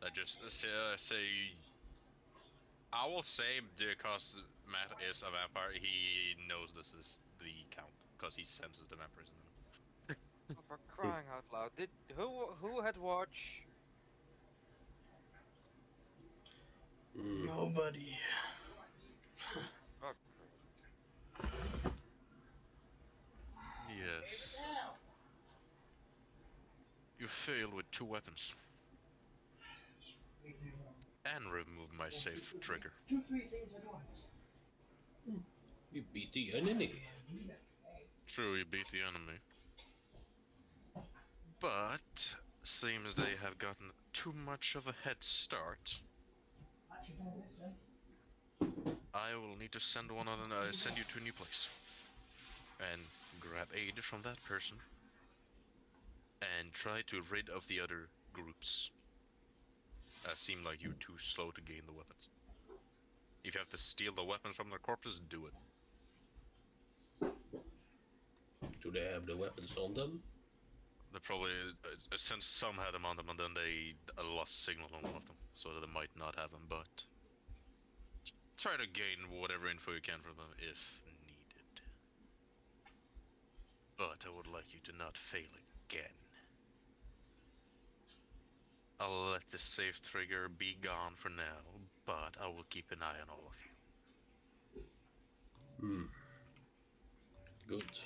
I just say. I will say because Matt is a vampire, he knows this is the count because he senses the vampires in him. Oh, for crying out loud! Did who had watch? Nobody. Oh, great. Yes. You fail with 2 weapons. Leave me alone. And remove my safe trigger. Do three things at once. You beat the enemy. True, you beat the enemy. But seems they have gotten too much of a head start. I will need to send send you to a new place. And grab aid from that person. And try to rid of the other groups. Seem like you're too slow to gain the weapons. If you have to steal the weapons from their corpses, do it. Do they have the weapons on them? They probably, since some had them on them, and then they lost signal on one of them, so they might not have them, but try to gain whatever info you can from them if needed. But I would like you to not fail again. I'll let the safe trigger be gone for now, but I will keep an eye on all of you. Good.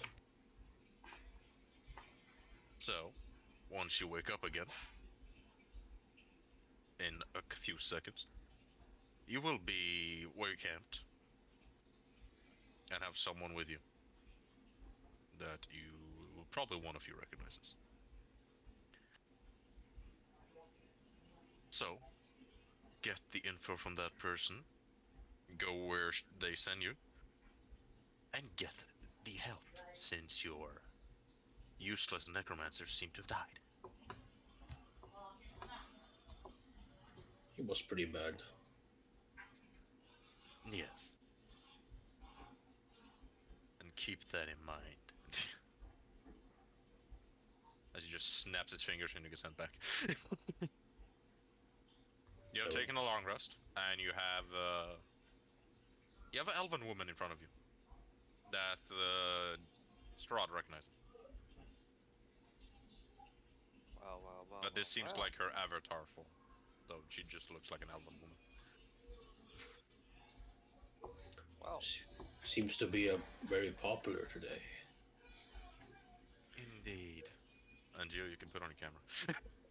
So, once you wake up again, in a few seconds, you will be where you camped and have someone with you that you probably one of you recognizes. So, get the info from that person, go where they send you, and get the help, since your useless necromancers seem to have died. He was pretty bad. Yes. And keep that in mind. As he just snaps his fingers and you get sent back. You have taken a long rest, and you have an elven woman in front of you that Strahd recognizes. Well. But this seems Well. like her avatar form, though she just looks like an elven woman. Well. Seems to be very popular today. Indeed. And you can put on your camera.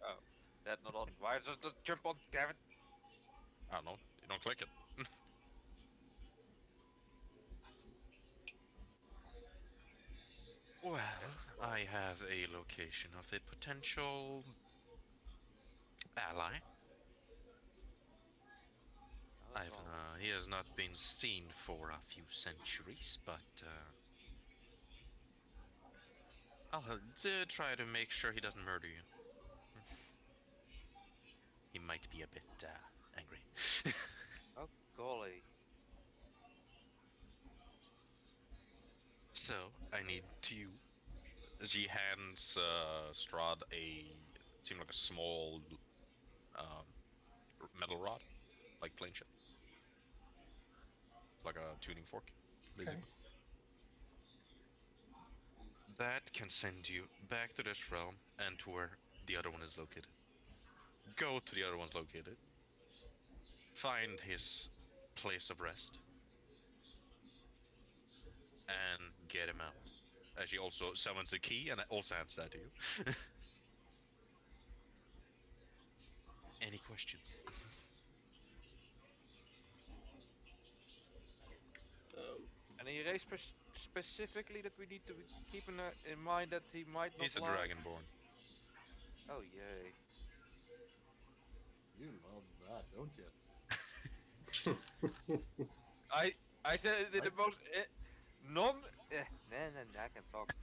Oh, that's not on. Why does it jump on, Gavin? I don't know. You don't click it. Well, I have a location of a potential ally. Oh, that's all. He has not been seen for a few centuries, but I'll try to make sure he doesn't murder you. He might be a bit angry. Oh, golly. So I need you. She hands Strahd seemed like a small um, metal rod, like plane ship. It's like a tuning fork, Okay. basically. That can send you back to this realm and to where the other one is located. Go to the other one's located. Find his place of rest. And get him out. She also summons a key and also hands that to you. Any questions? Any race specifically that we need to keep in mind that he might not He's a like? dragonborn. Oh, yay. You love that, don't you? I said it in the most non. I can talk.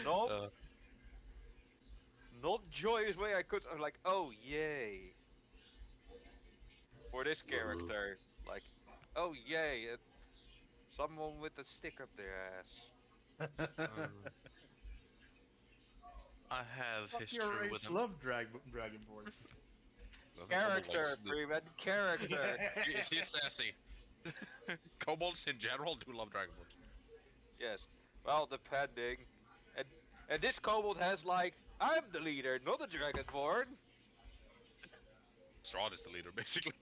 Non non joyous way I could. I'm like, oh yay, for this character. Like, oh yay, someone with a stick up their ass. I have Fuck your history with race him. love Dragonborns. Character, Kobolds do- Freeman, character. She's sassy. Kobolds in general do love Dragonborn. Yes. Well, depending. And this kobold has like, I'm the leader, not the Dragonborn. Strahd is the leader, basically.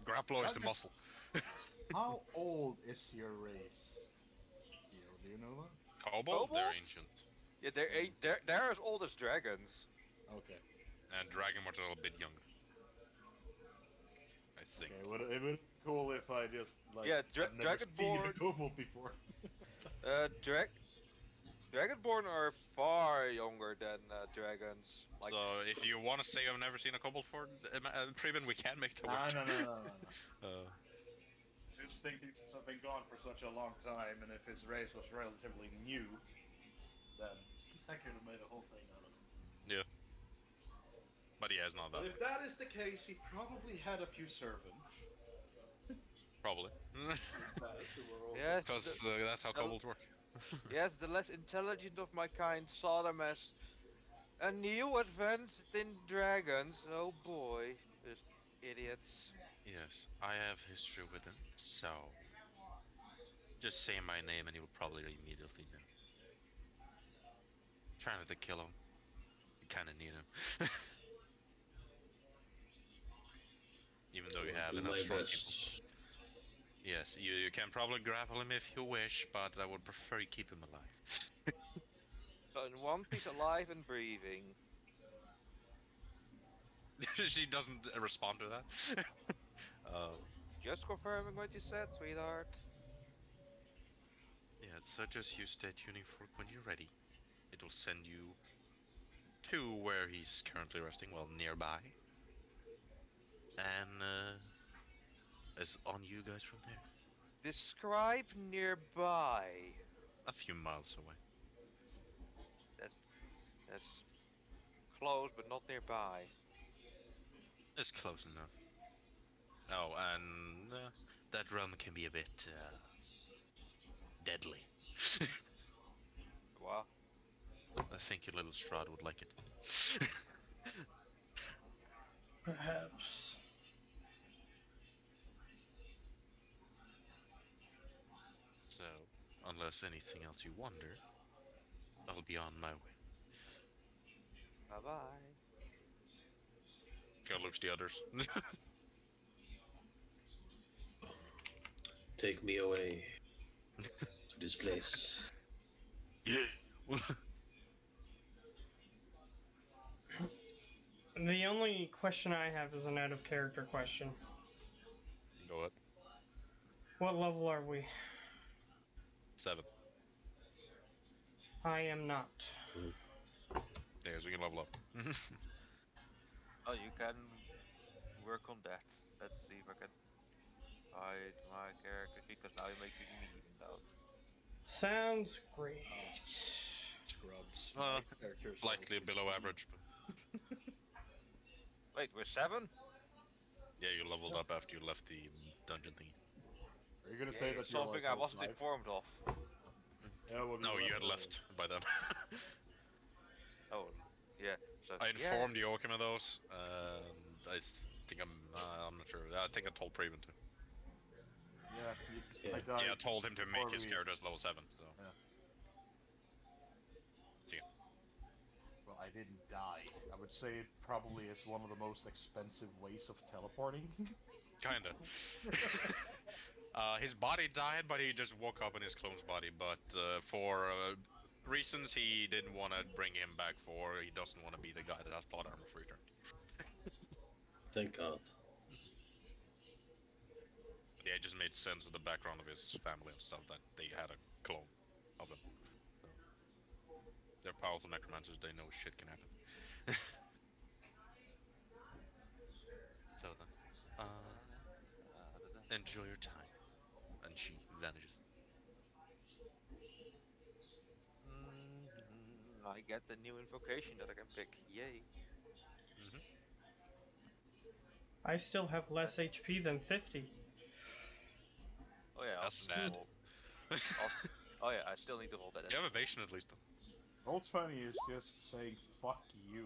Grapplo is the muscle. How old is your race? Do you know that? Kobolds? They're Kobolds? ancient. Yeah, they're as old as dragons. Okay. And Dragonborns are a little bit younger. I think. Okay, it would be cool if I just like Yeah, I've never seen a Dragonborn. kobold before. Dragonborn are far younger than dragons. Like, So if you want to say I've never seen a kobold for Preben, we can make the work. No. Just thinking since I've been gone for such a long time, and if his race was relatively new, then I could have made a whole thing out of it. But he has not But that. if that is the case, he probably had a few servants. Probably. yes, Because that's how kobolds work. yes, the less intelligent of my kind saw them as a new advance in dragons. Oh boy, those idiots. Yes, I have history with him, so just say my name and he will probably immediately know. Try not to kill him. You kind of need him. Even though you have Do enough my strong people. best. Yes, you can probably grapple him if you wish, but I would prefer you keep him alive. So in one piece alive and breathing. She doesn't respond to that. Just confirming what you said, sweetheart. Yeah, so just you stay tuning for when you're ready. It will send you to where he's currently resting, well, nearby. And it's on you guys from there. Describe nearby. A few miles away. That's close, but not nearby. It's close enough. Oh, and that realm can be a bit deadly. Wow. I think your little Strahd would like it. Perhaps. So, unless anything else you wonder, I'll be on my way. Bye bye. Go looks the others. Take me away to this place. Yeah. The only question I have is an out of character question. Go ahead. What level are we? 7. I am not. Yeah, so we can level up. Oh, you can work on that. Let's see if I can hide my character because now you're making me even out. Sounds great. Scrubs. Uh, My character's Slightly level below 3. average, but Wait, we're 7? yeah, you leveled up after you left the dungeon thingy. Are you gonna say that you're Something like I wasn't alive? informed of. Yeah, well, No, you had early. left by then. Oh, yeah. So I yeah. informed Joachim of those, and I think I'm not sure. I think I told Preben to. Yeah, Yeah. I died Yeah, I told him to before make his we- character as level 7. So Well, I didn't die. I would say it probably is one of the most expensive ways of teleporting. kinda. His body died, but he just woke up in his clone's body. But for reasons he didn't want to bring him back for, he doesn't want to be the guy that has plot armor for return. Thank God. But yeah, it just made sense with the background of his family and stuff that they had a clone of him. So, they're powerful necromancers, they know shit can happen. So then, enjoy your time. And she vanishes. I get the new invocation that I can pick. Yay. I still have less HP than 50. Oh yeah. That's I'll sad. roll. Oh yeah, I still need to roll that. You have evasion at least though. Roll 20 is just saying fuck you.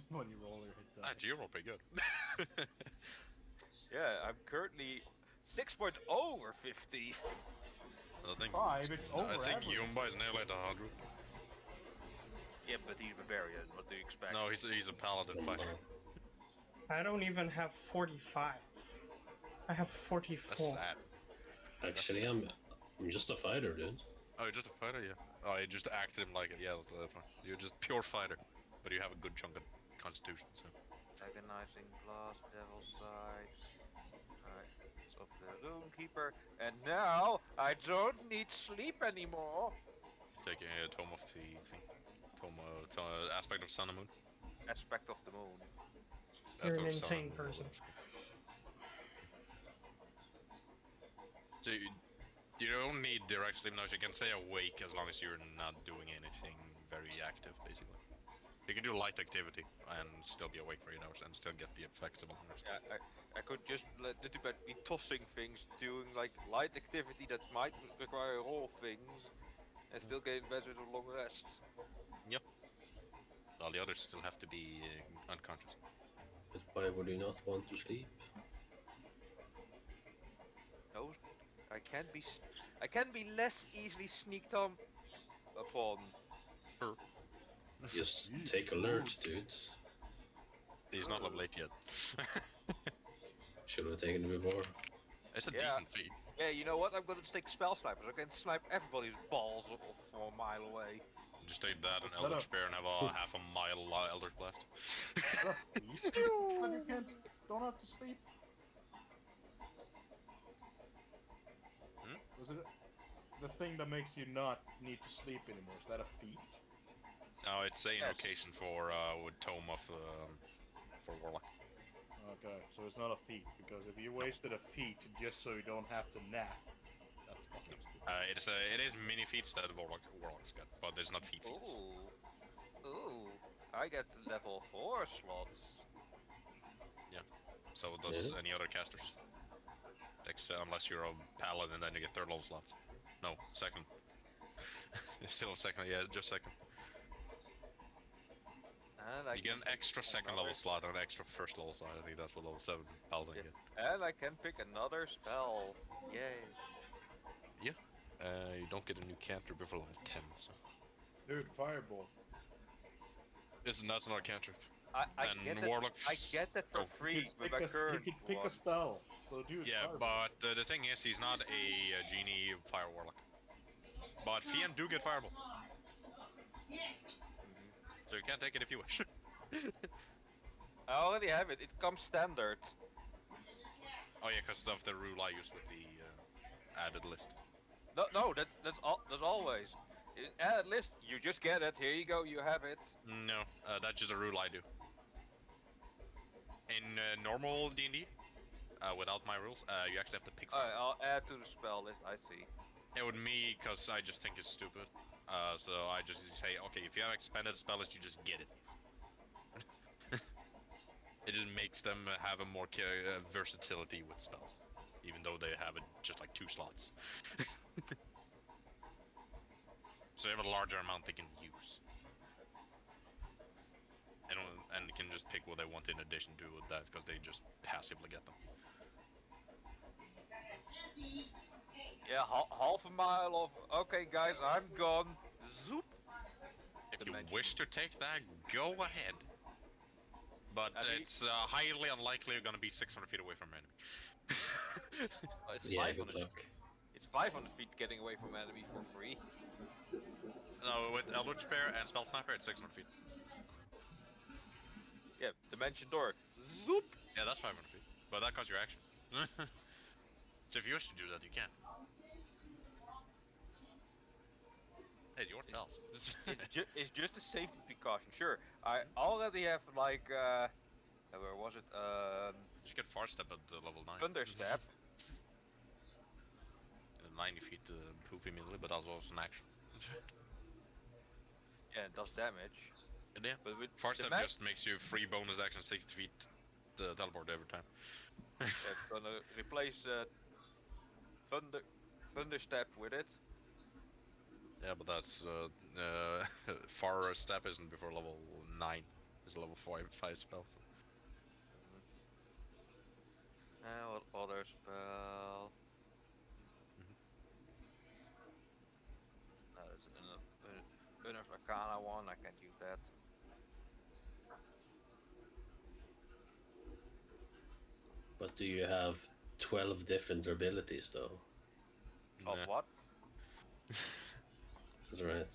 when you roll your hit die. Actually, you roll pretty good. Yeah, I'm currently 6 point over 50. I think. 5, it's over I think average. Yumba is nearly at 100. Yeah, but he's a barbarian. What do you expect? No, he's a paladin fighter. I don't even have 45. I have 44. That's sad. Actually, I'm just a fighter, dude. Oh, you're just a fighter, yeah. Oh, you just acted him like it. Yeah, that's fine. You're just pure fighter, but you have a good chunk of constitution. So. Agonizing Blast, Devil's Sight, Eyes of the Runekeeper, and now I don't need sleep anymore. Taking a tome of the thing. Aspect of sun and moon. Aspect of the Moon. You're Aspect an of sun and insane moon, person. So you don't need direct sleep noise. You can stay awake as long as you're not doing anything very active, basically. You can do light activity and still be awake for 8 hours and still get the effects of a long rest. I could just let the be tossing things, doing like light activity that might require all things, and still getting better with a long rest. Yep. All the others still have to be unconscious. But why would you not want to sleep? No, I can be less easily sneaked on upon. Sure. Just take alerts, dude. He's not level 8 yet. Should have taken it before. It's a Yeah. decent feat. Yeah, you know what? I'm gonna take spell snipers. I can snipe everybody's balls from a mile away. Just take that and Shut Eldritch up. Spear and have a half a mile Eldritch Blast. Then you don't have to sleep. Was it the thing that makes you not need to sleep anymore? Is that a feat? No, it's a Yes. invocation for with Tome of for Warlock. Okay, so it's not a feat, because if you wasted a feat just so you don't have to nap, that's fucking stupid. It is mini feats that Warlocks get, but there's not feat feats. Ooh, I get level 4 slots. So does Yeah. any other casters. Unless you're a paladin, then you get 3rd level slots. No, 2nd. Still 2nd, yeah, just 2nd. And I You get an can extra pick 2nd level another- slot and an extra 1st level slot. I think that's what level 7 paladin Yeah. get. And I can pick another spell. Yay. You don't get a new cantrip before level 10, so. Dude, fireball. That's not a cantrip. I And get that. Warlock. I get that for Go. free with my He current could pick one. a spell. So dude, Yeah, fireball. but the thing is, he's not a genie fire warlock. But Fiend do get fireball, so you can take it if you wish. I already have it. It comes standard. Oh yeah, because of the rule I use with the added list. No, that's always. At list, you just get it. Here you go. You have it. No, that's just a rule I do. In normal D&D, without my rules, you actually have to pick. Alright, I'll add to the spell list. I see. It would me, because I just think it's stupid. So I just say, okay, if you have expanded spell list, you just get it. It makes them have a more versatility with spells, even though they have just like 2 slots. So they have a larger amount they can use. And can just pick what they want in addition to that, because they just passively get them. Yeah, half a mile of. Okay, guys, I'm gone. Zoop. If you Dimension. wish to take that, go ahead. But I mean- it's highly unlikely you're gonna be 600 feet away from an enemy. It's Yeah, 500. good luck. It's 500 feet getting away from enemy for free. No, with Eldritch Spear and Spell Sniper, it's 600 feet. Yeah, dimension door. Zoop. Yeah, that's 500 feet. But that costs your action. So if you wish to do that, you can. Hey, it's your spells. It's just a safety precaution. Sure, I already have like where was it? You get Far Step at level 9. Thunder Step. 90 feet poof immediately, but that's also an action. Yeah, it does damage. And yeah, But with Far the Step just makes you free bonus action 60 feet teleport every time. gonna replace Thunder Step with it. Yeah, but that's Far Step isn't before level 9. It's a level 5 spell. So. What other spell? No, it's an Unearth Arcana one. I can't use that. But do you have 12 different abilities though? Of Nah. what? That's right.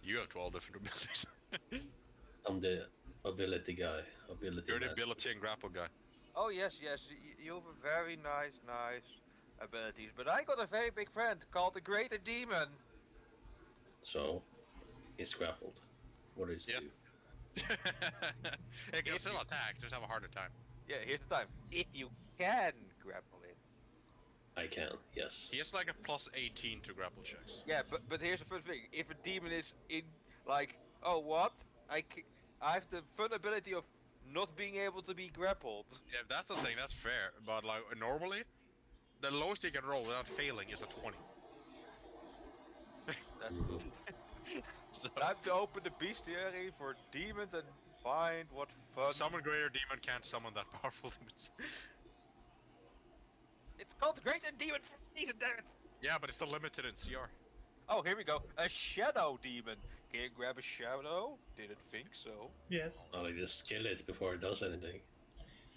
You have 12 different abilities. I'm the ability guy. Ability You're the master. ability and grapple guy. Oh yes, you have a very nice abilities. But I got a very big friend called the Greater Demon. So, he's grappled. What does he Yeah. do? It can still attack, just have a harder time. Yeah, here's the time. If you can grapple it. I can, yes. He has like a plus 18 to grapple checks. Yeah, but here's the first thing. If a demon is in, like, oh what? I have the fun ability of not being able to be grappled. Yeah, that's the thing, that's fair. But like, normally, the lowest you can roll without failing is a 20. That's Mhm. cool. So, Time to open the bestiary for demons and find what fun. summon greater demon can't summon that powerful demons. It's called the Greater Demon for a reason, damn it! Yeah, but it's still limited in CR. Oh, here we go. A shadow demon. Can you grab a shadow? Didn't think so. Yes. I'll like just kill it before it does anything.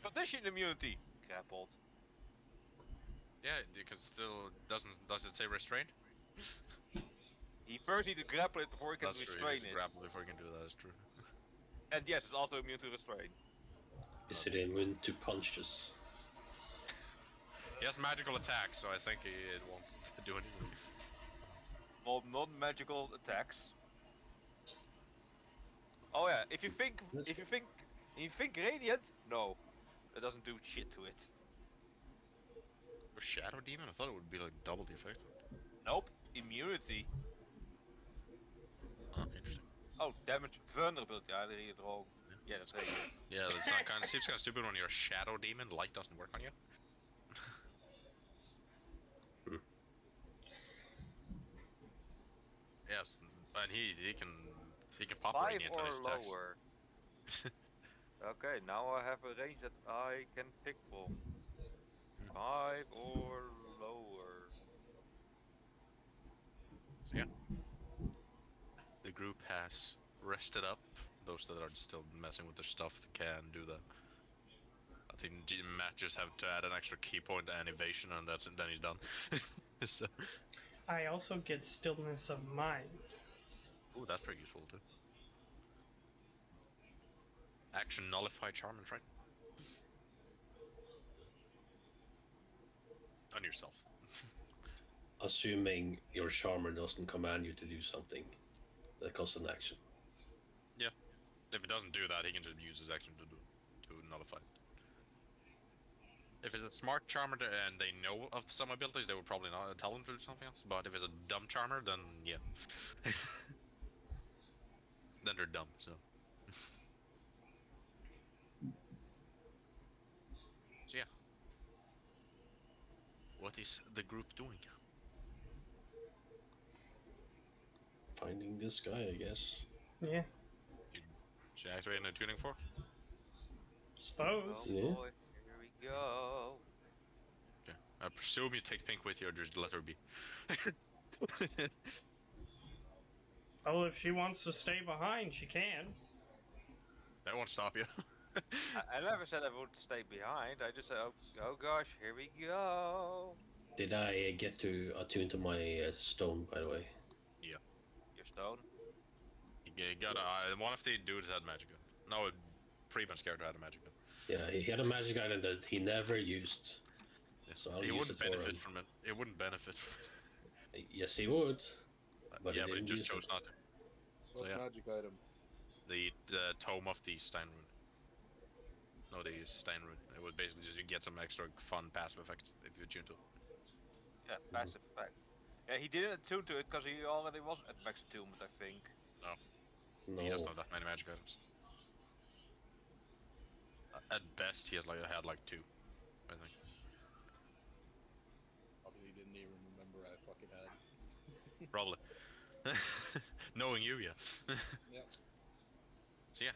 Condition immunity. Grappled. Yeah, because it still does it say restrained? He first needs to grapple it before he can That's true, restrain he needs to it. grapple before he can do that, that's true. And yes, it's also immune to restrain. Is it immune to punches? He has magical attack, so I think it won't do anything. Well, non-magical attacks. Oh yeah, if you think radiant, no, it doesn't do shit to it. A shadow demon? I thought it would be like double the effect. Nope, immunity. Oh, interesting. Oh, damage vulnerability. I read it wrong. Yeah, that's radiant. Yeah, it's kind of seems kind of stupid when you're a shadow demon. Light doesn't work on you. Yes, and he can pop 5 radiant on or his attacks. lower. Okay, now I have a range that I can pick from. 5 or lower. So yeah, the group has rested up. Those that are still messing with their stuff can do that. I think Matt just have to add an extra key point and evasion, and then he's done. So, I also get stillness of mind. ooh, that's pretty useful too. Action nullify charm and right on yourself. Assuming your charmer doesn't command you to do something that costs an action. If it doesn't do that, he can just use his action to nullify it. If it's a smart charmer and they know of some abilities, they would probably not tell him to do something else. But if it's a dumb charmer, then yeah. Then they're dumb, so. So yeah. What is the group doing? Finding this guy, I guess. Yeah. Should I activate a tuning fork? Suppose. Oh Yeah. boy, here we go. Okay. I presume you take Pink with you or just let her be. Oh, if she wants to stay behind, she can. That won't stop you. I never said I would stay behind. I just said, oh gosh, here we go. Did I get to attune to my stone, by the way? Your stone. You got one of the dudes had magic gun. No, Preben's character had a magic gun. Yeah, he had a magic item that he never used. Yeah. So I'll he use wouldn't it for benefit him. from it. It wouldn't benefit from it. Yes, he would. But yeah, he but he didn't just use chose it. not to. What yeah. magic item? The Tome of the Steinrune. No, the Steinrune. It would basically just you get some extra fun passive effects if you tune to it. Yeah, passive effect. Yeah, he didn't attune to it because he already was at max attunement, I think. No. He doesn't have that many magic items. At best, he had like 2, I think. Probably didn't even remember I fucking had. Probably. Knowing you, yeah. Yep. So yeah,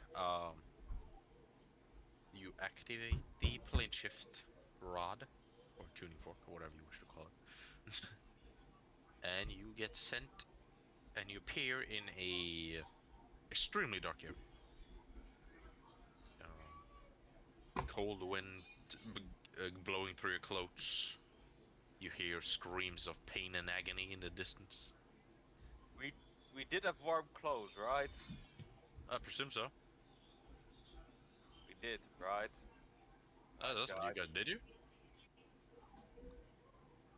you activate the plane shift rod, or tuning fork, or whatever you wish to call it, and you get sent, and you appear in a extremely dark area. Cold wind blowing through your clothes. You hear screams of pain and agony in the distance. We did have warm clothes, right? I presume so. We did, right? That's what you guys did, you?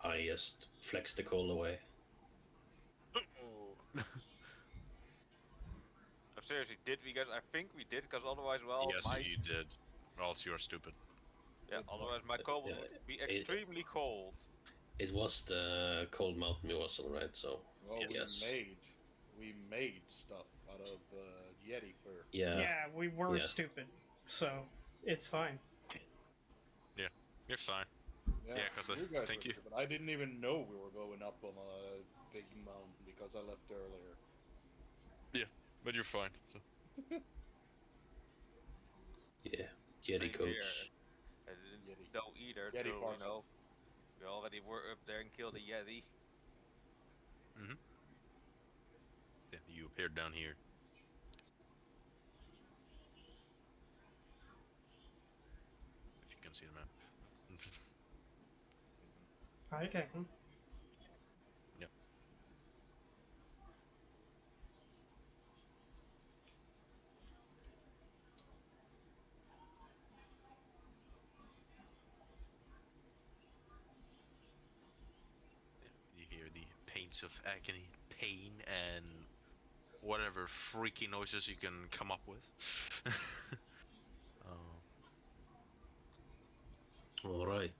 I just flex the cold away. No, seriously, did we guys? I think we did, because otherwise, well, Yes, my you did. Or else you're stupid. yeah, otherwise my cold Yeah, would be extremely cold. It was the cold mountain mussel, right? So Well, Yes. we made stuff out of Yeti fur. yeah, Yeah, we were Yeah. stupid, so it's fine. You're fine. Yeah, 'cause you guys thank were you. stupid. I didn't even know we were going up on a big mountain because I left earlier. But you're fine. So. yeah, Yeti Same coach. here. I didn't Yeti. know either Yeti till, you partners. know, we already were up there and killed a Yeti. Yeah, you appeared down here. If you can see the map. I can. Yep. You hear the pains of agony, pain, and whatever freaky noises you can come up with. All right.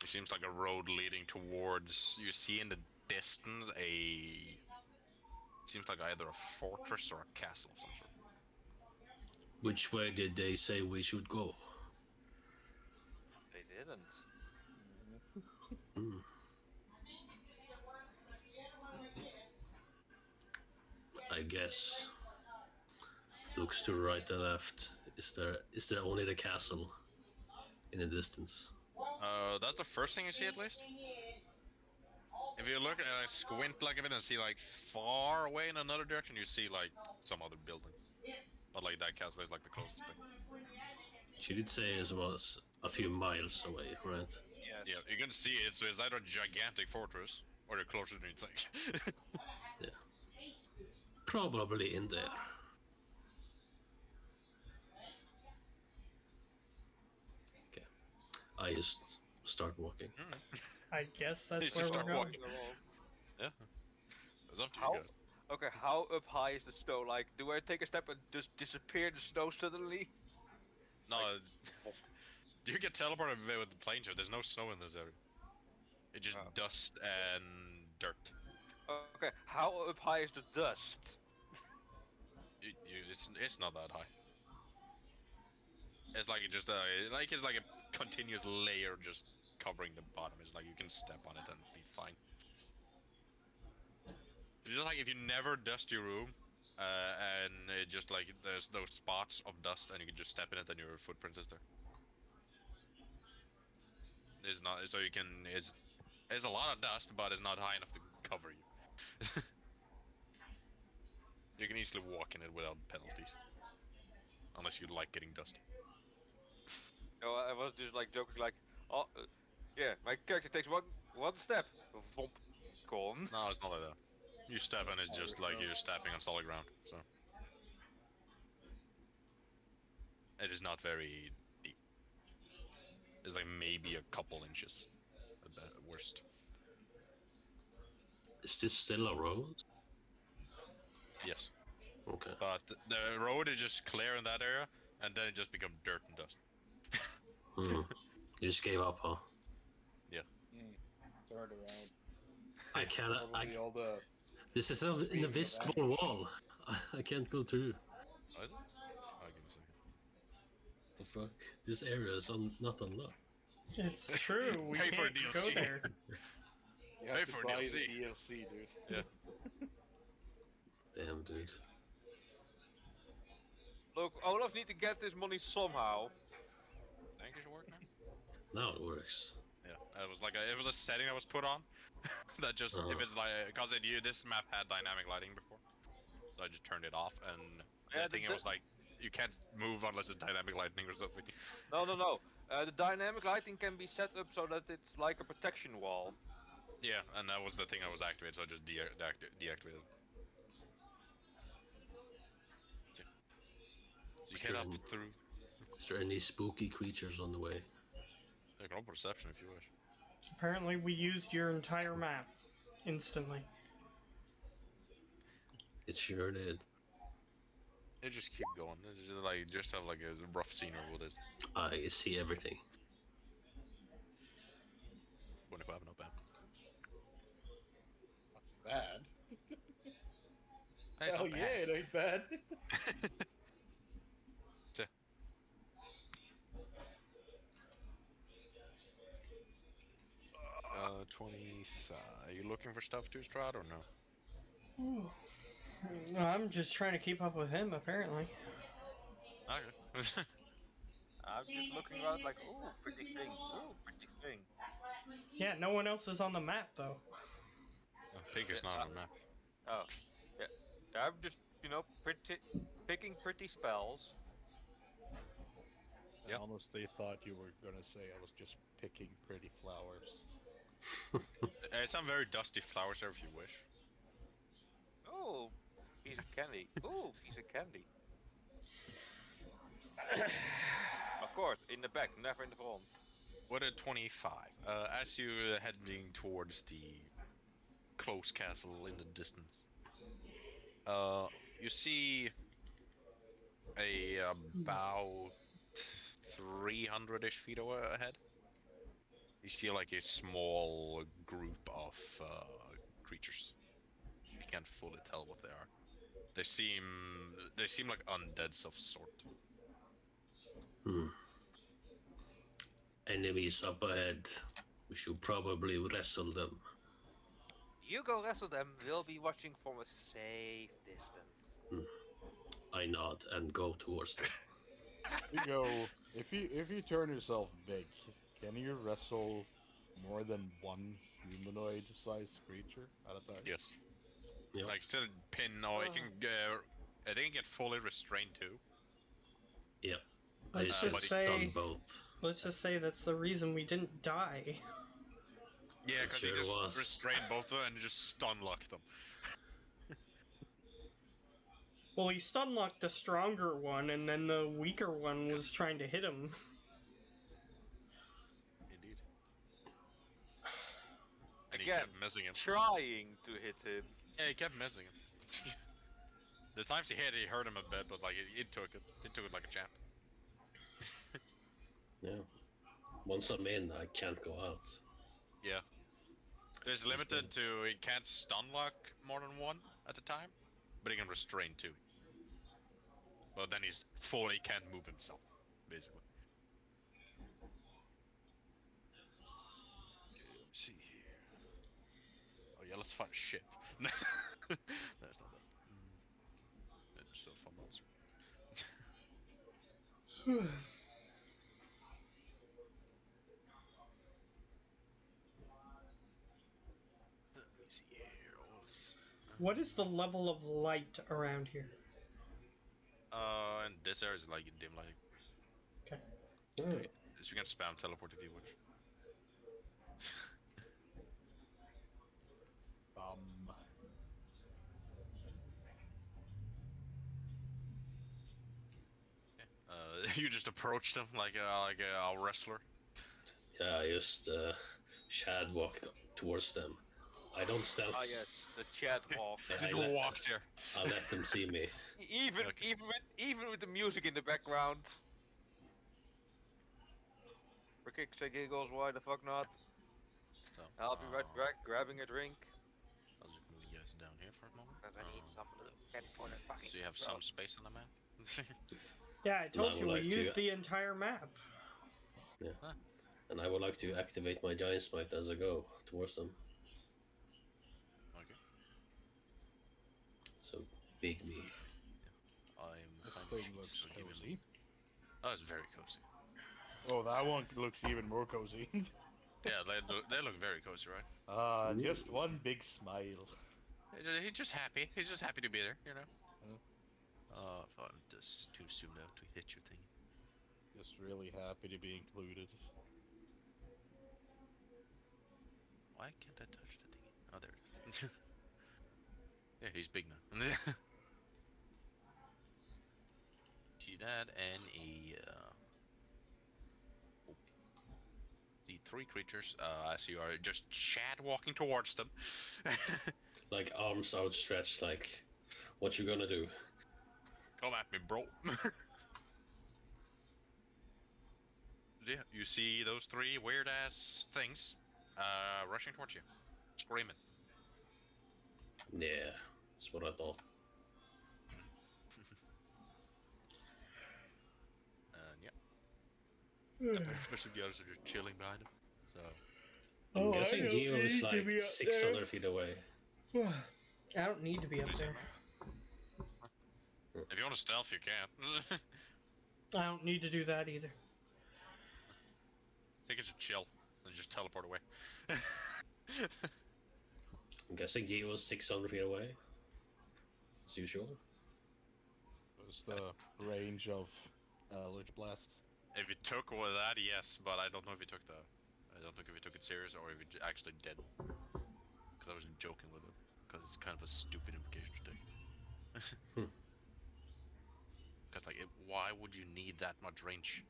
It seems like a road leading towards. You see in the distance a. Seems like either a fortress or a castle of some sort. Which way did they say we should go? They didn't. I guess. Looks to right and left. Is there only the castle in the distance? That's the first thing you see at least. If you look and like, squint like a bit and see like far away in another direction, you see like some other building. But like that castle is like the closest thing. She did say it was a few miles away, right? Yes. Yeah, you can see it. So it's either a gigantic fortress or you're closer than you think. Probably in there. Okay. I just start walking. I guess You that's just where we're start going. walking. Yeah. It's up to you How? guys. Okay, how up high is the snow? Like, do I take a step and just disappear in the snow suddenly? No, you get teleported with the plane shift. There's no snow in this area. It's just Oh. dust and dirt. Okay, how up high is the dust? It's not that high. It's like it's like a continuous layer just covering the bottom. It's like you can step on it and be fine. It's just like if you never dust your room, and it just like there's those spots of dust and you can just step in it and your footprint is there. It's not so you can. It's a lot of dust, but it's not high enough to cover you. You can easily walk in it without penalties, unless you like getting dusty. No, I was just like joking, like, oh, yeah, my character takes one step, vomp, gone. No, it's not like that. You step and it's just like you're stepping on solid ground. So it is not very deep. It's like maybe a couple inches at worst. Is this still a road? Yes, Okay. but the road is just clear in that area, and then it just becomes dirt and dust. You just gave up, huh? Turned around. I cannot. Probably all the This is an invisible wall. I can't go through. Oh, is it? Oh, give me a second. The fuck? This area is not unlocked. It's true. We Pay for can't go DLC. there. you Pay have to for buy DLC. the DLC, dude. Yeah. Damn, dude. Look, Olaf need to get this money somehow. I think it should work now. Now it works. Yeah, it was like it was a setting that was put on that just if it's like because this map had dynamic lighting before, so I just turned it off and Yeah, I think it was like you can't move unless it's dynamic lighting or something. No. The dynamic lighting can be set up so that it's like a protection wall. Yeah, and that was the thing I was activated, so I just deactivated. So you head up through. Is there any spooky creatures on the way? Take roll perception if you wish. Apparently, we used your entire map instantly. It sure did. It just keep going. It's just like just have like a rough scenery with this. I see everything. 25, not bad. Bad. Hey, it's Hell not yeah, bad. it ain't bad. Yeah. 25. Are you looking for stuff to Strahd or no? I'm just trying to keep up with him, apparently. Okay. I'm just looking around like, ooh, pretty thing, ooh, pretty thing. Yeah, no one else is on the map, though. Pink is not on the map. Oh, yeah. I'm just, picking pretty spells. Yep. I honestly thought you were gonna say I was just picking pretty flowers. Some very dusty flowers there if you wish. Oh, piece of candy. Ooh, piece of candy. Of course, in the back, never in the front. What a 25. As you heading towards the close castle in the distance, you see about 300-ish feet ahead. You see like a small group of creatures. You can't fully tell what they are. They seem like undeads of sort. Enemies up ahead. We should probably wrestle them. You go wrestle them, we'll be watching from a safe distance. I nod and go towards them. You go. If you turn yourself big, can you wrestle more than one humanoid-sized creature at a time? Yes. Yep. Like still pin or it can I think it get fully restrained too. Yep. Let's I just stun say, both. let's just say that's the reason we didn't die. Yeah, because Sure he just was. restrained both of them and just stun locked them. Well, he stun locked the stronger one, and then the weaker one was trying to hit him. Indeed. And he Again, kept missing him. Trying to hit him. Yeah, he kept missing him. The times he hit, he hurt him a bit, but like it took it. It took it like a champ. Yeah. Once I'm in, I can't go out. Yeah. There's limited to he can't stun lock more than one at a time, but he can restrain two. But then he's fully can't move himself, basically. Okay, let me see here. Oh yeah, let's find a ship. That's not that. It's so fun monster. Let me see here. All of these. What is the level of light around here? And this area is like dim lighting. Okay. Alright. So you can spam teleport if you wish. You just approach them like a wrestler. Yeah, I just shad walk towards them. I don't stealth. Ah yes, the chat walk. I You let walk there. I let them see me. Okay. Even with the music in the background. For kicks and giggles, why the fuck not? So, I'll be right back, grabbing a drink. I'll just move you guys down here for a moment. Cause I need some little California fucking. So you have some space on the map. Yeah, I told I you would we like to- used the entire map. Yeah. And I would like to activate my giant smite as I go towards them. Okay. So big me. I'm finding thing looks So even- cozy. Oh, it's very cozy. Oh, that one looks even more cozy. Yeah, they look very cozy, right? Just one big smile. He's just happy. He's just happy to be there, you know. Huh? Oh, fuck, this is too soon now to hit your thing. Just really happy to be included. Why can't I touch the thing? Oh, there it is. Yeah, he's big now. See that and the three creatures as you are just chat walking towards them. Like arms outstretched, like, what you gonna do? Come at me, bro. Yeah, you see those three weird ass things rushing towards you, screaming. Yeah, that's what I thought. And yeah, the rest of the others are just chilling behind him. So I'm Oh, I guessing don't Geo is need to like be up 600 there. feet away. I don't need to be up What do you there. if you want to stealth, you can. I don't need to do that either. I think it's just chill and just teleport away. I'm guessing Geo is 600 feet away. As usual. What's the range of Lich Blast? If you took all of that, yes, but I don't know if you took the. I don't think if you took it serious or if you actually did. Because I was joking with him. Because it's kind of a stupid invocation to take. Because like, why would you need that much range?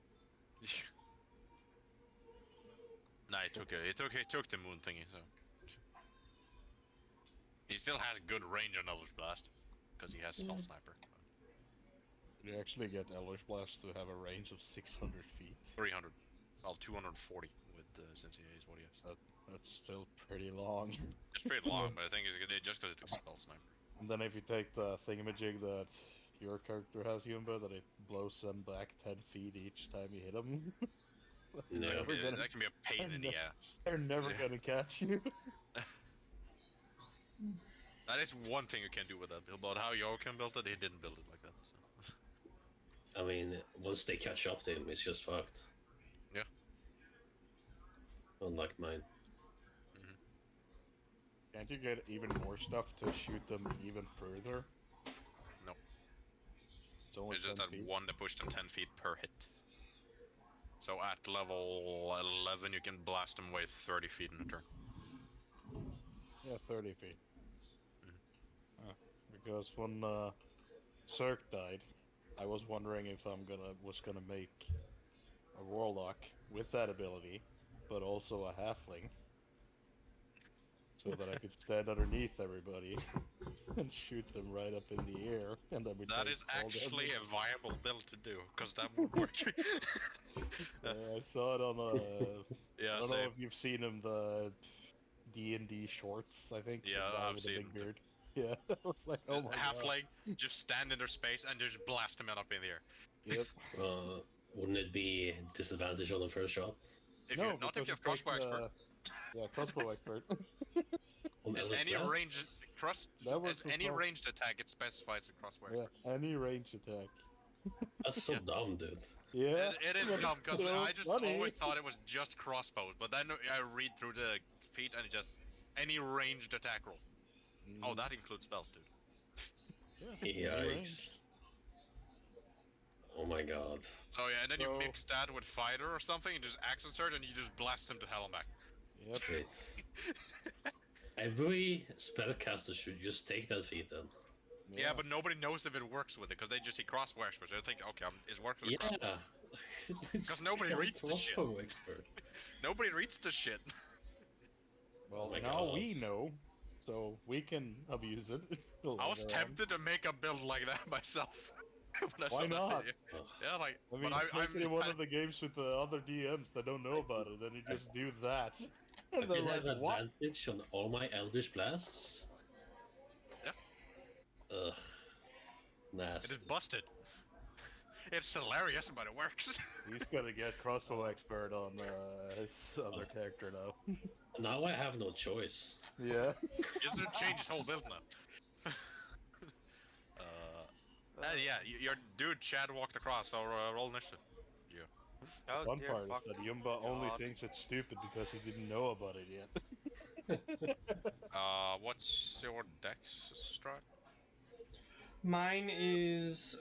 Nah, he took it. He took the moon thingy. So he still has good range on Eldritch Blast because he has Spell Sniper. You actually get Eldritch Blast to have a range of 600 feet. 300. Well, 240 with since he is what he has. That's still pretty long. It's pretty long, but I think it's just because it took Spell Sniper. And then if you take the thingamajig that your character has, Yumba, that it blows them back 10 feet each time you hit them. Yeah. That can be a pain in the ass. They're never Yeah. gonna catch you. That is one thing you can do with that build, but how Joachim built it, he didn't build it like that. So. I mean, once they catch up to him, it's just fucked. Yeah. Unlike mine. Can't you get even more stuff to shoot them even further? No. It's only It's just 10 that feet. one that pushed them 10 feet per hit. So at level 11, you can blast them away 30 feet in a turn. Yeah, 30 feet. Because when Cirque died, I was wondering if was gonna make a warlock with that ability, but also a halfling, so that I could stand underneath everybody and shoot them right up in the air, and then we. That is actually a viable build to do, because that would work. I saw it on Yeah, I don't same. know if you've seen him, the D&D shorts. I think. Yeah, the guy I've with seen the big them too. beard. Yeah, I was like, oh my Half god. leg, just stand in their space and just blast them up in the air. Yep. Wouldn't it be disadvantage on the first shot? If No, you not if because you have it's like, crossbow expert. Yeah, crossbow expert. On Is Eldritch any Blast? range That works is with any cross- ranged attack it specifies a crossbow expert. Yeah, any range attack. That's so Yeah. dumb, dude. Yeah. It is but dumb because so I just funny. always thought it was just crossbows, but then I read through the feat and it just any ranged attack roll. Oh, that includes spells, dude. Yeah, any range. Yikes. Oh my god. So yeah, and then you So- mix that with fighter or something, and just axe insert, and you just blast them to hell and back. Yep. Wait. Every spellcaster should just take that feat then. Yeah, but nobody knows if it works with it because they just see crossbow expert. They think, okay, it's working with crossbow. Yeah. Because nobody reads the shit. Crossbow expert. Nobody reads the shit. Well, Oh my now God. we know, so we can abuse it. I was later on. tempted to make a build like that myself. When I Why saw that not? video. Ugh. Yeah, like, I mean, but make it in one I'm of the games with the other DMs that don't know about it, and you just do that. I And they're could like, have what? advantage on all my Eldritch Blasts. Yeah. Ugh. it Nasty. is busted. It's hilarious, but it works. He's gonna get crossbow expert on his other character now. Now I have no choice. Yeah. He's gonna change his whole build now. Yeah, your dude Chad walked across, so roll initiative. Yeah. The Oh fun dear part is fuck. that Yumba only God. thinks it's stupid because he didn't know about it yet. What's your dex, Strahd? Mine is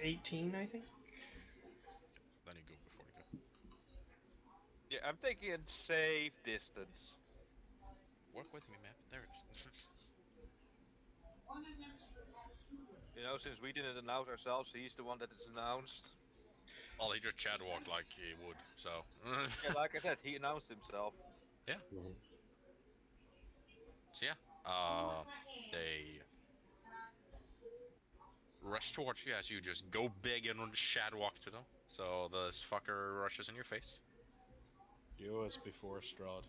18, I think. Then you go before you go. Yeah, I'm taking a safe distance. Work with me, man. There it is. You know, since we didn't announce ourselves, he's the one that is announced. Well, he just Chad walked like he would, so. Yeah, like I said, he announced himself. Mhm. So yeah, they rush towards you as you just go big and Chad walk to them. So this fucker rushes in your face. You as before, Strahd.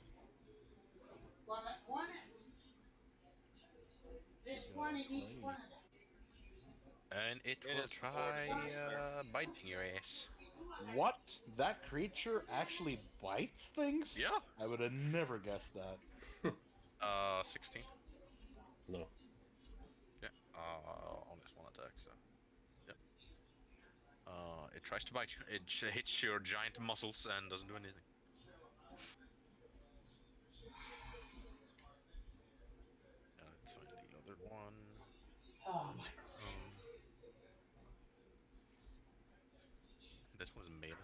And it It will is try recording, sir. biting your ass. What? That creature actually bites things? Yeah. I would have never guessed that. 16. No. Yeah. On this one attack, so. Yeah. It tries to bite you. It hits your giant muscles and doesn't do anything. Let's find the other one. Oh my This one's melee.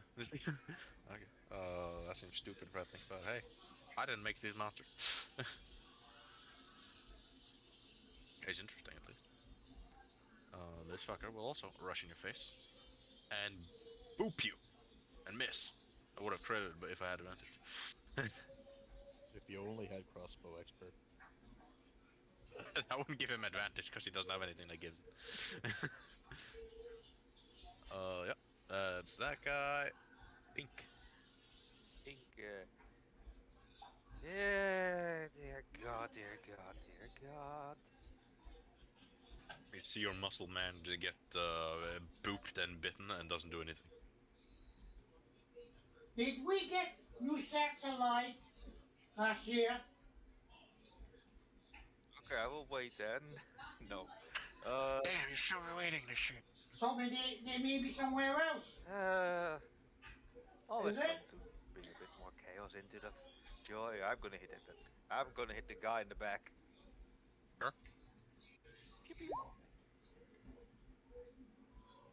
Okay. That seems stupid if I think about it. Hey, I didn't make these monsters. It's interesting at least. This fucker will also rush in your face and boop you and miss. I would have credited, but if I had advantage. If you only had crossbow expert. I wouldn't give him advantage because he doesn't have anything that gives it. Yep. That's that guy. Pink. Think, yeah, dear God, dear God, dear God. You see your muscle man to get booped and bitten and doesn't do anything. Did we get new sacks of light last year? Okay, I will wait then. No. Damn, you're still waiting this shit. So they may be somewhere else. Always Is fun it? to bring a bit more chaos into the joy. I'm gonna hit it. I'm gonna hit the guy in the back. Sure. Pew pew.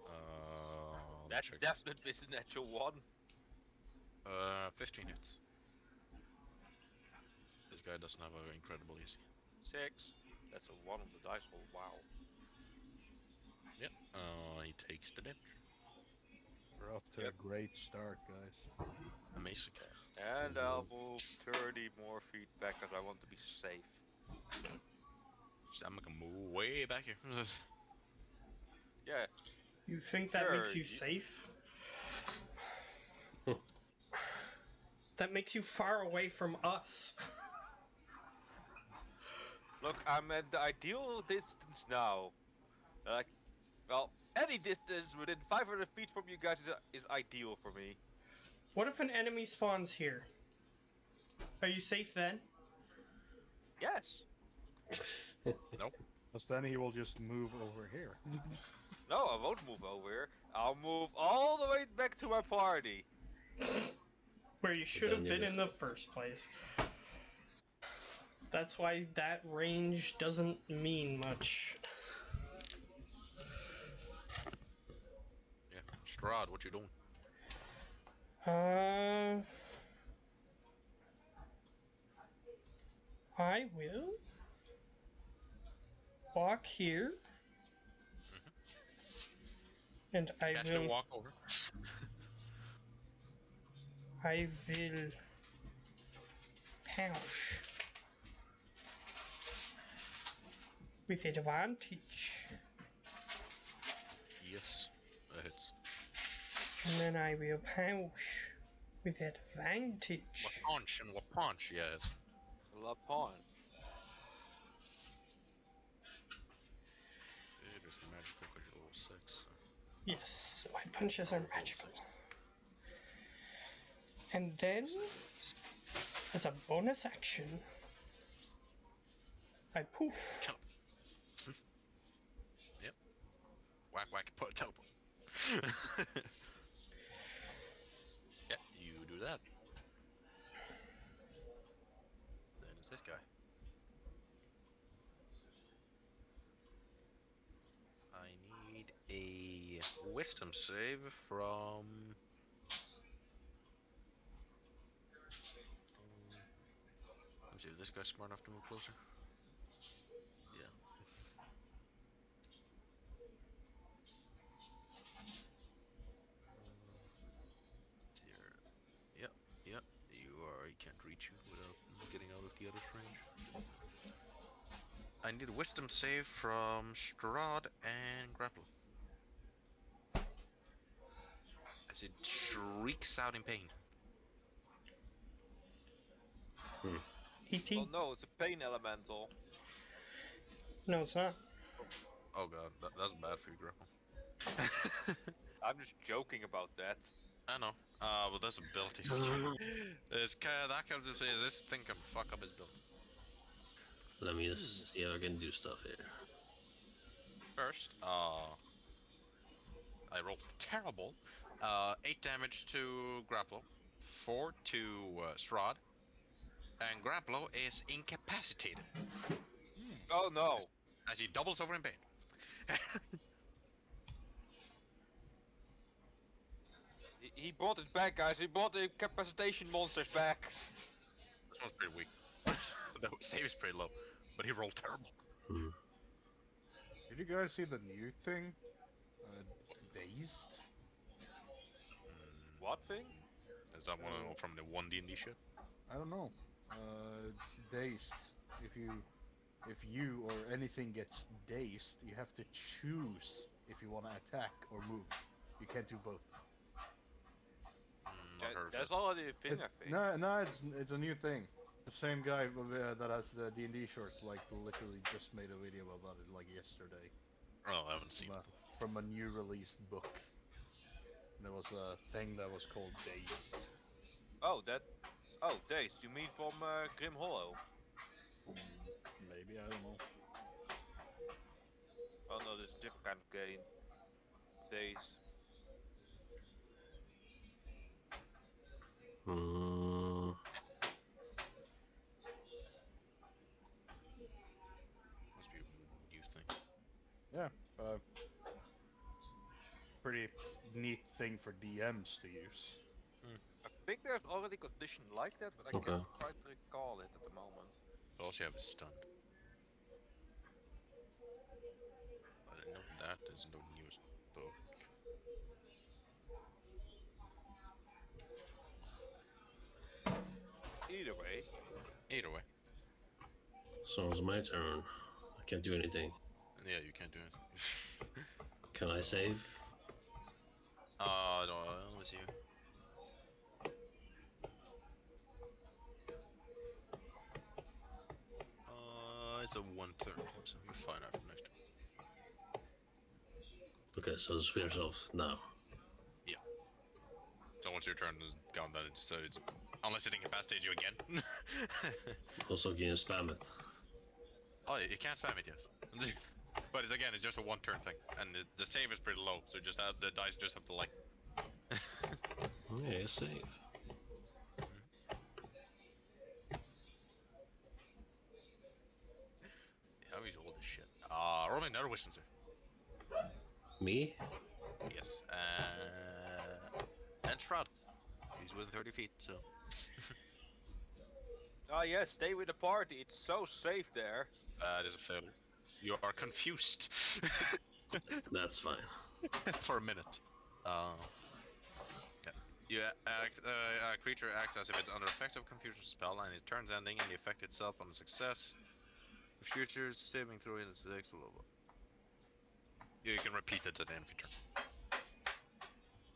Let me That's check. definitely a natural one. 15 hits. This guy doesn't have an incredible easy. 6. That's a 1 on the dice roll. Wow. Yep. He takes the damage. We're off to Yep. a great start, guys. Amazing. And I'll move 30 more feet back because I want to be safe. So I'm gonna move way back here. Yeah. You think that Sure, makes you safe? That makes you far away from us. Look, I'm at the ideal distance now. Like, well, any distance within 500 feet from you guys is ideal for me. What if an enemy spawns here? Are you safe then? Yes. Nope. Because then he will just move over here. No, I won't move over here. I'll move all the way back to my party. Where you should have then been you- in the first place. That's why that range doesn't mean much. Yeah. Strahd, what you doing? I will walk here, and I Cast and will walk over. pouch with advantage, Yes. That hits. and then I will pouch with advantage. What punch and what punch? Yes. La pawn. It is magical because you're level 6. So. Yes, my punches are magical. And then, as a bonus action, I poof. Kill him. Yep. Whack whack teleport. Yeah, you do that. Then it's this guy. I need a wisdom save from. Let me see, is this guy smart enough to move closer? Yeah. Here. Yep, yep. You are. He can't reach you without getting out of the other's range. I need a wisdom save from Strahd and Grapple. As it shrieks out in pain. 18? Oh no, it's a pain elemental. No, it's not. Oh god, that's bad for you, Grapple. I'm just joking about that. I know. But that's abilities. That kind of say this thing can fuck up his build. Let me just see if I can do stuff here. First, I rolled terrible. 8 damage to Grapple, 4 to Strahd, and Grapple is incapacitated Oh no. as he doubles over in pain. He brought it back, guys. He brought the incapacitation monsters back. This one's pretty weak. The save is pretty low, but he rolled terrible. Did you guys see the new thing? Dazed? What thing? Is that one from the 1 D&D shit? I don't know. It's dazed. If you or anything gets dazed, you have to choose if you want to attack or move. You can't do both. Not heard of That's it. already a thing, I think. No, it's a new thing. The same guy that has the D&D shirt, like, literally just made a video about it, like, yesterday. Oh, I haven't seen it. From a new released book. And there was a thing that was called Dazed. Oh, that. Oh, Days. You mean from Grim Hollow? Maybe, I don't know. Oh no, this is a different kind of game. Days. Must be a new thing. Yeah, pretty neat thing for DMs to use. I think there's already condition like that, but I Okay. can't quite recall it at the moment. But all you have is stunned. I didn't know that is no news book. Either way. Either way. So it's my turn. I can't do anything. Yeah, you can't do anything. Can I save? No, let me see. It's a 1/3, so you're fine after next turn. Okay, so spare yourself now. So once your turn is gone, then it's unless it incapacitates you again. Also, can you spam it? Oh, you can't spam it, yes. But it's just a 1-turn thing, and the save is pretty low, so just the dice just have to like. Yeah, save. How he's old as shit. Roll me another wisdom save. Me? Yes. And Strahd. He's within 30 feet, so. Ah yes, stay with the party. It's so safe there. That is a failure. You are confused. That's fine. For a minute. Okay. A creature acts as if it's under effect of confusion spell, and it turns ending and the effect itself on success. The future saving throw in 6, blah blah. You can repeat it at the end of your turn.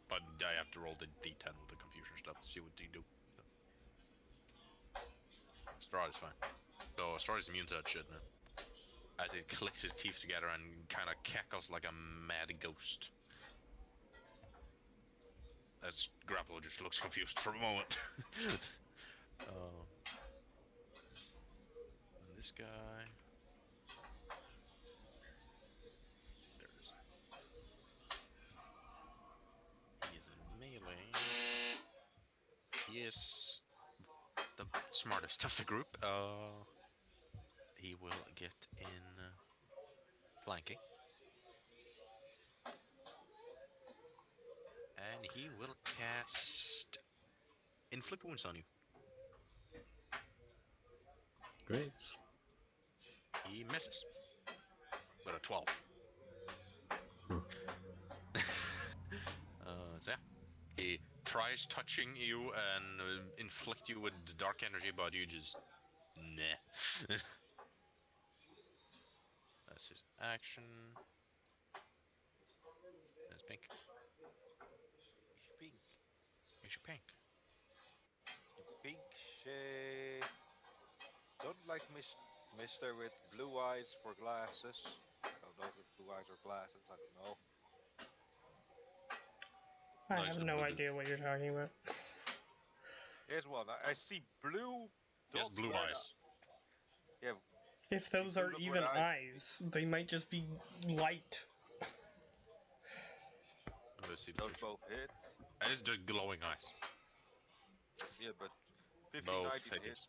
But I have to roll the d10 with the confusion stuff to see what you do. Strahd is fine. So Strahd is immune to that shit now. As it clicks his teeth together and kind of cackles like a mad ghost. As Grapple just looks confused for a moment. And this guy. There it is. he is the smartest of the group. He will get in flanking. And he will cast Inflict Wounds on you. Great. He misses. With a 12. Hmm. So yeah. He tries touching you and inflict you with the dark energy, but you just... Nah. That's his action. That's pink. Ich pink. Here's your pink. Pink shade. Don't like Mister with blue eyes for glasses. So those with blue eyes or glasses, I don't know. I Nice, have the no blue- idea what you're talking about. Here's one. I see blue. He has dots blue where- eyes. Yeah, If those are Include even where eyes, they might just be light. Let's see the those picture. both hit. And it's just glowing eyes. Yeah, but 15, Both 19 hit. hits.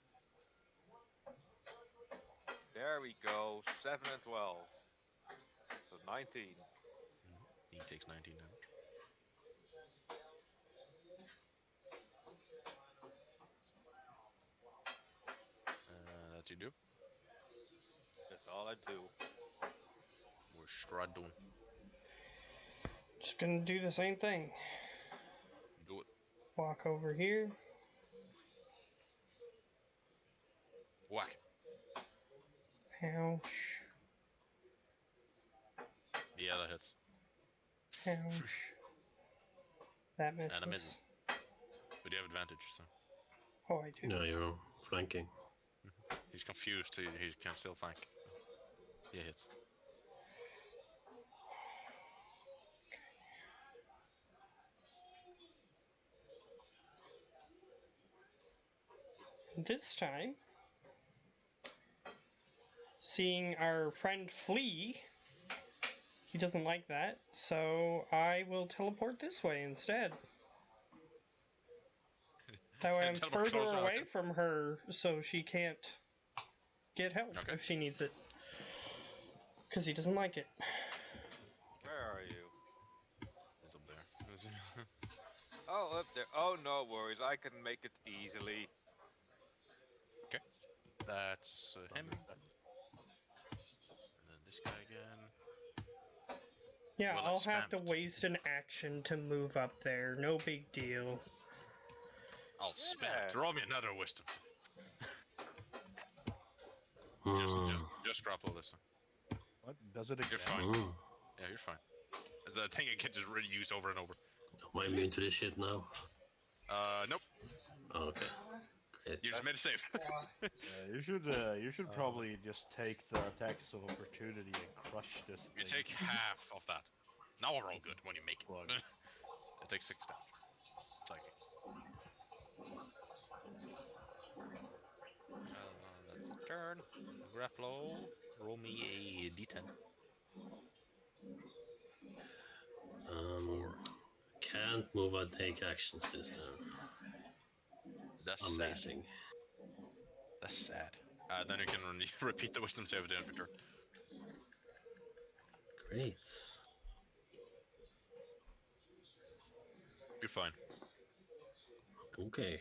There we go. 7 and 12. So 19. He takes 19 damage. That you do. That's all I do. We're straight doing. Just gonna do the same thing. Do it. Walk over here. Whack. Ouch. Yeah, that hits. Ouch. That misses. And a misses. But you have advantage, so. Oh, I do. No, you're flanking. He's confused, he can still flank. Yeah, hits. This time, seeing our friend flee, he doesn't like that, so I will teleport this way instead. That way I'm Teleport further closer, away okay. from her so she can't get help Okay. if she needs it. Because he doesn't like it. Where are you? He's up there. Oh, up there. Oh, no worries. I can make it easily. That's him. And then this guy again. Yeah, Well, I'll let's have to spam it. waste an action to move up there. No big deal. I'll spam Yeah. it. Roll me another wisdom. Hmm. Just grapple this one. What? Does it again? You're fine. Hmm. Yeah, you're fine. The thing I can just really use over and over. Am I immune to this shit now? Nope. Oh, okay. Great. You just made a save. You should probably just take the attacks of opportunity and crush this You thing. take half of that. Now we're all good when you make it. Plug. It takes 6 damage. Psychic. That's turn. Grapple. Roll me a d10. Can't move or take actions this turn. That's sad. Amazing. That's sad. Then you can repeat the wisdom save at the end of your turn. Great. You're fine. Okay.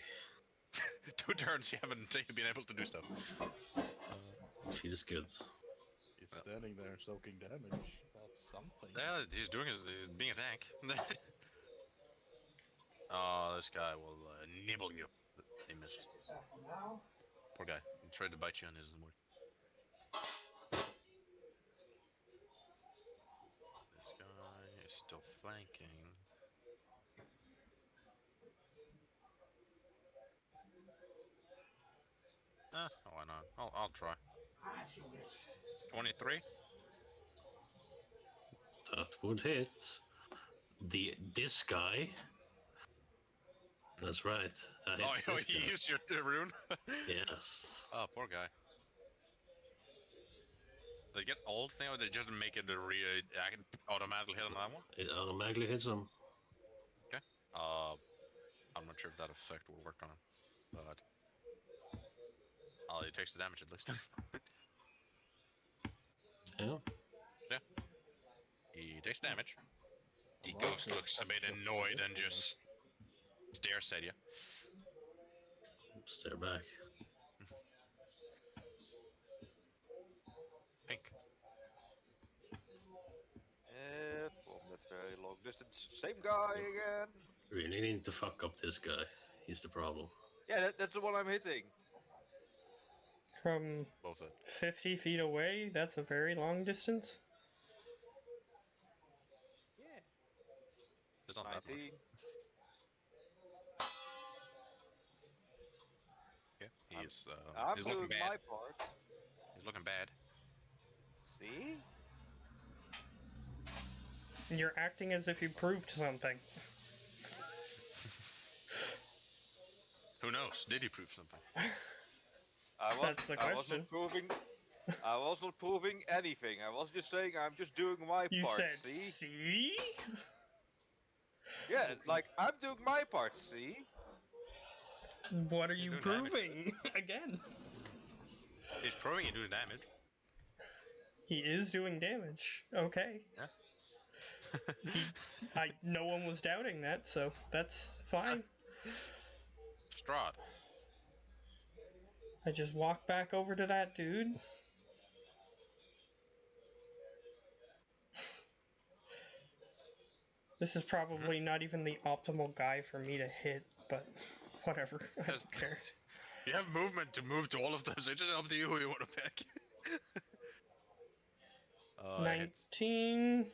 2 turns you haven't been able to do stuff. Feels good. He's standing there soaking damage. That's something. Yeah, he's doing is he's being a tank. This guy will nibble you. He missed. Poor guy. He tried to bite you and it doesn't work. This guy is still flanking. Why not? I'll try. 23. That would hit. This guy. That's right. That hits Oh, this you guy. used your rune? Yes. Oh, poor guy. They get old thing, or they just make it I can automatically hit on that one? It automatically hits him. Okay. How much not sure if that effect will work on him, but he takes the damage at least. Yeah. He takes damage. The Well, ghost that's looks a bit extra annoyed and forgetfulness. just stares at you. Stare back. Pink. From that very long distance. Same guy again. Really need to fuck up this guy. He's the problem. Yeah, that's the one I'm hitting. From Both of it. 50 feet away, that's a very long distance. Yeah. It's not that much. 19. Yeah, he's I'm he's looking doing bad. my part. He's looking bad. See? You're acting as if you proved something. Who knows? Did he prove something? That's the I question. I wasn't proving anything. I was just saying I'm just doing my You part. said, See? see? Yeah, like I'm doing my part. See? What are You're you doing damage. proving? Again. He's proving you do damage. He is doing damage. Okay. No one was doubting that, so that's fine. Strahd. I just walk back over to that dude. This is probably not even the optimal guy for me to hit, but whatever. I don't care. You have movement to move to all of them, so it's just up to you who you want to pick. It hits. 19,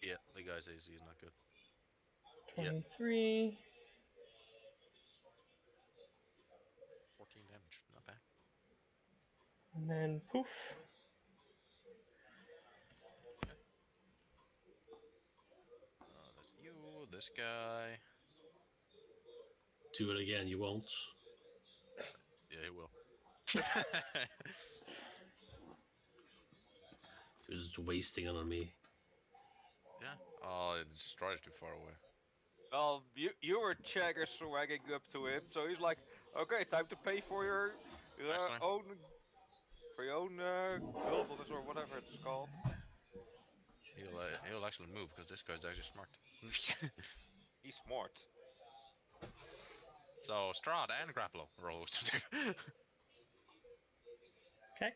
Yeah, the guy's AC is not good. 23. 14 damage, not bad. And then poof. That's you, this guy. Do it again, you won't. Yeah, he will. He was just wasting it on me. Yeah. Oh, the destroyer's too far away. Well, you were Jagger swagging up to him, so he's like, "Okay, time to pay for your Excellent. own gullibility or whatever it's called." He'll actually move because this guy's actually smart. He's smart. So Strahd and Grapplo roll wisdom save. Okay.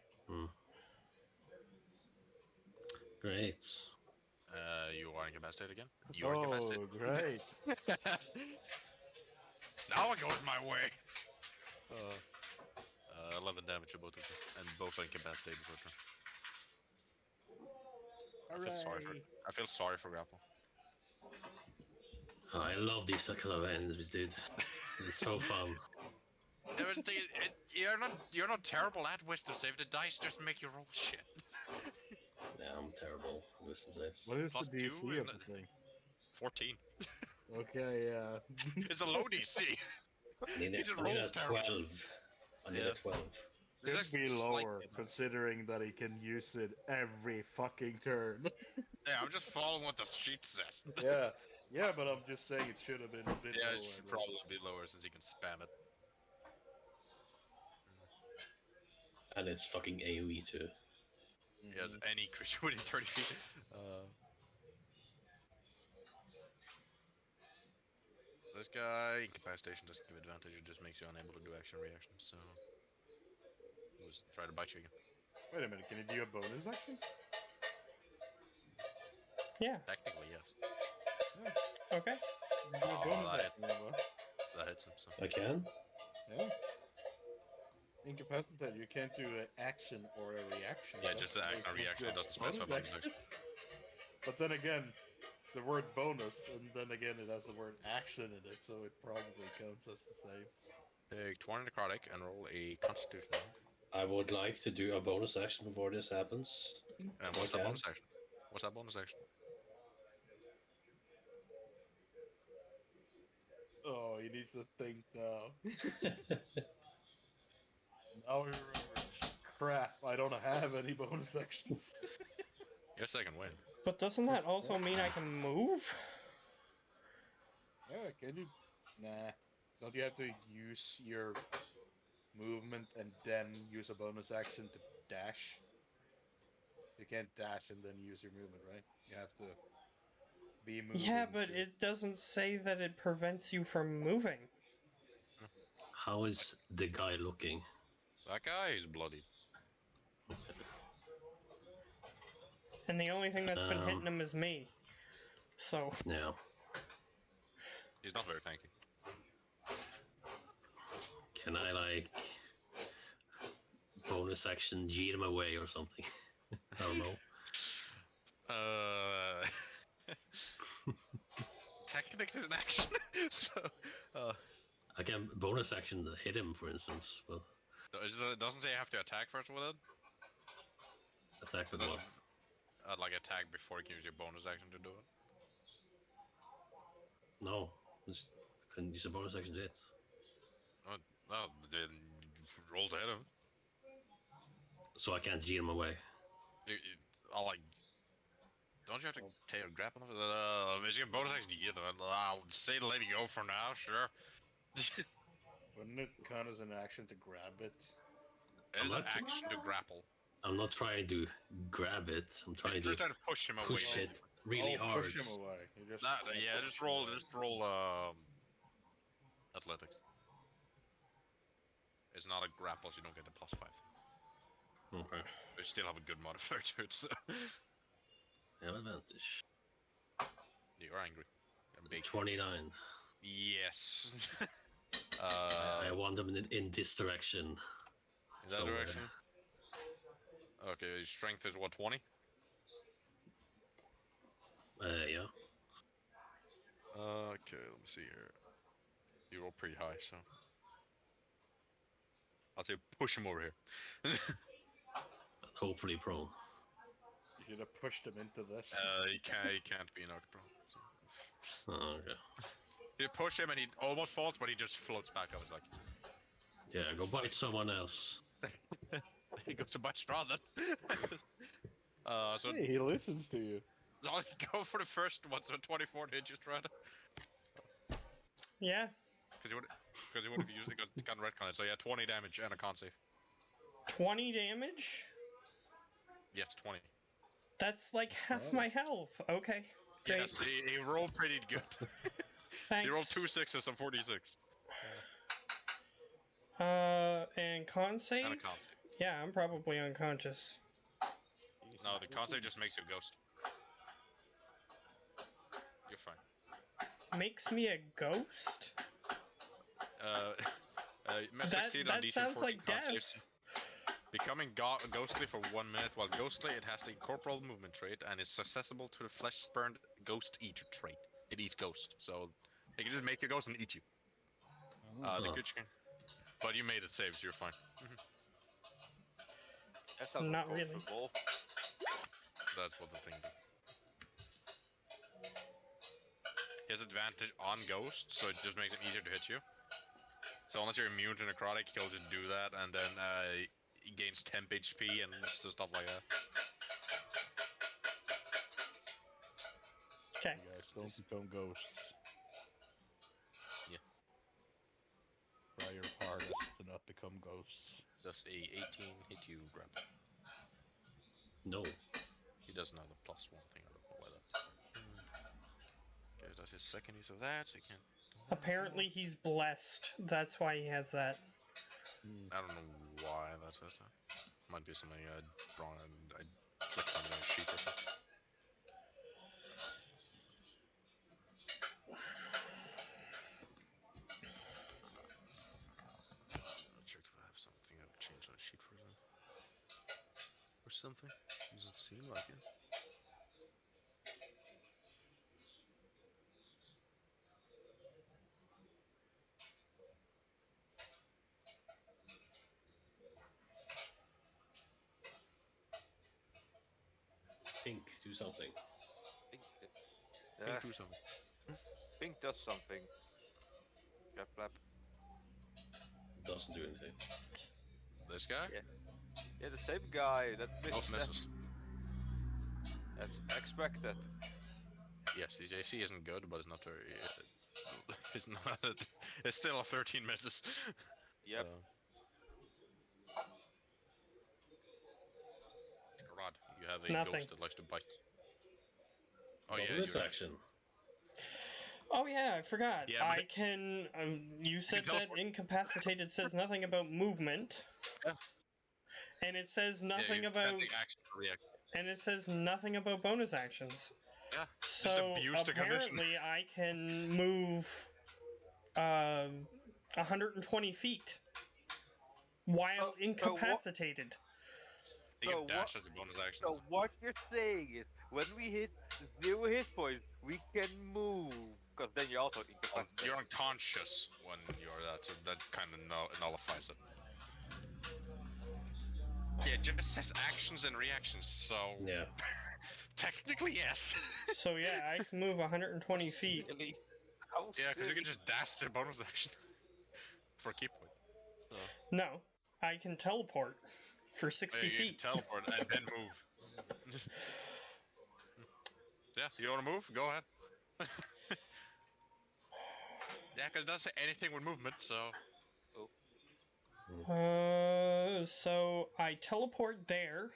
Great. You are incapacitated again. You are incapacitated. great. Now it goes my way. 11 damage to both of them, and both are incapacitated for a turn. I feel sorry for Grapple. Oh, I love these kind of enemies, dude. It's so fun. You're not terrible at wisdom save. The dice just make you roll shit. Yeah, I'm terrible at wisdom saves. What is Plus the DC 2 of and the thing? 14. Okay, yeah. It's a low DC. I need He a, just I need rolls a terrible. 12. I need Yeah. a 12. It's Could actually be slightly lower, above. considering that he can use it every fucking turn. Yeah, I'm just following what the sheet says. yeah, but I'm just saying it should have been a bit Yeah, lower. it should but- probably be lower since you can spam it. And it's fucking AoE too. He has any creature within 30 feet. This guy, incapacitation doesn't give advantage, it just makes you unable to do action reaction, so... We'll just try to bite you again. Wait a minute, can he do a bonus action? Yeah. Technically, yes. Okay. He can do a Oh, bonus that- action, then, what? That hits him, so... I can? Yeah. Incapacitated, you can't do an action or a reaction. Yeah, That's just an why action or you reaction, can't it do a doesn't specify bonus action. But then again, the word bonus, and then again it has the word action in it, so it probably counts as the same. Take 20 necrotic and roll a constitution. I would like to do a bonus action before this happens. And what's that Okay. bonus action? What's that bonus action? Oh, he needs to think now. Now he remembers. Crap, I don't have any bonus actions. Your second win. But doesn't that also mean I can move? Yeah, can you? Nah. Don't you have to use your movement and then use a bonus action to dash? You can't dash and then use your movement, right? You have to be moving. Yeah, but to- it doesn't say that it prevents you from moving. How is the guy looking? That guy is bloody. And the only thing that's been hitting him is me. So, Yeah. He's not very tanky. Can I like bonus action jeet him away or something? I don't know. Technic is an action. So, I can bonus action to hit him, for instance, but it doesn't say you have to attack first with it. attack with Is what? that like attack before you can use your bonus action to do it? No, just can use a bonus action to hit. Oh, then roll to hit him. So I can't jeet him away. I'll like. Don't you have to take a grapple? If you can bonus action, you I'll say to let you go for now. Sure. Wouldn't it count as an action to grab it? It is an not- action to grapple. I'm not trying to grab it. I'm trying You're to just trying to push him away. push it really hard. Push him away. You just Yeah, just roll. Athletics. It's not a grapple, so you don't get the +5. Okay. But you still have a good modifier to it, so. I have advantage. You're angry. You're big. 29. Yes. I want them in this direction. In that somewhere. direction? Okay, your strength is what, 20? Yeah. Okay, let me see here. You roll pretty high, so. I'll say push him over here. Hopefully prone. you should have pushed him into this. He can't be knocked prone. So. Oh, okay. You push him and he almost falls, but he just floats back up. It's like, Yeah, go bite someone else. he goes to bite straw then. So Hey, he listens to you. I'll go for the first one, so 24 to hit you, Strata. yeah. Because he would have used it because got retcon it. So yeah, 20 damage and a con save. 20 damage? Yes, 20. That's like half my health. Okay. Great. Yes, he rolled pretty good. Thanks. He rolled 2 6s and 46. And con save? And a con save. Yeah, I'm probably unconscious. No, the con save just makes you a ghost. You're fine. Makes me a ghost? Succeed on That DC sounds 14 like con death. saves. Becoming ghostly for 1 minute. While ghostly, it has the incorporeal movement trait and is accessible to the flesh-spurned ghost eater trait. It eats ghost, so it can just make you a ghost and eat you. The Huh. creature can. But you made it save, so you're fine. That sounds Not really. uncomfortable. That's what the thing did. He has advantage on ghost, so it just makes it easier to hit you. So unless you're immune to necrotic, he'll just do that, and then he gains temp HP and stuff like that. Okay. You guys don't become ghosts. Yeah. Try your hardest to not become ghosts. Does a 18 hit you, grab? No. He doesn't have the +1 thing, I don't know why that's. Okay, that's his second use of that, so he can't. Apparently he's blessed. That's why he has that. I don't know why that says that. Might be something I'd drawn and I clicked on the sheet or something. I'll check if I have something I would change on the sheet for them. Or something. Doesn't seem like it. Pink, do something. Pink, Pink do something. Pink does something. Flap flap. Doesn't do anything. This guy? Yeah, the same guy that Oh, missed. misses. That's expected. Yes, his AC isn't good, but it's not very. It's not. It's still a 13 misses. Yep. Rod, you have a Nothing. ghost that likes to bite. Oh yeah, Bonus you're action. Oh yeah, I forgot. Yeah, but I can. You said that teleport. incapacitated says nothing about movement. Yeah. And it says Yeah, nothing you about. can't take action or react. And it says nothing about bonus actions. Yeah. So Just abuse the condition. apparently, I can move 120 feet while incapacitated. You So can dash as a bonus action. So what you're saying is, when we hit 0 hit points, we can move. Because then you're also incapacitated. You're unconscious when you're that, so that kind of nullifies it. Yeah, it just says actions and reactions, so Yeah. technically yes. So yeah, I can move 120 feet. Really? How Yeah, because you can silly. just dash to bonus action for a key point. So, No, I can teleport for 60 you feet. can teleport and then move. Yeah, you want to move? Go ahead. Yeah, because it doesn't say anything with movement, so. So I teleport there.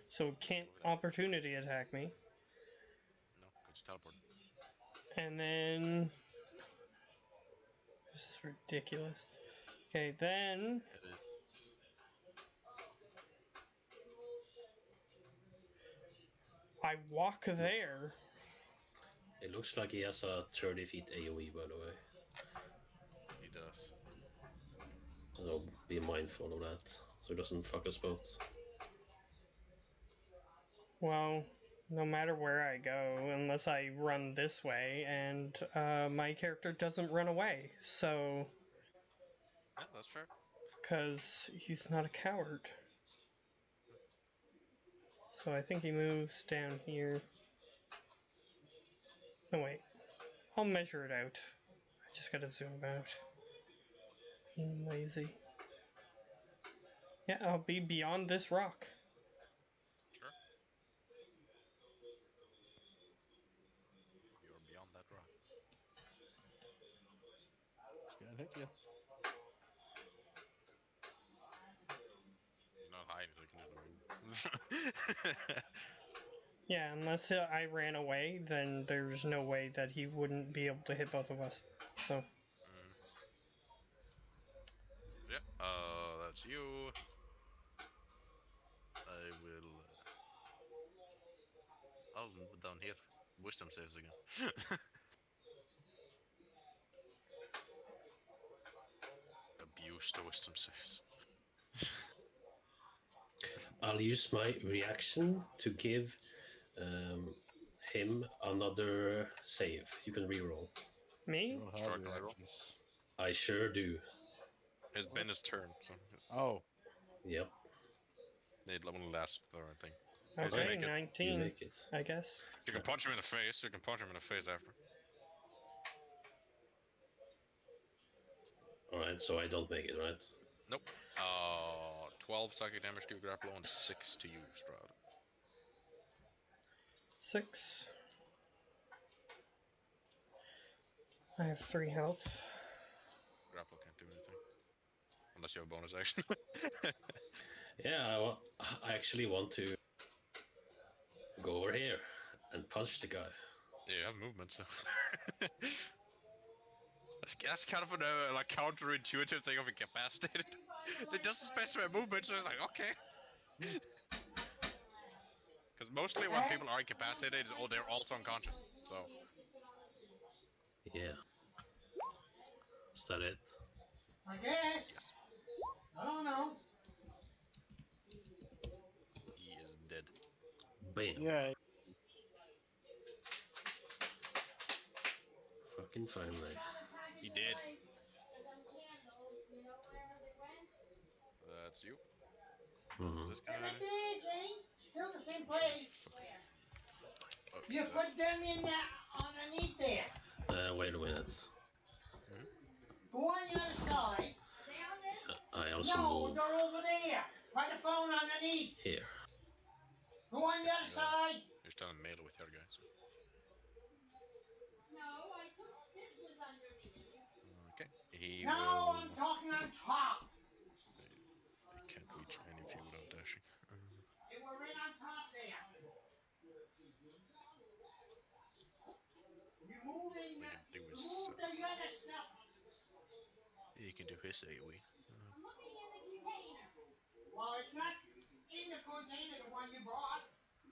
So it can't opportunity attack me. No, just teleport. And then. This is ridiculous. Okay, then. It is. I walk there. It looks like he has a 30 feet AoE, by the way. He does. So be mindful of that, so it doesn't fuck us both. Well, no matter where I go, unless I run this way, and my character doesn't run away, so. Yeah, that's fair. Because he's not a coward. So I think he moves down here. No, wait. I'll measure it out. I just gotta zoom out. Being lazy. Yeah, I'll be beyond this rock. Sure. You're beyond that rock. Just gonna hit you. He's not hiding, so he can just move. Yeah, unless I ran away, then there's no way that he wouldn't be able to hit both of us. So. Yeah, that's you. I will. I'll move it down here. Wisdom saves again. Abuse the wisdom saves. I'll use my reaction to give him another save. You can reroll. Me? You don't have Start your the roll. actions. I sure do. It's been his turn, so Oh, Yep, it won't last for I think. Okay, make it. you 19, make it. I guess. You can punch him in the face. You can punch him in the face after. Alright, so I don't make it, right? Nope. 12 psychic damage to you, grapple, and 6 to you, Stroud. 6. I have 3 health. Grapple can't do anything. Unless you have a bonus action. Yeah, I actually want to go over here and punch the guy. Yeah, you have movement, so. That's kind of a like counterintuitive thing of incapacitated. It doesn't specify movement, so it's like, okay. Because mostly when people are incapacitated, they're also unconscious, so. Yeah. Is that it? I guess. Yes. I don't know. He is dead. Bam. yeah. Fucking finally. He did. That's you. Mhm. This guy. Every day, Jane. Still the same place. Oh, You put them in that underneath there. Wait a minute. Go on the other side. I also No, move they're over there. Put the phone underneath. here. Go on the other side. You're still in melee with the other guy. So. No, I took this was underneath. Okay. He No, will. I'm talking on top. I can't reach any of you without dashing. They were right on top there. Removing We can do his. remove the other stuff. He can do his AoE. I'm looking in the container. Well, it's not in the container, the one you brought.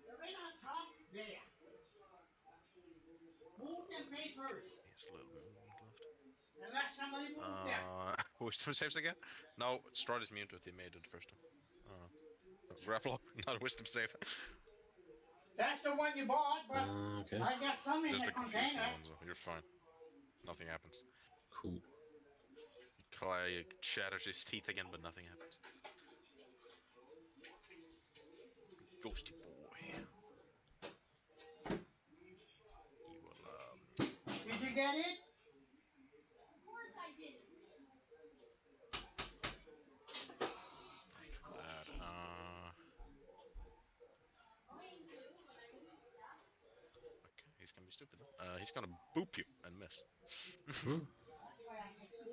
They're right on top there. Move them papers. He has a little movement left. Unless somebody moved them. Wisdom saves again? No, Strahd is muted. He made it the first time. Grapple, not a wisdom save. That's the one you bought, but Okay. I got some in Just the the confusing container. ones. You're fine. Nothing happens. Cool. Try shatters his teeth again, but nothing happens. Ghosty boy. He will. Did you get it? Of course I didn't. That. Okay, he's gonna be stupid. He's gonna boop you and miss. Hmm.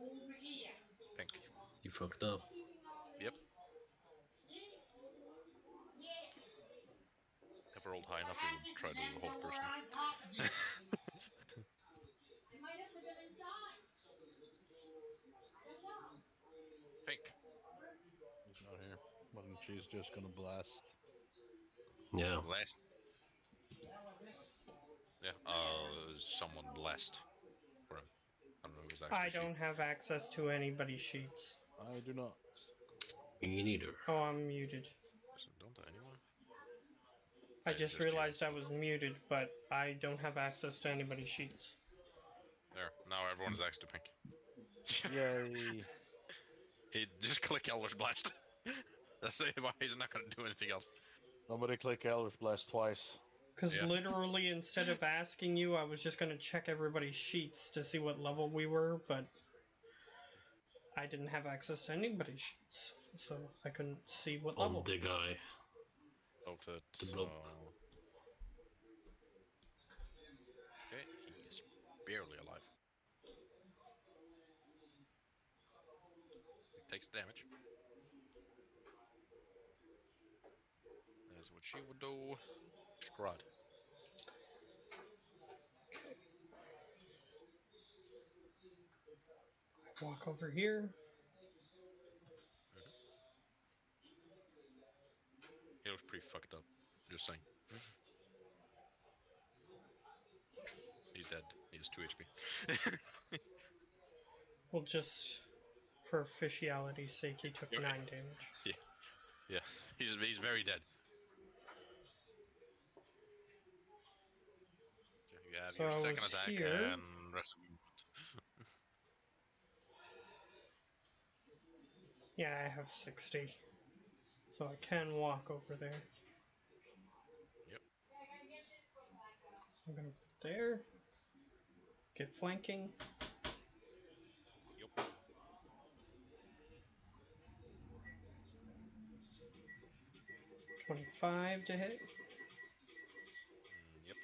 Over here. Pink. You fucked up. Yep. If I rolled high enough, it would try to hold the person. On top of you. I might have put them inside. I don't know. Pink. He's not here. But then she's just gonna blast. Yeah. Blast. Yeah. Someone blessed for him. I don't know who's actually. I don't have access to anybody's sheets. I do not. Me neither. Oh, I'm muted. Don't anyone? I Yeah, just you. realized I was muted, but I don't have access to anybody's sheets. There. Now everyone's access to Pink. Yay. He just click Eldritch Blast. That's why he's not gonna do anything else. Somebody click Eldritch Blast twice. Because Yeah. literally, instead of asking you, I was just going to check everybody's sheets to see what level we were, but I didn't have access to anybody's sheets, so I couldn't see what On level. the guy. Of it. The So. blob. Okay, he is barely alive. He takes damage. That's what she would do. Strahd. Walk over here. He looks pretty fucked up. Just saying. He's dead. He has 2 HP. Well, just for officiality's sake, he took 9 damage. Yeah, he's very dead. So you have So your I second was attack here. and rest of you. Yeah, I have 60. So I can walk over there. Yep. I'm going to put there. Get flanking. Yep. 25 to hit. Yep.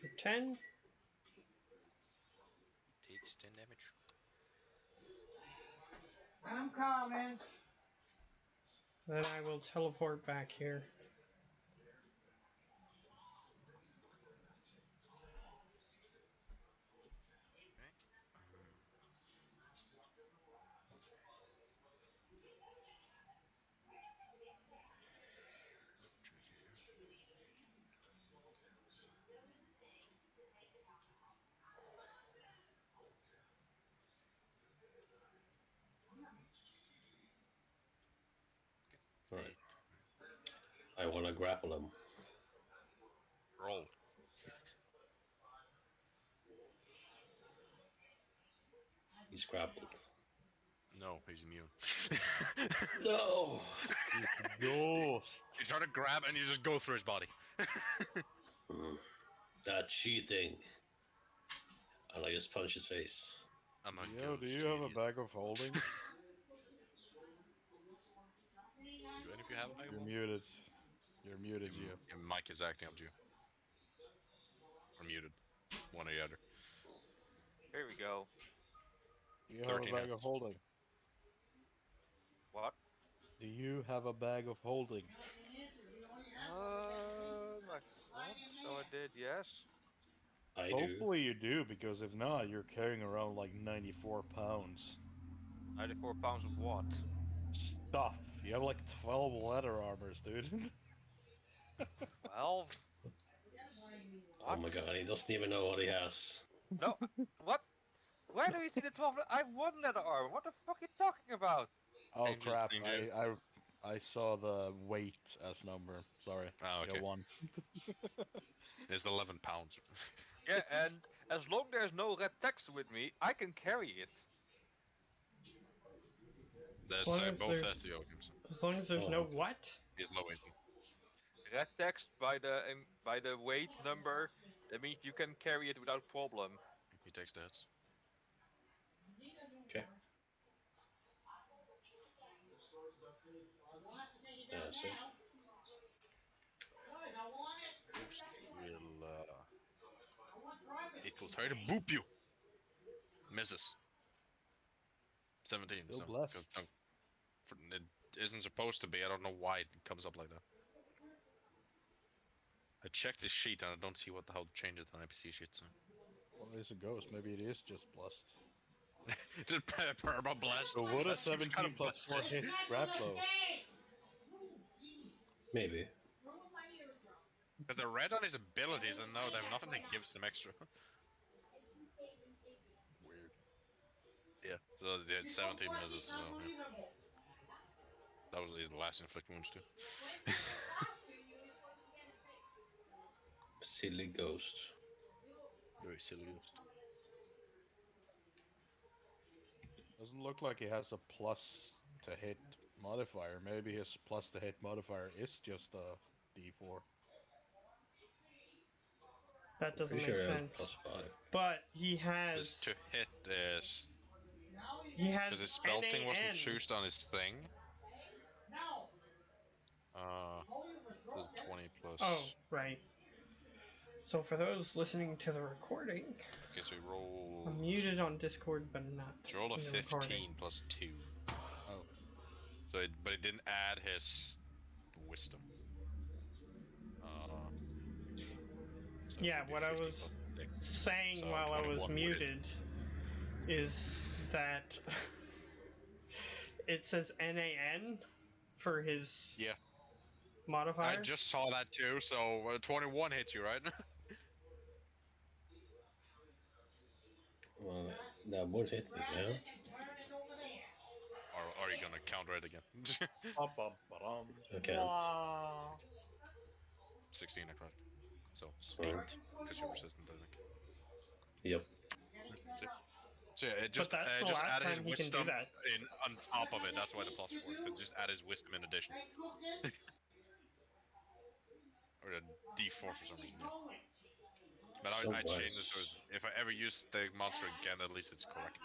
For 10. Takes 10 damage. I'm coming. Then I will teleport back here. Alright. I want to grapple him. Roll. He's grappled. No, he's immune. No! Ghost. You try to grab and you just go through his body. That's cheating. And I just punch his face. I'm a Yo, ghost, do you have a idiot. bag of holding? Do any of you have a bag of You're holding? muted. You're muted, you. Your mic is acting up to you. Or muted. One or the other. Here we go. Do you have a 13 bag of hits. holding? What? Do you have a bag of holding? I thought so. I did. Yes. I do. Hopefully you do, because if not, you're carrying around like 94 pounds. 94 pounds of what? Stuff. You have like 12 leather armors, dude. 12? Oh my god, he doesn't even know what he has. No. What? Where do you see the 12? I have 1 leather armor. What the fuck are you talking about? Oh Danger, crap! danger. I saw the weight as number. Sorry. Oh, okay. Yeah, 1. It's 11 pounds. Yeah, and as long there's no red text with me, I can carry it. There's long as both there's- at the Joachim's. As long as there's Oh, no okay. what? He's low weight. Red text by the weight number. That means you can carry it without problem. He takes the hits. Okay. Yeah, so It will try to boop you. Misses. 17. Still so, blessed. 'cause it isn't supposed to be. I don't know why it comes up like that. I checked the sheet and I don't see what the hell to change it on NPC sheet. So. Well, it's a ghost. Maybe it is just blessed. Just perma blast. So would a That seems 17 kind of plus 4 busted. hit grab blow? maybe. Because they're red on his abilities and no, they have nothing that gives them extra. Weird. Yeah, so they had 17 misses, so yeah. That was the last inflict wounds too. Silly ghost. Very silly ghost. Doesn't look like he has a plus to hit modifier. Maybe his plus to hit modifier is just a D4. That doesn't Pretty make sure it has sense. +5. But he His has to hit is because his spell thing wasn't NAN. choosed on his thing. The 20 plus. Oh, right. So for those listening to the recording, Okay, so he rolled. I'm muted on Discord, but not He rolled a in the 15 recording. plus 2. Oh. So but it didn't add his wisdom. So Yeah, it'd be what I 15 was plus 6. saying So while I was 21 would hit. muted is that it says NAN for his Yeah. modifier. I just saw that too, so 21 hits you, right? Well, that would hit me, yeah? Or are you gonna counter it again? I can't. 16 necrotic. So That's 8, fine. because you're resistant, I think. Yep. So yeah, it just, but that's the just last add his time he can do wisdom that. in on top of it. That's why the plus 4. Because just add his wisdom in addition, or a D4 for some reason. Yeah. But So I change it so wise. if I ever use the monster again, at least it's correct.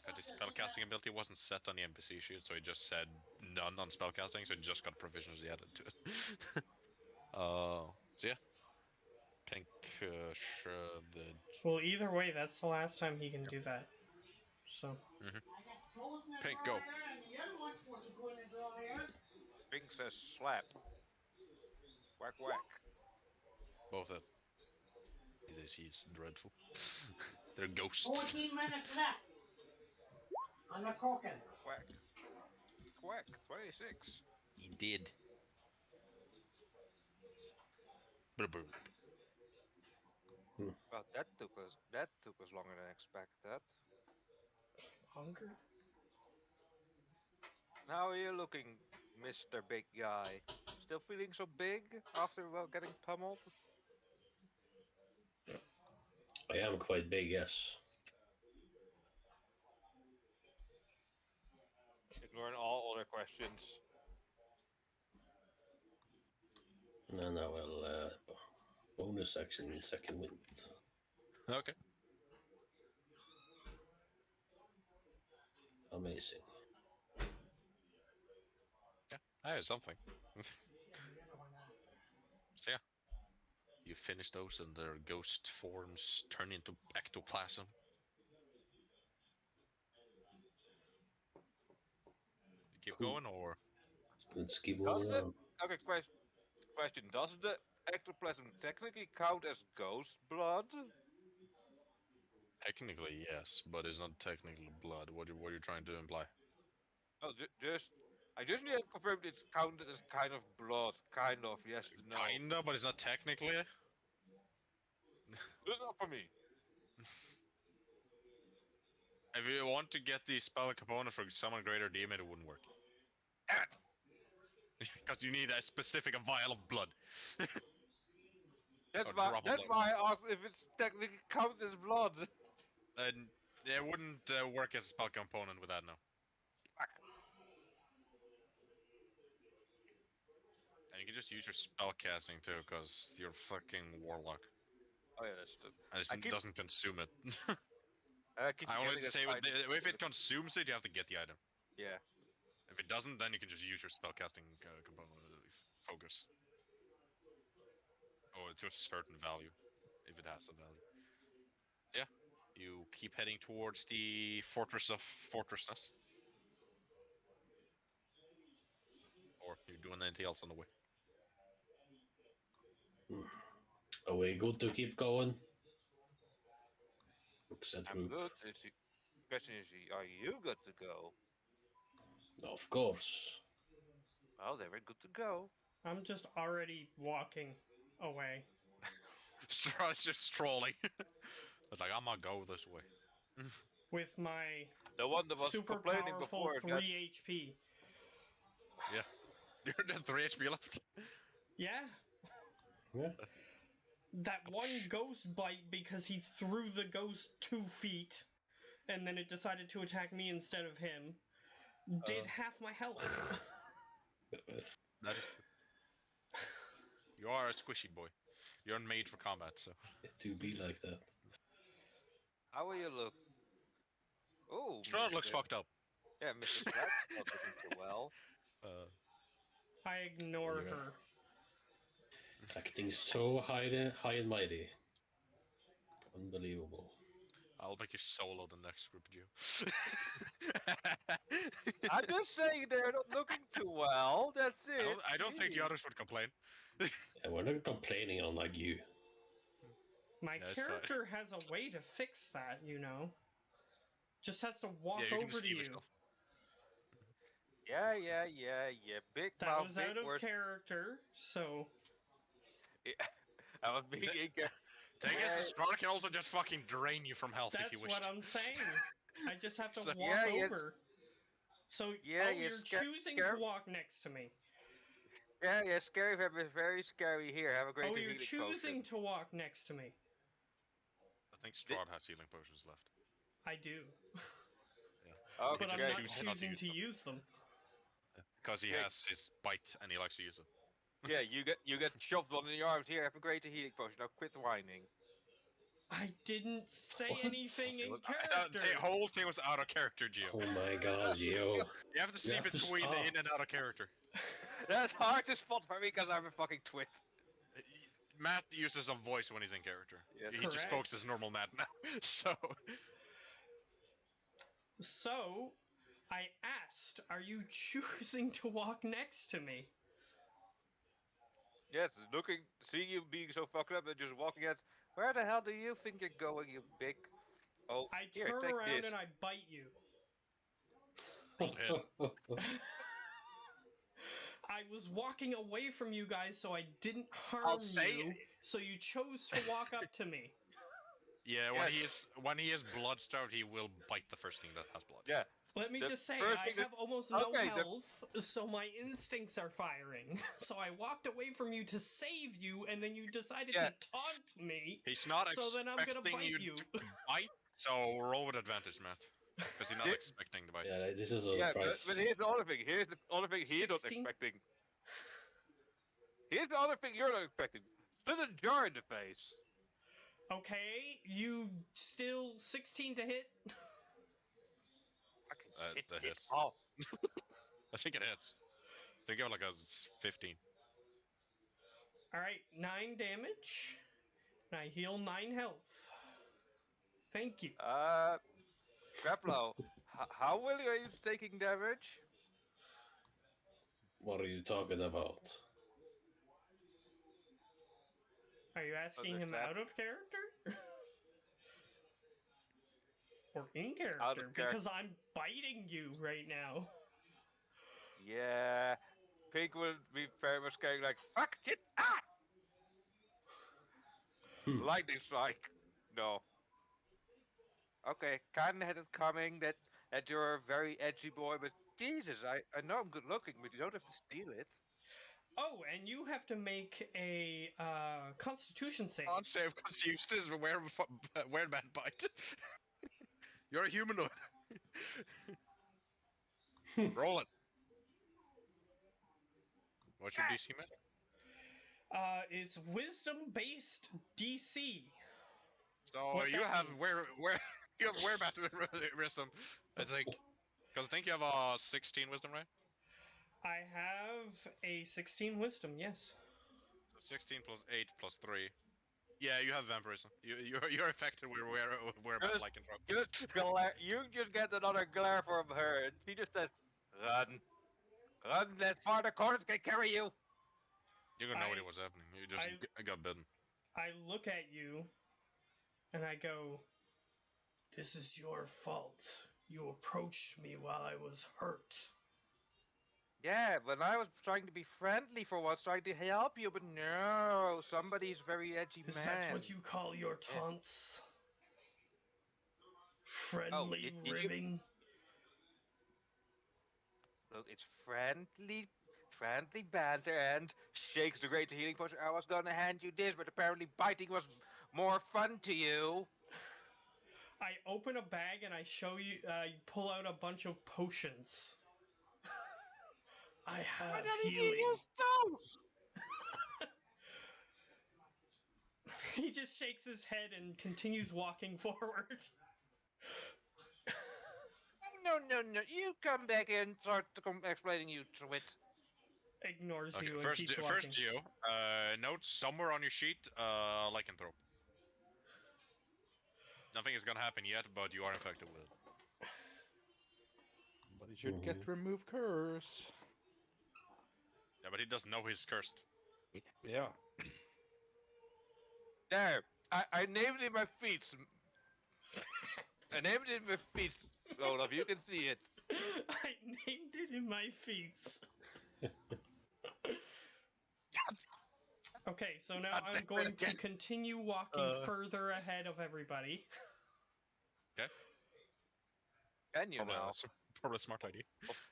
Because his spellcasting ability wasn't set on the NPC sheet, so it just said none on spellcasting, so it just got proficiency added to it. So yeah. Pink the Well, either way, that's the last time he can do that. So Pink, go. Pink says slap. Whack whack. Both of his AC is dreadful. They're ghosts. 14 minutes left on the cooking. Whack. Whack. 26. He did. Brr, brr. Well, that took us longer than expected. longer. How are you looking, Mr. Big Guy? Still feeling so big after getting pummeled? I am quite big, yes. Ignoring all other questions. And I will bonus action in second wind. Okay. Amazing. Hey, something. So yeah, you finish those and their ghost forms turn into ectoplasm. You keep Cool. going, or Let's keep Does moving the on. okay question? Does the ectoplasm technically count as ghost blood? technically yes, but it's not technically blood. What are you trying to imply? No, I just need to confirm it's counted as kind of blood, kind of yes, no. Kinda, but it's not technically. It's not for me. If you want to get the spell component for summon greater demon, it wouldn't work. Because you need a specific vial of blood. That's Or why. drop of That's blood. why I asked if it's technically counted as blood. And it wouldn't work as a spell component with that, no. And you can just use your spell casting too, because you're fucking warlock. Oh yeah, that's the. And it doesn't consume it. I keep I wanted forgetting to say, that's fine. if it consumes it, you have to get the item. Yeah. If it doesn't, then you can just use your spellcasting component focus. Or to a certain value, if it has a value. Yeah, you keep heading towards the Fortress of Fortressness. Or you're doing anything else on the way. Are we good to keep going? Looks at I'm group. good. Question is, are you good to go? Of course. Well, they were good to go. I'm just already walking away. It's just strolling. It's like, I'm gonna go this way. With my The one that was super complaining powerful before 3 got HP. Yeah. You're dead 3 HP left. Yeah, Yeah. that one ghost bite because he threw the ghost 2 feet, and then it decided to attack me instead of him, did half my health. That is true. You are a squishy boy. You're made for combat, so. To be like that. How will you look? Oh, Strahd looks fucked up. Yeah, Mr. Strahd's not looking so well. I ignore Yeah. her. Acting so high and mighty. Unbelievable. I'll make you solo the next group, Joe. I'm just saying they're not looking too well. That's it. I don't think the Jeez. others would complain. Yeah, we're not complaining unlike you. My Yeah, it's fine. character has a way to fix that, you know. Just has to walk Yeah, you can over just to keep you. yourself. Yeah. Big That mouth, was big out of words. character, so Yeah. I was being inca- Thing is, Strahd can also just fucking drain you from health if that's you wish. what I'm saying. I just have to So- walk Yeah, yes. over. So, Yeah, oh, you're you're sca- choosing scare- to walk next to me. Yeah, scary fam is very scary here. Have a great Oh, you're healing choosing potion. to walk next to me. I think Strahd has healing potions left. I do. Okay, But I'm just not choose not to choosing use to them. use them. Because he Yeah. has his bite and he likes to use it. Yeah, you get shoved one in your arms here. Have a great healing potion. Now quit whining. I didn't say What? anything in The character. whole thing was out of character, Gio. Oh my god, yo. You have to see have to between stop. in and out of character. That's hard to spot for me because I'm a fucking twit. Matt uses a voice when he's in character. Yes. He just Correct. spoke as normal Matt now. So, So, I asked, are you choosing to walk next to me? Yes, seeing you being so fucked up and just walking at. Where the hell do you think you're going, you big? Oh, I here, turn take around this. and I bite you. I was walking away from you guys so I didn't harm you, so you chose to walk up to me. yeah, Yes. when he is blood-starved, he will bite the first thing that has blood. Yeah. Let me The just say, first I thing that- have almost no Okay, the- health, so my instincts are firing. So I walked away from you to save you, and then you decided Yeah. to taunt me. He's not So then I'm gonna expecting bite you you. to bite, so roll with advantage, Matt. Because he's not Yeah. expecting the bite. Yeah, this is a Yeah, price. but here's the other thing. Here's the other thing he's not 16? expecting. Here's the other thing you're not expecting. Split a jar in the face. Okay, you still 16 to hit? Fucking That shit, hits. Oh, I think it hits. Think of like a 15. Alright, 9 damage. And I heal 9 health. Thank you. Graplo, how well are you taking damage? What are you talking about? Are you asking him Understand. out of character? Or in character? Out of character. Because I'm biting you right now. Yeah, Pink will be very much going like, fuck it, ah! Lightning strike. No. Okay, kinda had it coming that you're a very edgy boy, but Jesus, I know I'm good looking, but you don't have to steal it. Oh, and you have to make a Constitution save. Can't save because you used to wear bad bite. You're a humanoid. Roll it. What's your DC, man? It's wisdom-based DC. So What you that have means. you have where bad wisdom, I think. Because I think you have a 16 wisdom, right? I have a 16 wisdom, yes. So 16 plus 8 plus 3. Yeah, you have vampirism. You're affected where bad like control. Just glare. You just get another glare from her, and she just says, "Run, run! That farther corners can carry you." You got no I- idea what's happening. You just got bitten. I look at you, and I go, "This is your fault. You approached me while I was hurt." Yeah, when I was trying to be friendly for once, trying to help you, but no, somebody's very edgy Is man. that what you call your taunts? Friendly did you- ribbing? Look, it's friendly banter, and shakes the great healing potion. I was gonna hand you this, but apparently biting was more fun to you. I open a bag and I show you, pull out a bunch of potions. I have healing. He just shakes his head and continues walking forward. No, you come back and start explaining you to it. Ignores Okay, you and first, keeps first walking. Geo, note somewhere on your sheet, lycanthrope. Nothing is gonna happen yet, but you are infected with it. But he should get remove curse. Yeah, but he doesn't know he's cursed. Yeah. There, I named it in my feet. I named it in my feet, Olaf. You can see it. I named it in my feet. Okay, so now I'm going to continue walking further ahead of everybody. Okay. Can you Probably, now? that's probably a smart idea.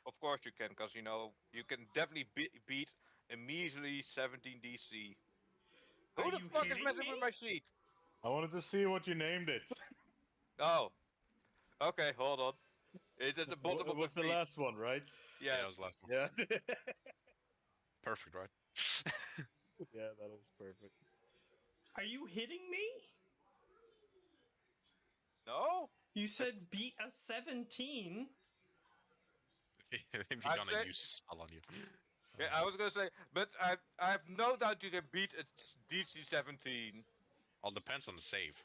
Of course you can, because you know you can definitely beat a measly 17 DC. Who Are the you fuck is hitting messing me? with my sheet? I wanted to see what you named it. Oh. Okay, hold on. It's at the bottom of What's the the sheet. last one, right? Yeah, Yeah. that was the last one. Yeah. Perfect, right? Yeah, that was perfect. Are you hitting me? No? You said beat a 17. if you're I gonna said- use a spell on you. Yeah, I was gonna say, but I have no doubt you can beat a DC 17. All depends on the save.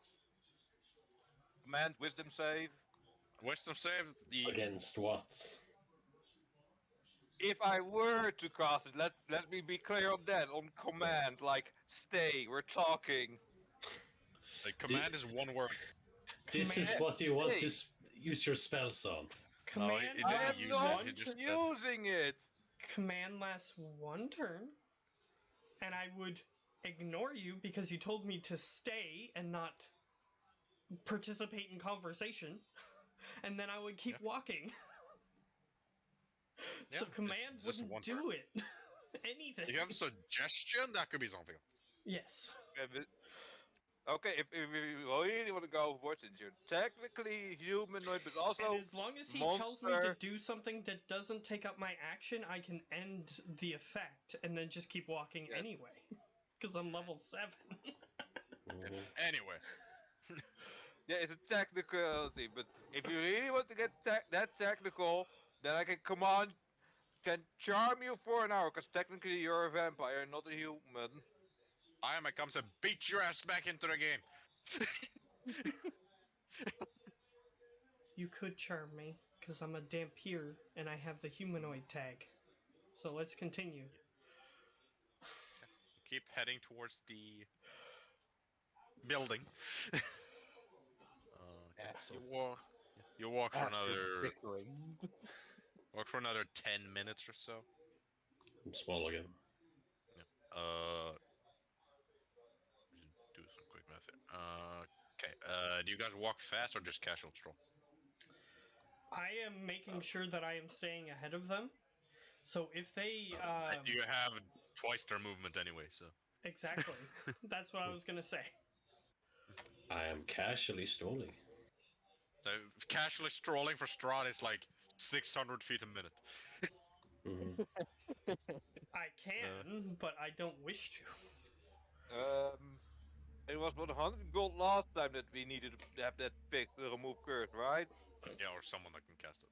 Command, wisdom save. Wisdom save, the Against what? If I were to cast it, let me be clear on that. On command, like, stay, we're talking. command is one word. This is Command- what you want Hey. to use your spells on. Command he I didn't am lasts use not it, he just said- using it. Command lasts 1 turn, and I would ignore you because you told me to stay and not participate in conversation, and then I would keep walking. Yeah, So it's command just wouldn't one do it. Anything. If you have a suggestion, that could be something. Yes. Okay, if you really want to go for it, since you're technically humanoid, but also And as long as he tells me to monster. do something that doesn't take up my action, I can end the effect and then just keep walking Yes. anyway. Because I'm level 7. Anyway, Yeah, it's a technicality, but if you really want to get that technical, then I can command can charm you for an hour, because technically you're a vampire, not a human. I comes and beat your ass back into the game. You could charm me, because I'm a Dampier and I have the humanoid tag. So let's continue. Keep heading towards the building. Okay. Asshole. You walk for After another bickering. 10 minutes or so. I'm small again. Uh, do some quick math here. Okay. Do you guys walk fast or just casual stroll? I am making sure that I am staying ahead of them. So if they You have twice their movement anyway, so. exactly. That's what I was gonna say. I am casually strolling. So casually strolling for Strahd is like 600 feet a minute. Mhm. I can, but I don't wish to. It was 100 gold last time that we needed to have that pick to remove curse, right? Yeah, or someone that can cast it.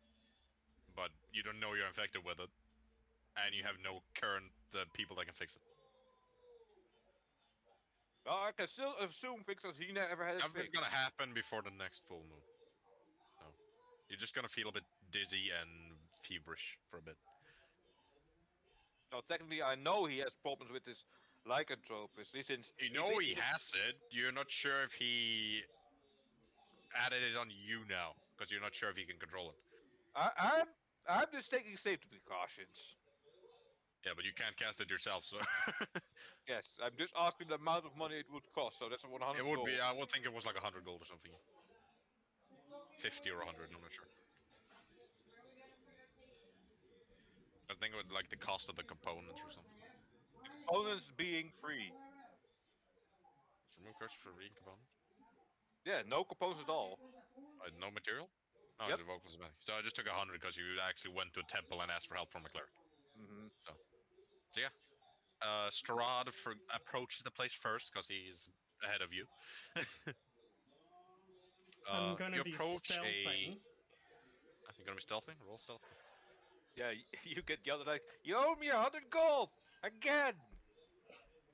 But you don't know you're infected with it, and you have no current people that can fix it. Well, I can still assume because he never had it Nothing's fixed. gonna happen before the next full moon. No. You're just gonna feel a bit dizzy and feverish for a bit. So technically, I know he has problems with his lycanthropy since You know he has it, you're not sure if he added it on you now, because you're not sure if he can control it. I'm just taking safety precautions. Yeah, but you can't cast it yourself, so... Yes, I'm just asking the amount of money it would cost, so that's a 100 It would gold. be, I would think it was like 100 gold or something. 50 or 100, I'm not sure. I think it was like the cost of the components or something. Components being free. Let's remove curse for reading components. Yeah, no components at all. No material? No, Yep. it's a vocal systematic. So I just took 100 because you actually went to a temple and asked for help from a cleric. Mm-hmm. So yeah. Strahd approaches the place first because he's ahead of you. I'm gonna you be approach stealthing. You're gonna be stealthing? Roll stealth. Yeah, you get the other like, you owe me 100 gold again.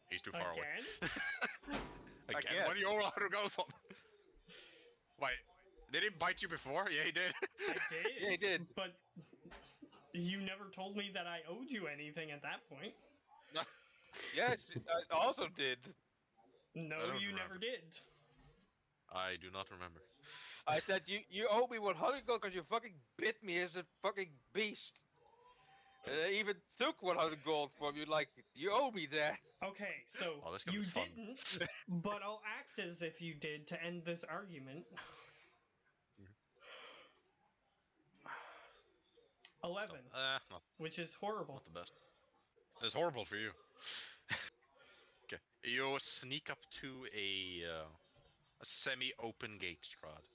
He's too far away. Again? Again? What do you owe 100 gold for? Wait, did he bite you before? Yeah, he did. I did. Yeah, he did. But you never told me that I owed you anything at that point. Yes, I also did. No, I don't you remember. never did. I do not remember. I said you owe me 100 gold because you fucking bit me as a fucking beast. And I even took 100 gold from you. Like, you owe me that. Okay, so Oh, this is gonna you be fun. didn't, but I'll act as if you did to end this argument. 11, Not which is horrible. the best. It's horrible for you. Okay, you sneak up to a semi-open gate, Strahd.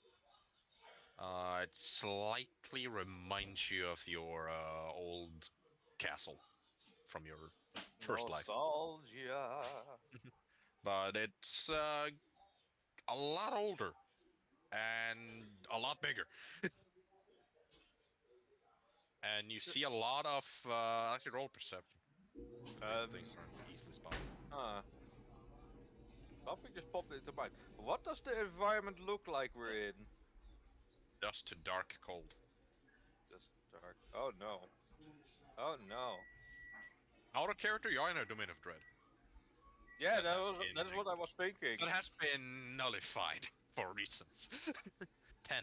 It slightly reminds you of your old castle from your first life, Nostalgia. but it's a lot older and a lot bigger. And you see a lot of actually roll perception. These things aren't easily spotted. Something just popped into mind. What does the environment look like we're in? Dust to dark cold. Just dark. Oh no. Oh no. Out of character, you are in a domain of dread. Yeah, That has been that is what I was thinking. That has been nullified for reasons. 10.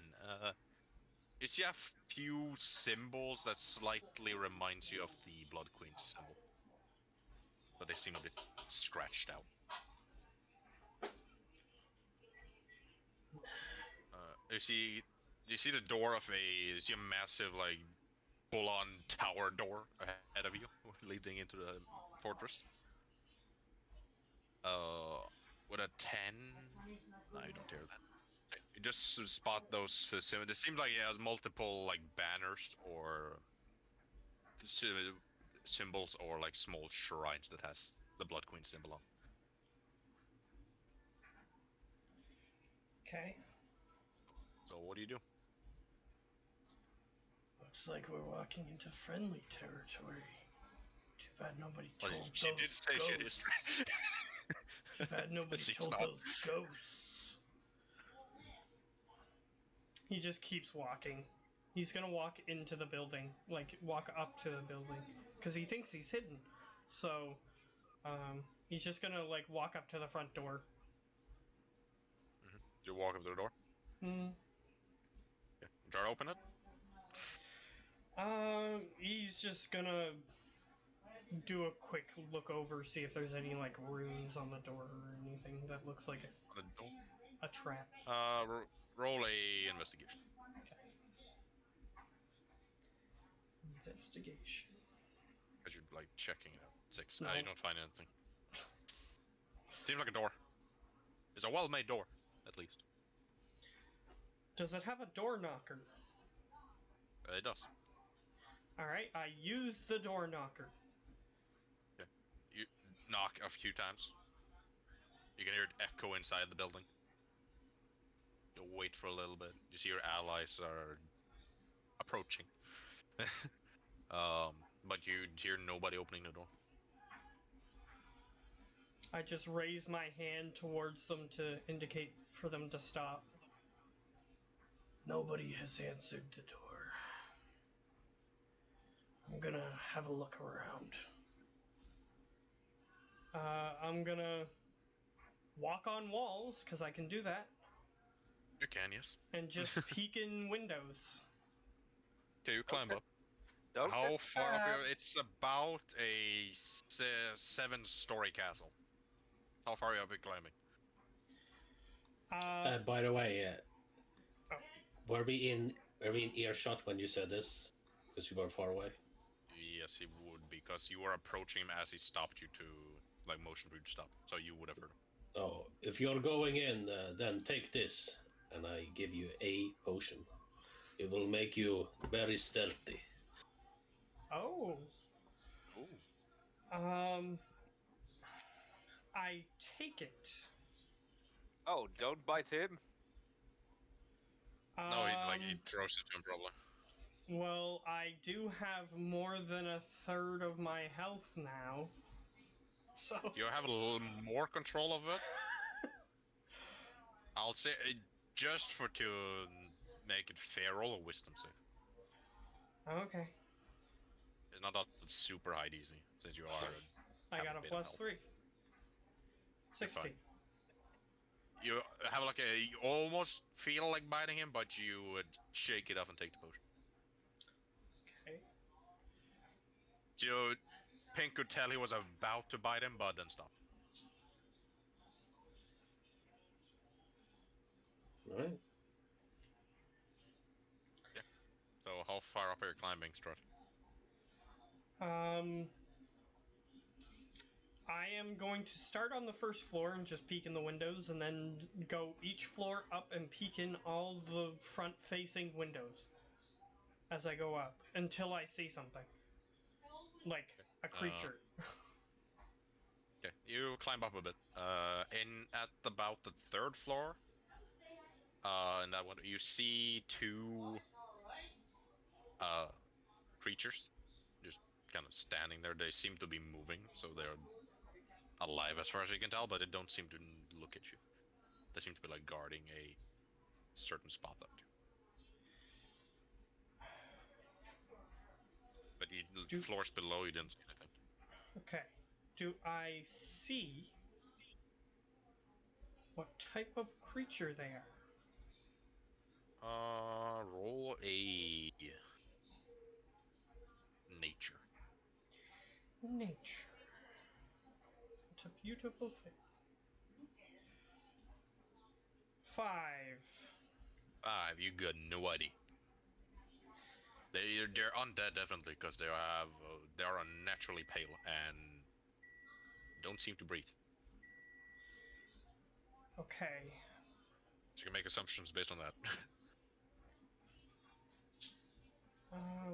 You see a few symbols that slightly reminds you of the Blood Queen symbol. But they seem a bit scratched out. You see the door of you see a massive, like, full-on tower door ahead of you, leading into the fortress. With a 10? No, you don't hear that. You just spot those symbols. It seems like it has multiple, like, banners or symbols or, like, small shrines that has the Blood Queen symbol on. Okay. So what do you do? Looks like we're walking into friendly territory. Too bad nobody Well, told she those did say ghosts. shit history. Too bad nobody She's told not. those ghosts. He just keeps walking. He's gonna walk into the building, like walk up to the building, because he thinks he's hidden. So, he's just gonna like walk up to the front door. You walk up to the door. Hmm. Yeah. Try to open it. He's just gonna do a quick look over, see if there's any like runes on the door or anything that looks like On the door. a trap. Roll a investigation. Okay. Investigation. As you're like checking it out. 6. No. You don't find anything. Seems like a door. It's a well-made door, at least. Does it have a door knocker? It does. Alright, I use the door knocker. Okay. You knock a few times. You can hear it echo inside the building. You'll wait for a little bit. You see your allies are approaching. But you hear nobody opening the door. I just raise my hand towards them to indicate for them to stop. Nobody has answered the door. I'm gonna have a look around. I'm gonna walk on walls, because I can do that, You can, yes. and just peek in windows. Okay, you climb Okay. up. Don't How get far up? stabbed. It's about a 7-story castle. How far are you up in climbing? By the way, Oh. were we in earshot when you said this? Because you were far away. Yes, he would, because you were approaching him as he stopped you to, like, motion for you to stop. So you would have heard him. Oh, if you're going in, then take this, and I give you a potion. It will make you very stealthy. Oh. Ooh. I take it. Oh, don't bite him. No, he throws it to him, probably. Well, I do have more than a third of my health now. So. Do you have a little more control of it? I'll say, just to make it fair, roll a wisdom save. Okay. It's not that super high easy, since you are. I have got a bit of plus health. 3. You're 16. fine. You have like you almost feel like biting him, but you would shake it off and take the potion. Okay. So Pink could tell he was about to bite him, but then stopped. Right? So how far up are you climbing, Strut? I am going to start on the first floor and just peek in the windows, and then go each floor up and peek in all the front-facing windows as I go up until I see something, like a creature. Okay, you climb up a bit. At about the 3rd floor, in that one, you see 2 creatures just kind of standing there. They seem to be moving, so they're alive as far as you can tell, but they don't seem to look at you. They seem to be like guarding a certain spot up to. But the floors below, you didn't see anything. Okay. Do I see what type of creature they are? Roll a nature. Nature. What a beautiful thing. 5. 5. You got no idea. They're undead definitely, because they are unnaturally pale and don't seem to breathe. Okay. So you can make assumptions based on that.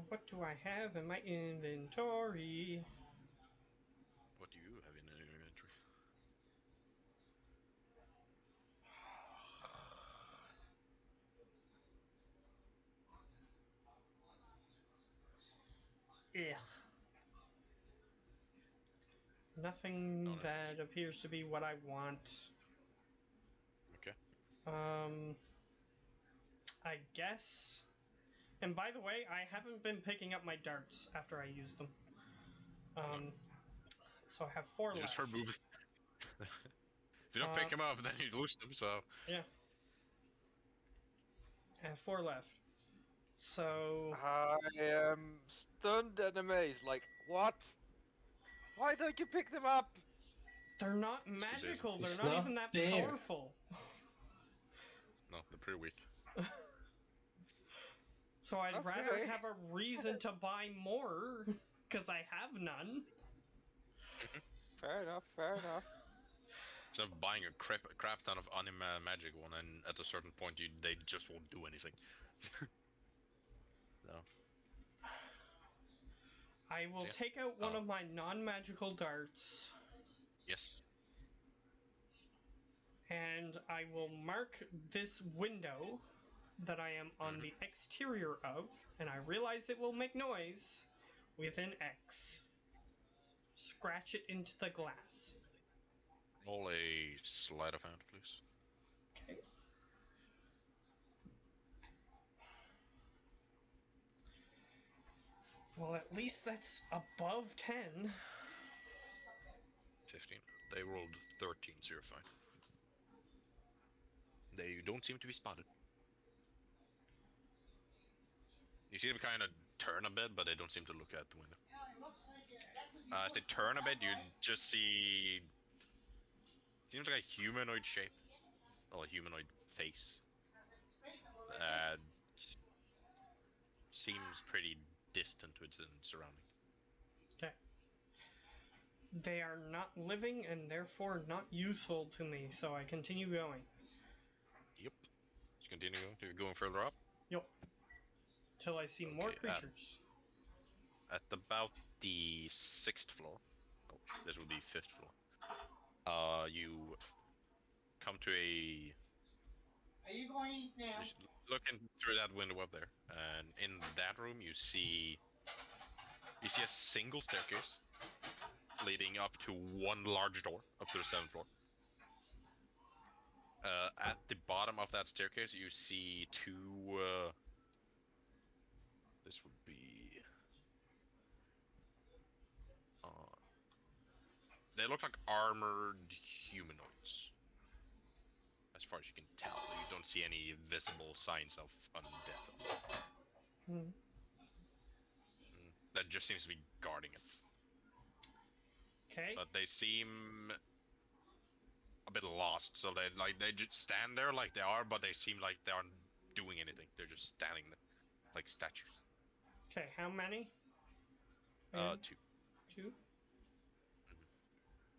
What do I have in my inventory? What do you have in your inventory? Nothing No, no. that appears to be what I want. Okay. I guess. And by the way, I haven't been picking up my darts after I use them. So I have 4 Use left. her move. If you don't pick him up, then you lose them. So Yeah. I have 4 left. So I am stunned and amazed. Like, what? Why don't you pick them up? they're not too busy. magical. They're It's not not even that there. powerful. no, they're pretty weak. So I'd rather Okay. have a reason to buy more, because I have none. Fair enough, fair enough. Instead of buying a crap ton of magic one, and at a certain point they just won't do anything. No. I will Yeah. take out one of my non-magical darts, Yes. and I will mark this window that I am on the exterior of, and I realize it will make noise, with an X. Scratch it into the glass. Roll a sleight of hand, please. Okay. Well, at least that's above 10. 15. They rolled 13, so you're fine. They don't seem to be spotted. You see them kind of turn a bit, but they don't seem to look at the window. As they turn a bit, you just see... Seems like a humanoid shape. Well, a humanoid face. Seems pretty distant with its surrounding. Okay. They are not living and therefore not useful to me, so I continue going. Yep. Just continue going further up. Yup. Till I see more Okay, creatures. At about the 6th floor. Oh, this would be 5th floor. You come to a... Are you going to eat now? Just looking through that window up there, and in that room you see a single staircase leading up to one large door up to the 7th floor. At the bottom of that staircase you see 2 this would be they look like armored humanoids as far as you can tell. You don't see any visible signs of undeath. That just seems to be guarding it. Okay. But they seem a bit lost, so they just stand there like they are, but they seem like they aren't doing anything. They're just standing there, like statues. Okay, how many? 2. 2?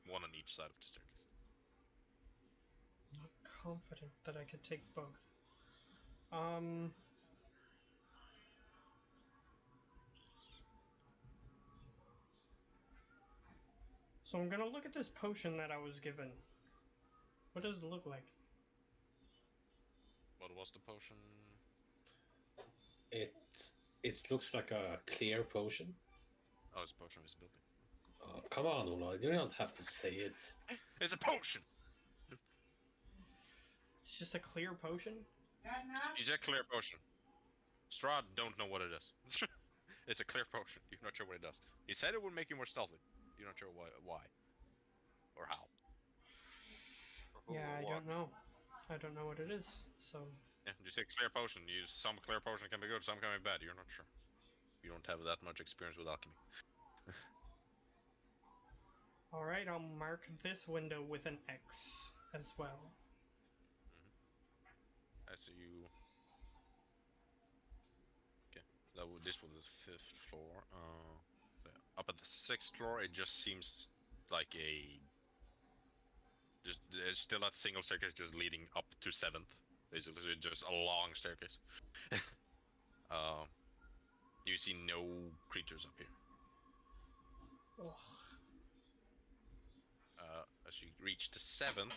One on each side of the staircase. Not confident that I could take both. So I'm gonna look at this potion that I was given. What does it look like? What was the potion? It looks like a clear potion. Oh, it's a potion of visibility. Oh, come on, Ola, you don't have to say it. It's a potion! It's just a clear potion? That enough? It's a clear potion. Strahd don't know what it is. It's a clear potion. You're not sure what it does. He said it would make you more stealthy. You're not sure why. Or how. Or Yeah, I what? don't know. I don't know what it is, so... Yeah, just say clear potion. Some clear potion can be good, some can be bad. You're not sure. You don't have that much experience with alchemy. Alright, I'll mark this window with an X as well. I see you. Okay, this was the 5th floor. Yeah. Up at the 6th floor, it just seems like there's still that single staircase just leading up to 7th. Basically, it's just a long staircase. You see no creatures up here. Ugh. As you reach the 7th,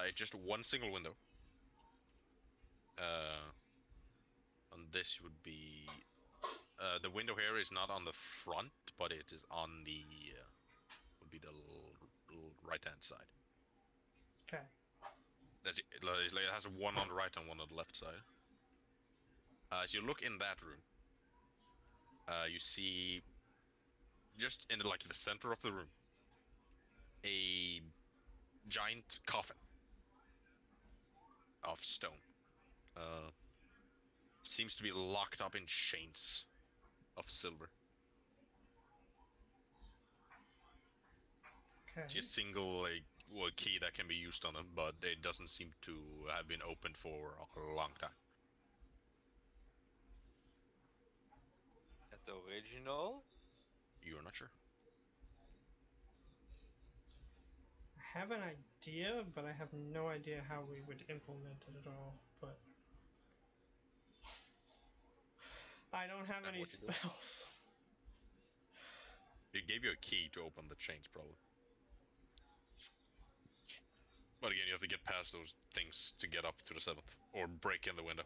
it's just one single window. And this would be the window here is not on the front, but it is on the would be the right hand side. Okay. It has one on the right and one on the left side. As you look in that room, you see just in like the center of the room a giant coffin of stone. Seems to be locked up in chains of silver. Okay. It's a single key that can be used on them, but it doesn't seem to have been opened for a long time. At the original? You're not sure. I have an idea, but I have no idea how we would implement it at all. But I don't have And any what you do? spells. It gave you a key to open the chains, probably. But again, you have to get past those things to get up to the 7th, or break in the window.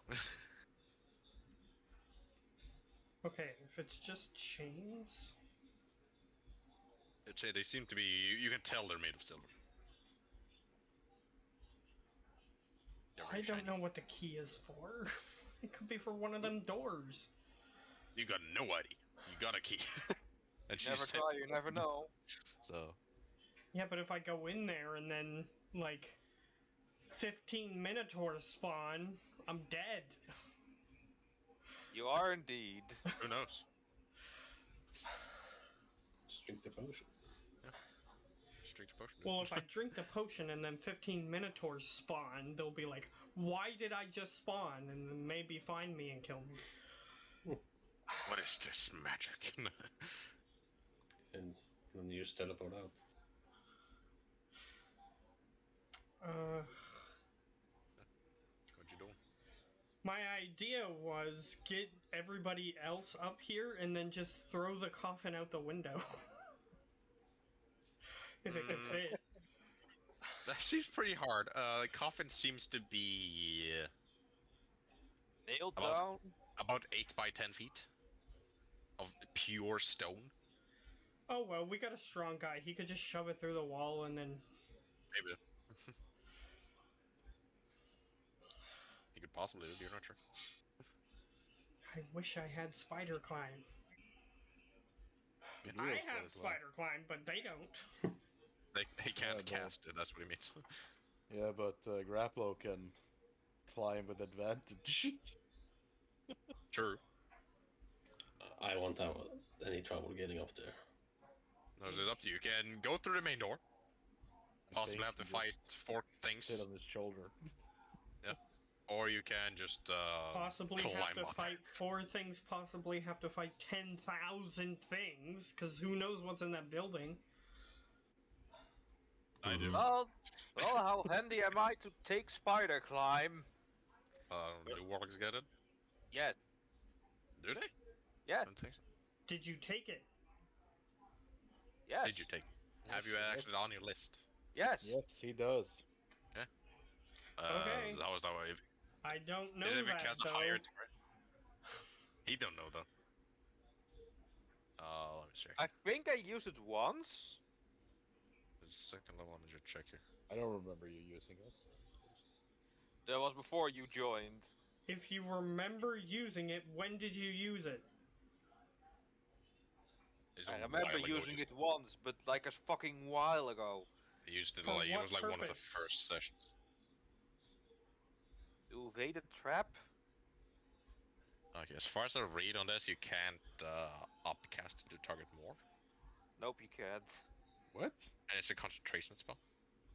Okay, if it's just chains. They seem to be. You can tell they're made of silver. They're very I don't shiny. know what the key is for. It could be for one of them doors. You got no idea. You got a key. And she Never said, try, you never know. so. Yeah, but if I go in there and then, like, 15 Minotaurs spawn, I'm dead. You are indeed. Who knows? Just drink the potion. Just drink the potion. Well, if I drink the potion and then 15 Minotaurs spawn, they'll be like, why did I just spawn? And then maybe find me and kill me. What is this magic? And then you just teleport out. What you doing? My idea was get everybody else up here and then just throw the coffin out the window. If it could fit. That seems pretty hard. The coffin seems to be Nailed About- down. about 8 by 10 feet of pure stone. Oh well, we got a strong guy. He could just shove it through the wall and then... Maybe. He could possibly do it, you're not sure. I wish I had spider climb. You I do have spider climb, but they don't. He can't Yeah, no. cast it, that's what he means. Yeah, but Grapplo can climb with advantage. True. I won't have any trouble getting up there. No, it's up to you. You can go through the main door. Possibly have to Just fight 4 things. Sit on his shoulder. Or you can just Possibly have climb to up. fight 4 things, possibly have to fight 10,000 things, because who knows what's in that building. I do. Well, how handy am I to take spider climb? Do warlocks get it? Yet. Do they? Yes. I don't think so. Did you take it? Yes. Did you take? Have you Yes, actually on your list? Yes. Yes, he does. Okay. How is that way? I don't know Is it that, because of though. higher degree? He don't know though. Let me check. I think I used it once. The second level, I just check here. I don't remember you using it. That was before you joined. If you remember using it, when did you use it? It's I a remember while ago, using just- it once, but like a fucking while ago. He used it For like it what was like one of the purpose? first sessions. To evade a trap? Okay, as far as I read on this, you can't upcast it to target more, Nope, you can't. What? and it's a concentration spell.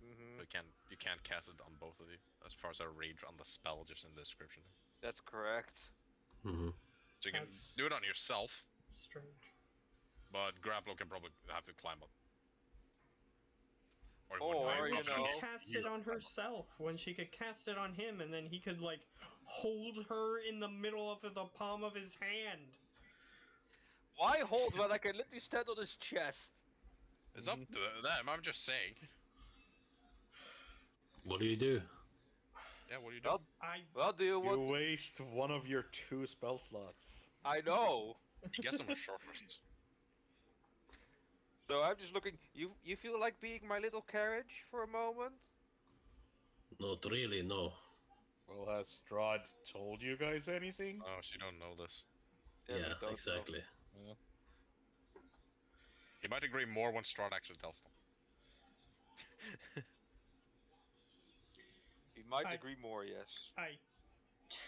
Mm-hmm. So you can't cast it on both of you. As far as I read on the spell, just in the description. That's correct. Mm-hmm. So you can That's- do it on yourself, Strange. but Grapplo can probably have to climb up. Or, he Or, wouldn't Why mind you would dropping know- she it. cast it on herself when she could cast it on him and then he could, like, hold her in the middle of the palm of his hand? Why hold when I can literally stand on his chest? It's up to them. I'm just saying. What do you do? Yeah, what do you do? Well, I well, do you You want? waste one of your 2 spell slots. I know. He gets them a short rest. So I'm just looking. You feel like being my little carriage for a moment? Not really, no. Well, has Strahd told you guys anything? Oh, she don't know this. we Yeah, don't know. exactly. He might agree more when Strahd actually tells them. We might I- agree more, yes. I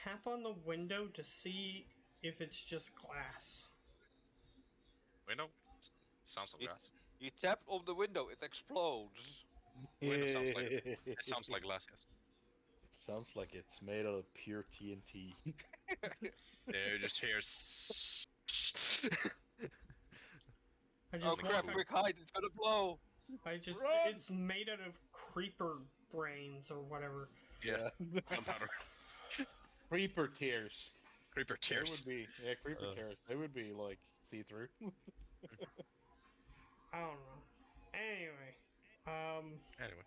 tap on the window to see if it's just glass. Window? Sounds like glass. You tap on the window, it explodes. Window sounds like it sounds like glass, yes. Sounds like it's made out of pure TNT. They just hear. I Oh just crap! walk. Quick hide! It's gonna blow. Run! It's made out of creeper brains or whatever. Yeah. Gunpowder. Creeper tears. Creeper They tears. would be, creeper tears. They would be like see-through. I don't know. Anyway, Anyway.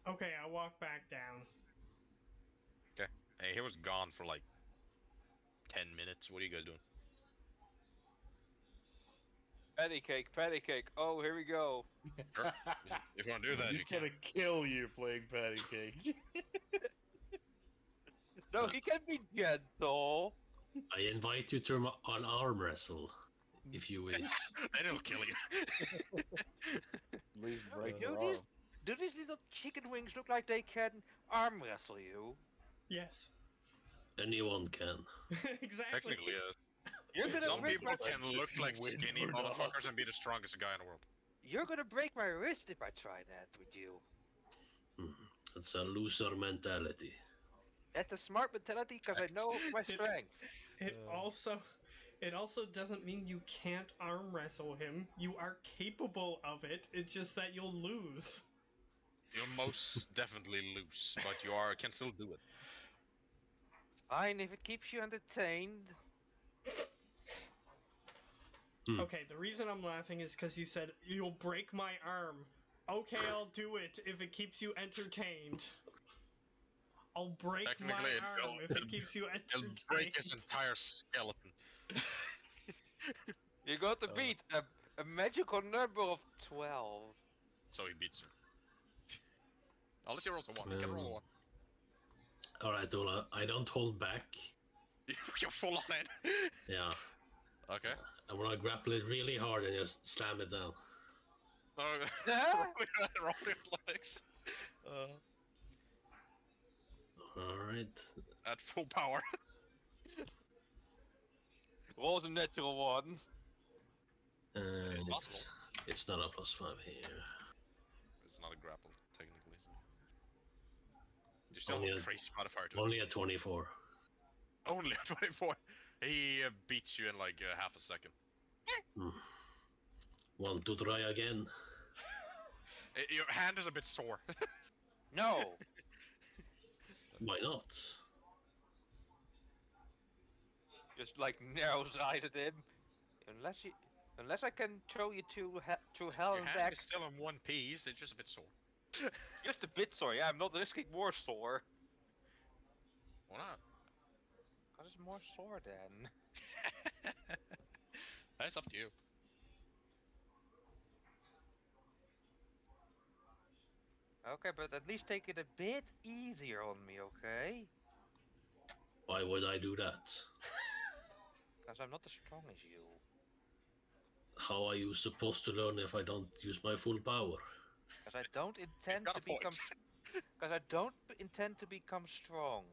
okay, I walk back down. Okay. Hey, he was gone for like 10 minutes. What are you guys doing? Patty cake. Oh, here we go. Sure. If you want to do that, He's you can. gonna kill you playing patty cake. No, he can be gentle. I invite you to an arm wrestle, if you wish. Then it'll kill you. Please break do your these arm. do these little chicken wings look like they can arm wrestle you? Yes. Anyone can. Exactly. Technically, yes. You're gonna Some break people my can If look you like win skinny or not. motherfuckers and be the strongest guy in the world. You're gonna break my wrist if I try that with you. It's a loser mentality. That's a smart mentality because I know my strength. It also doesn't mean you can't arm wrestle him. You are capable of it. It's just that you'll lose. You'll most definitely lose, but you can still do it. Fine, if it keeps you entertained. Okay, the reason I'm laughing is because you said you'll break my arm. Okay, I'll do it if it keeps you entertained. I'll break my Technically, arm if it keeps you He'll entertained. break his entire skeleton. You got to beat a magical number of 12. So he beats you. Unless he rolls a 1. He can roll a 1. Alright, Ola, I don't hold back. You're full on it. Yeah. Okay. I'm gonna grapple it really hard and just slam it down. Roll your athletics. Alright. At full power. Rolls a natural 1. And possible. it's not a +5 here. It's not a grapple, technically. So. You still Only have a- a crazy modifier to Only it. a 24. Only a 24. He beats you in like half a second. Want to try again? Your hand is a bit sore. No! Why not? Just like narrow-sighted at him. Unless I can throw you through hell Your and hand back. is still in one piece, it's just a bit sore. Just a bit sore, yeah, I'm not risking more sore. Why not? Cause it's more sore then. That's up to you. Okay, but at least take it a bit easier on me, okay? Why would I do that? Cause I'm not as strong as you. How are you supposed to learn if I don't use my full power? Cause I don't intend got to a point. become. Cause I don't intend to become strong.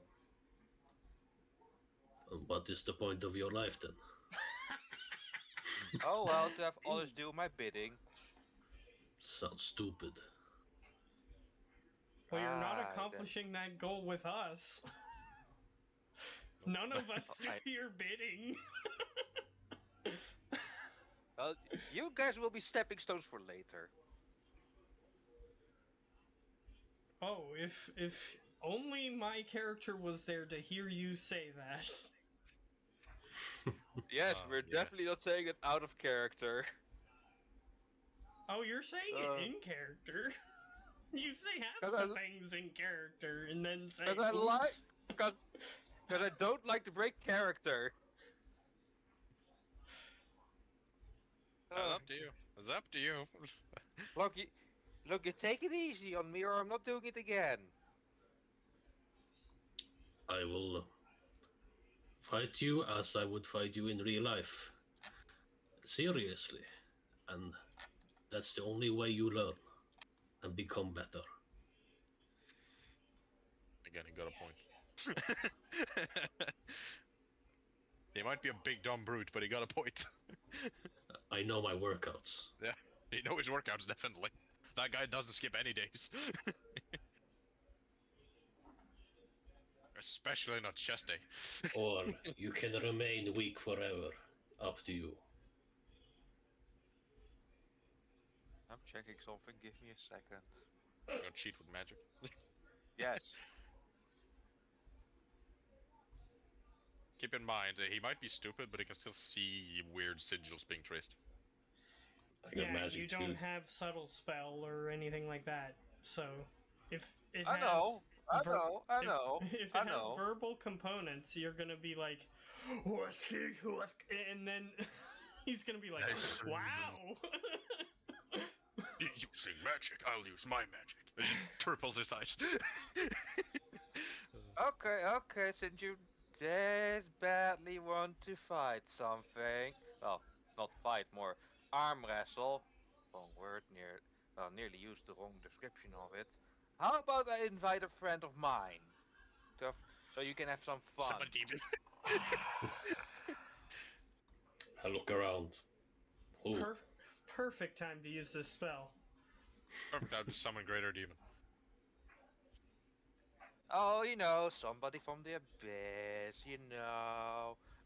And what is the point of your life then? Oh well, to have others do my bidding. Sounds stupid. Well, you're not Ah, accomplishing that goal with us. None of us do your bidding. Well, you guys will be stepping stones for later. Oh, if only my character was there to hear you say that. Yes, we're yes. definitely not saying it out of character. Oh, you're saying it in character. You say half 'Cause the things in character and then say, 'Cause I like- oops. Cause I don't like to break character. Ugh. up to you. It's up to you. Look, you take it easy on me, or I'm not doing it again. I will fight you as I would fight you in real life. Seriously. And that's the only way you learn and become better. Again, he got a point. He might be a big dumb brute, but he got a point. I know my workouts. He knows his workouts, definitely. That guy doesn't skip any days. Especially not chest day. Or you can remain weak forever. Up to you. I'm checking something. Give me a second. Don't cheat with magic. Yes. Keep in mind, he might be stupid, but he can still see weird sigils being traced. I got Yeah, magic you too. don't have subtle spell or anything like that. So, if it I has know. I ver- know. I if- know. If it I has know. verbal components, you're gonna be like, and then he's gonna be like, wow. Using magic, I'll use my magic. He triples his size. Okay, since you badly want to fight something, well, not fight, more arm wrestle. Wrong word, nearly used the wrong description of it. How about I invite a friend of mine, so you can have some fun? Summon demon. I look around. Ooh, Perfect time to use this spell. Perfect time to summon greater demon. Oh, somebody from the abyss,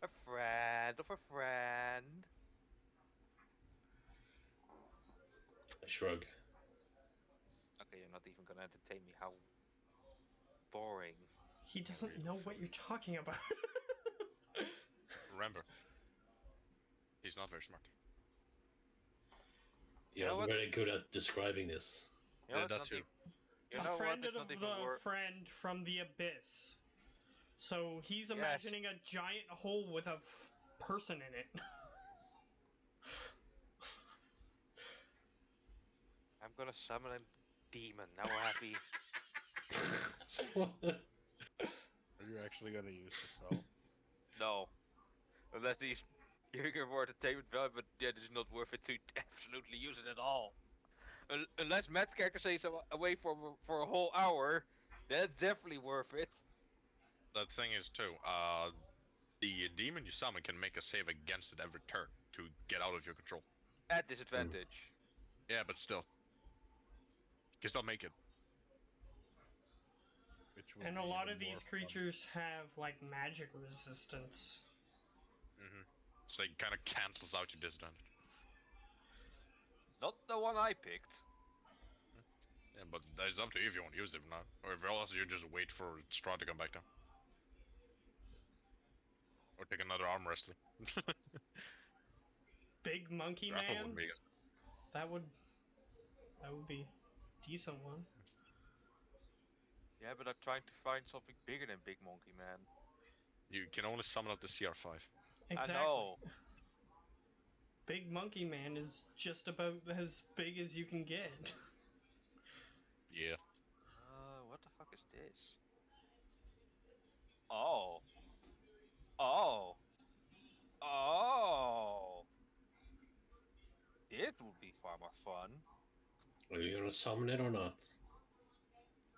a friend of a friend. I shrug. Okay, you're not even gonna entertain me. How boring. He doesn't know what you're talking about. Remember, he's not very smart. You're know what? very good at describing this. Yeah, it's that not too. You A know friend what? It's of not even the friend from the abyss. So he's imagining a giant hole with a person in it. I'm gonna summon a demon. Now we're happy. Are you actually gonna use the spell? No. Unless he's giving her more entertainment value, but yeah, it's not worth it to absolutely use it at all. Unless Matt's character stays away for a whole hour, that's definitely worth it. The thing is too, the demon you summon can make a save against it every turn to get out of your control. At disadvantage. Yeah, but still. You can still make it. Which would And be a lot even of these more fun. creatures have like magic resistance. So it kind of cancels out your disadvantage. Not the one I picked. Yeah, but it's up to you if you want to use it or not. Or if else, you just wait for Straw to come back down. Or take another arm wrestling. Big monkey Grapple man. would be That would be a decent one. Yeah, but I'm trying to find something bigger than Big Monkey Man. You can only summon up to CR5. Exactly. I know. Big monkey man is just about as big as you can get. Yeah. What the fuck is this? Oh. Oh. Oh. It would be far more fun. Are you gonna summon it or not?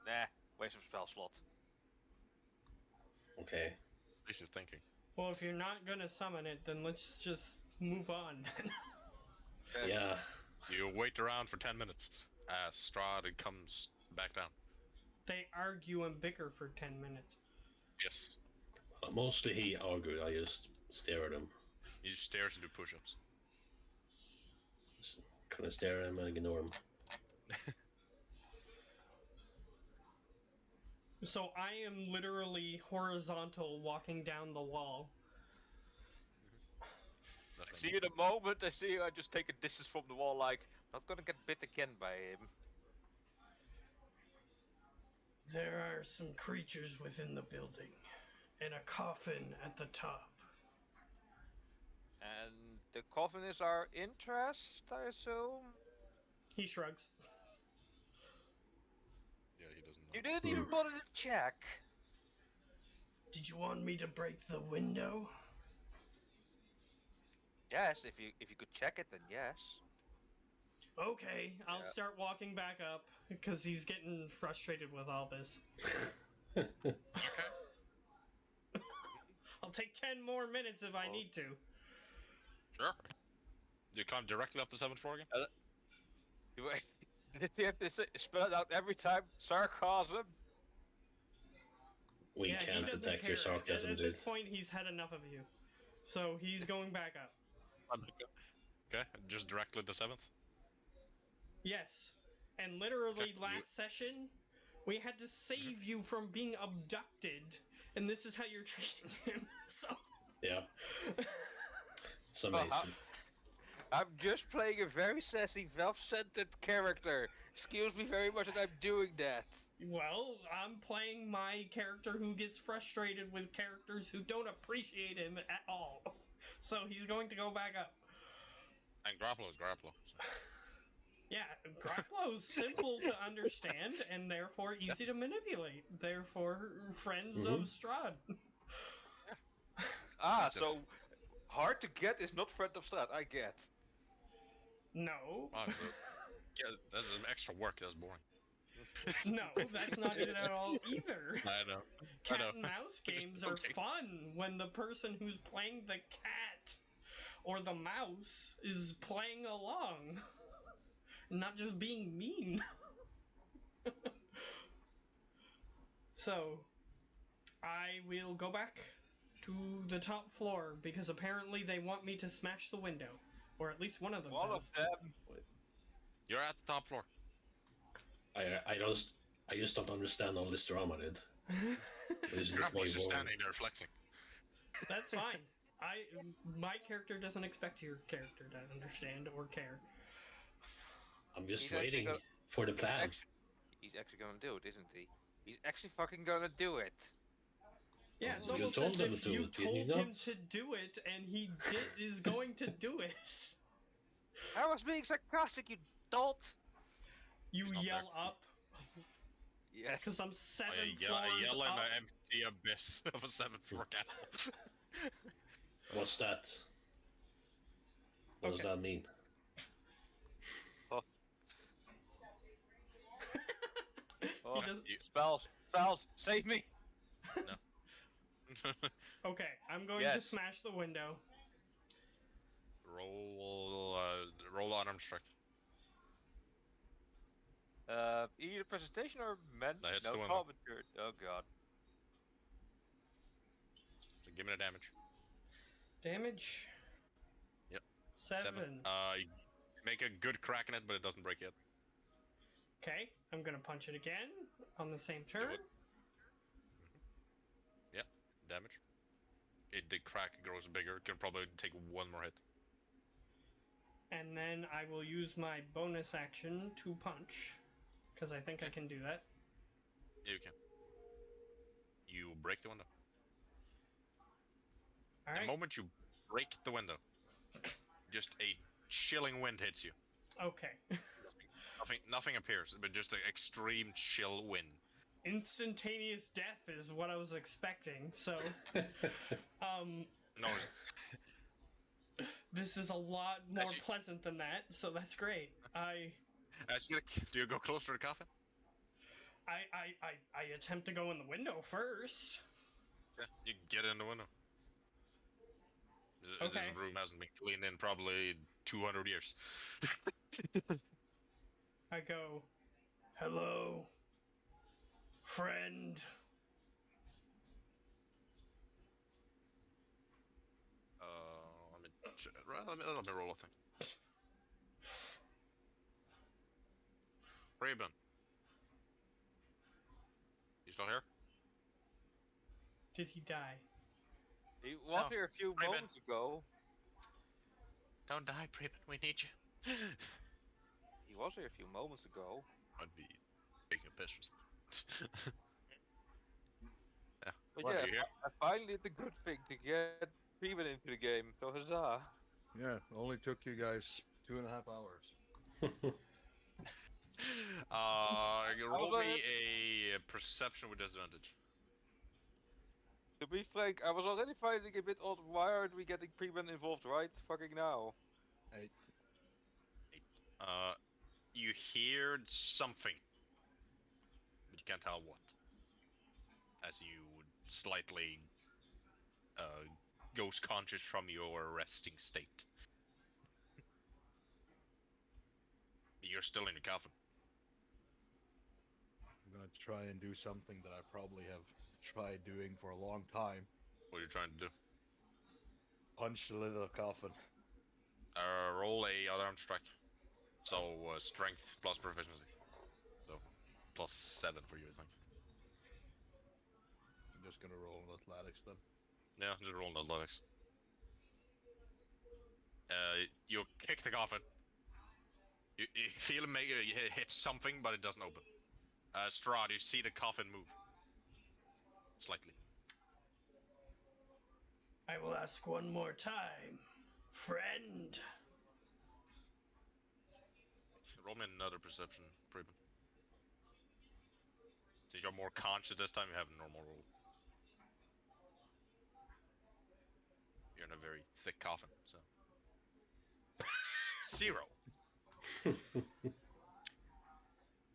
Nah, waste of spell slot. Okay. At least he's thinking. Well, if you're not gonna summon it, then let's just move on then. Yeah. You wait around for 10 minutes. Strahd comes back down. They argue and bicker for 10 minutes. Yes. Mostly he argued. I just stare at him. He just stares and do push-ups. Just kind of stare at him and ignore him. So I am literally horizontal walking down the wall. That's See, in a moment, I just take a distance from the wall, like, not gonna get bit again by him. There are some creatures within the building, and a coffin at the top. And The coffin is our interest, I assume. He shrugs. Yeah, he doesn't know. You didn't even bother to check. Did you want me to break the window? Yes, if you could check it, then yes. Okay, I'll Yeah. start walking back up because he's getting frustrated with all this. Okay. I'll take 10 more minutes if I Oh. need to. Sure. You climb directly up the 7th floor again? Did you have to spell it out every time? Sarcasm? We Yeah, he can't doesn't detect care. your sarcasm, At dude. this point, he's had enough of you. So he's going back up. Okay, just directly the 7th? Yes. And literally Okay, last session, we had to save you from being abducted, and this is how you're treating him. So Yeah, it's Well, amazing. I'm just playing a very sassy, self-centered character. Excuse me very much that I'm doing that. well, I'm playing my character who gets frustrated with characters who don't appreciate him at all. So he's going to go back up. And Grapplo is Grapplo. So. Yeah, Graplo's simple to understand and therefore easy to manipulate. Therefore, friends of Strahd. Ah, That's it. so hard to get is not friend of Strat, I get. No. Wow, yeah, that's some extra work, that's boring. No, that's not it at all either. I know. Cat know. and mouse Just games are okay. fun when the person who's playing the cat or the mouse is playing along, not just being mean. So, I will go back to the top floor because apparently they want me to smash the window, or at least one of them One of does. them. You're at the top floor. I just don't understand all this drama, dude. There's Grapplo's way just more. standing there flexing. That's fine. My character doesn't expect your character to understand or care. I'm just He's actually waiting gonna- for the plan. He's actually gonna do it, isn't he? He's actually fucking gonna do it. Yeah, it's You almost told as him if to, you didn't you told him not? to do it, and he is going to do it. I was being sarcastic, you dolt. You He's not yell there. up Yes. because I'm 7 I floors yell in up. the empty abyss of a 7th floor castle. What's that? What does Okay. that mean? Oh, does- spells, save me. Okay, I'm going to Yes. smash the window. roll on arm strike. Either presentation or men. That hits No the window. commentary. Oh god. So give me the damage. Damage. Yep. 7. You make a good crack in it, but it doesn't break yet. Okay, I'm gonna punch it again on the same turn. it. Yeah, damage. The crack grows bigger. It can probably take one more hit. And then I will use my bonus action to punch. Because I think I can do that. You can. You break the window. The Alright. moment you break the window, just a chilling wind hits you. Okay. Nothing appears, but just an extreme chill wind. Instantaneous death is what I was expecting, so No, this is a lot more Actually- pleasant than that, so that's great. do you go closer to the coffin? I attempt to go in the window first. Yeah, you get in the window. This Okay. room hasn't been cleaned in probably 200 years. I go, hello, friend. Let me roll a thing. Raven. You still here? Did he die? He was No, here a few Raven. moments ago. Don't die, Raven. We need you. He was here a few moments ago. I'd be taking a piss or something. But What, yeah, are you here? I finally did the good thing to get Steven into the game. So huzzah. Yeah, only took you guys 2.5 hours. Roll was me a perception with disadvantage. To be frank, I was already finding a bit odd. Why aren't we getting Preben involved right fucking now? Hey, You hear something, but you can't tell what. As you slightly ghost conscious from your resting state. You're still in the coffin. I'm gonna try and do something that I probably have tried doing for a long time. What are you trying to do? Punch the lid of the coffin. Roll a unarmed strike. So strength plus proficiency. So +7 for you, I think. I'm just gonna roll an athletics then. Yeah, just roll an athletics. You kick the coffin. You feel it you hit something, but it doesn't open. Strahd, you see the coffin move. Slightly. I will ask one more time. Friend. Roll me another perception, Preben. Since you're more conscious this time, you have a normal roll. You're in a very thick coffin, so. 0.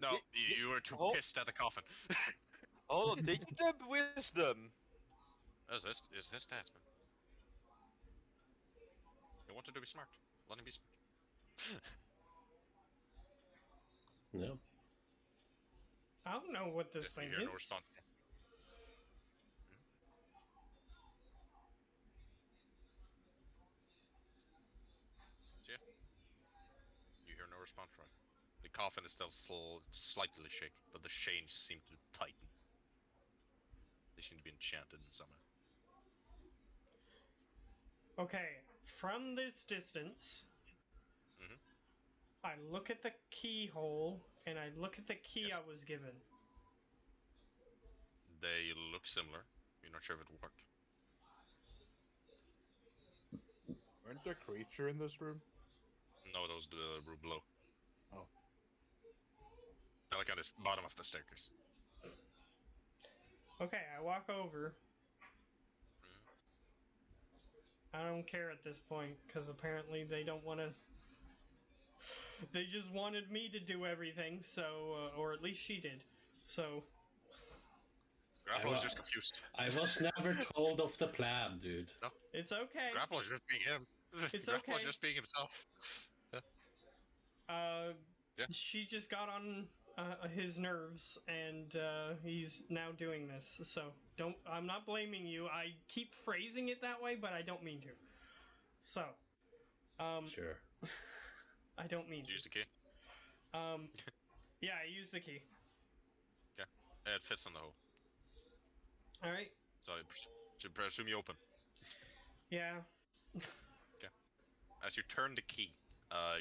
No, you were too pissed at the coffin. Hold on, did you dump wisdom? It's his stats, man. You want to be smart. Let him be smart. Yeah. I don't know what this You thing hear is. no response. Yeah. You hear no response, right? The coffin is still slightly shaking, but the chains seem to tighten. They seem to be enchanted in some way. Okay, from this distance, Mhm. I look at the keyhole and I look at the key Yes. I was given. They look similar. You're not sure if it will work. Aren't there a creature in this room? No, those the room below. Oh. They're like at the bottom of the staircase. Okay, I walk over. Mhm. I don't care at this point because apparently they don't want to. They just wanted me to do everything, so or at least she did. So Grapple is just confused. I was never told of the plan, dude. No, it's okay. Grapple is just being him. It's Grapple is okay. just being himself. Yeah. She just got on his nerves, and he's now doing this. So don't. I'm not blaming you. I keep phrasing it that way, but I don't mean to. So, Sure. I don't mean Did you use to. the key? Yeah, I used the key. Okay. It fits in the hole. All right. So I presume you open. Yeah. Okay. As you turn the key,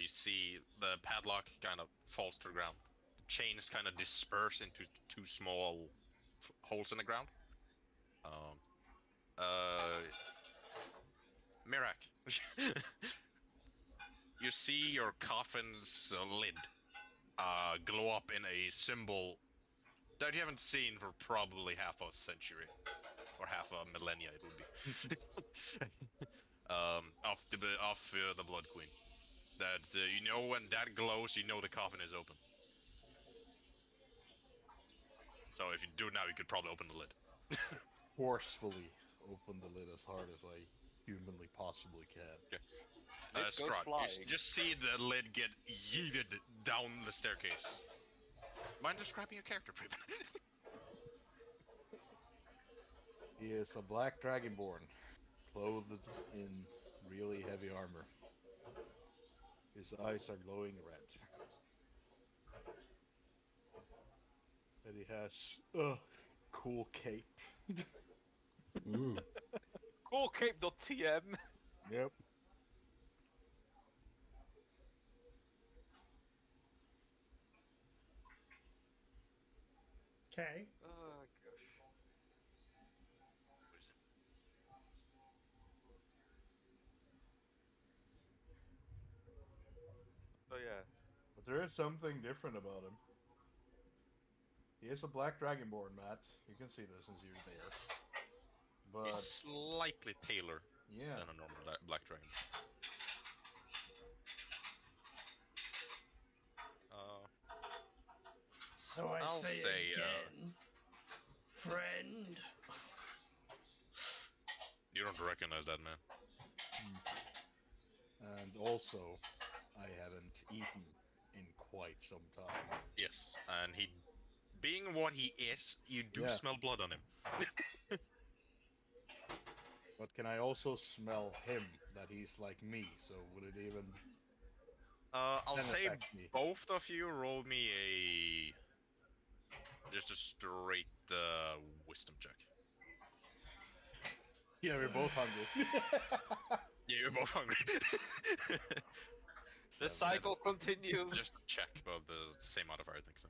you see the padlock kind of falls to the ground. The chains kind of disperse into 2 small holes in the ground. Mirak, you see your coffin's lid glow up in a symbol that you haven't seen for probably half a century. Or half a millennia, it would be. Of the Blood Queen. That you know when that glows, you know the coffin is open. So if you do it now, you could probably open the lid. Forcefully open the lid as hard as I humanly possibly can. Okay. Lid goes Strahd, flying. you just see the lid get yeeted down the staircase. Mind describing your character, Preben? He is a black dragonborn, clothed in really heavy armor. His eyes are glowing red. And he has a cool cape. Mm. Coolcape.tm. Yep. Okay. Oh gosh. But there is something different about him. He is a black dragonborn, Matt. You can see this since you're there. But He's slightly paler yeah, than a normal black dragon. So I I'll say, say, again, friend. You don't recognize that man. and also, I haven't eaten in quite some time. Yes, and he, being what he is, you do Yeah. smell blood on him. But can I also smell him, that he's like me, so would it even I'll then say affect me? both of you roll me just a straight wisdom check. Yeah, we're both hungry. Yeah, you're both hungry. The Seven. cycle continues. Just a check, but the same modifier, I think so.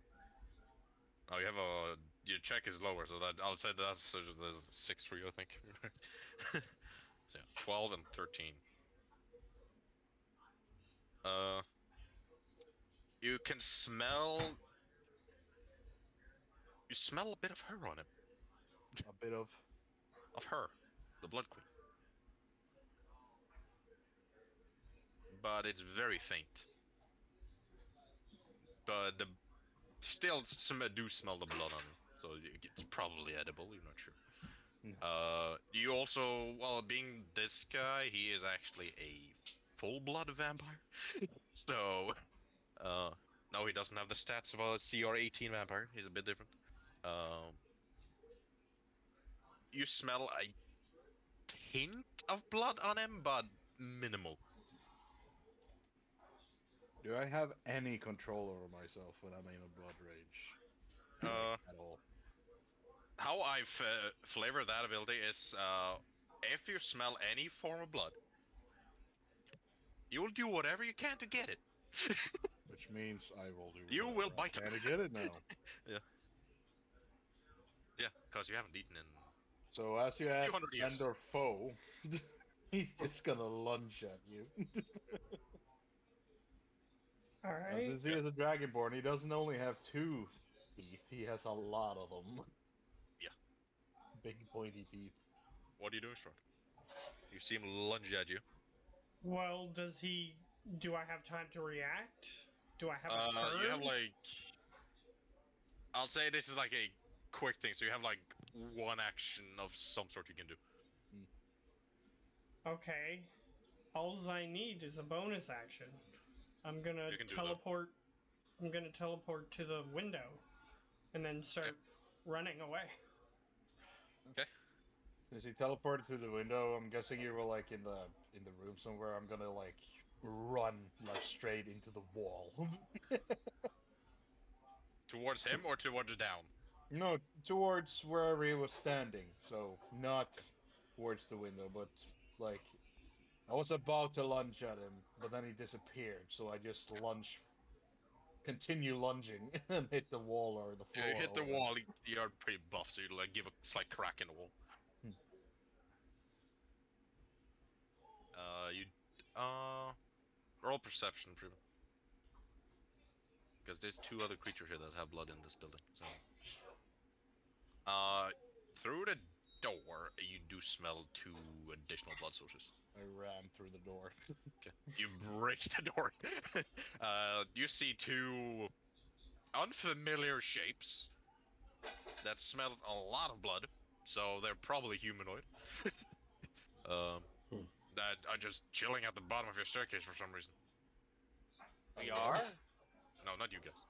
Oh, you have a your check is lower, so that I'll say that's 6 for you, I think. So yeah, 12 and 13. You can smell. You smell a bit of her on him. A bit of. Of her, the Blood Queen. But it's very faint. But the still do smell the blood on him, so it's probably edible. You're not sure. You also, well, being this guy, he is actually a full-blood vampire. So, no, he doesn't have the stats of a CR18 vampire. He's a bit different. You smell a hint of blood on him, but minimal. Do I have any control over myself when I'm in a blood rage? At all? How I've flavored that ability is, if you smell any form of blood, you will do whatever you can to get it. Which means I will do. You will whatever I bite him. can to get it now. Yeah, because you haven't eaten in. So as you ask 200 years. friend or foe, he's just gonna lunge at you. All And right. since he is a dragonborn, he doesn't only have 2 teeth; he has a lot of them. Yeah. Big pointy teeth. What are you doing, Strong? You see him lunge at you. Well, does he? Do I have time to react? Do I have a turn? You have like. I'll say this is like a quick thing, so you have like one action of some sort you can do. Okay. All I need is a bonus action. I'm gonna You can do teleport. I'm gonna teleport to the window, and then start running away. Okay. As he teleported to the window, I'm guessing you were like in the room somewhere. I'm gonna like run like straight into the wall. Towards him or towards down? No, towards wherever he was standing. So not towards the window, but like I was about to lunge at him, but then he disappeared. So I just continue lunging, and hit the wall or the floor. Yeah, you hit the or whatever. wall. You're pretty buff, so you like give a slight crack in the wall. You roll perception, Primo. Because there's 2 other creatures here that have blood in this building. So, through the door, you do smell 2 additional blood sources. I ran through the door. Okay. You break the door. You see 2 unfamiliar shapes that smell a lot of blood, so they're probably humanoid. That are just chilling at the bottom of your staircase for some reason. We are? No, not you guys.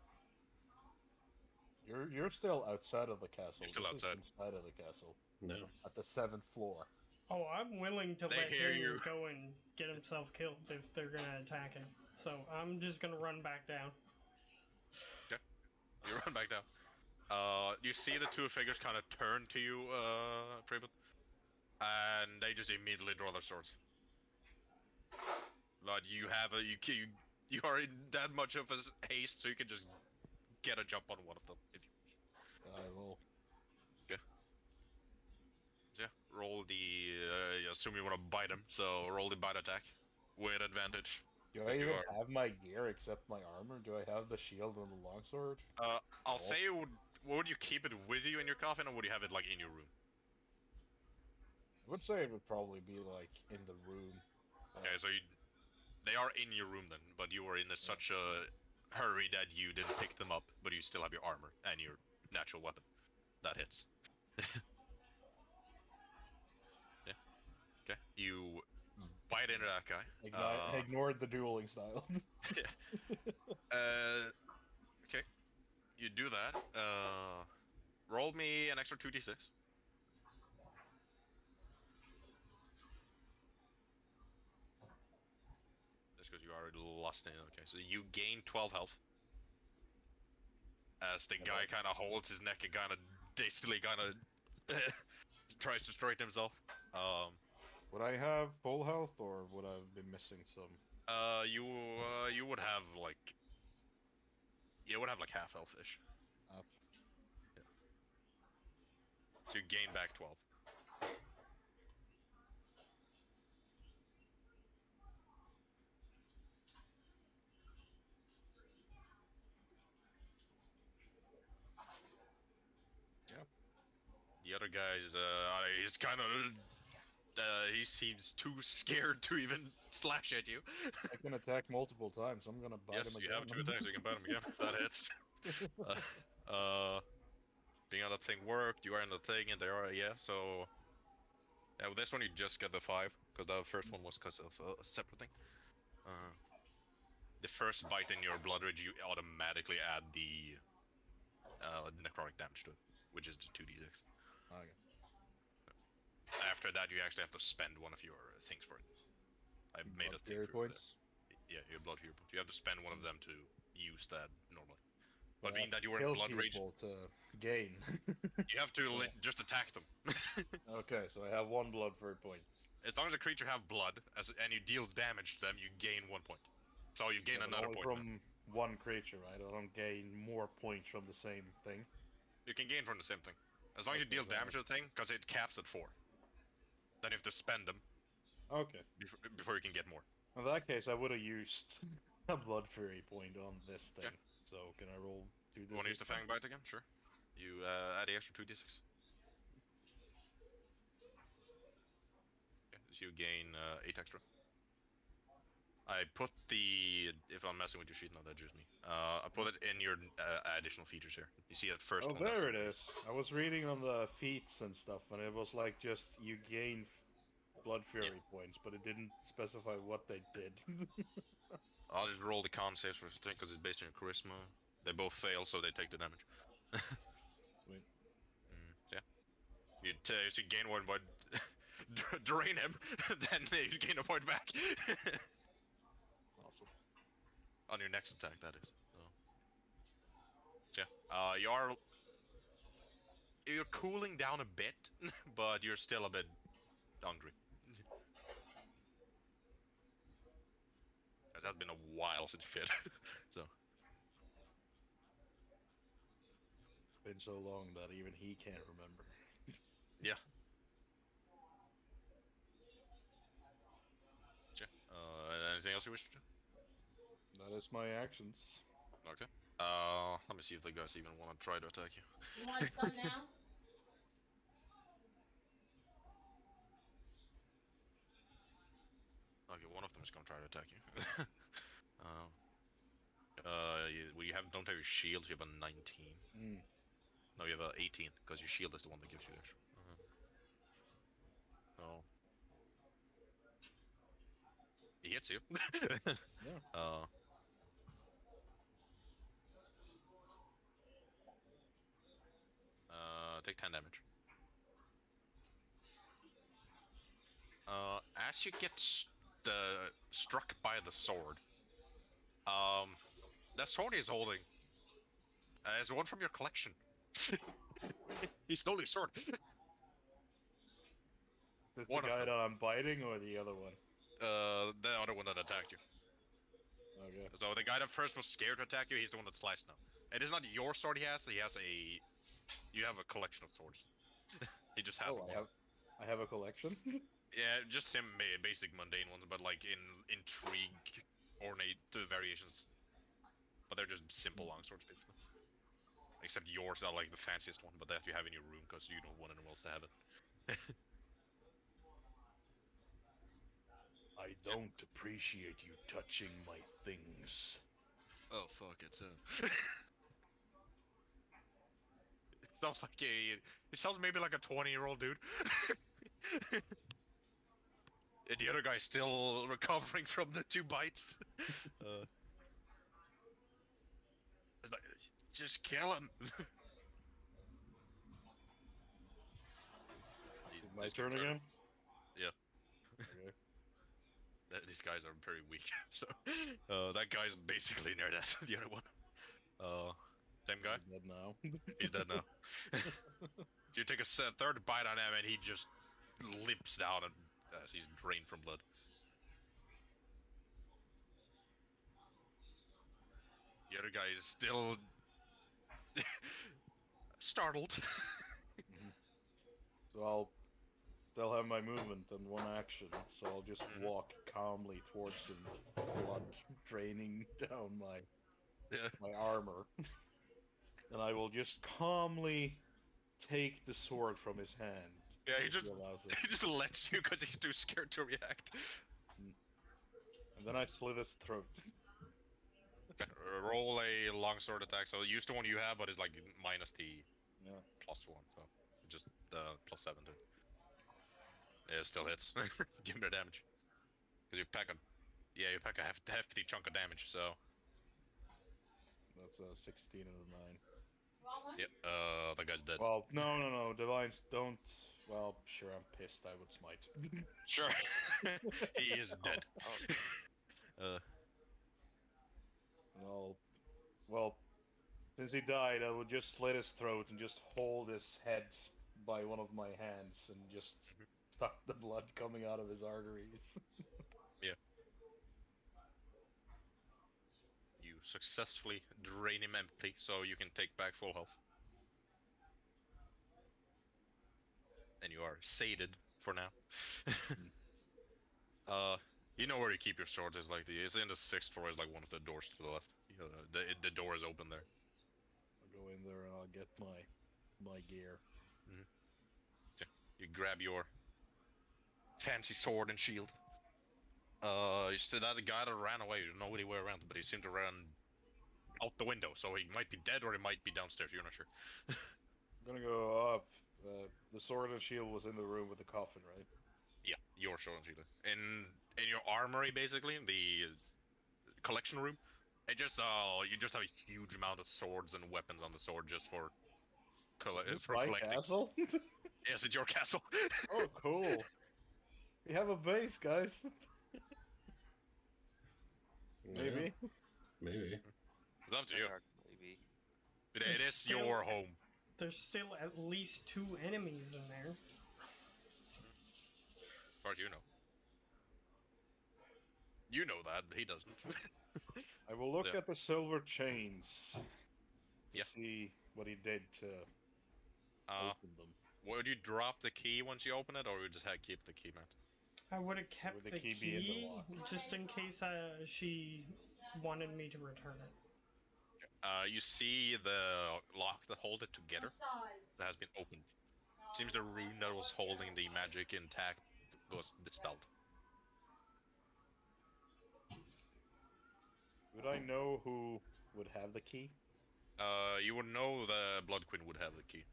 You're still outside of the castle. You're still This is outside. inside of the castle, No. at the 7th floor. Oh, I'm willing to They let hear him you. go and get himself killed if they're gonna attack him. So I'm just gonna run back down. You run back down. You see the 2 figures kind of turn to you, Private, and they just immediately draw their swords. But you have you are in that much of a haste, so you can just get a jump on one of them. If you, I will. yeah, roll the. I assume you want to bite him, so roll the bite attack with advantage. Do I If you even are- have my gear except my armor? Do I have the shield and the longsword? I'll say would you keep it with you in your coffin, or would you have it like in your room? I would say it would probably be like in the room. Okay, so they are in your room then, but you were in such a hurry that you didn't pick them up, but you still have your armor and your natural weapon. That hits. Yeah. Okay. You bite into that guy. Ignored the dueling style. Okay. You do that. Roll me an extra 2d6. Just because you already lost it. Okay, so you gain 12 health. As the guy kind of holds his neck and kind of dastily kind of tries to straighten himself. Would I have full health, or would I be missing some? You would have like half health-ish. Half. So you gain back 12. Yeah. The other guy's he's kind of he seems too scared to even slash at you. I can attack multiple times. I'm gonna bite Yes, him you again. have 2 attacks. You can bite him again. That hits. Being on that thing worked. You are in the thing, and there are So yeah, with this one you just get the 5 because the first one was because of a separate thing. The first bite in your blood ridge, you automatically add the necrotic damage to it, which is the 2d6. Okay. After that, you actually have to spend one of your things for it. I made a thing Fury for points. Yeah, your blood fury points. You have to spend one of them to use that normally. But But being I that you were in kill blood rage, people to gain. you have to just attack them. Okay, so I have 1 blood fury point. As long as the creature have blood, and you deal damage to them, you gain 1 point. So you gain Yeah, but another only point. from one creature, right? I don't gain more points from the same thing. You can gain from the same thing. As long as you Okay, deal so damage to the thing, because it caps at 4. Then you have to spend them Okay. before you can get more. In that case, I would have used a blood fury point on this thing. Okay. So can I roll 2d6? You want to use the Fang Bite again? Sure. You add the extra 2d6. Okay, so you gain 8 extra. I put the... If I'm messing with your sheet, no, that's just me. I put it in your additional features here. You see that first Oh, one. there it is. I was reading on the feats and stuff, and it was like just you gain blood fury points, but it didn't specify what they did. I'll just roll the con saves for this thing because it's based on your charisma. They both fail, so they take the damage. Sweet. Yeah. So you gain 1 point, drain him, then you gain a point back. Awesome. On your next attack, that is. So yeah, you're cooling down a bit, but you're still a bit hungry. It has been a while since you fed. So It's been so long that even he can't remember. yeah. Anything else you wish to do? That is my actions. Okay. Let me see if the guys even want to try to attack you. You want some now? Okay, one of them is gonna try to attack you. Don't have your shield. You have a 19. Mm. No, you have a 18 because your shield is the one that gives you extra. No. He hits you. Yeah. Take 10 damage. As you get struck by the sword, that sword he's holding is one from your collection. He stole your sword. Is this One the of guy them. that I'm biting, or the other one? The other one that attacked you. Okay. So the guy that first was scared to attack you, he's the one that sliced now. It is not your sword he has a... You have a collection of swords. He just has Oh, one. I have a collection. Yeah, just some basic mundane ones, but like in intrigue ornate variations, but they're just simple longswords basically. Except yours are like the fanciest one, but that you have in your room because you don't want anyone else to have it. I don't appreciate you touching my things. Oh fuck it. It sounds like a. It sounds maybe like a 20-year-old dude. And the other guy's still recovering from the 2 bites. It's like, just kill him. Is it my turn again? Yeah. Okay. These guys are very weak. So, that guy's basically near death. The other one. Same guy. He's dead now. He's dead now. You take a third bite on him, and he just limps down, and he's drained from blood. The other guy is still startled. So I'll still have my movement and one action, so I'll just Mhm. walk calmly towards him, blood draining down Yeah. my armor. And I will just calmly take the sword from his hand. Yeah, he if just allows it. he just lets you because he's too scared to react. And then I slit his throat. Okay, roll a longsword attack. So use the one you have, but it's like minus the Yeah. +1, so just +7 to it. Yeah, it still hits. Give him the damage. Because you pack a hefty chunk of damage. So That's a 16 and a 9. Wrong one? yep, that guy's dead. Well, no. Divines don't. Well, sure, I'm pissed. I would smite. Sure, he is dead. No. Well, since he died, I would just slit his throat and just hold his head by one of my hands and just suck the blood coming out of his arteries. You successfully drain him empty, so you can take back full health. And you are sated for now. You know where you keep your sword. Is like it's in the 6th floor. Is like one of the doors to the left. The door is open there. I'll go in there and I'll get my gear. You grab your fancy sword and shield. You see that the guy that ran away. There's nobody around, but he seemed to run out the window. So he might be dead or he might be downstairs. You're not sure. I'm gonna go up. The sword and shield was in the room with the coffin, right? Yeah, your sword and shield. In your armory, basically, the collection room. It just you just have a huge amount of swords and weapons on the sword just for Is this for my collecting. castle? Yes, it's your castle. Oh, cool. We have a base, guys. Maybe. Maybe. It's up to you. Maybe. It is Still- your home. There's still at least 2 enemies in there. As far as you know. You know that, but he doesn't. I will look Yeah. at the silver chains to Yeah. see what he did to open them. Would you drop the key once you open it, or would you just keep the key, man? I would have kept Would the the key key, be in the lock? just in case she wanted me to return it. You see the lock that hold it together Size. that has been opened. Seems the rune that was holding the magic intact was dispelled. Would I know who would have the key? You would know the Blood Queen would have the key.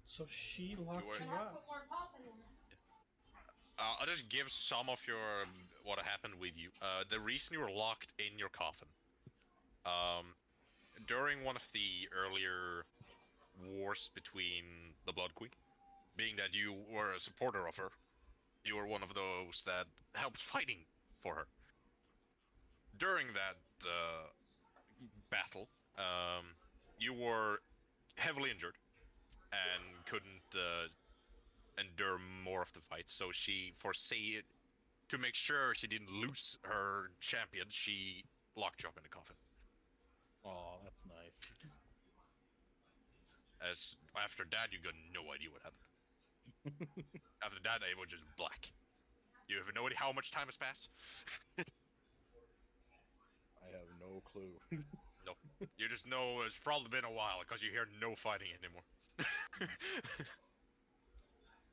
So she locked were- you I'll up. put more coffin in it. I'll just give some of your what happened with you. The reason you were locked in your coffin. During one of the earlier wars between the Blood Queen, being that you were a supporter of her, you were one of those that helped fighting for her. During that battle, you were heavily injured and couldn't endure more of the fight. So she to make sure she didn't lose her champion, she locked you up in the coffin. Oh, that's nice. As after that, you got no idea what happened. After that, it was just black. You have no idea how much time has passed? I have no clue. No. You just know it's probably been a while because you hear no fighting anymore.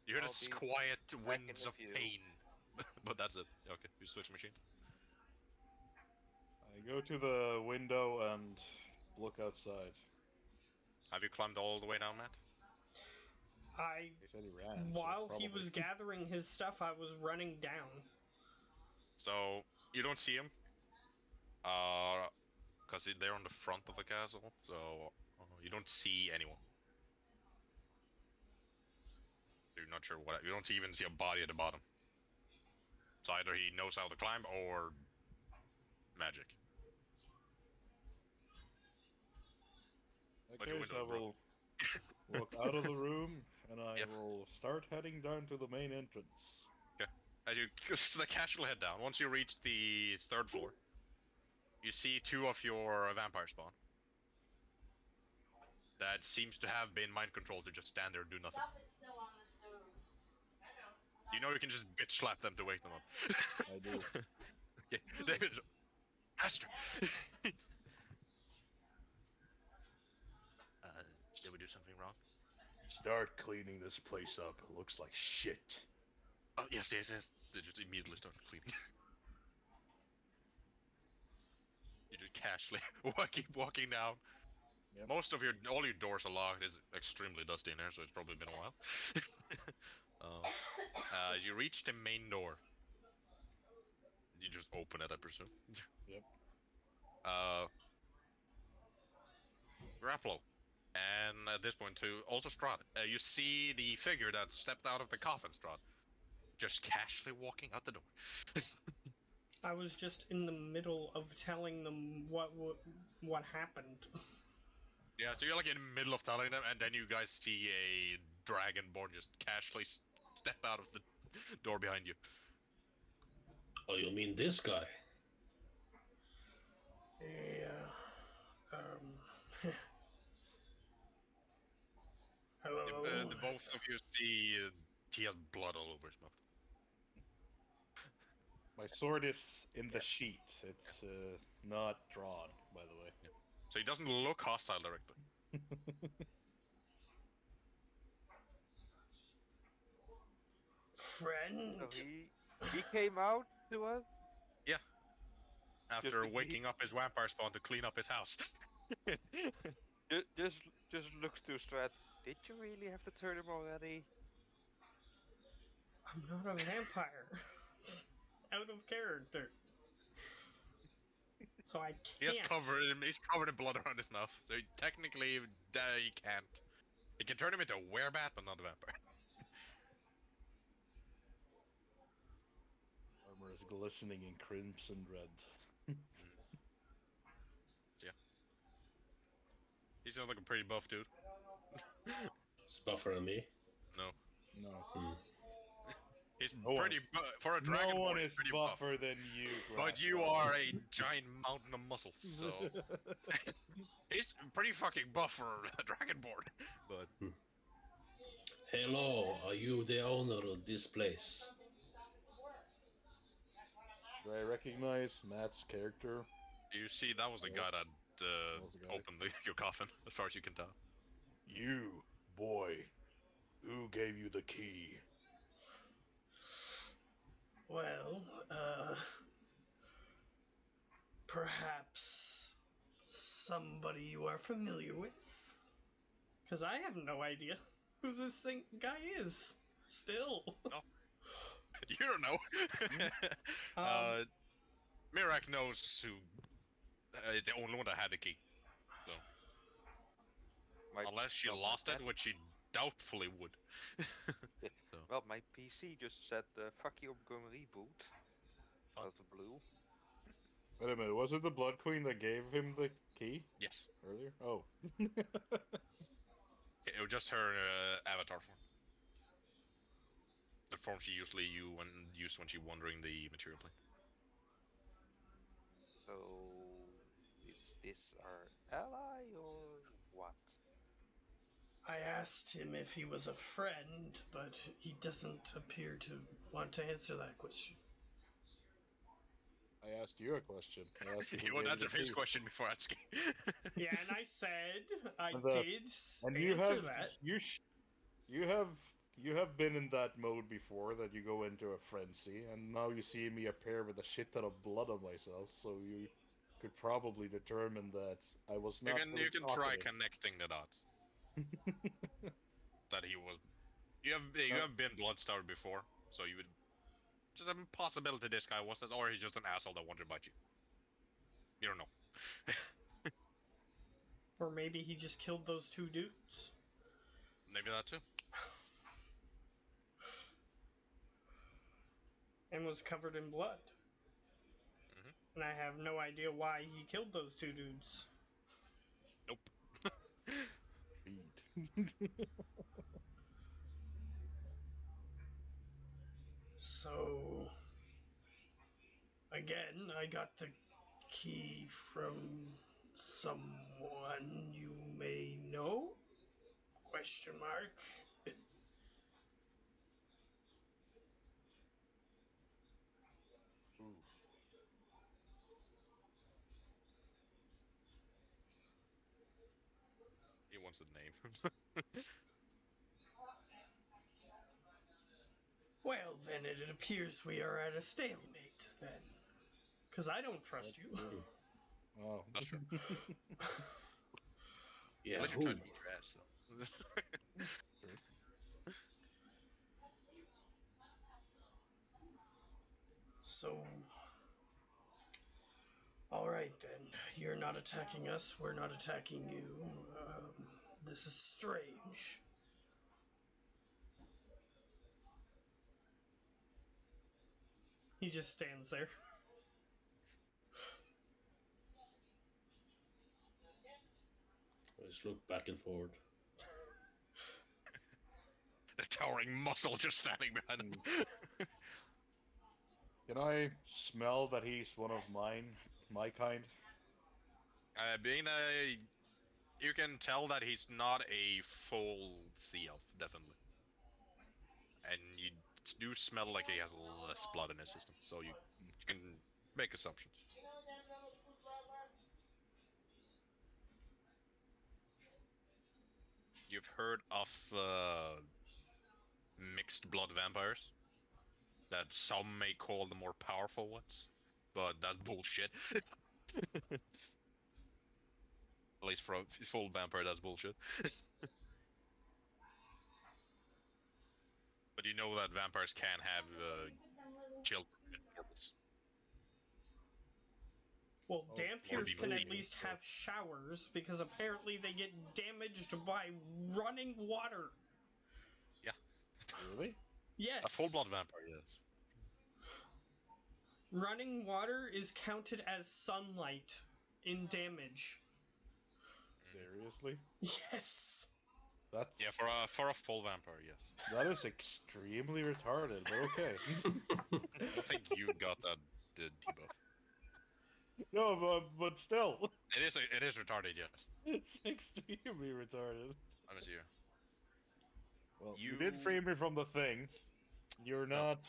You hear I'll this be quiet back in winds a of few. pain. But that's it. Okay, you switch machines. I go to the window and look outside. Have you climbed all the way down, Matt? I, He said he ran. so while he probably. was gathering his stuff, I was running down. So, you don't see him. Because they're on the front of the castle, so you don't see anyone. You're not sure what. You don't even see a body at the bottom. So either he knows how to climb or magic. In But that your case, window's I will walk out of the room and I Yep. will start heading down to the main entrance. As you casually head down, once you reach the 3rd floor, you see 2 of your vampire spawn. That seems to have been mind controlled to just stand there and do nothing. Stuff is still on the stove. You know you can just bitch slap them to wake them up. I do. Okay, David, Master. Did we do something wrong? Start cleaning this place up. It looks like shit. Oh yes. They just immediately started cleaning. You just casually keep walking down. Yep. Most of all your doors are locked. It's extremely dusty in there, so it's probably been a while. You reach the main door. You just open it, I presume. Yep. Grapplo. And at this point too, also Strahd. You see the figure that stepped out of the coffin, Strahd. Just casually walking out the door. I was just in the middle of telling them what happened. Yeah, so you're like in the middle of telling them, and then you guys see a dragonborn just casually step out of the door behind you. Oh, you mean this guy? Yeah. Hello. The both of you see he has blood all over his mouth. My sword is in the sheet. It's not drawn, by the way. So he doesn't look hostile directly. Friend. So he came out to us. After Just- waking up his vampire spawn to clean up his house. Just looks to Strat. Did you really have to turn him already? I'm not a vampire. Out of character. So I can't. He's covered in blood around his mouth. So technically, he can't. He can turn him into a werebat, but not a vampire. Armor is glistening in crimson red. He sounds like a pretty buff dude. It's buffer than me. No. No. He's No one pretty for a No dragonborn. one He's is pretty buffer than you, But you are a giant mountain of muscles, so he's pretty fucking buff for a dragonborn. But Hello, are you the owner of this place? Do I recognize Matt's character? you see, that was the guy that was the guy. opened your coffin, as far as you can tell. You, boy. Who gave you the key? Well, perhaps somebody you are familiar with? Because I have no idea who this guy is. Still. You don't know. Mirak knows who is the only one that had the key. So My- unless she well, my lost it, pen- which she doubtfully would. So, Well, my PC just said, "Fuck you, I'm going reboot." Fun. Out of the blue. Wait a minute, was it the Blood Queen that gave him the key yes, earlier? Oh. it was just her avatar form. The form she usually used when she wandering the material plane. So, is this our ally or what? I asked him if he was a friend, but he doesn't appear to want to answer that question. I asked you a question. I asked you You who would gave answer the his key. question before asking. Yeah, and I said I And the- did And you answer have that. you have been in that mode before, that you go into a frenzy, and now you see me appear with a shit ton of blood on myself, so you could probably determine that I was You not. can really try talkative. connecting the dots. That he was. You have been blood-starved before, so you would. Just a possibility this guy was, or he's just an asshole that wanted to bite you. You don't know. Or maybe he just killed those two dudes. Maybe that too. And was covered in blood. Mhm. And I have no idea why he killed those two dudes. Nope. Feed. So, again, I got the key from someone you may know? Question mark. Ooh. He wants a name. Well, then it appears we are at a stalemate, then. Because I don't trust you. Oh. Not sure. Yeah, Unless you who? try to beat your ass. So. So. Alright then. You're not attacking us, we're not attacking you. This is strange. He just stands there. I just look back and forward. The towering muscle just standing behind him. Can I smell that he's one of my kind? You can tell that he's not a full sea elf, definitely. And you do smell like he has less blood in his system, so you can make assumptions. You know that little screwdriver? You've heard of mixed blood vampires? That some may call the more powerful ones, but that's bullshit. At least for a full vampire, that's bullshit. But you know that vampires can have children and mortals. Well, Oh, Dampiers or can at bleeding, least so- have showers because apparently they get damaged by running water. Yeah. Really? Yes. A full blood vampire, yes. Running water is counted as sunlight in damage. Seriously? Yes. That's Yeah, for a full vampire, yes. that is extremely retarded, but okay. I think you got that debuff. No, but still, It is retarded, yes. it's extremely retarded. Let me see here. Well, you You- did free me from the thing. You're No. not.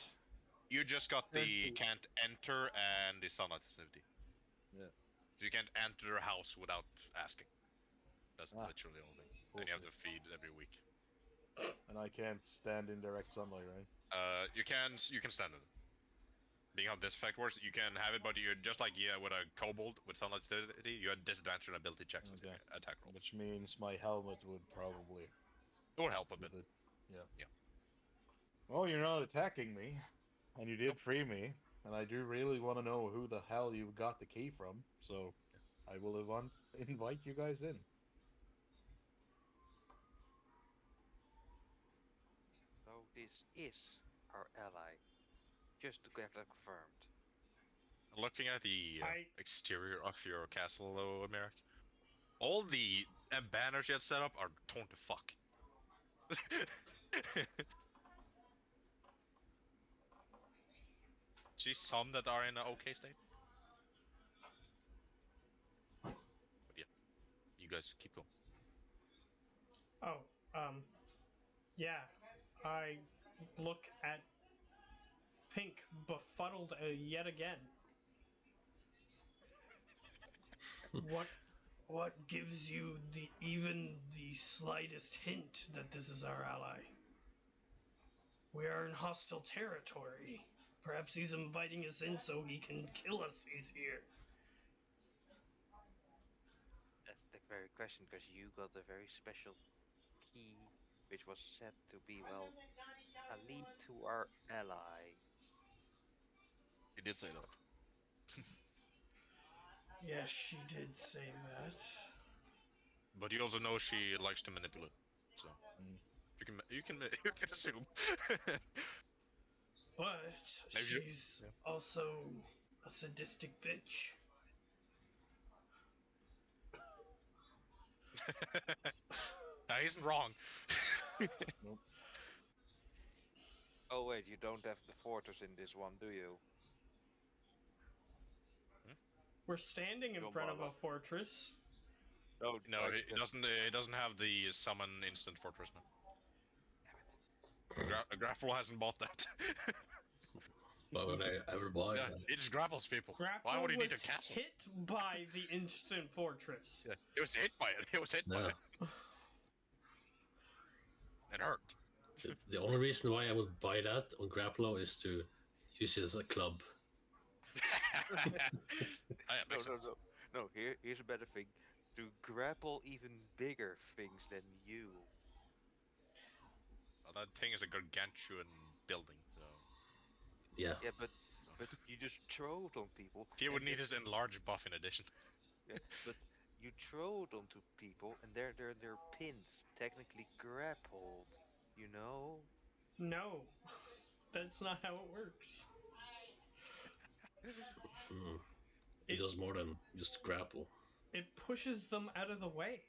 You just got the Guaranteed. can't enter and the sunlight sensitivity. Yeah. So you can't enter a house without asking. That's Ah. literally the only thing. And you have to feed every week. And I can't stand in direct sunlight, right? You can stand it. Being how this effect works, you can have it, but you're just like with a kobold with sunlight sensitivity, you have disadvantage on ability checks and Okay. attack rolls. Which means my helmet would probably. It would help a bit. with it. Yeah. Yeah. Well, you're not attacking me, and you did free me, and I do really want to know who the hell you got the key from. So, I will invite you guys in. So this is our ally. Just to get that confirmed. Looking at the I- exterior of your castle, though, Merrick, all the banners you had set up are torn to fuck. See some that are in an okay state. But yeah, you guys keep going. Oh, Yeah, I look at Pink, befuddled yet again. What gives you even the slightest hint that this is our ally? We are in hostile territory. Perhaps he's inviting us in so he can kill us. He's here. That's the very question, because you got a very special key, which was said to be, well, a lead to our ally. He did say that. Yes, she did say that. But you also know she likes to manipulate. So Mm. you can assume. But Maybe she- she's yeah. also a sadistic bitch. He isn't wrong. Oh wait, you don't have the fortress in this one, do you? We're standing in John front of a Barlow. fortress. No, No, like, it doesn't. It doesn't have the summon instant fortress. No. Grapple hasn't bought that. Why would I ever buy Yeah, that? it just grapples people. Grapple Why would he need a was castle? hit by the instant fortress. Yeah, it was hit by it. It was hit by No. it. It hurt. The only reason why I would buy that on Grapplo is to use it as a club. Yeah, no, makes sense. no. Here's a better thing: to grapple even bigger things than you. Well, that thing is a gargantuan building, so Yeah. Yeah, but you just throw it on people. he would and need just- his enlarged buff in addition. Yeah, but you throw it onto people, and they're pinned, technically grappled. You know. No, that's not how it works. Mm. It It- does more than just grapple. It pushes them out of the way.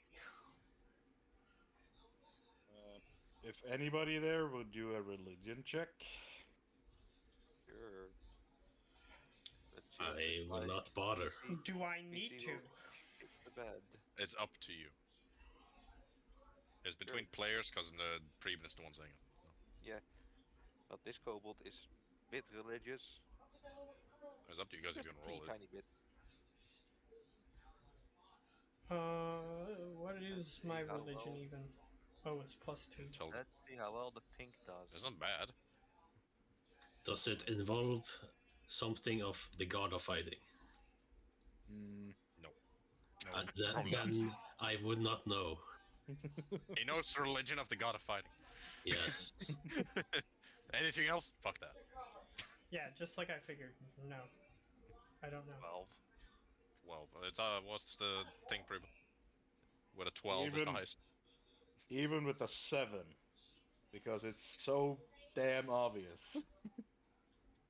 If anybody there would do a religion check, Sure. I will not bother. Do I need to? The bed. It's up to you. It's between players because the Preben is the one saying it. But this kobold is a bit religious. It's up to you guys if you want to roll it. Tiny bit. What is my how religion well- even? Oh, it's +2. Tell Let's see how well the pink does. It's not bad. Does it involve something of the god of fighting? No, Then, probably not. then I would not know. He knows the religion of the god of fighting. Yes. Anything else? Fuck that. Yeah, just like I figured. No, I don't know. 12. 12. It's what's the thing, Preben? With a 12 is the Even- highest. even with a 7, because it's so damn obvious.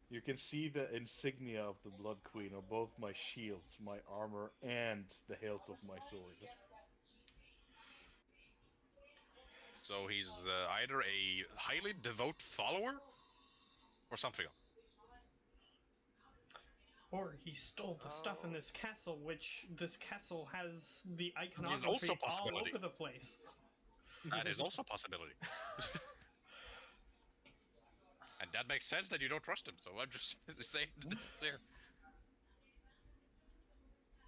You can see the insignia of the Blood Queen on both my shields, my armor, and the hilt of my sword. So he's either a highly devout follower or something else. Or he stole the stuff in this castle, which this castle has the iconography also a all possibility. over the place. That is also a possibility. And that makes sense that you don't trust him, so I'm just saying there.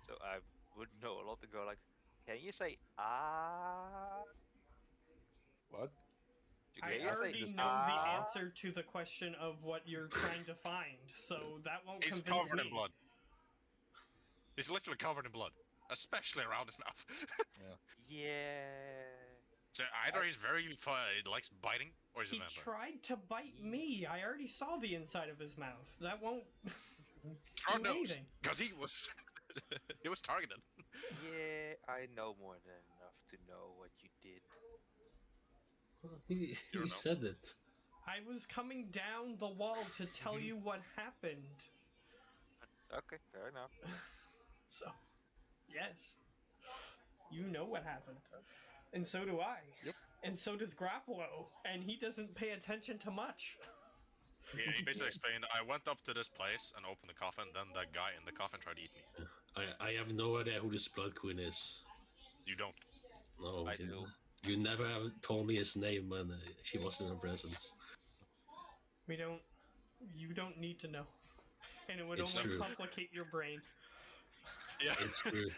So I would know a lot to go like, can you say ah? What? You I can you say already know the answer to the question of what you're trying to find, so that won't He's convince covered me. in blood. He's literally covered in blood, especially around his mouth. Yeah. So either he's very likes biting, or he's a He vampire. tried to bite me. I already saw the inside of his mouth. That won't Strong do knows, anything. because he was he was targeted. Yeah, I know more than enough to know what you did. He don't know. said it. I was coming down the wall to tell you what happened. Okay, fair enough. So, yes. You know what happened. And so do I. Yep. And so does Grapplo. And he doesn't pay attention to much. He basically explained, I went up to this place and opened the coffin, then that guy in the coffin tried to eat me. I have no idea who this Blood Queen is. You don't. No, I didn't. do. You never have told me his name when she was in her presence. We don't. You don't need to know, and it would It's only true. complicate your brain. Yeah. It's true.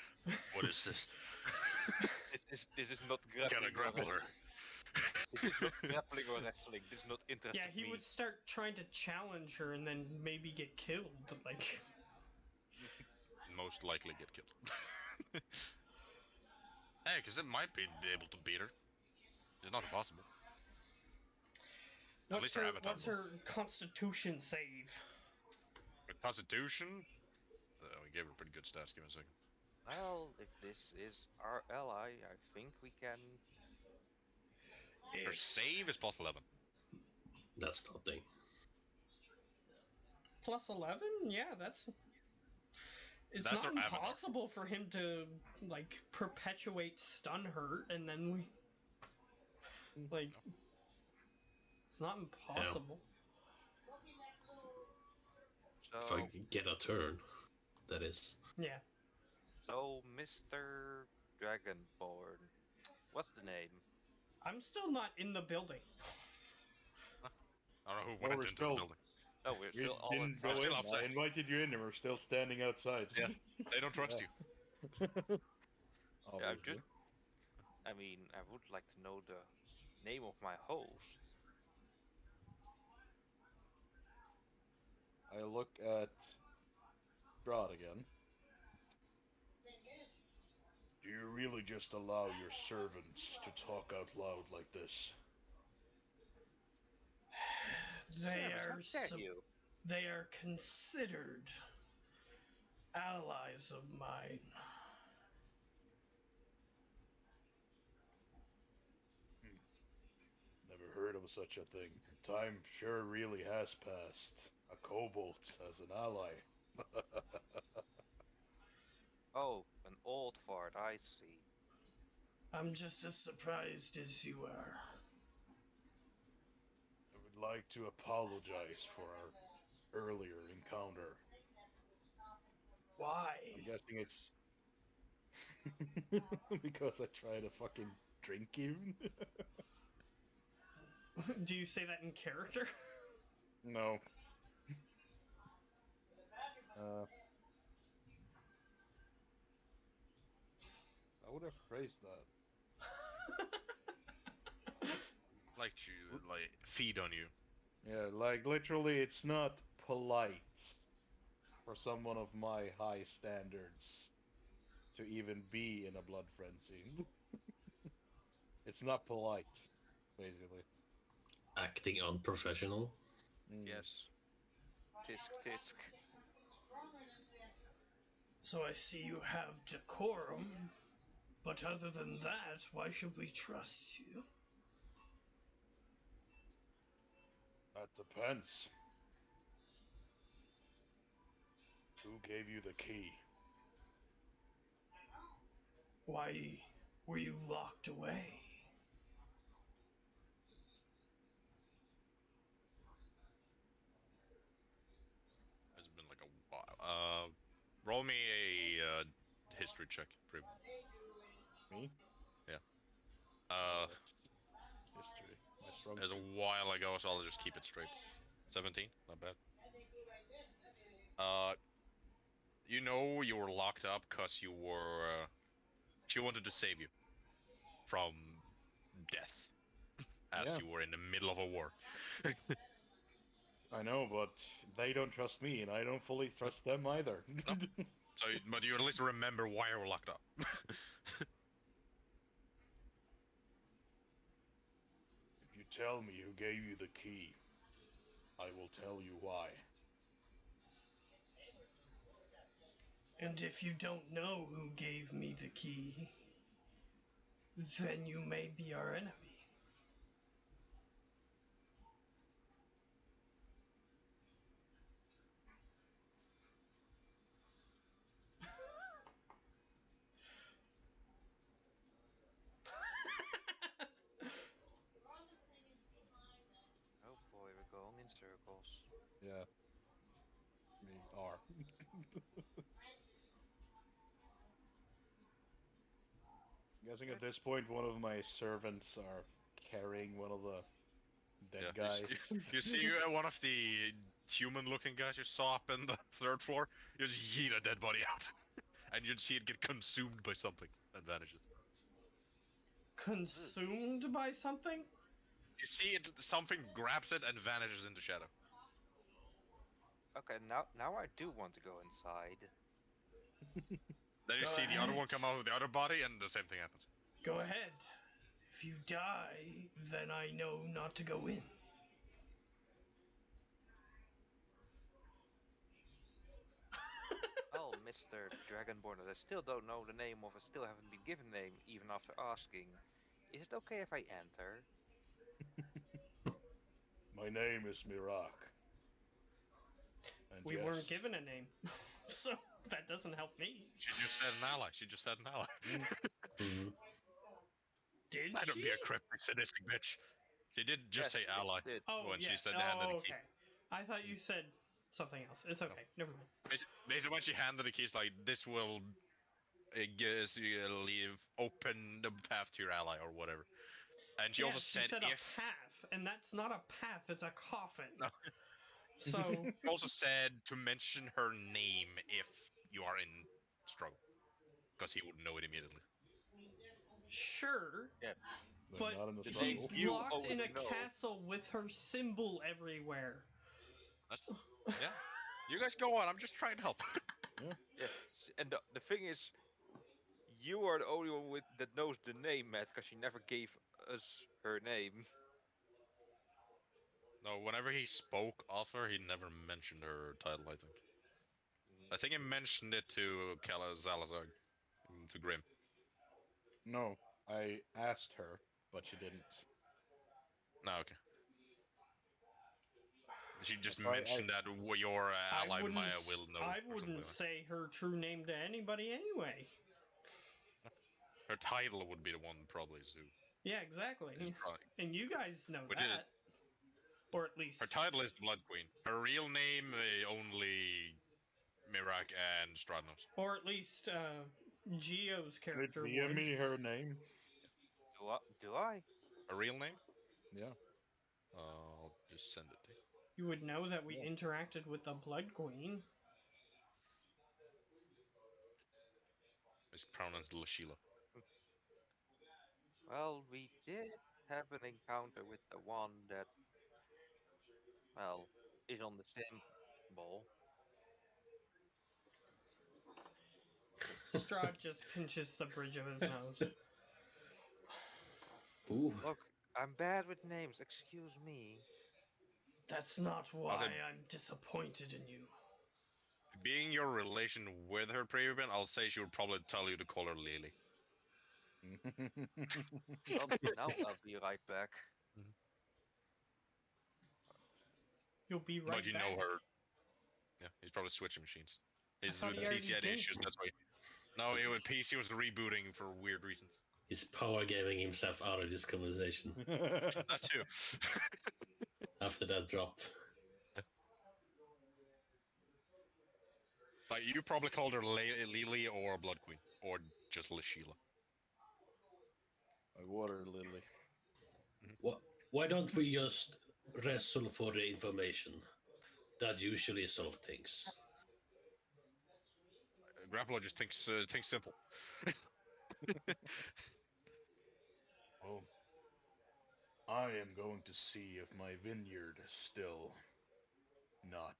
What is this? This is not grappling. Gotta or grapple her. wrestling. This is not grappling or wrestling. This is not interesting. Yeah, he me. would start trying to challenge her and then maybe get killed. Like, Most likely get killed. Hey, because it might be able to beat her. It's not impossible. At least her avatar. what's her constitution save? Her constitution? We gave her pretty good stats. Give me a second. Well, if this is our ally, I think we can. Her If- save is plus 11. That's nothing. plus 11? Yeah, that's. It's That's not her avatar. impossible for him to, like, perpetuate stun hurt and then we. Like. It's not impossible. If So, I get a turn, that is. Yeah. so Mr. Dragonborn, what's the name? I'm still not in the building. I don't know who Well, went we're into still- the building. Oh, we're We still all didn't go inside. Still in. outside. I invited you in, and we're still standing outside. Yeah. They don't trust you. Yeah, Obviously. I mean, I would like to know the name of my host. I look at Strahd again. Do you really just allow your servants to talk out loud like this? They are considered allies of mine. Never heard of such a thing. Time sure really has passed. A kobold as an ally. Oh, an old fart, I see. I'm just as surprised as you are. I would like to apologize for our earlier encounter. Why? I'm guessing it's because I tried to fucking drink you. Do you say that in character? No. I would have phrased that. Like to feed on you. Yeah, like literally, it's not polite for someone of my high standards to even be in a blood frenzy. It's not polite, basically. Acting unprofessional. Mm. Yes. Tisk tisk. So I see you have decorum. But other than that, why should we trust you? That depends. Who gave you the key? Why were you locked away? It's been like a while. Roll me a history check, Prib. Me? Uh, History. My strong It was suit. a while ago, so I'll just keep it straight. 17, not bad. You know you were locked up because you were. She wanted to save you from death, as Yeah. you were in the middle of a war. I know, but they don't trust me, and I don't fully trust them either. No. So, but you at least remember why you were locked up. If you tell me who gave you the key, I will tell you why. And if you don't know who gave me the key, then you may be our enemy. Oh boy, we're going in circles. Yeah. We are. Guessing at this point, one of my servants are carrying one of the dead Yeah, guys. You see one of the human-looking guys you saw up in the third floor? You just yeet a dead body out. And you'd see it get consumed by something and vanishes. Consumed by something? You see it, something grabs it and vanishes into shadow. Okay, now I do want to go inside. Then you Go see the other one ahead. come out with the other body and the same thing happens. Go ahead. If you die, then I know not to go in. Well, Mr. Dragonborn, I still don't know the name of, I still haven't been given name even after asking. Is it okay if I enter? My name is Mirak. And We yes, weren't given a name, so that doesn't help me. She just said an ally. She just said an ally. Mhm. Did That'd she? be a cryptic, sadistic bitch. She did just Yes, say ally it did. Oh, when yeah. she said they handed the key. Okay. I thought you said something else. It's okay. Never mind. Basically, when she handed the keys, like, this will leave open the path to your ally or whatever. And she Yeah, also she said, said if. a path, and that's not a path, it's a coffin. No. So, She also said to mention her name if you are in struggle. Because he would know it immediately. sure, but not in the The struggle. he's you locked in a already know. castle with her symbol everywhere. That's, yeah. You guys go on, I'm just trying to help. Yeah, and the thing is, you are the only one that knows the name, Matt, because she never gave us her name. No, whenever he spoke of her, he never mentioned her title, I think. I think he mentioned it to Zalazar, to Grim. No, I asked her, but she didn't. No, okay. She just That's why mentioned that your ally Maya will know. I or something wouldn't like that. say her true name to anybody anyway. Her title would be the one probably to. Yeah, exactly. Is probably, And you guys know We did that. Or at least. her title is the Blood Queen. Her real name only Mirak and Strahd knows. Or at least, Geo's Can it character DM would. me her name? Do I? Her real name? Yeah. I'll just send it to you. You would know that we Yeah. interacted with the Blood Queen. It's pronounced Lashila. Well, we did have an encounter with the one that, well, is on the symbol. Strahd just pinches the bridge of his nose. Ooh. Look, I'm bad with names, excuse me. That's not why Okay. I'm disappointed in you. Being your relation with her previously, I'll say she would probably tell you to call her Lily. Well, now I'll be right back. You'll be right But you back. know her. Yeah, he's probably switching machines. His thought he PC already had did. issues, that's why. No, PC was rebooting for weird reasons. He's power gaming himself out of this conversation That too. after that drop. Like, you probably called her Lily or Blood Queen, or just Lashila. A water lily. Why don't we just wrestle for the information? That usually solves things. Grappler just thinks simple. Well, I am going to see if my vineyard is still not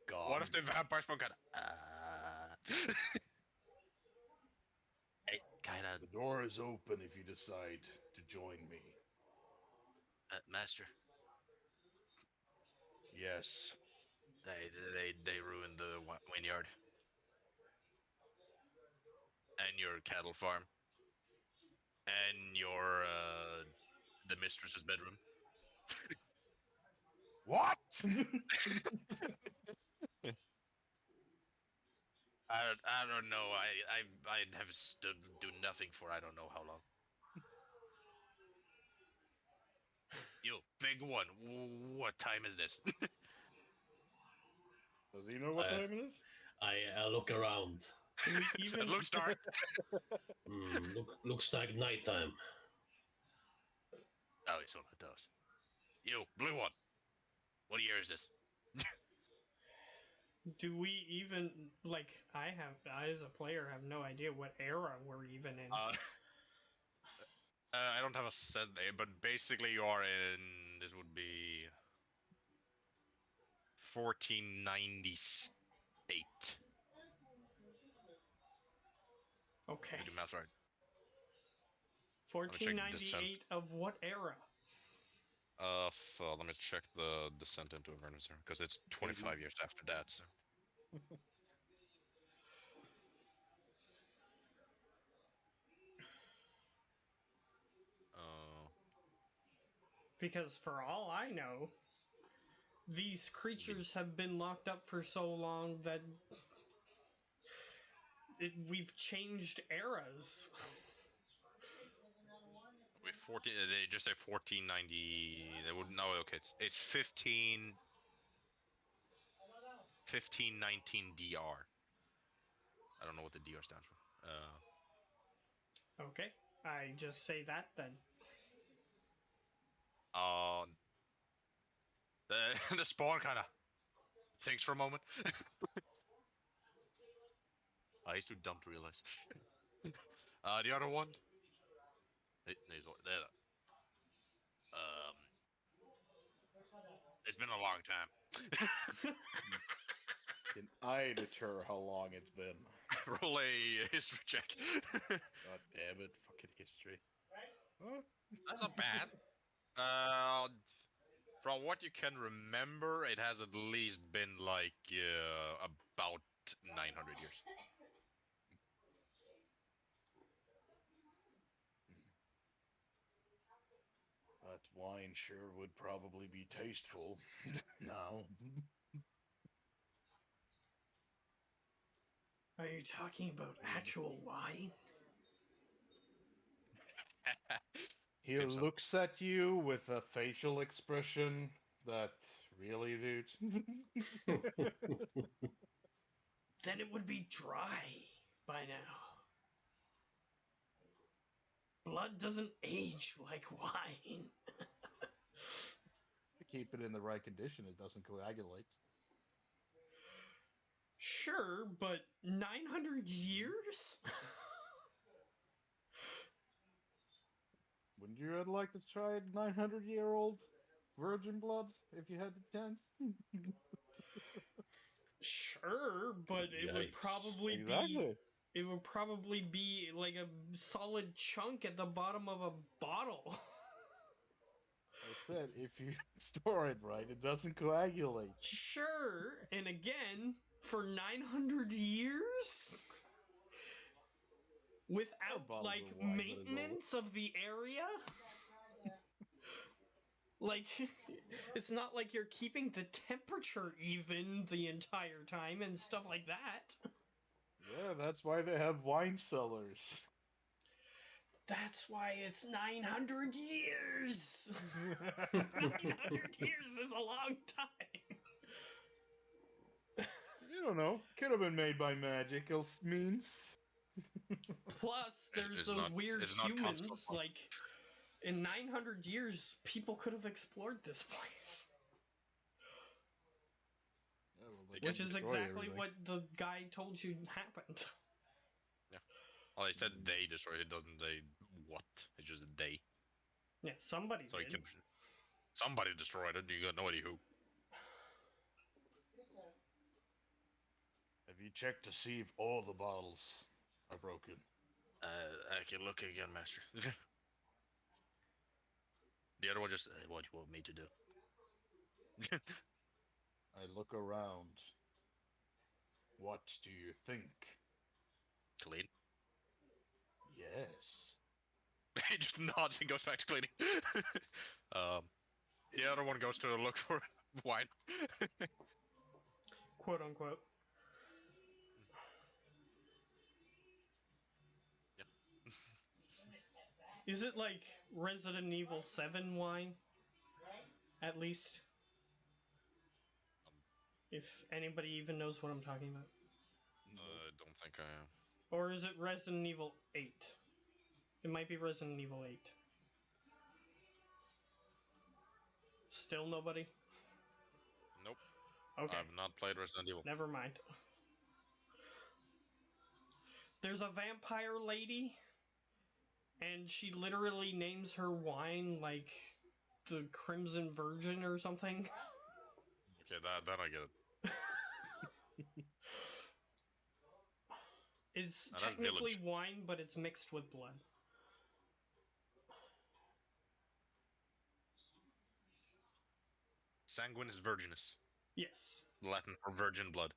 gone. What if the vampire spoke out? It kind of. The door is open if you decide to join me. Master, Yes. they ruined the vineyard and your cattle farm and your the mistress's bedroom. What? I don't know. I have stood do nothing for I don't know how long. You big one. What time is this? Does he know what time it is? I look around. Do we even It looks dark. Looks like nighttime. Oh, it's what it does. You, blue one. What year is this? do we even like? I as a player have no idea what era we're even in. I don't have a set name, but basically you are in. This would be 1498. Okay, Did you math right? check descent. 1498 of what era? Let me check the descent into Avernus here, because it's 25 years after that. So. Because for all I know, these creatures have been locked up for so long that we've changed eras. Wait, 14. They just say 1490. They would no. Okay, it's 1519 DR. I don't know what the DR stands for. Okay, I just say that then. The spawn kind of thinks for a moment. He's too dumb to realize. The other one. It's been a long time. Can I deter how long it's been? Roll a history check. God damn it, fucking history. Huh? That's not bad. From what you can remember, it has at least been like about 900 years. That wine sure would probably be tasteful. now. Are you talking about actual wine? He Seems so. looks at you with a facial expression that really, dude. Then it would be dry by now. Blood doesn't age like wine. Keep it in the right condition, it doesn't coagulate. Sure, but 900 years? Wouldn't you like to try 900-year-old virgin blood if you had the chance? Sure, but it would Yikes. probably Exactly. it would probably be like a solid chunk at the bottom of a bottle. I said, if you store it right, it doesn't coagulate. Sure, and again, for 900 years? Without, bottles like, of wine, but it's maintenance of the area? Like, it's not like you're keeping the temperature even the entire time and stuff like that. Yeah, that's why they have wine cellars. That's why it's 900 years! 900 years is a long time! You don't know. Could have been made by magical means. Plus, there's It's those not- weird it's not humans, constant. like, in 900 years, people could have explored this place. Yeah, well, they Which can is destroy exactly everything. what the guy told you happened. Well, they said they destroyed it, doesn't they? What? It's just they. Yeah, somebody So you did. can. Somebody destroyed it. You got no idea who. Have you checked to see if all the bottles are broken? I can look again, Master. The other one just. What do you want me to do? I look around. What do you think? Clean. Yes. He just nods and goes back to cleaning. The other one goes to look for wine. Quote unquote. Yep. Is it like Resident Evil 7 wine? At least? If anybody even knows what I'm talking about. don't think I am. Or is it Resident Evil 8? It might be Resident Evil 8. Still nobody? Nope. Okay, I've not played Resident Evil. never mind. There's a vampire lady, and she literally names her wine like the Crimson Virgin or something. Okay, that I get it. It's Now that's technically Village. wine, but it's mixed with blood. Sanguinis virginis. Yes. Latin for virgin blood.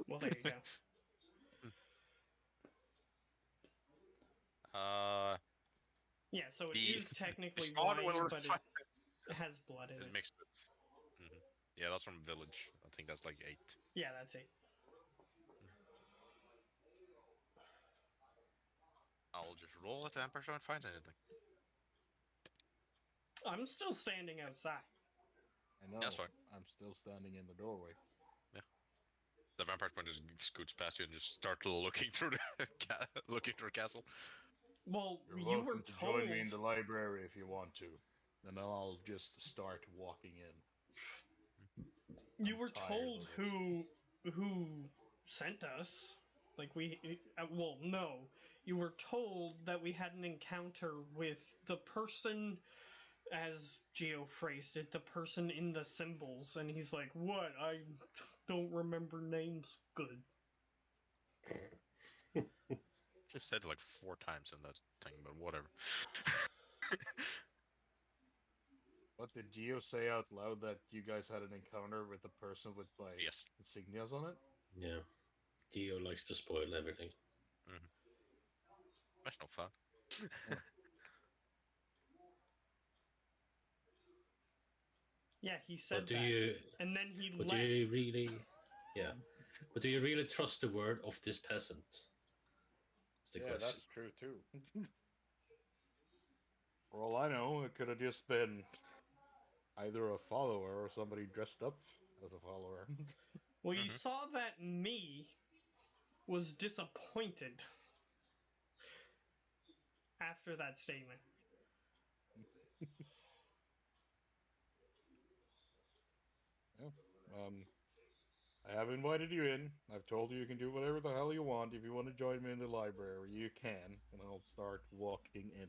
Well, there you go. Yeah, so it is technically spawn wine, will but refine it has blood in is it. mixed with. Yeah, that's from Village. I think that's like 8. Yeah, that's it. I'll just roll at the Emperor so it finds anything. I'm still standing outside. I know. That's fine. I'm still standing in the doorway. The vampire spawn just scoots past you and just start looking through the looking through the castle. Well, You're you welcome were to told. join me in the library if you want to. And I'll just start walking in. You I'm were tired told of it. who sent us. Like well, no. You were told that we had an encounter with the person, as Geo phrased it, the person in the symbols, and he's like, "What? I don't remember names." Good. Just said it like 4 times in that thing, but whatever. What did Geo say out loud that you guys had an encounter with the person with like Yes. insignias on it? Yeah. Geo likes to spoil everything. That's no fun. Yeah, he said But do that, you? and then he But left. do you really? Yeah. But do you really trust the word of this peasant? That's the question. That's true too. For all I know, it could have just been either a follower or somebody dressed up as a follower. Well, you saw that me was disappointed after that statement. I have invited you in. I've told you you can do whatever the hell you want. If you want to join me in the library, you can, and I'll start walking in.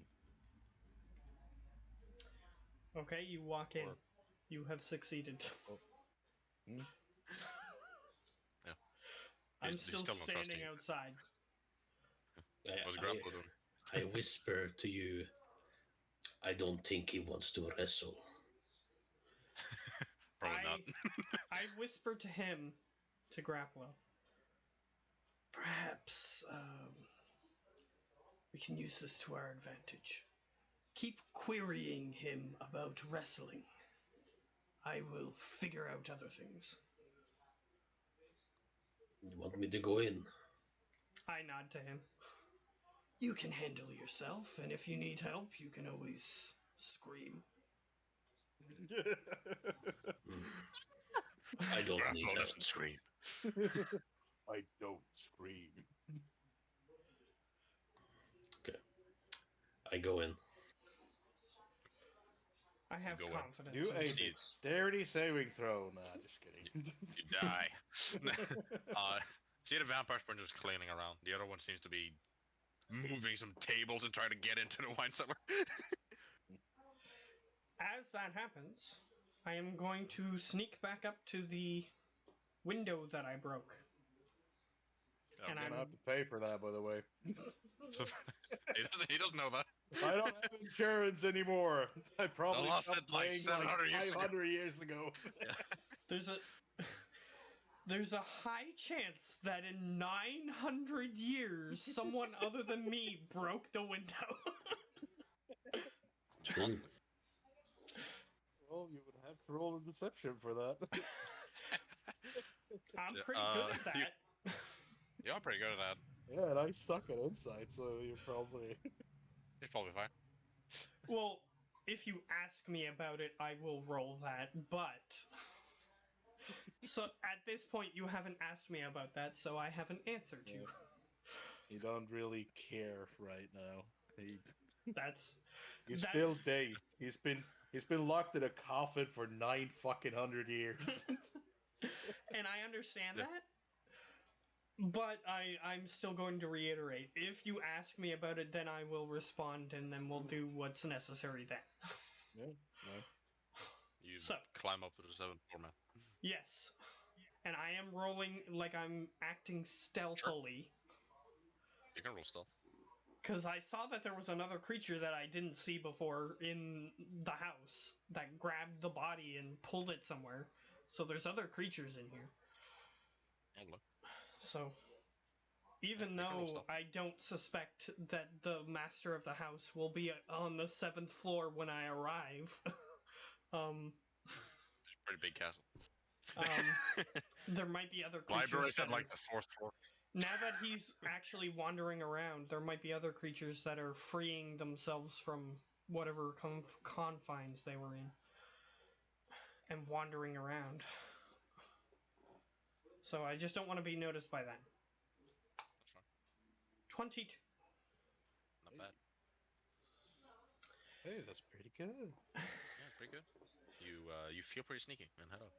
Okay, you walk in. Or- You have succeeded. Hmm? I'm He's still still not trusting standing you. outside. What's Grapple doing? I whisper to you, I don't think he wants to wrestle. Probably not. I whisper to him, to Grapplo. Perhaps we can use this to our advantage. Keep querying him about wrestling. I will figure out other things. You want me to go in? I nod to him. You can handle yourself, and if you need help, you can always scream. I don't need Grapple help. doesn't scream. I don't scream. Okay. I go in. I have Go in. confidence. Do in a him. dexterity saving throw. Nah, just kidding. You die. See the vampire spawn just cleaning around. The other one seems to be moving some tables and trying to get into the wine cellar. As that happens, I am going to sneak back up to the window that I broke. And I'm I'm gonna have to pay for that, by the way. he doesn't know that. I don't have insurance anymore. I probably lost stopped it like paying 700 years ago. 500 years ago. There's a high chance that in 900 years someone other than me broke the window. True. Well, you would have to roll a deception for that. I'm pretty good at that. You're pretty good at that. Yeah, and I suck at insight, so you're probably... He's probably fine. Well, if you ask me about it, I will roll that, but So at this point, you haven't asked me about that, so I haven't answered you. He don't really care right now. That's He's That's- still dazed. He's been locked in a coffin for 9 fucking 100 years. and I understand Yeah. that. But I'm still going to reiterate. If you ask me about it, then I will respond, and then we'll do what's necessary then. Yeah, no. You So- climb up to the 7th floor, man. Yes. And I am rolling like I'm acting stealthily. You can roll stealth. Because I saw that there was another creature that I didn't see before in the house that grabbed the body and pulled it somewhere. So there's other creatures in here. Oh, look. So even you can roll though stealth. I don't suspect that the master of the house will be on the 7th floor when I arrive, It's a pretty big castle. there might be other creatures. Library's that at like are- the 4th floor. Now that he's actually wandering around, there might be other creatures that are freeing themselves from whatever confines they were in and wandering around. So I just don't want to be noticed by that. That's fine. 22. Not bad. Hey, that's pretty good. Yeah, it's pretty good. You feel pretty sneaky, man. Head up.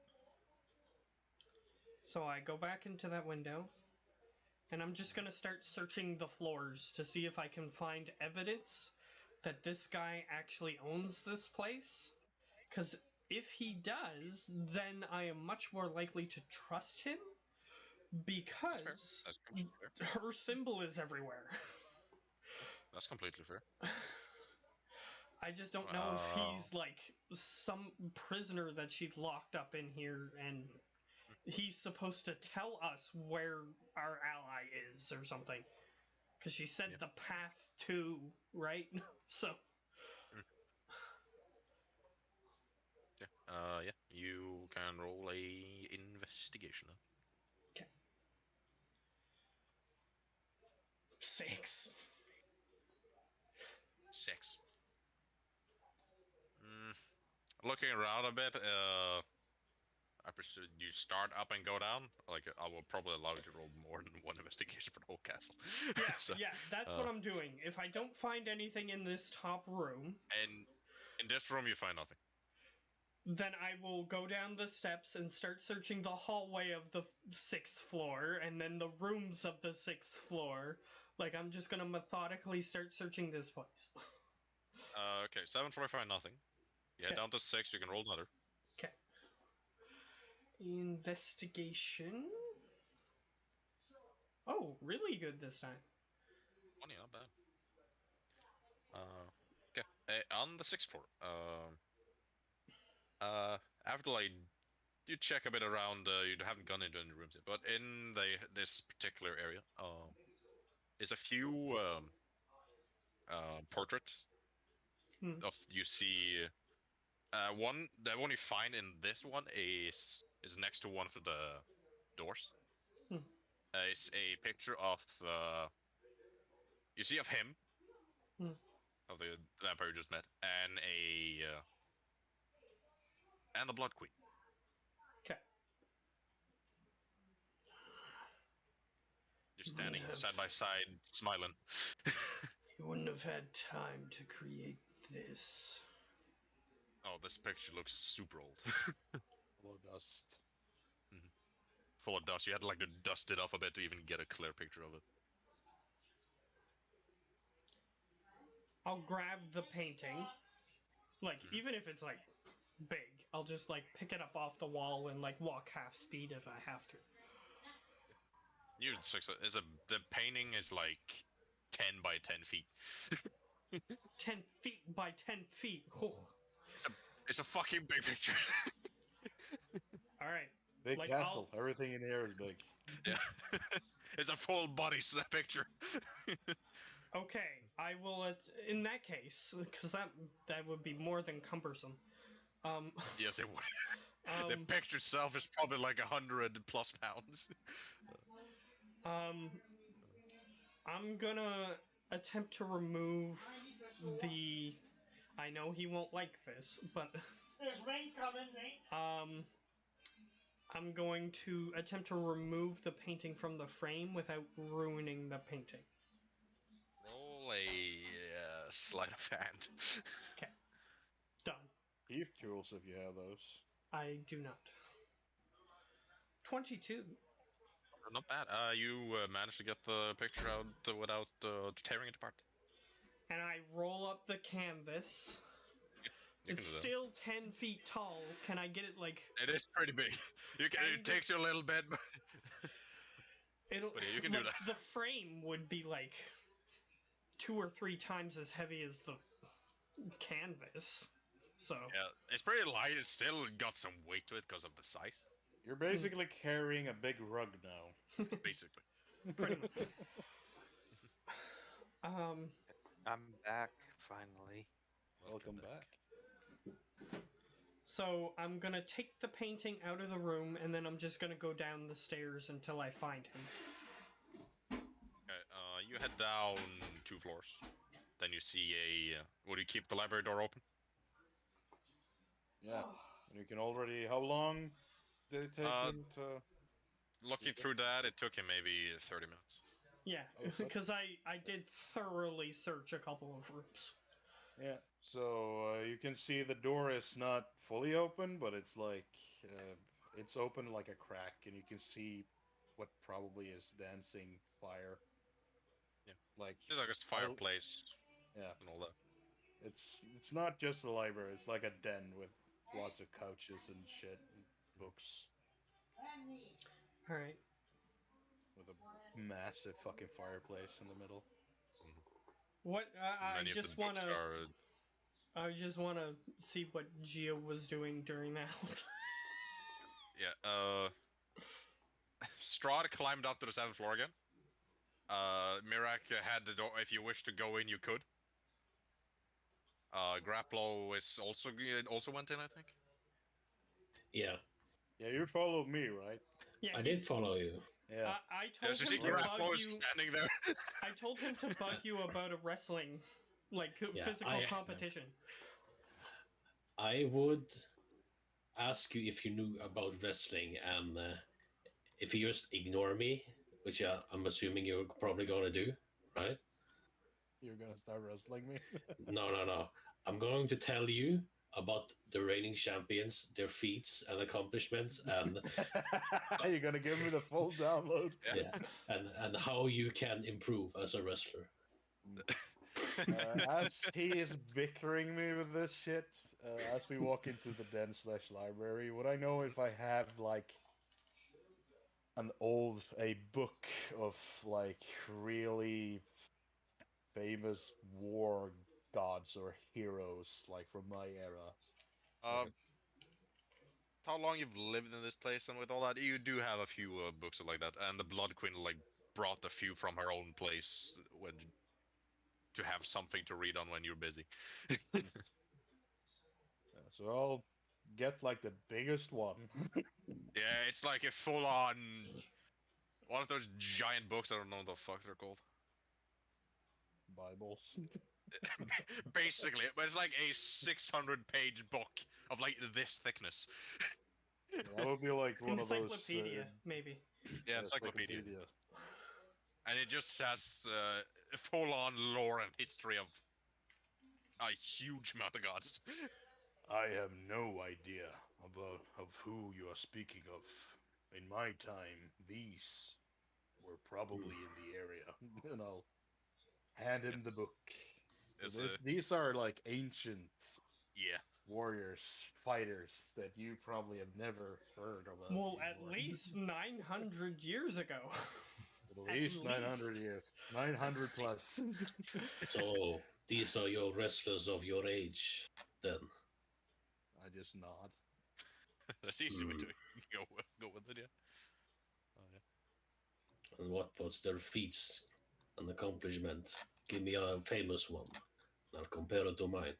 So I go back into that window, and I'm just gonna start searching the floors to see if I can find evidence that this guy actually owns this place. Because if he does, then I am much more likely to trust him, because That's completely fair. her symbol is everywhere. That's completely fair. I just don't know if he's like some prisoner that she locked up in here and he's supposed to tell us where our ally is or something. Because she said Yeah. the path to, right? So, Yeah. You can roll a investigation. Then. 6. 6. Looking around a bit, I presume you start up and go down. Like, I will probably allow you to roll more than one investigation for the whole castle. Yeah, So, yeah, that's what I'm doing. If I don't find anything in this top room, And in this room, you find nothing. then I will go down the steps and start searching the hallway of the 6th floor and then the rooms of the 6th floor. Like, I'm just gonna methodically start searching this place. Okay, 7th floor, find nothing. Yeah, Okay. down to 6, you can roll another. Okay. Investigation. Oh, really good this time. Funny, not bad. Okay, on the 6th floor. After like you check a bit around, you haven't gone into any rooms yet, but in this particular area, there's a few portraits of you see. The one you find in this one is next to one of the doors. It's a picture of you see of him, of the vampire you just met, and the Blood Queen. Okay. Just standing Wouldn't have- side by side, smiling. You wouldn't have had time to create this. Oh, this picture looks super old. Full of dust. Full of dust. You had to like to dust it off a bit to even get a clear picture of it. I'll grab the painting. Like, even if it's like big, I'll just like pick it up off the wall and like walk half speed if I have to. The painting is like 10 by 10 feet. 10 feet by 10 feet. Oh. It's a fucking big picture. Alright. Big Like, castle. Everything in here is big. Yeah. It's a full body picture. Okay, I will. In that case, because that would be more than cumbersome. Yes, it would. The Um, picture itself is probably like 100 plus pounds. I'm gonna attempt to remove the. I know he won't like this, but There's rain coming, ain't? I'm going to attempt to remove the painting from the frame without ruining the painting. Roll a sleight of hand. Done. Heath tools if you have those. I do not. 22. Not bad. You managed to get the picture out without tearing it apart. And I roll up the canvas. You It's can do that. still 10 feet tall. Can I get it like... It is pretty big. You can, And it takes you a little bit, but It'll, But yeah, you can do like, that. the frame would be like 2 or 3 times as heavy as the canvas. So... yeah, it's pretty light. It's still got some weight to it because of the size, You're basically carrying a big rug now. basically. Pretty much. I'm back finally. Welcome back. So I'm gonna take the painting out of the room, and then I'm just gonna go down the stairs until I find him. Okay, you head down 2 floors. Then you see a. Would you keep the library door open? Yeah. And you can already. How long did it take him to? Looking through that, it took him maybe 30 minutes. Yeah, Oh, so- because I did thoroughly search a couple of rooms. Yeah. So you can see the door is not fully open, but it's like it's open like a crack, and you can see what probably is dancing fire. Yeah. Like There's like a fireplace yeah. and all that. It's not just a library. It's like a den with lots of couches and shit, and books, All right. with a massive fucking fireplace in the middle. What I Many of the just books wanna are. I just wanna see what Gio was doing during that. Yeah, Strahd climbed up to the 7th floor again. Mirak had the door. If you wish to go in, you could. Grapplo is also went in, I think. Yeah, Yeah, you followed me, right? Yeah, I he's- did follow you. Yeah. I Yeah, told so him see to Grapplo bug is you. standing there. I told him to bug you about a wrestling, like Yeah, physical competition. I would ask you if you knew about wrestling, and if you just ignore me, which I'm assuming you're probably going to do, right? You're gonna start wrestling me? No. I'm going to tell you about the reigning champions, their feats and accomplishments, and You're gonna give me the full download? yeah, and how you can improve as a wrestler. As he is bickering me with this shit, as we walk into the den/library, would I know if I have like a book of like really famous war gods or heroes like from my era? How long you've lived in this place and with all that, you do have a few books like that, and the Blood Queen like brought a few from her own place when to have something to read on when you're busy. So I'll get like the biggest one. Yeah, it's like a full-on one of those giant books. I don't know what the fuck they're called. Bibles. Basically, but it's like a 600-page book of like this thickness. That would be like one of those. Encyclopedia, maybe. Yeah, encyclopedia. And it just has full-on lore and history of a huge amount of gods. I have no idea of who you are speaking of. In my time, these were probably in the area, and I'll hand him the book. So these are like ancient Yeah. warriors, fighters that you probably have never heard about. Well, at before. least 900 years ago. At least at 900 least. years. 900 plus. So these are your wrestlers of your age, then. I just nod. That's easy way to go with it, yeah. Oh, yeah. And what was their feats and accomplishment? Give me a famous one. I'll compare it to mine.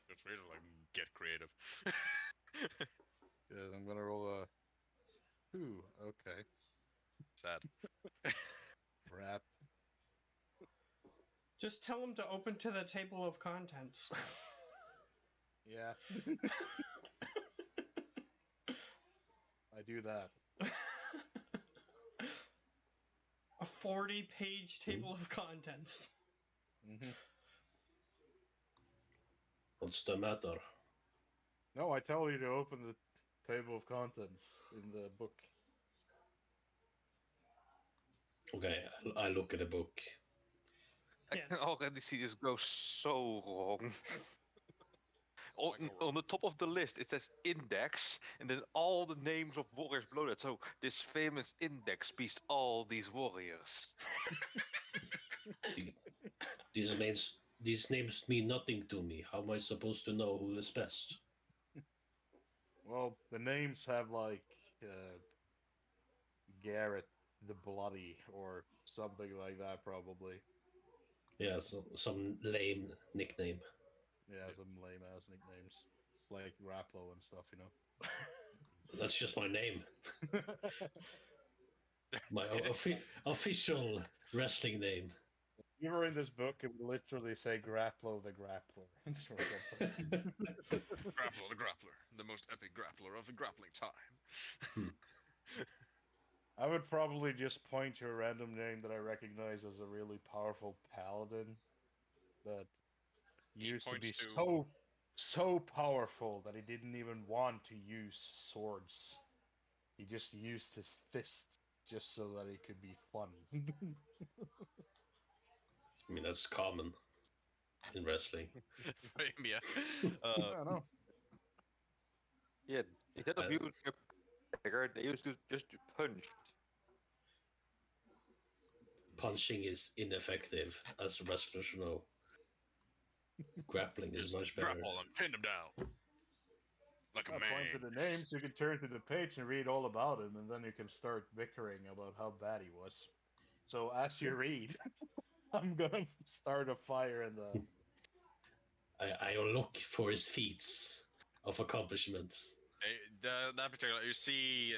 Just really like get creative. Yeah, I'm gonna roll a 2. Okay. Sad. Crap. Just tell him to open to the table of contents. Yeah. I do that. A 40-page table of contents. Hmm. What's the matter? No, I tell you to open the table of contents in the book. Okay, I look at the book. I Yes. can already see this go so wrong. On the top of the list, it says index, and then all the names of warriors below that. So this famous index beast all these warriors. These names mean nothing to me. How am I supposed to know who is best? Well, the names have like Garrett the Bloody or something like that, probably. Yeah, so some lame nickname. Yeah, some lame ass nicknames like Raplo and stuff, you know. That's just my name. My official wrestling name. If you were in this book, it would literally say Graplo the Grappler or something. Grappler the Grappler, the most epic grappler of the grappling time. I would probably just point to a random name that I recognize as a really powerful paladin that He used to be points so powerful that he didn't even want to use swords. He just used his fists just so that it could be fun. I mean, that's common in wrestling. Yeah. I don't know. Yeah, instead of using a dagger, they used to just punch. Punching is ineffective, as wrestlers know. Grappling is Just much better. grapple and pin him down. Like a I point to man. the names, you can turn to the page and read all about him, and then you can start bickering about how bad he was. So as you read, I'm gonna start a fire in the... I look for his feats of accomplishments. That particular, you see,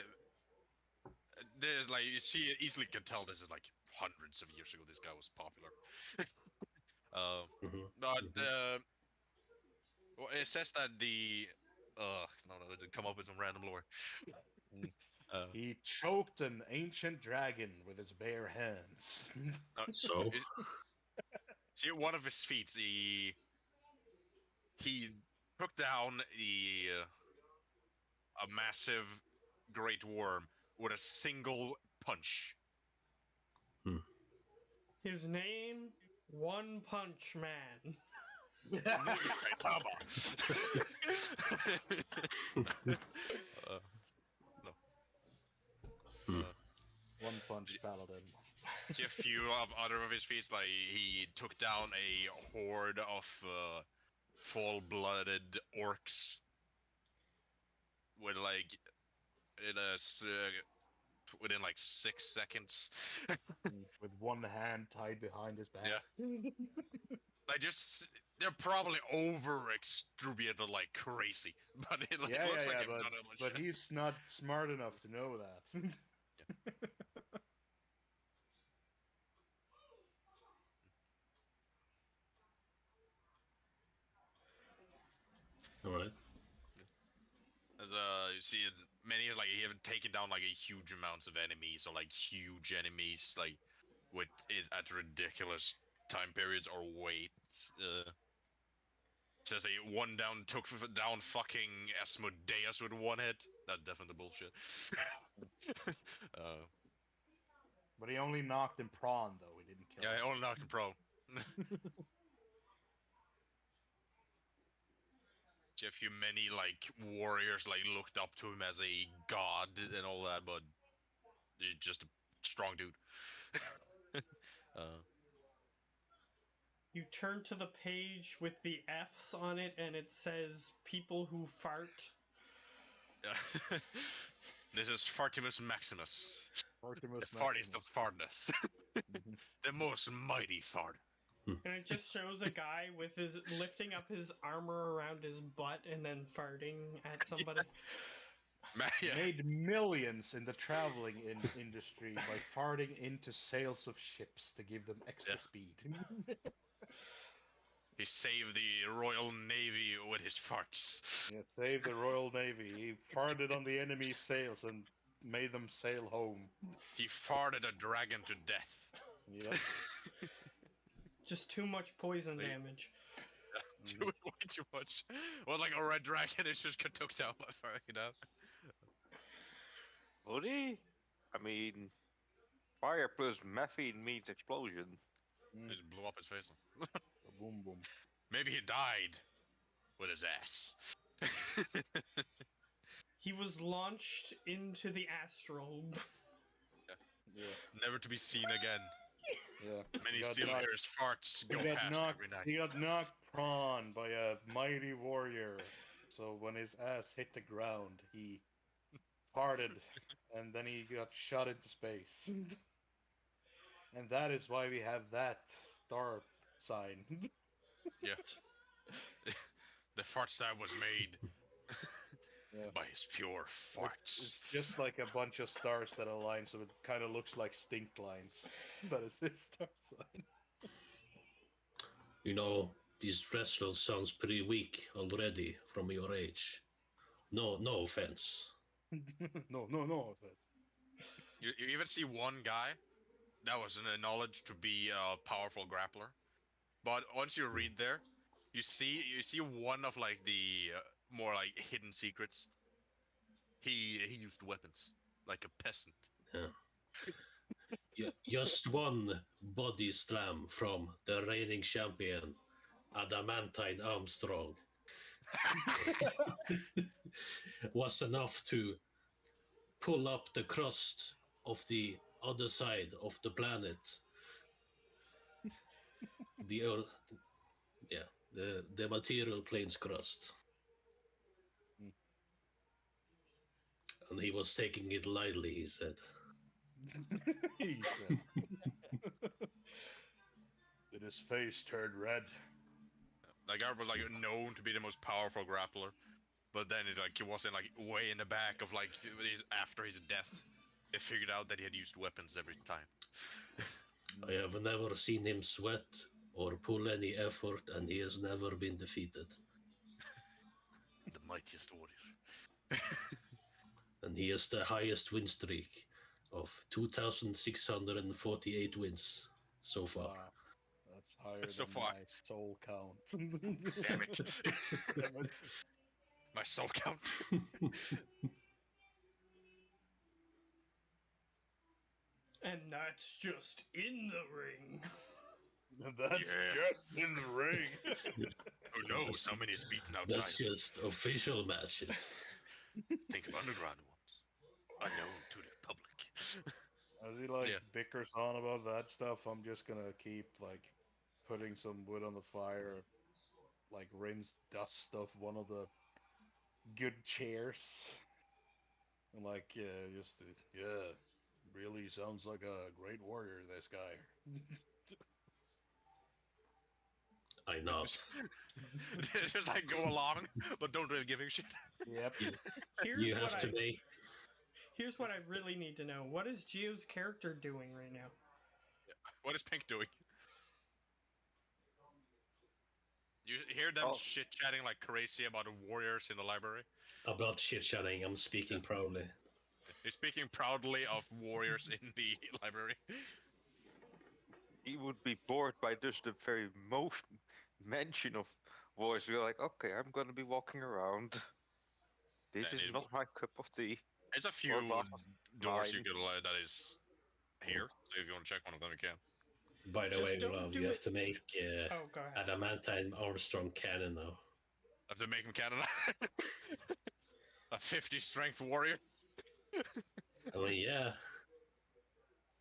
there's like, you see, easily can tell this is like hundreds of years ago this guy was popular. Mhm. But well, it says that no, it didn't come up with some random lore. He choked an ancient dragon with his bare hands. So, See, one of his feats, he took down a massive great worm with a single punch. His name, One Punch Man. Saitama. No. One punch paladin. See a few of other of his feats, like he took down a horde of full-blooded orcs with like within like 6 seconds. With one hand tied behind his back. Yeah. Like they're probably over extrubated like crazy, but it like, looks like they've done a bunch. But he's not smart enough to know that. all right. As you see, many like he haven't taken down like a huge amounts of enemies or like huge enemies like with it at ridiculous time periods or weights. Says he took down fucking Asmodeus with one hit. That's definitely bullshit. But he only knocked him prawn, though. He didn't kill Yeah, him. I only knocked him pro. See a few many like warriors like looked up to him as a god and all that, but he's just a strong dude. You turn to the page with the F's on it, and it says people who fart. Yeah. This is Fartimus Maximus. Fartimus The fartiest of Maximus. fartness. The most mighty fart. And it just shows a guy with his lifting up his armor around his butt and then farting at somebody. Yeah. Made millions in the traveling industry by farting into sails of ships to give them extra speed. He saved the Royal Navy with his farts. Yeah, save the Royal Navy. He farted on the enemy's sails and made them sail home. He farted a dragon to death. Yep. Just too much poison Wait. damage. Doing way too much. Well, like a red dragon, it just got took down by fire, you know? Would he? I mean, fire plus methane means explosion. Mm. Just blew up his face. Boom, boom. Maybe he died with his ass. He was launched into the astral. Yeah. Never to be seen again. Yeah. Many got steel knocked- hairs farts go He got past knocked. every night. He got knocked prone by a mighty warrior. So when his ass hit the ground, he farted, and then he got shot into space. And that is why we have that star sign. Yeah. The fart stab was made Yeah. by his pure farts. It's just like a bunch of stars that align, so it kind of looks like stink lines. That is his star sign. You know, this wrestler sounds pretty weak already from your age. No offense. No offense. You even see one guy that was acknowledged to be a powerful grappler, but once you read there, you see one of like the more like hidden secrets. He used weapons like a peasant. Just one body slam from the reigning champion, Adamantine Armstrong, was enough to pull up the crust of the other side of the planet. The earth, the material plane's crust. And he was taking it lightly, he said. He said. Then his face turned red. That guy was like known to be the most powerful grappler, but then he wasn't like way in the back of like after his death. They figured out that he had used weapons every time. I have never seen him sweat or pull any effort, and he has never been defeated. The mightiest warrior. And he has the highest win streak of 2,648 wins so far. Wow. That's higher So than far. my soul count. Damn it. Damn it. My soul count. And that's just in the ring. That's Yeah. just in the ring. Who knows how many is beaten outside? That's just official matches. Think of underground ones, unknown to the public. As he like Yeah. bickers on about that stuff, I'm just gonna keep like putting some wood on the fire, like rinse dust off one of the good chairs, and like really sounds like a great warrior. This guy. I know. Just like go along, but don't really give a shit. Yep. Here's You what have to make. Here's what I really need to know. What is Gio's character doing right now? What is Pink doing? You hear them Oh. shit chatting like crazy about the warriors in the library? I'm not shit-chatting, I'm speaking proudly. He's speaking proudly of warriors in the library. He would be bored by just the very most mention of voice. You're like, okay, I'm gonna be walking around. This And is it not my cup of tea. There's a few Or glass of doors you wine. could that is here, so if you want to check one of them, you can. By the Just way, don't Olav, do you have it- to make Oh, go ahead. Adamantine Armstrong canon now. Have to make him Canada. A 50 strength warrior. I mean, yeah.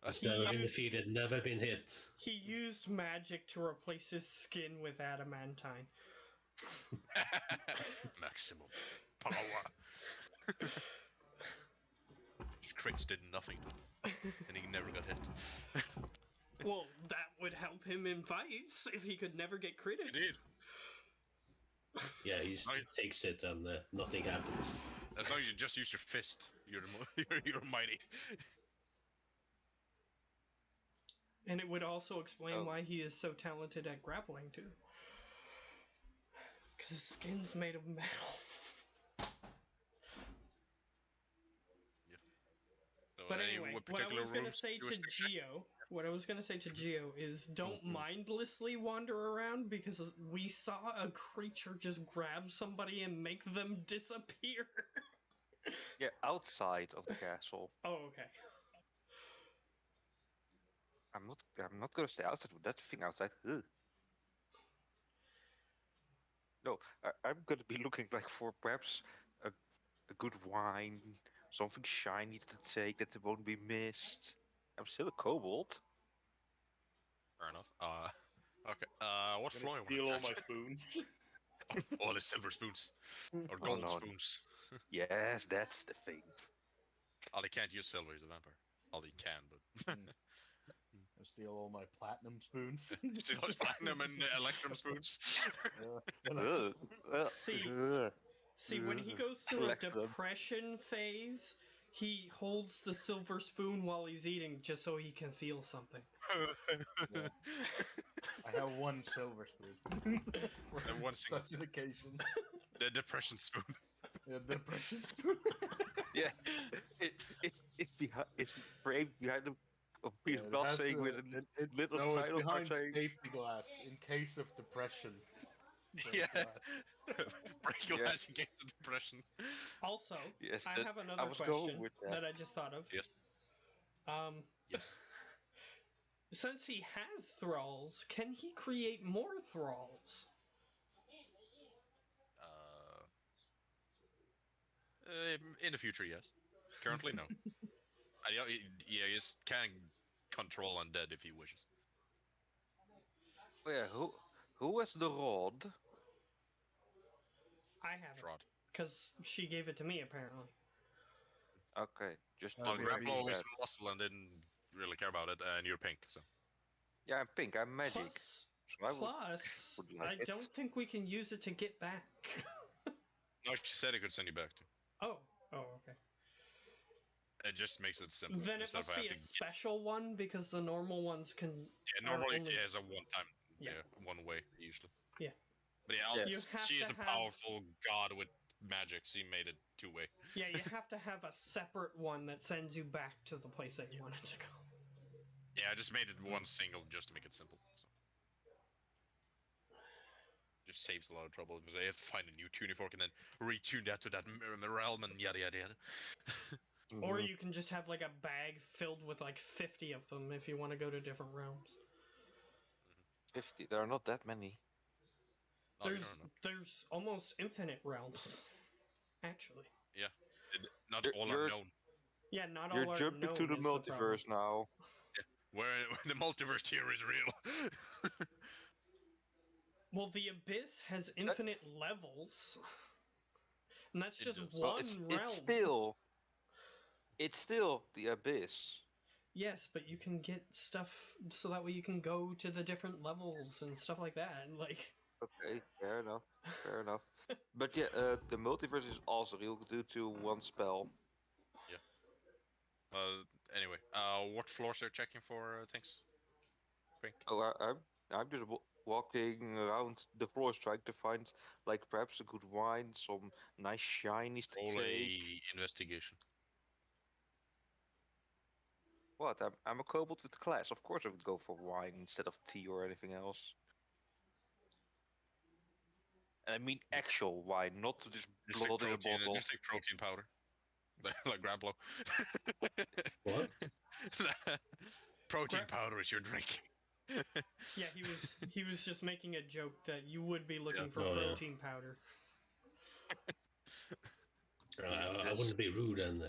He's That's never been used- defeated, never been hit. He used magic to replace his skin with adamantine. maximum power. His crits did nothing, and he never got hit. Well, that would help him in fights if he could never get critted. He did. Yeah, he just Right. takes it and nothing happens. As long as you just use your fist, you're mighty. And it would also explain Oh. why he is so talented at grappling too. The skin's made of metal. So But any anyway, what I particular was gonna rooms say you wish to check? Geo is don't mindlessly wander around because we saw a creature just grab somebody and make them disappear. Yeah, outside of the castle. Oh, okay. I'm not gonna stay outside with that thing outside. Ugh. No, I'm gonna be looking like for perhaps a good wine, something shiny to take that won't be missed. I'm still a kobold. Fair enough. Okay. What I'm floor gonna you steal all want to my check? spoons. All the silver spoons or Oh, gold no. spoons. Yes, that's the thing. Oh, they can't use silver. He's a vampire. Oh, they can, but I steal all my platinum spoons. still has platinum and electrum spoons. Ugh. Ugh. See- Ugh. See, when he Ugh. goes through a Collect them. depression phase, he holds the silver spoon while he's eating just so he can feel something. Yeah. I have one silver spoon. For And one single- such an occasion. The depression spoon. Yeah, the precious spoon. Yeah, it's behind. It's framed behind a piece Yeah, of it glass has saying a- with a it- little no, it's title card behind saying. safety glass in case of depression. Break Yeah. glass. Break Yeah. glass against the depression. Also, Yes, I that- have I another was going question with that. that I just thought of. Yes. Yes. Since he has thralls, can he create more thralls? In the future, yes. Currently, no. Yeah, he just can control undead if he wishes. Oh yeah, who has the rod? I have it, Trot. because she gave it to me, apparently. Okay, just Oh, Well, maybe Grapple is that. muscle and didn't really care about it, and you're pink, so. Yeah, I'm pink. I'm magic. Plus, So I would- plus, would like I it. don't think we can use it to get back. No, she said it could send you back to. Oh, okay. It just makes it simple. Then it instead of must be a having- special one because the normal ones can. Yeah, normally only- it has a one-time, Yeah. one way usually. Yeah. But yeah, Yes. You have she is to a have- powerful god with magic. She made it two-way. Yeah, you have to have a separate one that sends you back to the place that you wanted to go. Yeah, I just made it one single just to make it simple. So. Just saves a lot of trouble because they have to find a new tuning fork and then retune that to that realm and yada yada yada. Or Mhm. you can just have like a bag filled with like 50 of them if you want to go to different realms. 50. There are not that many. Oh, you there's don't know. there's almost infinite realms, actually. Not You're- all you're- are known. Yeah, not all You're are jumping known to the is problem. multiverse now. Where the multiverse theory is real. Well, the abyss has infinite levels, and that's It just does. one Well, it's realm. it's still the abyss. Yes, but you can get stuff so that way you can go to the different levels and stuff like that. Like, Okay, fair enough. Fair enough. But yeah, the multiverse is also real due to one spell. Anyway, what floors are you checking for things? Pink. Oh, I'm just walking around the floors trying to find like perhaps a good wine, some nice shinies to Roll take. a investigation. What? I'm a kobold with class. Of course I would go for wine instead of tea or anything else. And I mean actual wine, not just Just take blood in a protein. bottle. Just take protein powder. Like Grablo. What? Protein Gra- powder is your drink. yeah, he was just making a joke that you would be looking for Oh, yeah. protein powder. I wouldn't be rude and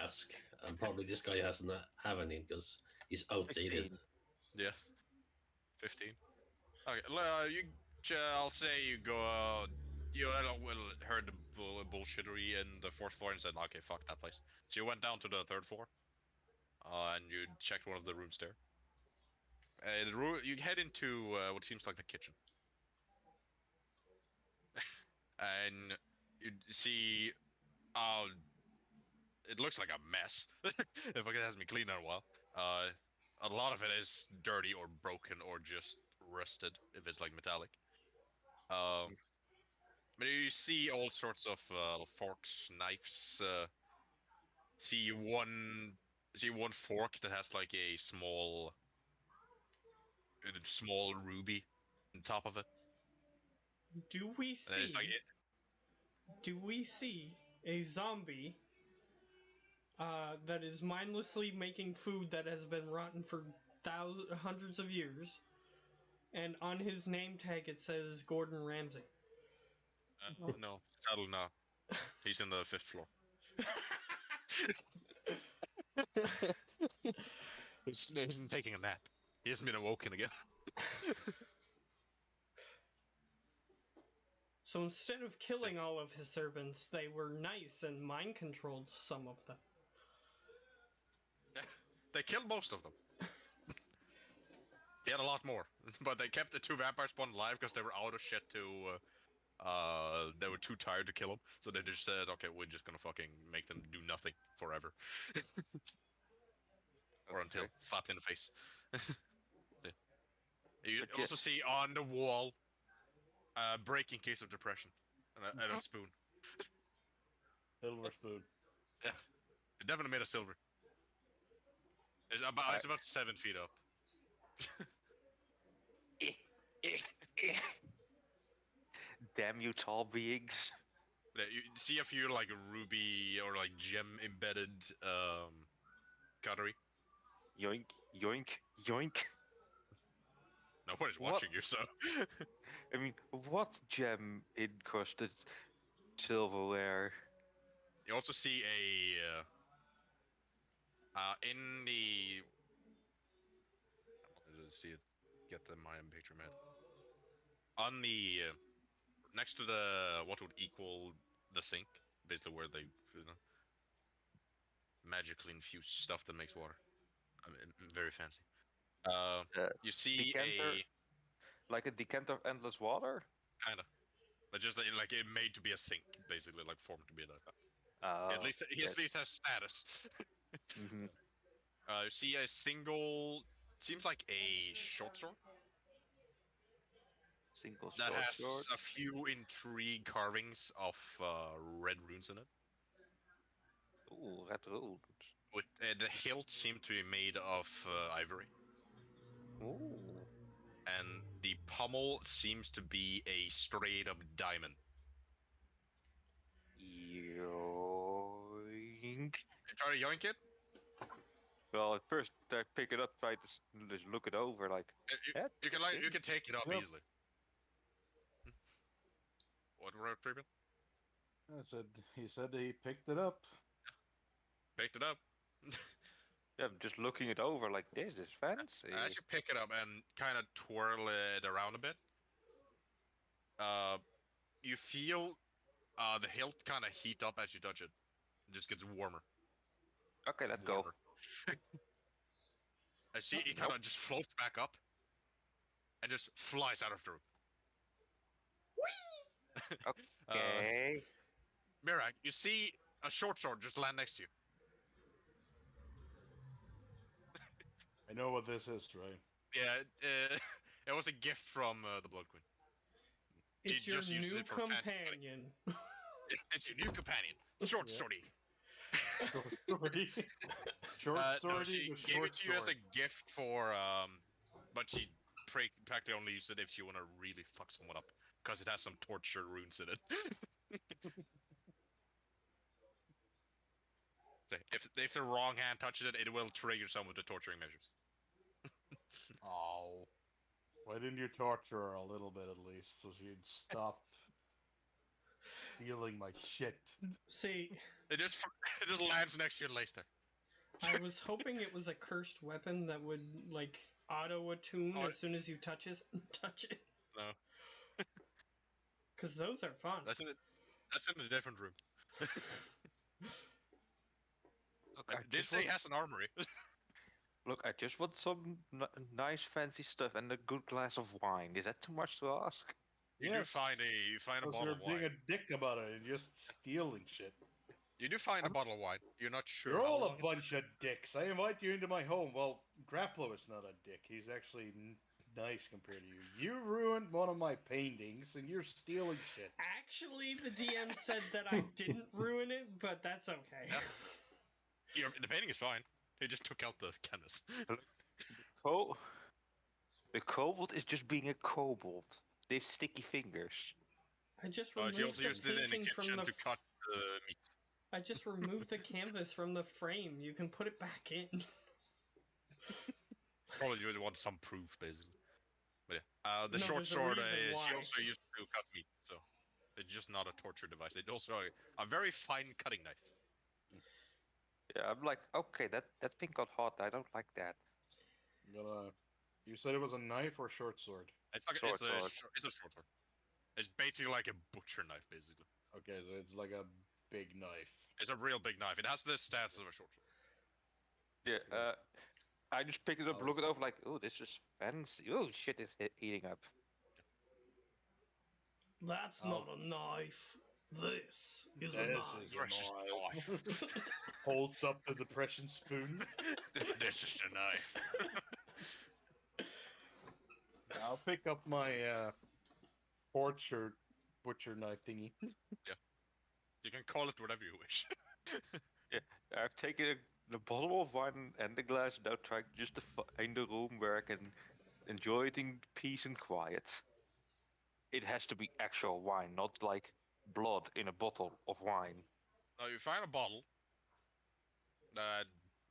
ask. And probably this guy doesn't have any because he's outdated. 15. Yeah. 15. Okay, I'll say you go. You heard the bullshittery in the fourth floor and said, "Okay, fuck that place." So you went down to the third floor, and you checked one of the rooms there. You head into what seems like the kitchen, and you see, it looks like a mess. If it hasn't been cleaned in a while, a lot of it is dirty or broken or just rusted if it's like metallic. But you see all sorts of forks, knives. See one fork that has like a small ruby on top of it. Do we And it's like see a zombie that is mindlessly making food that has been rotten for hundreds of years, and on his name tag it says Gordon Ramsay? no, sadly not. He's in the 5th floor. He's taking a nap. He hasn't been awoken again. So instead of killing all of his servants, they were nice and mind controlled some of them. They killed most of them. They had a lot more, but they kept the 2 vampire spawn alive because they were out of shit to. They were too tired to kill them, so they just said, "Okay, we're just gonna fucking make them do nothing forever." Or until slapped in the face. Yeah. You also see on the wall, breaking case of depression, and a spoon. Silver spoon. Yeah, it definitely made of silver. It's about 7 feet up. Damn you, tall beings. Yeah, you see a few like ruby or like gem embedded cutlery. Yoink, yoink, yoink. Nobody's What? watching you, so. I mean, what gem encrusted silverware? You also see a in the. I wanted to see it. Get the Mayan picture made. On the next to the what would equal the sink, basically where they magically infuse stuff that makes water. I mean, very fancy. You see decanter, like a decanter of endless water. Kinda, but just like it made to be a sink, basically, like formed to be that. At least he yes. at least has status. Mm-hmm. You see a single, seems like a short sword. Single That short has sword. a few intrigue carvings of red runes in it. Ooh, red runes. With the hilt seem to be made of ivory, Ooh. and the pommel seems to be a straight up diamond. Yoink. Try to yoink it. Well, at first I pick it up, try to just look it over, like. You can take it up Yep. easily. What wrote Trivial? He said he picked it up. Picked it up. Yeah, I'm just looking it over, like this is fancy. As you pick it up and kind of twirl it around a bit, you feel the hilt kind of heat up as you touch it. It just gets warmer. Okay, let's go. I see it kind of just floats back up and just flies out of the room. Okay. Mirak, you see a short sword just land next to you. I know what this is, right? Yeah, it was a gift from the Blood Queen. It's your just uses new it for fancy money. companion. It's your new companion, short Yeah. swordy. Short swordy. Short No, swordy. she the gave short it to you as a sword. gift for but she practically only used it if she wanna really fuck someone up, because it has some torture runes in it. So if the wrong hand touches it, it will trigger some of the torturing measures. Oh. Why didn't you torture her a little bit at least, so she'd stop stealing my shit? See, It just lands next to your lace there. I was hoping it was a cursed weapon that would like auto attune Oh, as soon as you touch it. No, Because those are fun. that's in a different room. Look, I did say he has an armory. Look, I just want some nice fancy stuff and a good glass of wine. Is that too much to ask? You do find a Because bottle you're of being wine. a dick about it and just stealing shit. You do find a bottle of wine. You're not sure. You're how all long a it's bunch of dicks. I invite you into my home. Well, Grappler is not a dick. He's actually nice compared to you. You ruined one of my paintings, and you're stealing shit. Actually, the DM said that I didn't ruin it, but that's okay. The painting is fine. He just took out the canvas. The kobold is just being a kobold. They have sticky fingers. I just She removed also the used it in the painting from kitchen the. to cut the meat. I just removed the canvas from the frame. You can put it back in. Probably just want some proof, basically. But yeah, the No, short there's a sword reason she why. also used to cut meat, so it's just not a torture device. It's also a very fine cutting knife. Yeah, I'm like, okay, that thing got hot. I don't like that. You said it was a knife or short sword? It's like Short sword. it's a short sword. It's basically like a butcher knife, basically. Okay, so it's like a big knife. It's a real big knife. It has the stats of a short sword. Yeah, I just picked it up, Oh. look it over, like, oh, this is fancy. Oh, shit, it's heating up. That's not a knife. This is a This knife. is a Precious knife. Holds up the depression spoon. This is a knife. I'll pick up my tortured butcher knife thingy. You can call it whatever you wish. I've taken the bottle of wine and the glass, now trying just to find a room where I can enjoy it in peace and quiet. It has to be actual wine, not like blood in a bottle of wine. Now you find a bottle that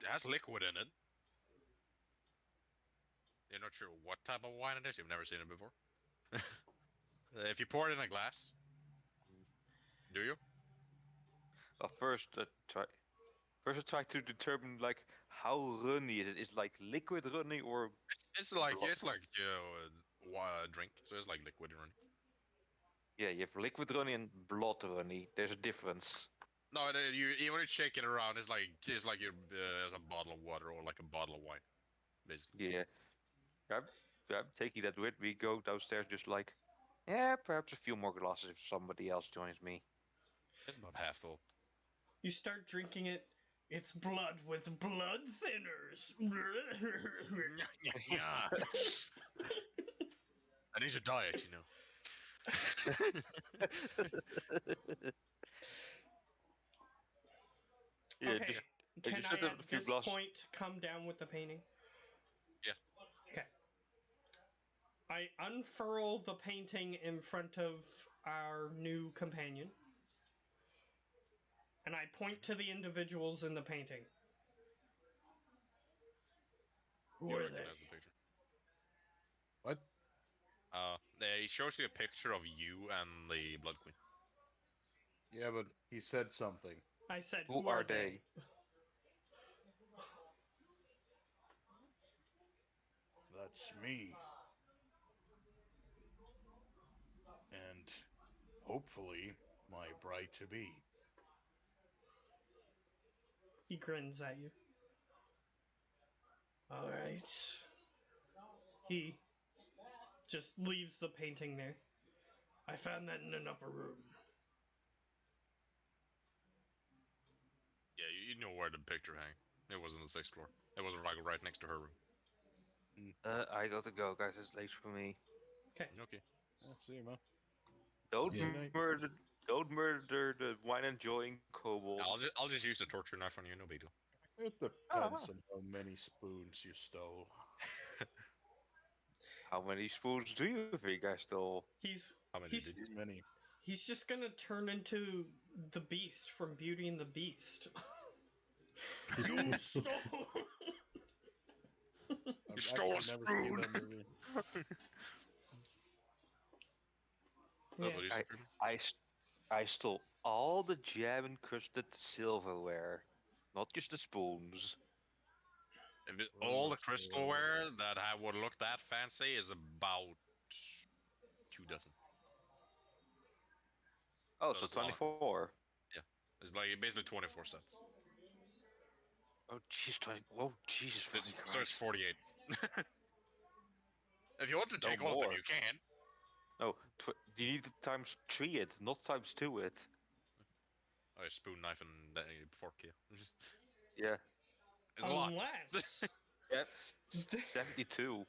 has liquid in it. You're not sure what type of wine it is. You've never seen it before. If you pour it in a glass, do you? First, I try to determine like how runny it is. Like liquid runny or It's like blood. drink, so it's like liquid running. Yeah, you have liquid runny and blood runny. There's a difference. No, when you shake it around, it's like you're a bottle of water or like a bottle of wine, basically. Yeah, I'm taking that with me. Go downstairs, just like, yeah, perhaps a few more glasses if somebody else joins me. It's about half full. You start drinking it. It's blood with blood thinners. Yeah. I need to diet, you know. Yeah, Okay. just Can just I, set up at a few this glasses. point, come down with the painting? Yeah. Okay. I unfurl the painting in front of our new companion. And I point to the individuals in the painting. Who You are recognize they? the picture. What? He shows you a picture of you and the Blood Queen. Yeah, but he said something. I said, Who are they? That's me. And hopefully my bride to be. He grins at you. Alright. He just leaves the painting there. I found that in an upper room. Yeah, you know where the picture hang. It was on the 6th floor. It was like right next to her room. I gotta go, guys. It's late for me. Okay. Okay. Yeah, see you, man. Don't Yeah. murder the wine enjoying kobold. I'll just use the torture knife on you. No big deal. It depends on how many spoons you stole. How many spoons do you think I stole? How many He's did you? Many. he's just gonna turn into the Beast from Beauty and the Beast. You stole. I've stole a actually never seen spoon. that movie. Yeah. What did you say, Freeman? I stole all the jam encrusted silverware, not just the spoons. If it, Well, all the that's crystalware that would look that fancy is about 2 dozen. Oh, So so it's a lot of- 24. It's like basically 24 sets. Oh, jeez, 20. Oh, Jesus So fucking so it's Christ. 48. If you want to No take all of them, more. you can. No, you need to times 3 it, not times 2 it. Oh, a spoon, knife, and fork, yeah. Yeah. It's a lot. Unless Yep. 72.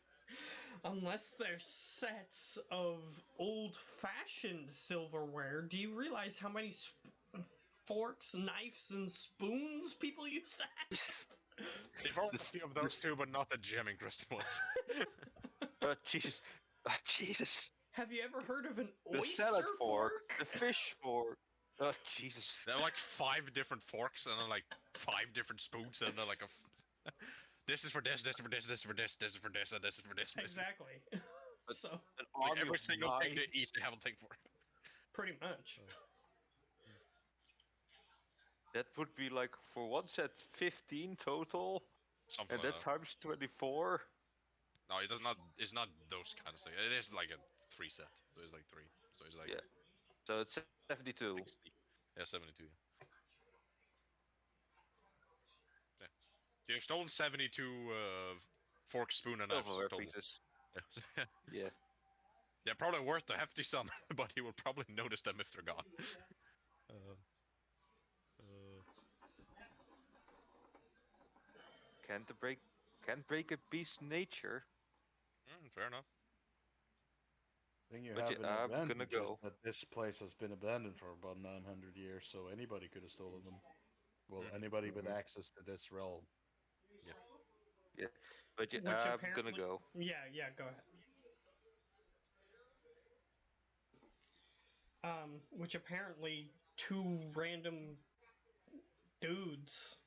Unless they're sets of old-fashioned silverware, do you realize how many forks, knives, and spoons people used to have? They probably This- a few of those too, but not the gem encrusted ones. Jesus. Jesus. Have you ever heard of an The oyster salad fork. fork? The fish fork. Oh, Jesus. There are like 5 different forks and then like 5 different spoons and then like a. This is for this, this is for this, this is for this, this is for this, and this is for this. Exactly. So, An Like army every of single thing knives. they eat, they have a thing for. pretty much. That would be like, for one set, 15 total. Something And like that that. times 24. No, it does not. It's not those kind of things. It is like a 3 set, so it's like 3. So it's like Yeah. So it's 72. 60. Yeah, 72. Yeah. You've stolen 72 fork, spoon, and knives Silverware total. pieces. Yeah. Yeah. They're probably worth a hefty sum, but he will probably notice them if they're gone. Can't break a beast's nature. Fair enough. Thing you But have yeah, an I'm gonna advantage is go. that this place has been abandoned for about 900 years, so anybody could have stolen them. Well, anybody with access to this realm. Yeah. But yeah, Which I'm gonna apparently- go. Yeah, go ahead. Which apparently 2 random dudes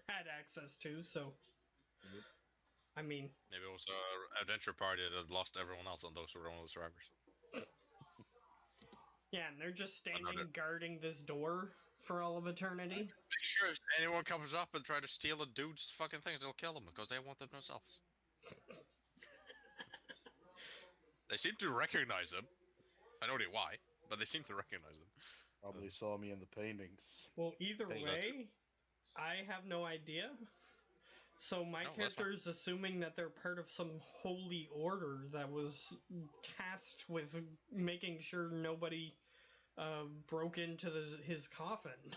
had access to, so. I mean, Maybe it was an adventure party that lost everyone else, and those were one of the survivors. yeah, and they're just standing Another- guarding this door for all of eternity. Make sure if anyone comes up and try to steal a dude's fucking things, they'll kill them because they want them themselves. They seem to recognize them. I know why, but they seem to recognize them. Probably saw me in the paintings. Well, either Think that too. way, I have no idea. So my No, that's character is assuming that they're part of some holy order that was tasked with making sure nobody broke into his coffin.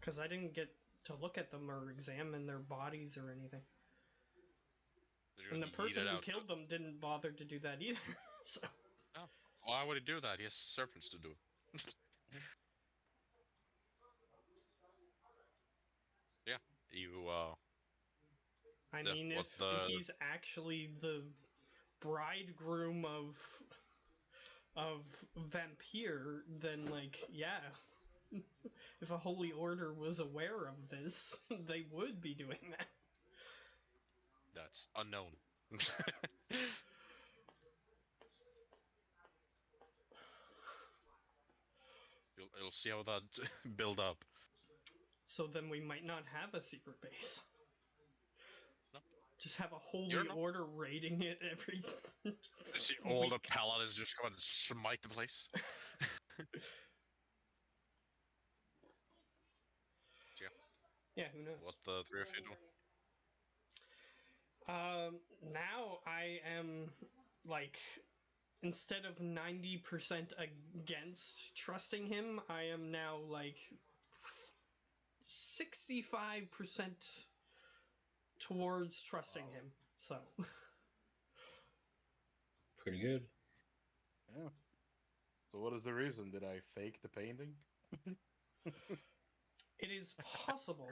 Because I didn't get to look at them or examine their bodies or anything. They're And the gonna eat person it who out. killed them didn't bother to do that either. So, Why would he do that? He has serpents to do it. Yeah, you I Yeah, mean, what if the- he's actually the bridegroom of Vampire, then like, yeah. If a holy order was aware of this, they would be doing that. that's unknown. You'll see how that build up. So then we might not have a secret base. No. Just have a holy You're not- order raiding it every. You see all the week. paladins just come and smite the place. Yeah, who knows? What the 3 of you do? Now I am like, instead of 90% against trusting him, I am now like 65% towards trusting him. So Pretty good. Yeah. So what is the reason? Did I fake the painting? it is possible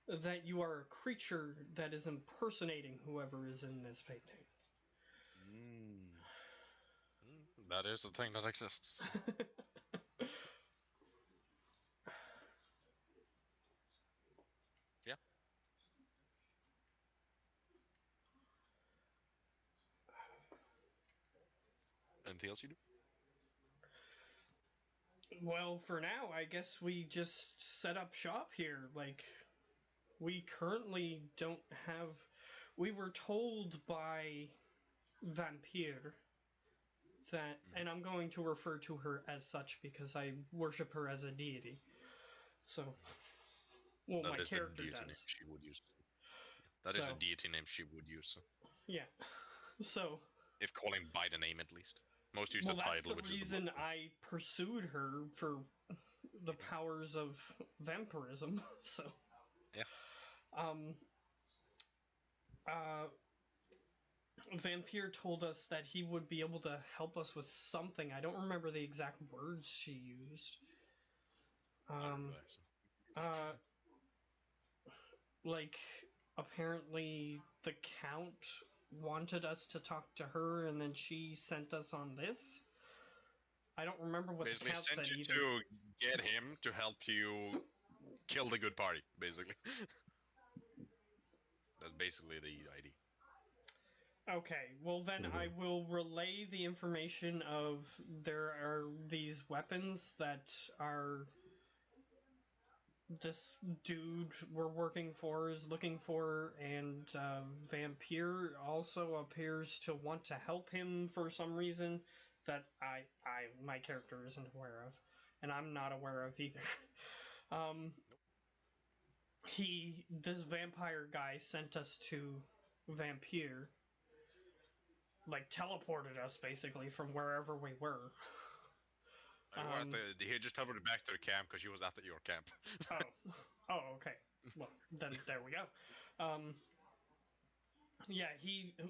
that you are a creature that is impersonating whoever is in this painting. That is a thing that exists. Yeah. Anything else you do? Well, for now, I guess we just set up shop here. Like, we currently don't have. We were told by Vampire that, and I'm going to refer to her as such because I worship her as a deity. So, well, my That is the character deity name does. she would use. That is So- a deity name she would use. Yeah. So, If calling by the name, at least. Most use well, the that's title, the which is reason the I pursued her for the powers of vampirism. So, Yeah. Vampire told us that he would be able to help us with something. I don't remember the exact words she used. Uh, like, apparently the Count wanted us to talk to her, and then she sent us on this. I don't remember what Basically the Count sent said you either. to get him to help you kill the good party, basically. That's basically the idea. Okay, well then I will relay the information of there are these weapons that are this dude we're working for is looking for, and Vampire also appears to want to help him for some reason that my character isn't aware of, and I'm not aware of either. This vampire guy sent us to Vampire, like teleported us basically from wherever we were. He just teleported back to the camp because he was at your camp. Oh, okay. Well, then there we go. Yeah,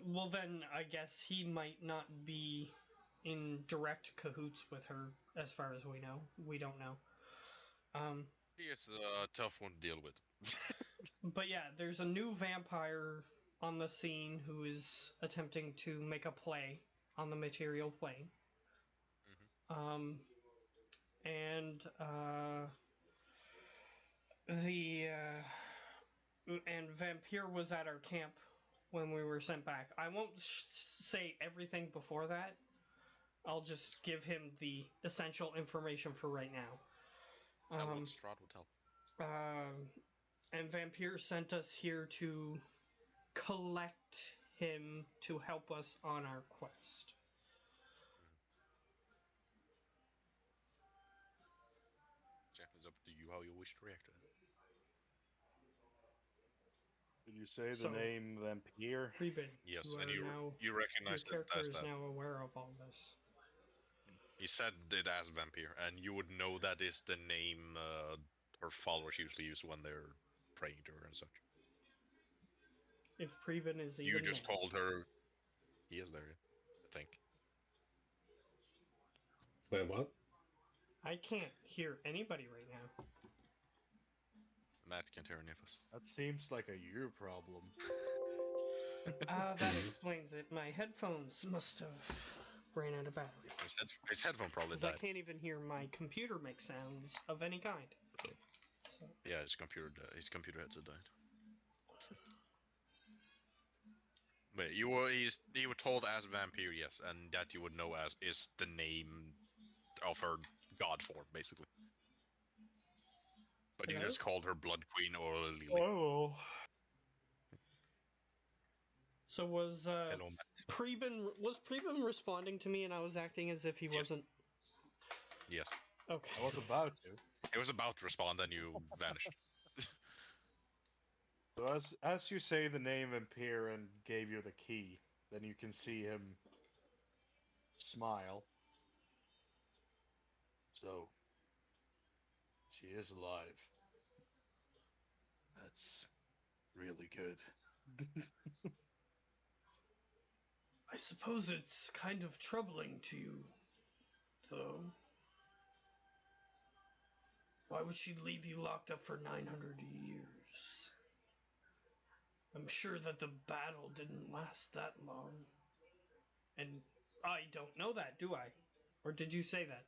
well then I guess he might not be in direct cahoots with her as far as we know. We don't know. He is a tough one to deal with. But yeah, there's a new vampire on the scene who is attempting to make a play on the material plane. And Vampire was at our camp when we were sent back. I won't say everything before that. I'll just give him the essential information for right now. Strahd will tell. And Vampire sent us here to collect him to help us on our quest. Jeff, it's up to you how you wish to react to that. Did you say So, the name Vampire? Preben, Yes, you and are you now, recognize your it character as is that. now aware of all this. He said it as Vampire, and you would know that is the name her followers usually use when they're praying to her and such. If Preben is even You just there. called her. He is there, I think. Wait, what? I can't hear anybody right now. Matt can't hear any of us. That seems like a you problem. That explains it. My headphones must have ran out of battery. His headphone probably Because I died. can't even hear my computer make sounds of any kind. Yeah, his computer headset died. But you were told as Vampire, yes, and that you would know as is the name of her god form, basically. But you Hello? just called her Blood Queen or Lily. Oh. So was Hello, Matt. Preben responding to me and I was acting as if he wasn't? Yes. Okay. I was about to. He was about to respond, then you vanished. So as you say the name Vampire and gave you the key, then you can see him smile. So, she is alive. That's really good. I suppose it's kind of troubling to you, though. Why would she leave you locked up for 900 years? I'm sure that the battle didn't last that long. And I don't know that, do I? Or did you say that?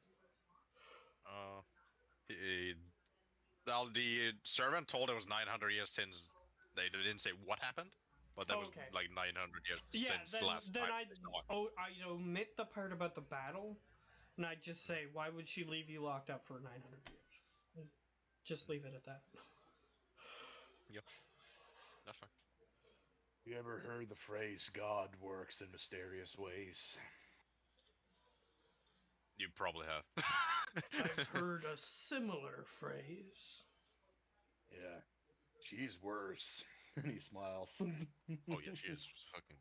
The servant told it was 900 years since they didn't say what happened, but that was Okay. like 900 years Yeah, since last time. I'd omit the part about the battle, and I'd just say, why would she leave you locked up for 900 years? And just leave it at that. Yep. That's fine. You ever heard the phrase God works in mysterious ways? You probably have. I've heard a similar phrase. Yeah. She's worse. And he smiles. Oh yeah, she is fucking.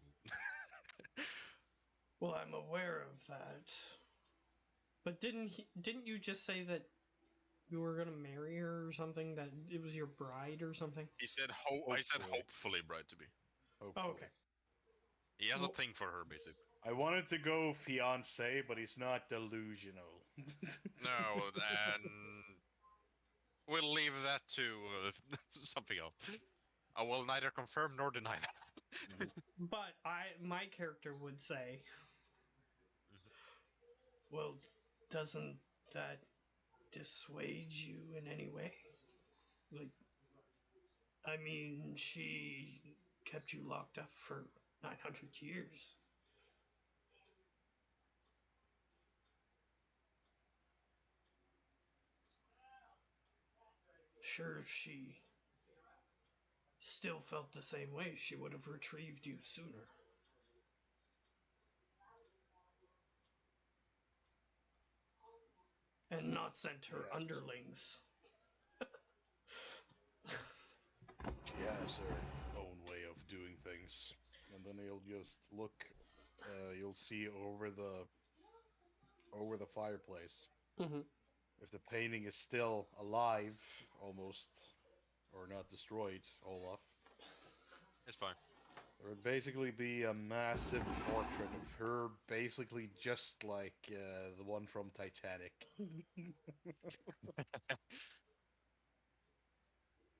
Well, I'm aware of that. But didn't you just say that you were gonna marry her or something? That it was your bride or something? He said I said Hopefully. hopefully bride to be. Hopefully. Oh, okay. He has Well- a thing for her, basically. I wanted to go fiance, but he's not delusional. No, and we'll leave that to something else. I will neither confirm nor deny that. But my character would say, well, doesn't that dissuade you in any way? Like, I mean, she kept you locked up for 900 years. Sure, if she still felt the same way, she would have retrieved you sooner. And not sent her Yes. underlings. She has her own way of doing things, and then you'll just look. You'll see over the fireplace. Mm-hmm. If the painting is still alive, almost, or not destroyed, Olaf, It's fine. there would basically be a massive portrait of her, basically just like the one from Titanic.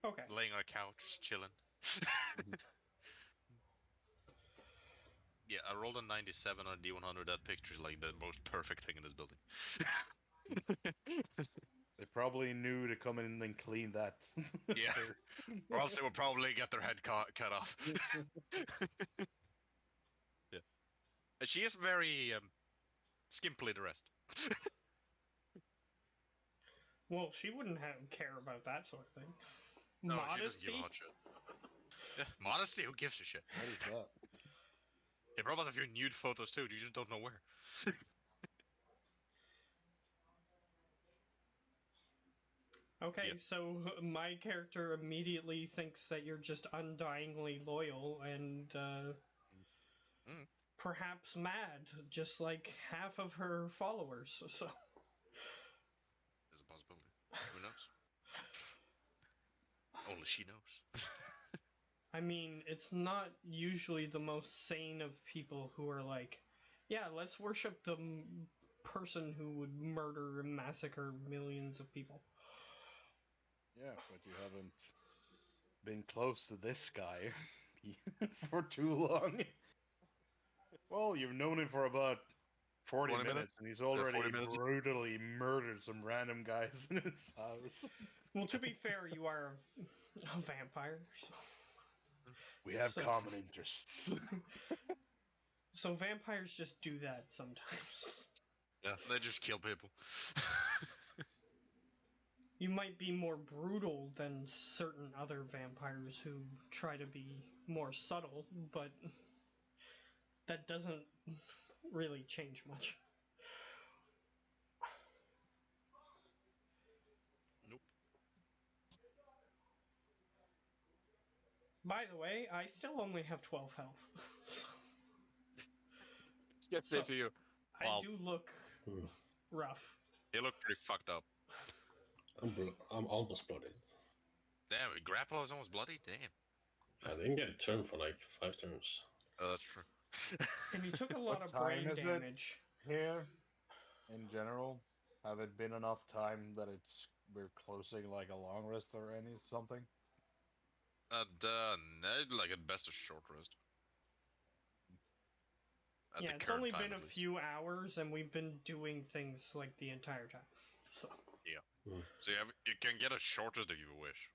Okay. Laying on a couch, just chilling. Yeah, I rolled a 97 on D100. That picture's like the most perfect thing in this building. They probably knew to come in and clean that. Yeah. Or else they would probably get their head cut off. Yeah. And she is very skimpily dressed. Well, she wouldn't care about that sort of thing. No, she doesn't give Modesty? a hot shit. Yeah, modesty, who gives a shit? What is that? He probably has a few nude photos too, you just don't know where. Okay, Yeah. so my character immediately thinks that you're just undyingly loyal and Mm. perhaps mad, just like half of her followers. So There's a possibility. Who knows? Only she knows. I mean, it's not usually the most sane of people who are like, yeah, let's worship the person who would murder and massacre millions of people. Yeah, but you haven't been close to this guy for too long. Well, you've known him for about 40 20 minutes, minutes? and he's already 40 minutes. brutally murdered some random guys in his house. Well, to be fair, you are a vampire, so. We have So- common interests. So vampires just do that sometimes. Yeah, they just kill people. You might be more brutal than certain other vampires who try to be more subtle, but that doesn't really change much. Nope. By the way, I still only have 12 health. So Get So- to you. I Wow. do look Hmm. rough. You look pretty fucked up. I'm almost blooded. Damn, Grapple is almost bloody? Damn. I didn't get a turn for like 5 turns. Oh, that's true. And you took a lot What of brain time is it? damage. Here, in general, have it been enough time that we're closing like a long rest or something? Like at best a short rest. At Yeah, the it's current only time, been at a least. few hours, and we've been doing things like the entire time. So So you can get a short rest if you wish.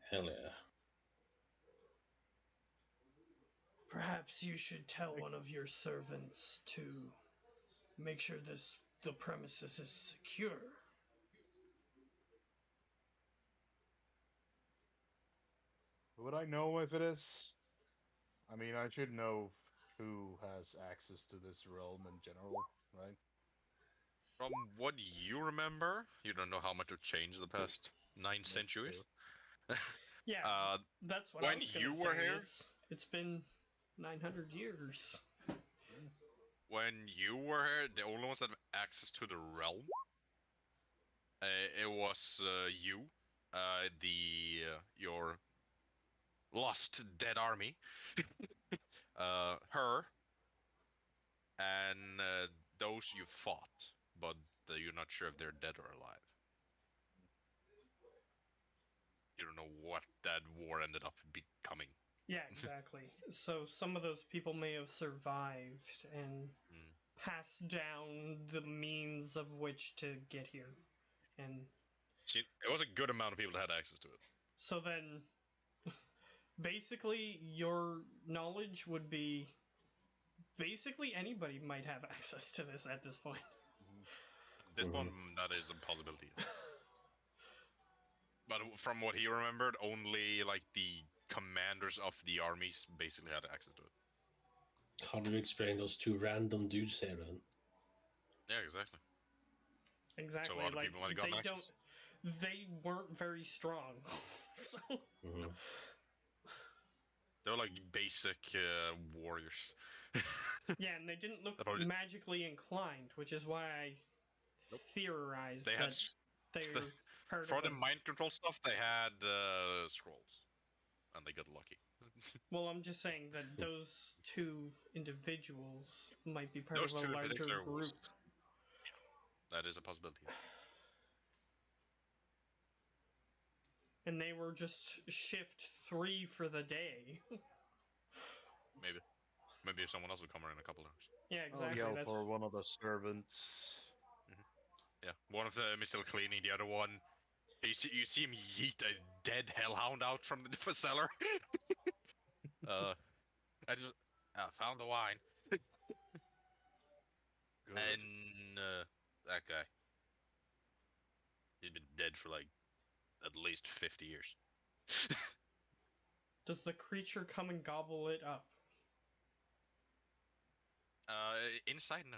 Hell yeah. perhaps you should tell one of your servants to make sure the premises is secure. Would I know if it is? I mean, I should know who has access to this realm in general, right? From what you remember, you don't know how much have changed the past 9 centuries. Yeah, that's what I when was gonna you say. were here? It's been 900 years. When you were here, the only ones that have access to the realm It was you, your lost dead army, her, and those you fought, but you're not sure if they're dead or alive. You don't know what that war ended up becoming. Yeah, exactly. So some of those people may have survived and Mm. passed down the means of which to get here. And See, it was a good amount of people that had access to it. so then, basically, your knowledge would be basically anybody might have access to this at this point. At this one, that is a possibility. But from what he remembered, only like the commanders of the armies basically had access to it. How do you explain those two random dudes here then? Yeah, exactly. Exactly. So a lot of like people might have gotten they access. they weren't very strong. So Mhm. They were like basic warriors. yeah, and they didn't look That probably- magically inclined, which is why I Nope. theorized They had that they're part for of the a... mind control stuff. They had scrolls, and they got lucky. Well, I'm just saying that those two individuals might be part Those of a two in larger particular was- group. That is a possibility. And they were just shift 3 for the day. Maybe someone else will come around in a couple hours. Yeah, I'll exactly. yell That's for one of the servants. Yeah, one of them is still cleaning. The other one, you see him yeet a dead hellhound out from the cellar. I just found the wine. Good. And that guy, he's been dead for like at least 50 years. Does the creature come and gobble it up? Inside, no.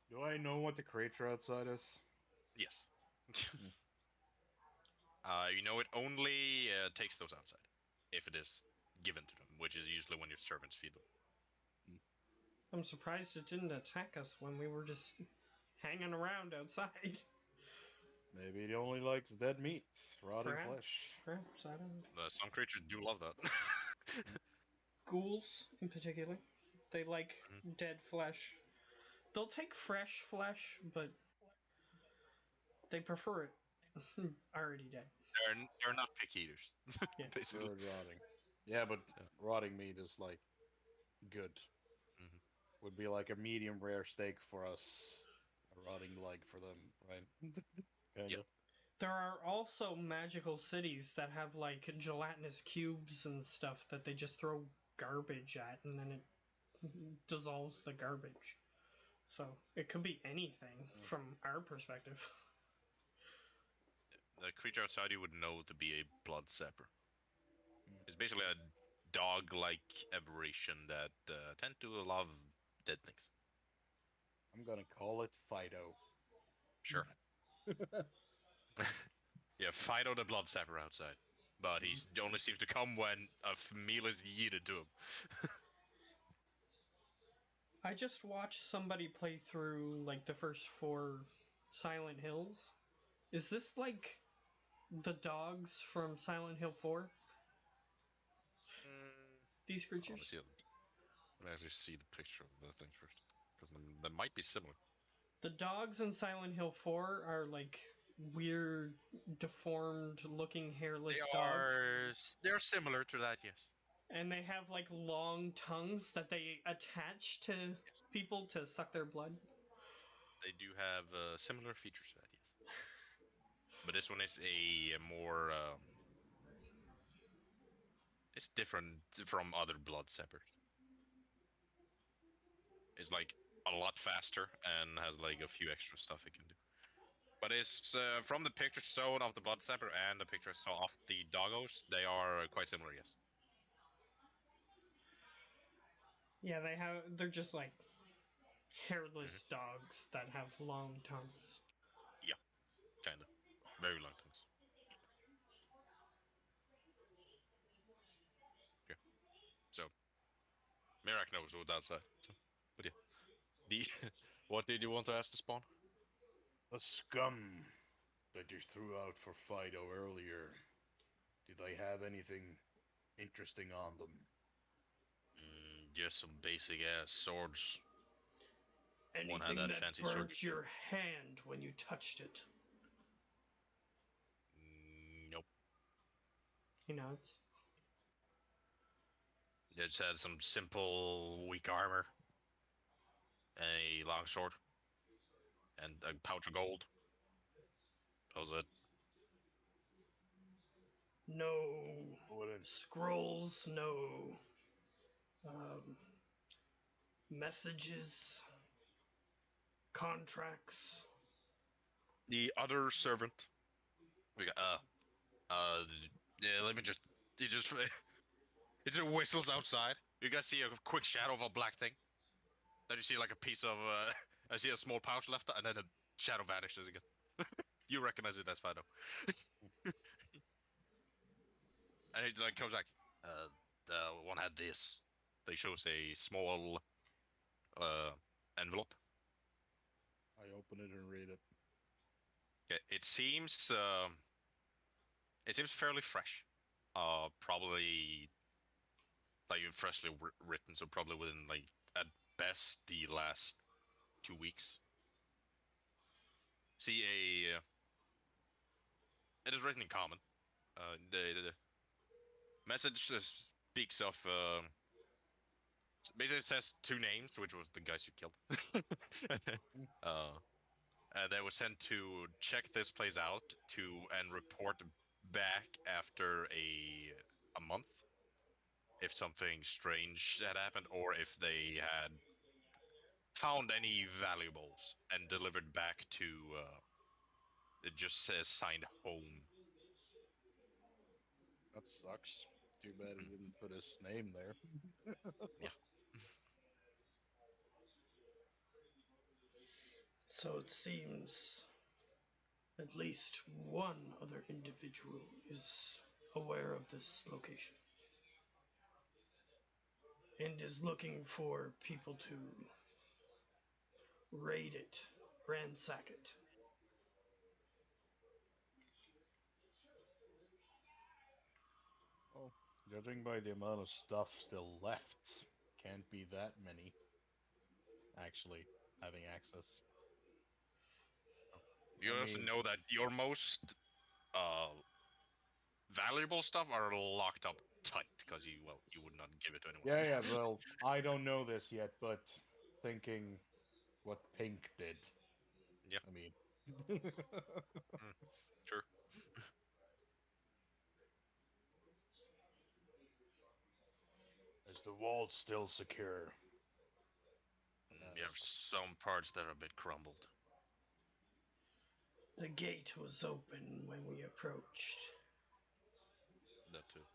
Do I know what the creature outside is? Yes. You know, it only takes those outside if it is given to them, which is usually when your servants feed them. I'm surprised it didn't attack us when we were just hanging around outside. Maybe it only likes dead meats, rotting Perhaps. flesh. Perhaps, I don't know. Some creatures do love that. Ghouls, in particular. They like dead flesh. They'll take fresh flesh, but they prefer it already dead. They're not picky eaters, Yeah. basically. Bird rotting. Yeah, but Yeah. rotting meat is like good. Mhm. Would be like a medium rare steak for us, a rotting leg for them, right? Kinda. Yep. There are also magical cities that have like gelatinous cubes and stuff that they just throw garbage at and then it dissolves the garbage. So it could be anything from our perspective. The creature outside you would know to be a blood sapper. It's basically a dog-like aberration that tend to love dead things. I'm gonna call it Fido. Sure. Yeah, Fido the blood sapper outside. But he only seems to come when a meal is yeeted to him. I just watched somebody play through like the first 4 Silent Hills. Is this like the dogs from Silent Hill 4? These Let me creatures? see. Let me actually see the picture of the thing first, because they might be similar. The dogs in Silent Hill 4 are like weird, deformed looking hairless dogs. They're similar to that, yes. And they have like long tongues that they attach to people to suck their blood. They do have similar features to that, yes. But this one is a more it's different from other blood sappers. It's like a lot faster and has like a few extra stuff it can do. But it's from the picture shown of the blood sapper and the picture shown of the doggos, they are quite similar, yes. Yeah, they're just like hairless dogs that have long tongues. Yeah, kinda. Very long tongues. Yeah. So Mirak knows what's outside. So, but yeah. The What did you want to ask the spawn? The scum that you threw out for Fido earlier. Do they have anything interesting on them? Just some basic ass swords. One had Anything that that fancy sword. burnt your hand when you touched it. Nope. He nods. It just had some simple weak armor, a long sword, and a pouch of gold. That was it. No Wouldn't scrolls, no messages, contracts. The other servant. We got, yeah, let me just. He just. It just whistles outside. You guys see a quick shadow of a black thing. Then you see like a piece of. I see a small pouch left, and then the shadow vanishes again. You recognize it as Fido. And it like comes back. The one had this. They shows a small envelope. I open it and read it. Okay, it seems fairly fresh. Probably like freshly written, so probably within like at best the last 2 weeks. See it is written in common. The message speaks of basically says 2 names, which was the guys you killed. They were sent to check this place out and report back after a month if something strange had happened or if they had found any valuables and delivered back to it just says signed home. That sucks. Too bad he didn't put his name there. Yeah. So it seems at least one other individual is aware of this location and is looking for people to raid it, ransack it. Oh, judging by the amount of stuff still left, can't be that many actually having access. You I also mean- know that your most valuable stuff are locked up tight because you would not give it to anyone. Yeah, well, I don't know this yet, but thinking what Pink did. Yeah. I mean, Sure. is the wall still secure? You have some parts that are a bit crumbled. The gate was open when we approached. That too.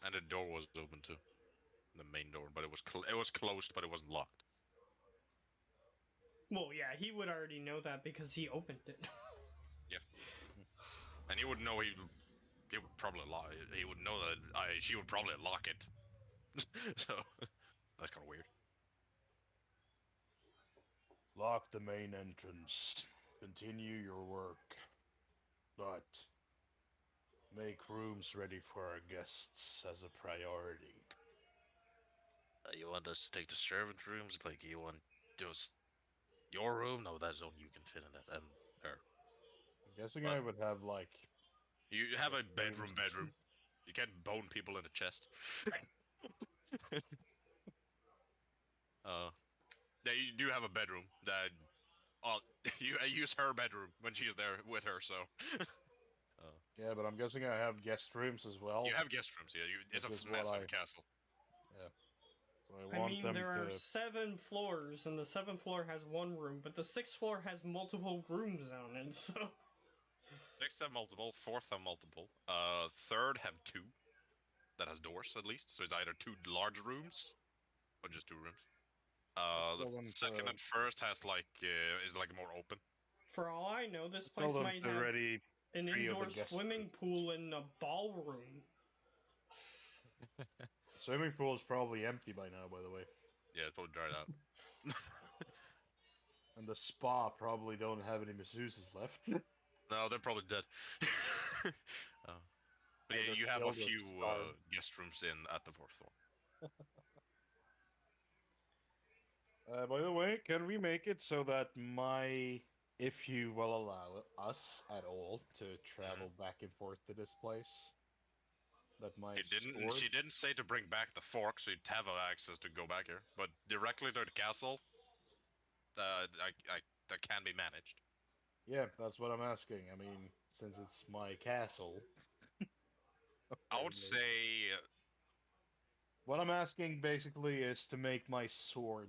And the door was open too. The main door, but it was closed, but it wasn't locked. Well, yeah, he would already know that because he opened it. Yeah. And he would know he would probably lock. He would know that she would probably lock it. So that's kind of weird. Lock the main entrance. Continue your work. But make rooms ready for our guests as a priority. You want us to take the servant rooms? Like you want just your room? No, that's only you can fit in that. And her. I'm guessing But- I would have like You have a Bedrooms. bedroom. You can't bone people in the chest. Yeah, you do have a bedroom that. You use her bedroom when she's there with her, so. yeah, but I'm guessing I have guest rooms as well. You have guest rooms, yeah. It's Which a is what massive castle. So I want them there are to. 7 floors, and the 7th floor has 1 room, but the 6th floor has multiple rooms on it, so... 6th have multiple, 4th have multiple. 3rd have 2. That has doors, at least. So it's either 2 large rooms, or just 2 rooms. The Tell them 2nd to- and 1st has is like more open. For all I know, this Tell place them might to have ready an 3 of the indoor guest swimming pool and a ballroom. Swimming pool is probably empty by now, by the way. Yeah, it's probably dried out. And the spa probably don't have any masseuses left. No, they're probably dead. uh, but yeah, Either you have a killed or few starved. guest rooms in at the fourth floor. By the way, can we make it so that if you will allow us at all to travel back and forth to this place, that my sword... She didn't say to bring back the fork, so you'd have access to go back here. But directly to the castle, that can be managed. Yeah, that's what I'm asking. I mean, since it's my castle. I would say What I'm asking basically is to make my sword,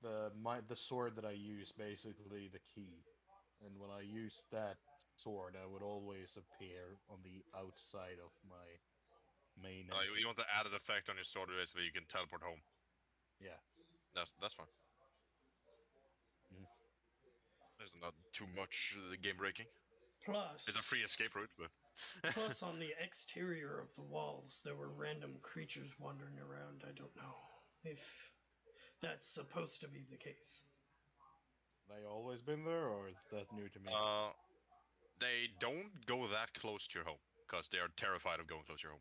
the sword that I use, basically the key. And when I use that sword, I would always appear on the outside of my main entrance. you want the added effect on your sword, basically you can teleport home. Yeah. That's fine. Mhm. There's not too much game breaking. Plus, It's a free escape route, but plus on the exterior of the walls, there were random creatures wandering around. I don't know if that's supposed to be the case. They always been there, or is that new to me? They don't go that close to your home because they are terrified of going close to your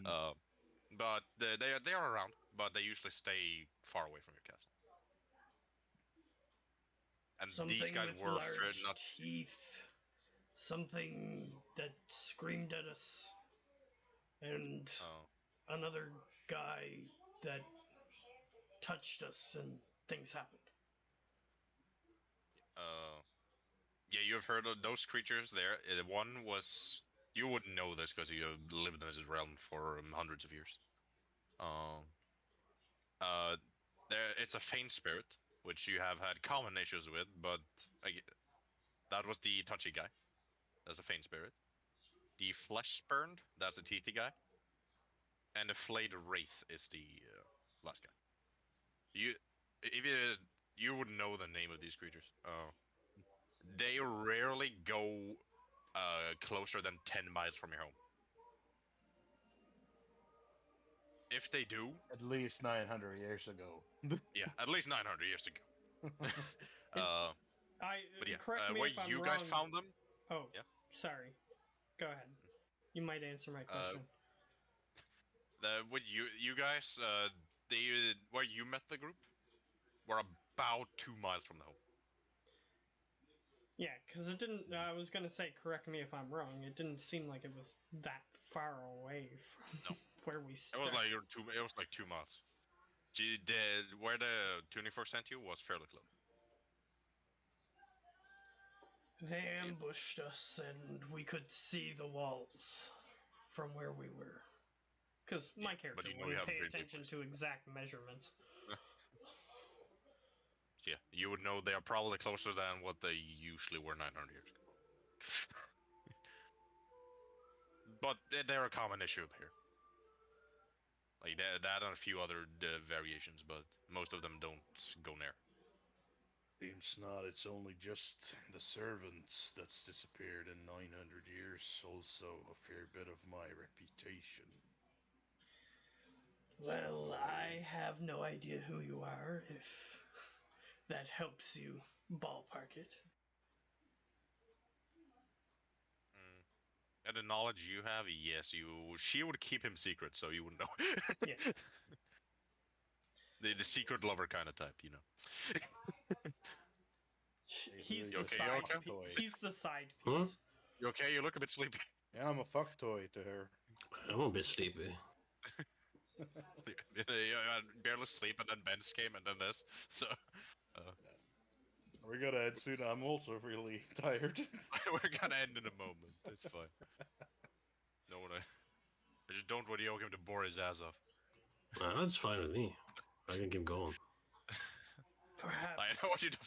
home. But they are around, but they usually stay far away from your castle. And these Something guys with were afraid large not. teeth. Something that screamed at us. And another guy that touched us and things happened. Yeah, you have heard of those creatures there. One was, you wouldn't know this because you have lived in this realm for hundreds of years. It's a faint spirit, which you have had common issues with, but that was the touchy guy. That's a faint spirit. The flesh burned, that's a teethy guy. And the flayed wraith is the last guy. You wouldn't know the name of these creatures. They rarely go closer than 10 miles from your home. If they do, At least 900 years ago. yeah, at least 900 years ago. But yeah, Correct me where if I'm you wrong. guys found them? Oh, yeah. Sorry. Go ahead. You might answer my question. With you guys, where you met the group, were about 2 miles from the home. Yeah, because it didn't. I was gonna say, correct me if I'm wrong. It didn't seem like it was that far away from where we It was started. like 2 miles. Where the Tunifor sent you was fairly close. They ambushed us, and we could see the walls from where we were. Because my character you know wouldn't you have a pay pretty big attention place. to exact measurements. Yeah, you would know they are probably closer than what they usually were 900 years ago. But they're a common issue up here. Like that and a few other variations, but most of them don't go near. Seems not. It's only just the servants that's disappeared in 900 years. Also, a fair bit of my reputation. Well, I have no idea who you are, if that helps you ballpark it. And the knowledge you have, yes, she would keep him secret, so you wouldn't know. Yeah. The secret lover kind of type, you know. He's You the okay? side. You okay? He's the side piece. You okay? You look a bit sleepy. Yeah, I'm a fuck toy to her. I'm a bit sleepy. You barely sleep, and then Ben's came, and then this. So We gotta end soon. I'm also really tired. we're gonna end in a moment. It's fine. No one. I just don't want Joachim to bore his ass off. That's fine with me. I can keep going. Perhaps. I don't want you to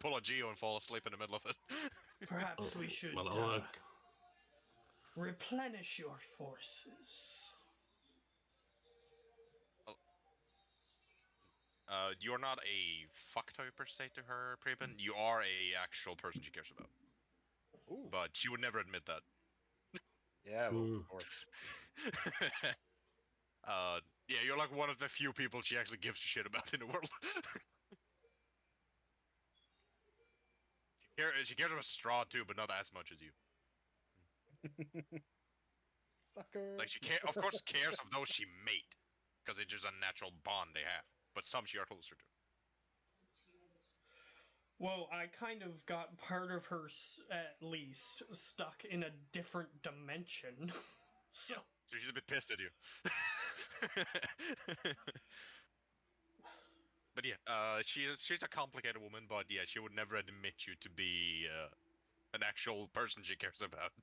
pull a Geo and fall asleep in the middle of it. Perhaps we should Well, replenish your forces. You're not a fucktoy per se to her, Preben. You are a actual person she cares about. Ooh. But she would never admit that. Yeah, well, of course. Yeah, you're like one of the few people she actually gives a shit about in the world. She cares about Straw too, but not as much as you. Fucker. Like she of course cares of those she made, because it's just a natural bond they have. But some she are closer to. Well, I kind of got part of her, at least, stuck in a different dimension. So So she's a bit pissed at you. But yeah, she's a complicated woman, but yeah, she would never admit you to be an actual person she cares about.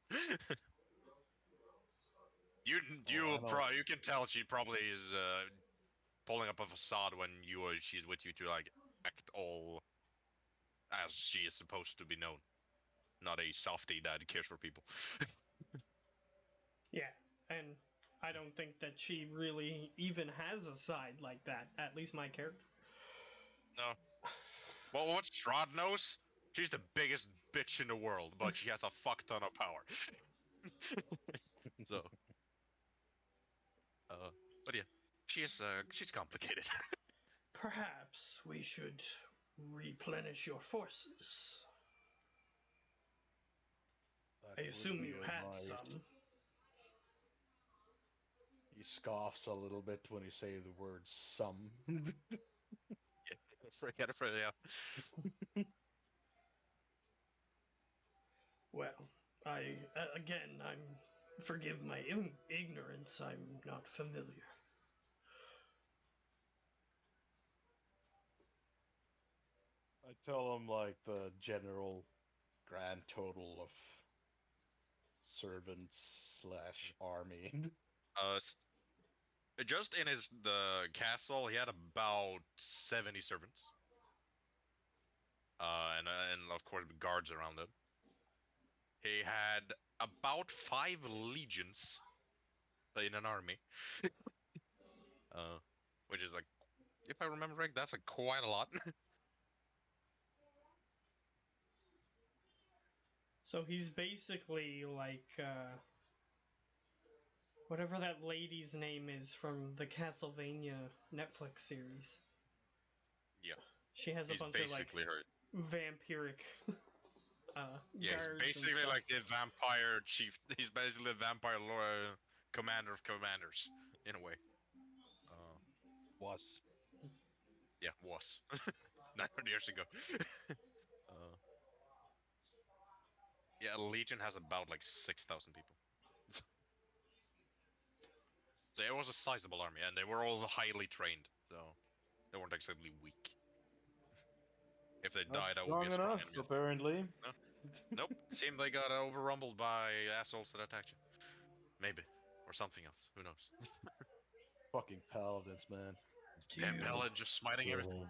you Oh, I know. you can tell she probably is pulling up a facade when she's with you to like act all as she is supposed to be known, not a softie that cares for people. yeah, and I don't think that she really even has a side like that. At least my character. No. Well, what Strahd knows, she's the biggest bitch in the world, but she has a fuck ton of power. So, but yeah, she's complicated. Perhaps we should replenish your forces. That I would assume be you had advised. some. He scoffs a little bit when you say the word "some." Forget it for yeah. Well, I'm. Forgive my ignorance, I'm not familiar. I tell him like the general grand total of servants slash army. Just in the castle, he had about 70 servants. And of course guards around him. He had about 5 legions in an army. Which is like, if I remember right, that's quite a lot. So he's basically like, whatever that lady's name is from the Castlevania Netflix series. Yeah. She has a He's bunch of, like, basically her. vampiric Yeah, he's guards and basically stuff. like the vampire chief. He's basically the vampire commander of commanders, in a way. Was Yeah, was 900 years ago. Yeah, Legion has about like 6,000 people. So it was a sizable army, and they were all highly trained, so they weren't exactly weak. If they not died, that would be a strong enough, enemy. apparently. Nope, seemed they got overrumbled by assholes that attacked you. Maybe. Or something else, who knows. Fucking paladins, man. Damn Paladin just smiting everything.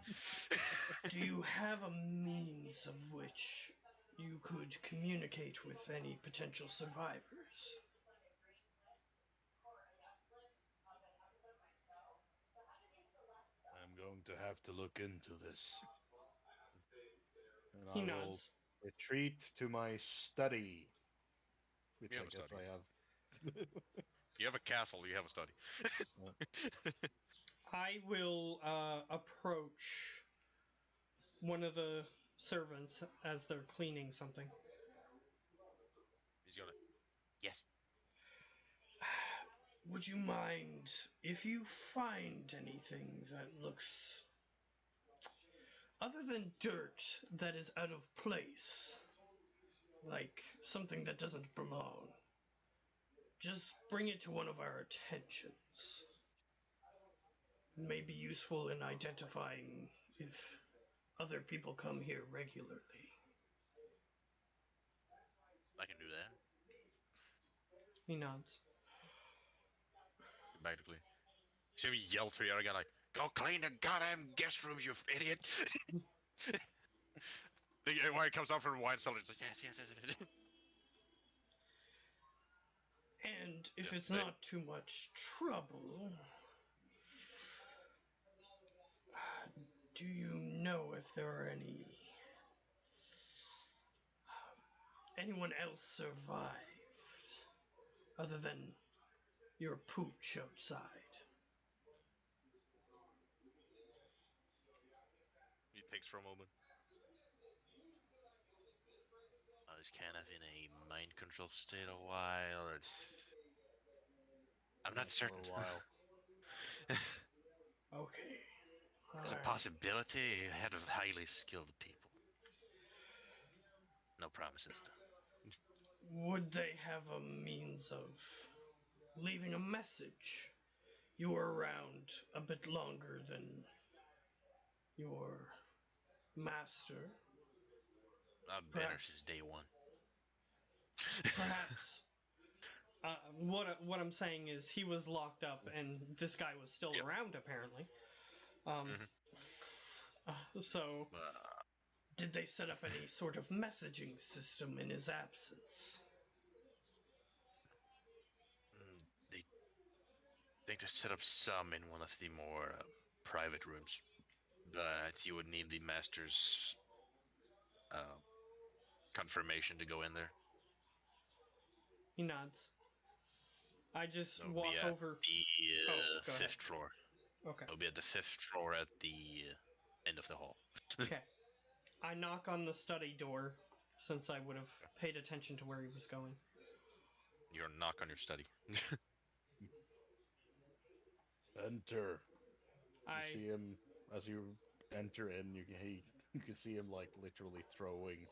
Do you have a means of which you could communicate with any potential survivors? I'm going to have to look into this. And He I will nods. retreat to my study. Which You I have a guess study. I have. You have a castle, you have a study. I will approach one of the servants as they're cleaning something. He's gonna. Yes. Would you mind if you find anything that looks, other than dirt, that is out of place? Like something that doesn't belong. Just bring it to one of our attentions. It may be useful in identifying if other people come here regularly. I can do that. He nods. Basically. See me yell to the other guy like, "Go clean the goddamn guest room, you idiot!" When he comes out from the wine cellar, he's like, yes, yes, yes. And if Yeah, it's not too much trouble, do you know if there are anyone else survived other than your pooch outside? He thinks for a moment. was kind of in a mind control state a while. I'm not For certain. a while. Okay. There's a Alright. possibility he had of highly skilled people. No promises, though. Would they have a means of leaving a message? You were around a bit longer than your master. I've been here Perhaps. since day one. Perhaps. What I'm saying is he was locked up and this guy was still Yep. around apparently. Mhm. So did they set up any sort of messaging system in his absence? They think to set up some in one of the more private rooms, but you would need the master's confirmation to go in there. He nods. I just It'll walk be at over. the Go ahead. fifth floor. Okay. It'll be at the fifth floor at the end of the hall. Okay. I knock on the study door since I would have paid attention to where he was going. You're knock on your study. Enter. I You see him as you enter in. You can see him like literally throwing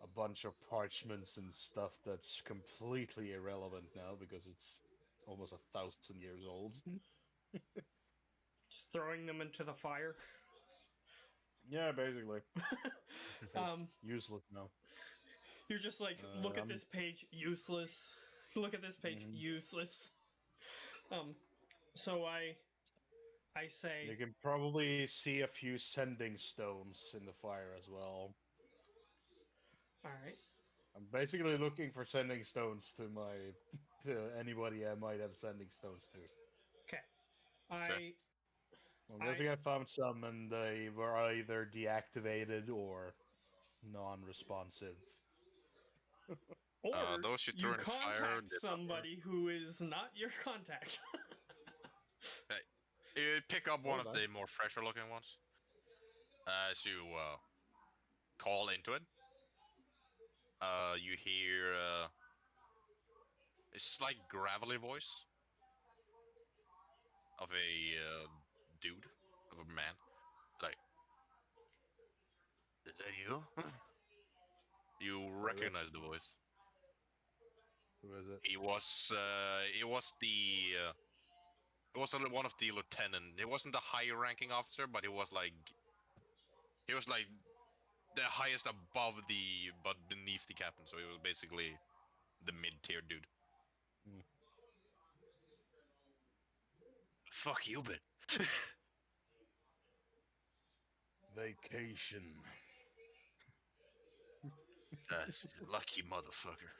a bunch of parchments and stuff that's completely irrelevant now because it's almost 1,000 years old. just throwing them into the fire. Yeah, basically Um, useless now. you're just like, look at I'm- this page, useless. Look at this page, Mhm. useless. So I You say, can probably see a few sending stones in the fire as well. all right. I'm basically looking for sending stones to anybody I might have sending stones to. Okay. I'm guessing I found some and they were either deactivated or non-responsive. Or those you throw in fire contact did not work. somebody who is not your contact. You pick up one Oh, of nice. the more fresher looking ones. As you call into it, you hear a slight gravelly voice of a dude, of a man. Like, is that you? You recognize the voice. Who is it? He was one of the lieutenant. He wasn't the high-ranking officer, but he was like the highest above but beneath the captain. So he was basically the mid-tier dude. Hmm. Fuck you, bit. Vacation. That's a lucky motherfucker.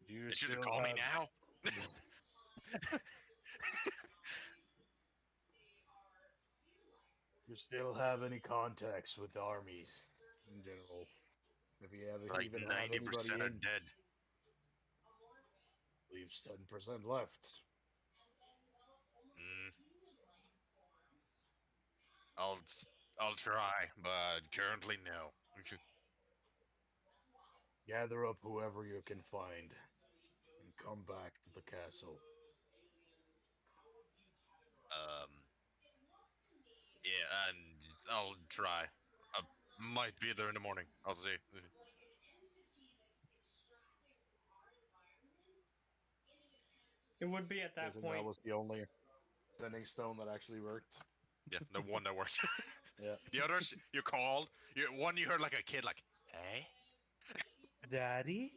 Do you You should still call me have- now. You still have any contacts with armies in general? If you have Like even have 90% anybody are in, dead. leaves 10% left. Mm. I'll try, but currently no. Gather up whoever you can find and come back to the castle. Yeah, and I'll try. I might be there in the morning. I'll see. It would be at I that think point. that was the only sending stone that actually worked. Yeah, the one that worked. Yeah. The others, you called. You heard like a kid, like, "Hey, Daddy?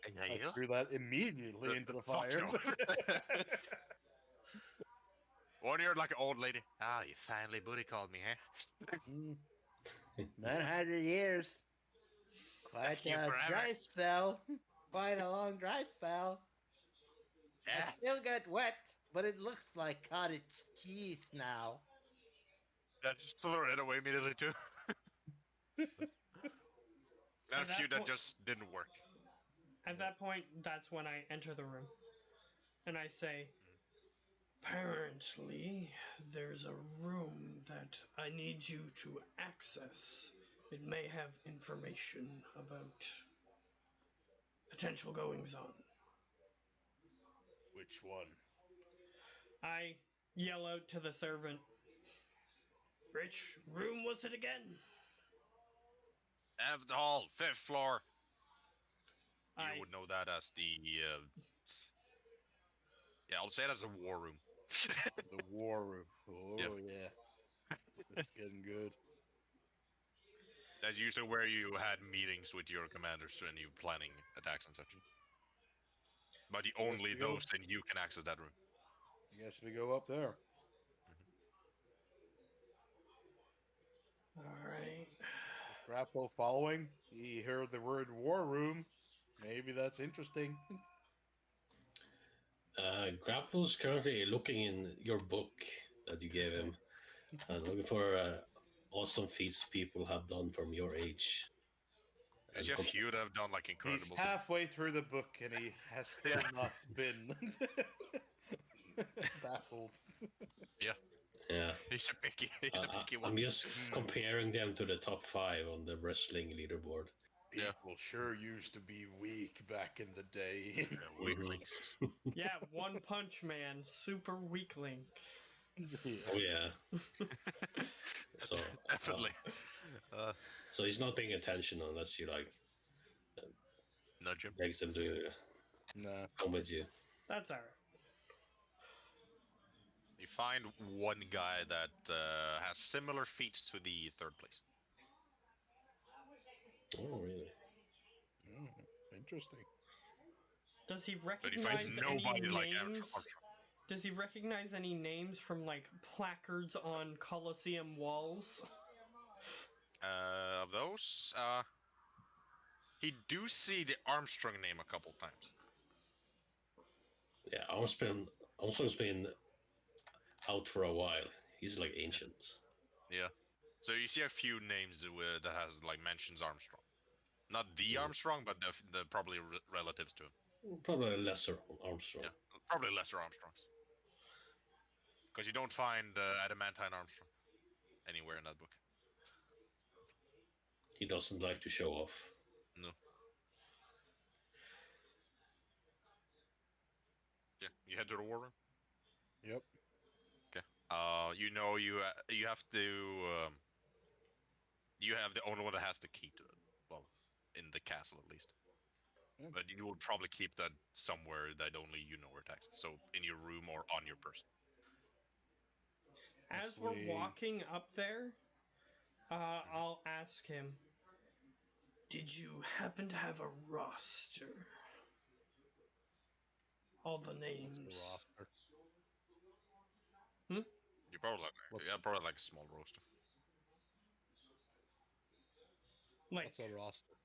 hey, I you?" threw that immediately into the Fuck fire. you. One you heard like an old lady. Ah, you finally booty called me, eh? 900 years. Quite Thank you a forever. dry spell. Quite a long dry spell. Yeah. I still get wet, but it looks like cottage cheese now. That just threw it away immediately too. And a At that few that po- just didn't work. At that point, that's when I enter the room. And I say, Apparently, there's a room that I need you to access. It may have information about potential goings on. Which one? I yell out to the servant, which room was it again? Aft Hall, 5th floor. You I would know that as the. Yeah, I'll say it as a war room. The war room. Oh Yeah. yeah. It's getting good. That's usually where you had meetings with your commanders when you planning attacks and such. But only we go. those and you can access that room. I guess we go up there. Alright. Is Grapple following? He heard the word war room. Maybe that's interesting. Grapple's currently looking in your book that you gave him and looking for awesome feats people have done from your age. There's a few that have done like He's incredible. halfway through the book and he has still not been baffled. Yeah. He's a picky. He's a picky one. I'm just comparing them to the top 5 on the wrestling leaderboard. Yeah. People sure used to be weak back in the day. Weaklings. Yeah, One Punch Man, super weakling. Oh yeah. So Definitely. so he's not paying attention unless you like Nudge him. begs him to Nah. come with you. That's alright. You find one guy that has similar feats to the 3rd place. Oh really? Interesting. Does he But he recognize finds any nobody like names? Armstrong. Does he recognize any names from like placards on Colosseum walls? Of those, he do see the Armstrong name a couple times. Yeah, Armstrong's been out for a while. He's like ancient. Yeah. So you see a few names that has like mentions Armstrong. Not the Armstrong, but the probably relatives to him. Probably a lesser Armstrong. Yeah, probably lesser Armstrongs. Because you don't find Adamantine Armstrong anywhere in that book. He doesn't like to show off. No. Yeah, you head to the war room. Yep. Okay. You know you have to. You have the only one that has the key to it. Well, in the castle at least. Yeah. But you would probably keep that somewhere that only you know where to access. So in your room or on your person. As we're we- walking up there, I'll ask him, did you happen to have a roster? All the What's names. the roster? You probably probably like a small roster. Like, What's a roster?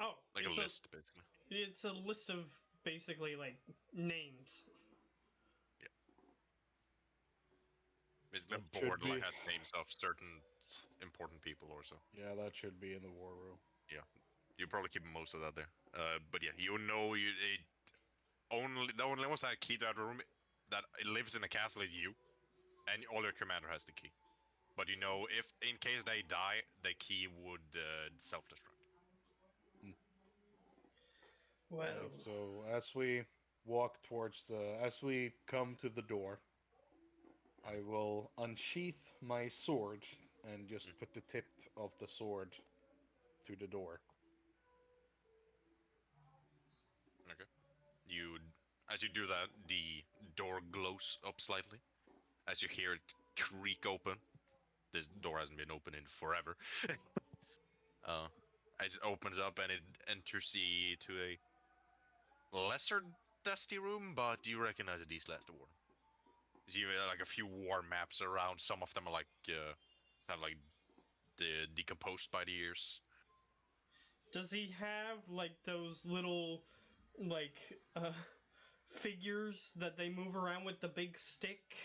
oh, Like a it's list, basically. It's a list of basically like names. Basically, That a should board like be- has names of certain important people or so. Yeah, that should be in the war room. You probably keep most of that there. But yeah, you know the only ones that key to that room that lives in the castle is you, and all your commander has the key. But you know, if in case they die, the key would self-destruct. Well, Okay, so as we walk as we come to the door, I will unsheath my sword and just put the tip of the sword through the door. Okay. As you do that, the door glows up slightly. As you hear it creak open. This door hasn't been open in forever. As it opens up and it enters to a lesser dusty room, but you recognize it is less war. You see like a few war maps around. Some of them are like kind of like decomposed by the years. does he have like those little like figures that they move around with the big stick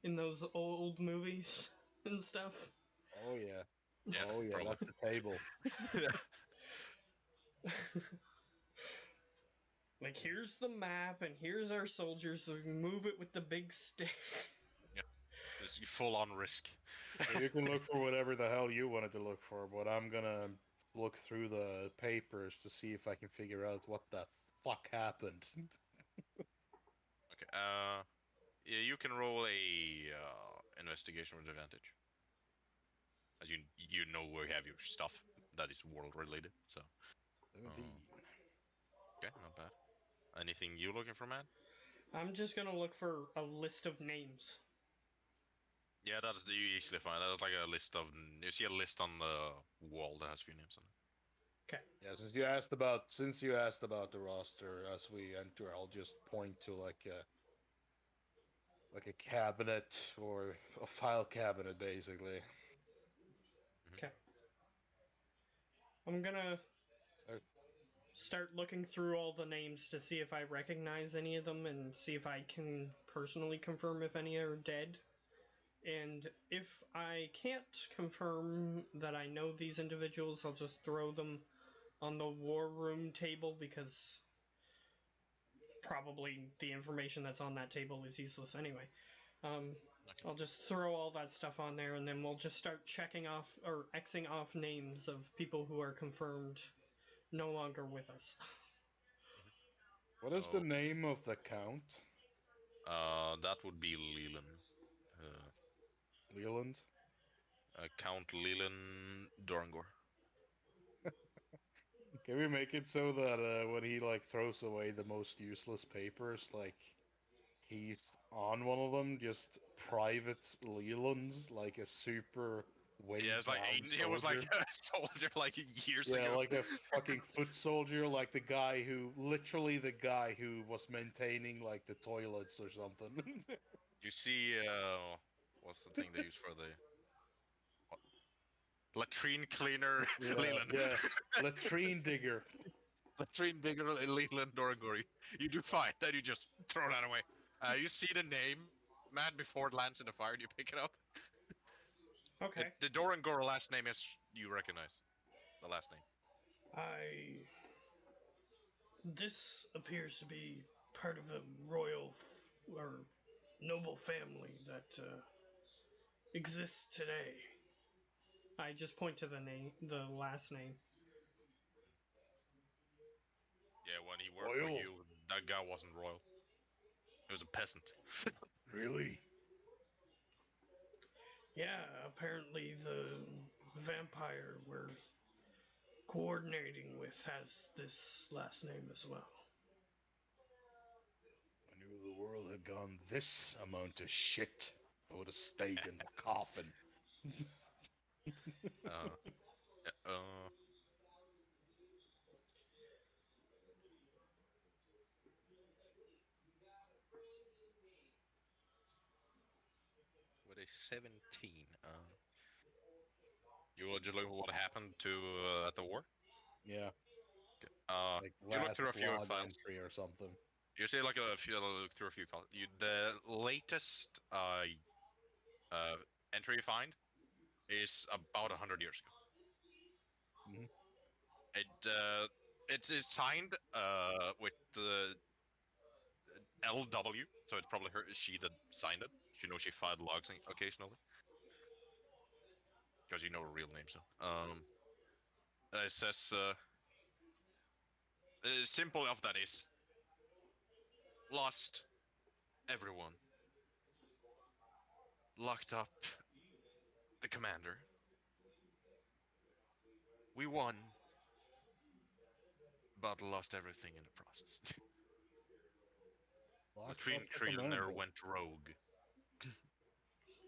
in those old movies and stuff? Oh yeah. Yeah, Oh yeah, probably. that's the table. Like, here's the map, and here's our soldiers, so we can move it with the big stick. It's full on risk. So you can look for whatever the hell you wanted to look for, but I'm gonna look through the papers to see if I can figure out what the fuck happened. Okay. Yeah, you can roll a investigation with advantage, as you know where you have your stuff that is world related. So 17. okay, not bad. Anything you looking for, man? I'm just gonna look for a list of names. Yeah, that's you easily find. That's like a list of. You see a list on the wall that has a few names on it. Yeah, since you asked about the roster as we enter, I'll just point to like a cabinet or a file cabinet, basically. I'm gonna There- start looking through all the names to see if I recognize any of them and see if I can personally confirm if any are dead. And if I can't confirm that I know these individuals, I'll just throw them on the war room table because probably the information that's on that table is useless anyway. I'll just throw all that stuff on there, and then we'll just start checking off or Xing off names of people who are confirmed no longer with us. What is the name of the count? That would be Leland. Leland? Count Leland Dorngor. Can we make it so that when he like throws away the most useless papers, like he's on one of them, just Private Leland's, like a super weighed Yeah, it's like down it was like soldier? a soldier like years Yeah, ago. like a fucking foot soldier, like the guy who was maintaining like the toilets or something. You see, what's the thing they use for the what? Latrine cleaner Leland? Yeah, latrine digger. Latrine digger Leland Dorangor. You do fine. Then you just throw that away. You see the name, man, before it lands in the fire. You pick it up. Okay. The Dorangor last name is you recognize. The last name. This appears to be part of a royal or noble family that exists today. I just point to the last name. Yeah, when he worked Royal. for you, that guy wasn't royal. He was a peasant. Really? Yeah, apparently the vampire we're coordinating with has this last name as well. I knew the world had gone this amount of shit. I would have stayed in the coffin. With a 17. You were just looking for what happened to at the war? Yeah. Okay. Like You look last through a few blog files. entry or something. You see like a few look through a few files. The latest entry you find is about 100 years ago. Mhm. It's signed with the LW, so it's probably she that signed it. She knows she filed logs occasionally, because you know her real name. So it says simple of that is lost everyone, locked up the commander. We won, but lost everything in the process. Locked Latrine up the Krieger commander. went rogue.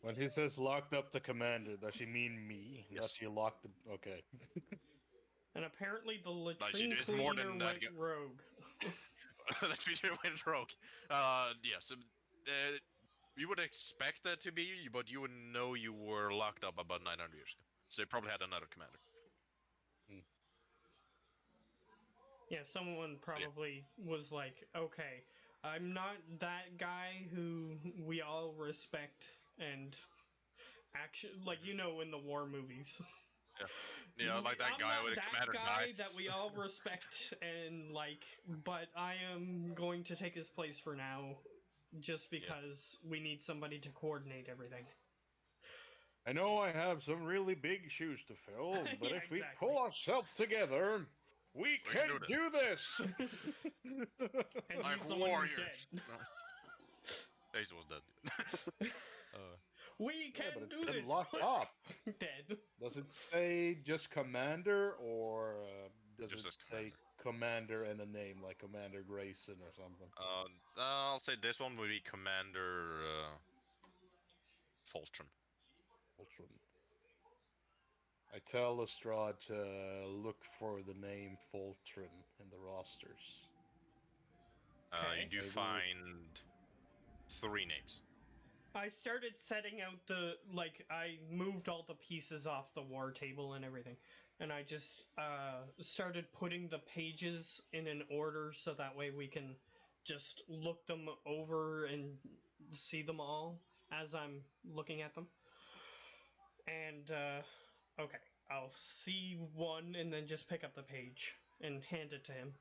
When he says locked up the commander, does she mean me? Yes. That she locked the... Okay. And apparently the she latrine is more cleaner than went that. rogue. Latrine went rogue. Yes. You would expect that to be, but you would know you were locked up about 900 years ago. So they probably had another commander. Yeah, someone probably was like, okay, I'm not that guy who we all respect and action, like, you know, in the war movies. Yeah, like that I'm guy not with the that commander guy dice. that we all respect and like, but I am going to take his place for now, just because we need somebody to coordinate everything. I know I have some really big shoes to fill, but Yeah, if we exactly. pull ourselves together, we can can do do this. And Like he's the one who's warriors. dead. No. Ace was dead. We Yeah, can but it's do been this. locked up. Dead. Does it say just commander, or does Just it as say commander and a name like Commander Grayson or something? I'll say this one will be Commander Fultron. Ultron. I tell Lestrade to look for the name Fultron in the rosters. You Okay. do Maybe- find 3 names. I started setting out I moved all the pieces off the war table and everything. And I just started putting the pages in an order so that way we can just look them over and see them all as I'm looking at them. And, okay. I'll see one and then just pick up the page and hand it to him.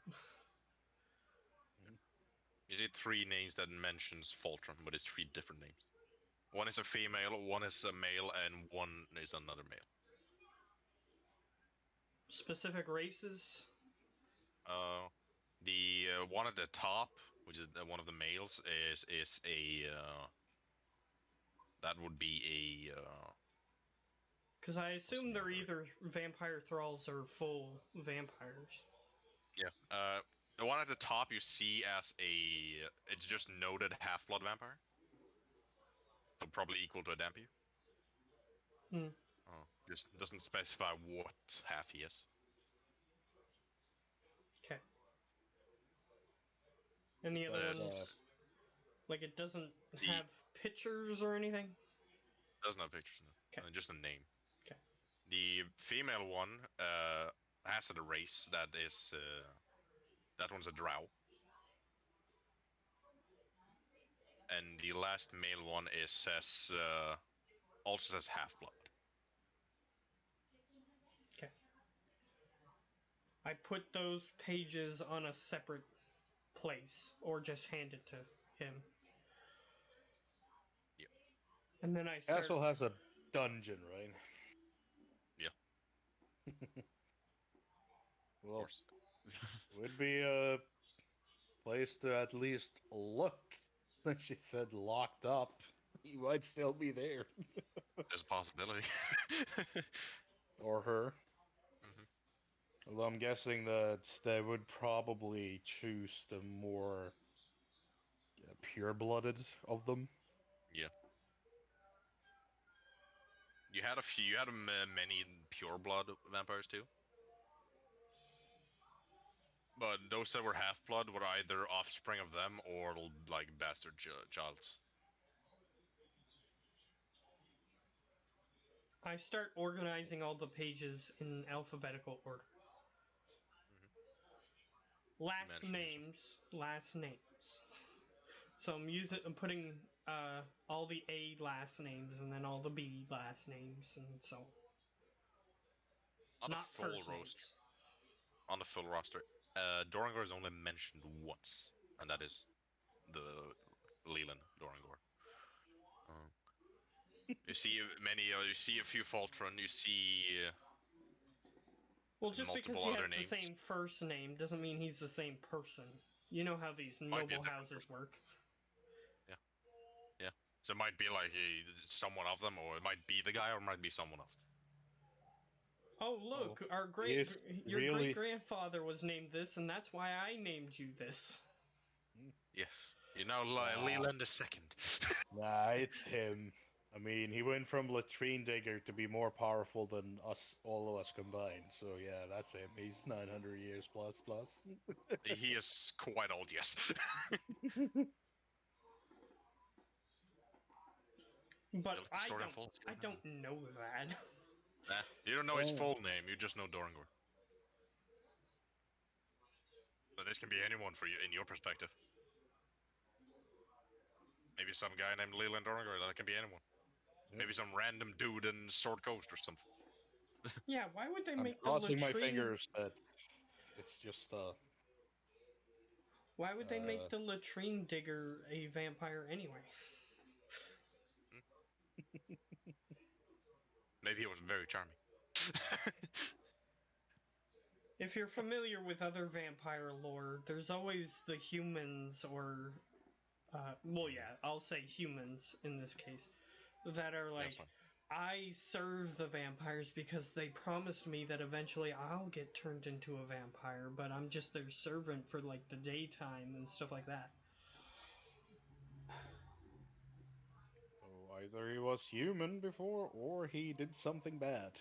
You see 3 names that mentions Fultron, but it's 3 different names. One is a female, one is a male, and one is another male. Specific races? The one at the top, which is one of the males, is a that would be a Because I assume the they're name either vampire thralls or full vampires. yeah. The one at the top you see as it's just noted half-blood vampire. So probably equal to a Dampier. Hmm. Oh, just doesn't specify what half he is. Okay. Any other There's- ones? Like it doesn't The- have pictures or anything? Doesn't have pictures, no. 'Kay. Just a name. 'Kay. The female one has a race that is that one's a drow. And the last male one says also says half blood. Okay. I put those pages on a separate place, or just hand it to him. Yep. And then I start. Castle has a dungeon, right? Yeah. Well, would be a place to at least look. She said locked up. He might still be there. There's a possibility. Or her. Although I'm guessing that they would probably choose the more pure-blooded of them. Yeah. You had a few. You had many pure blood vampires too. But those that were half blood were either offspring of them or like bastard childs. I start organizing all the pages in alphabetical order. Last names. So I'm putting all the A last names and then all the B last names and so On not the full first roster. names. On the full roster, Dorangor is only mentioned once, and that is the Leland Dorangor. You see many. You see a few Fultron. You see. Well, just because multiple he other has names. the same first name doesn't mean he's the same person. You know how these Might be a noble different houses work. Yeah. So it might be like someone of them, or it might be the guy, or it might be someone else. Oh, look, our is your really- great-grandfather was named this, and that's why I named you this. Yes. You're now Wow. Leland the Second. Nah, it's him. I mean, he went from Latrine Digger to be more powerful than all of us combined. So yeah, that's him. He's 900 years plus. He is quite old, yes. But Look, the story unfolds. I don't know that. Nah, you don't know his Oh. full name. You just know Dorangor. But this can be anyone for you in your perspective. Maybe some guy named Leland Dorangor. That can be anyone. Yeah. Maybe some random dude in Sword Coast or something. Yeah, why would they I'm make the crossing my latrine? fingers that it's just Why would they make the latrine digger a vampire anyway? Maybe he was very charming. If you're familiar with other vampire lore, there's always the humans or well, yeah, I'll say humans in this case, that are like, fine. I serve the vampires because they promised me that eventually I'll get turned into a vampire, but I'm just their servant for like the daytime and stuff like that. so either he was human before or he did something bad.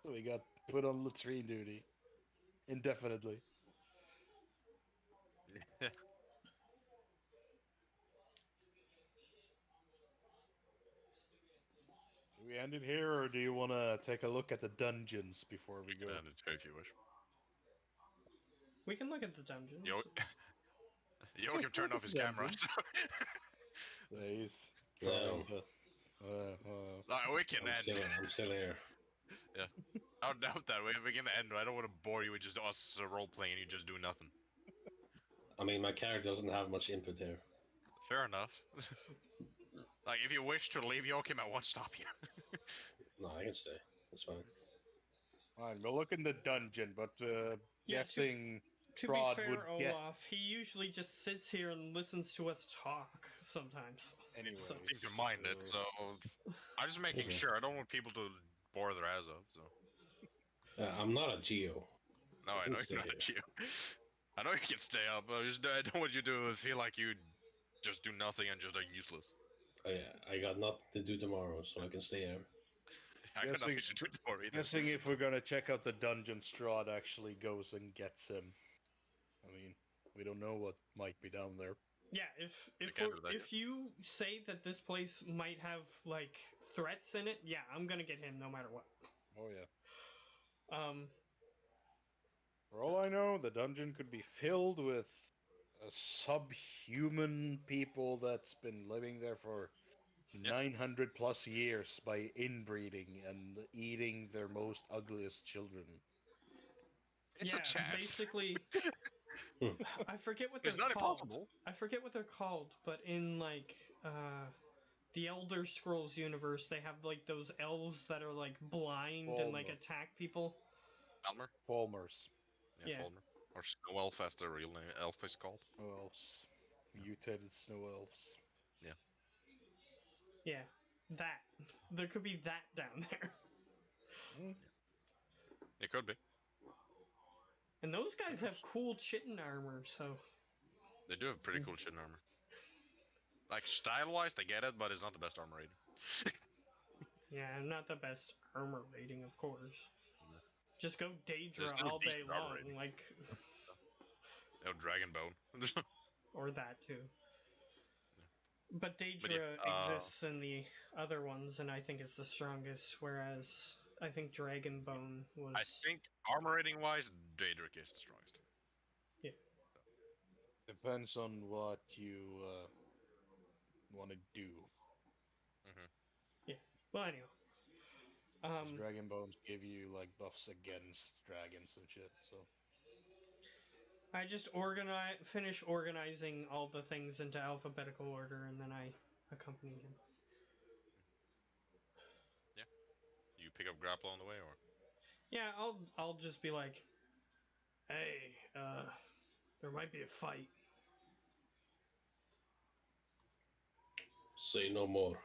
So he got put on latrine duty indefinitely. Do we end it here, or do you want to take a look at the dungeons before we go? And it's if you wish. We can look at the dungeons. Joachim turned off his camera. So He's No. trying to. we can end. I'm still here. I don't doubt that. We can end. I don't want to bore you with just us role playing and you just do nothing. I mean, my character doesn't have much input here. Fair enough. Like, if you wish to leave Joachim, I won't stop you. No, I can stay. That's fine. Fine, we'll look in the dungeon, but guessing To Strahd be would fair, get Olaf, he usually just sits here and listens to us talk sometimes. anyway. So- Seem to mind it, so I'm just making Okay. sure. I don't want people to bore their ass up. So I'm not a Geo. no, I can know stay you're not a Geo. I know you can stay up. I don't want you to feel like you just do nothing and just are useless. I got nothing to do tomorrow, so I can stay here. I got nothing Guessing to do tomorrow either. Guessing if we're gonna check out the dungeon, Strahd actually goes and gets him. I mean, we don't know what might be down there. Yeah, if can't do that if you say that this place might have like threats in it, yeah, I'm gonna get him no matter what. Oh yeah. For all I know, the dungeon could be filled with subhuman people that's been living there for 900 plus years by inbreeding and eating their most ugliest children. It's yeah, a chance. basically. I forget what they're It's not called. impossible. I forget what they're called, but in like the Elder Scrolls universe, they have like those elves that are like blind and like Falmer. attack people. Palmer? Palmers. Yeah, Yeah. Falmer. Or Snow Elf, as the real name elf is called. Snow elves. Mutated snow elves. Yeah, that. There could be that down there. It could be. And those guys have cool chitin armor, so They do have pretty cool shit in armor. Like, style-wise, they get it, but it's not the best armor rating. yeah, not the best armor rating, of course. Just go Daedra There's still all day decent armor long, rating. like, No, Dragon Bone. or that too. But Daedra yeah, exists in the other ones, and I think it's the strongest, whereas I think Dragonbone was... I think armor rating-wise, Daedric is the strongest. Depends on what you want to do. Well, anyway. 'Cause Dragon Bones give you like buffs against dragons and shit, so. I just finish organizing all the things into alphabetical order, and then I accompany him. You pick up grapple on the way, or? Yeah, I'll just be like, hey, there might be a fight. Say no more.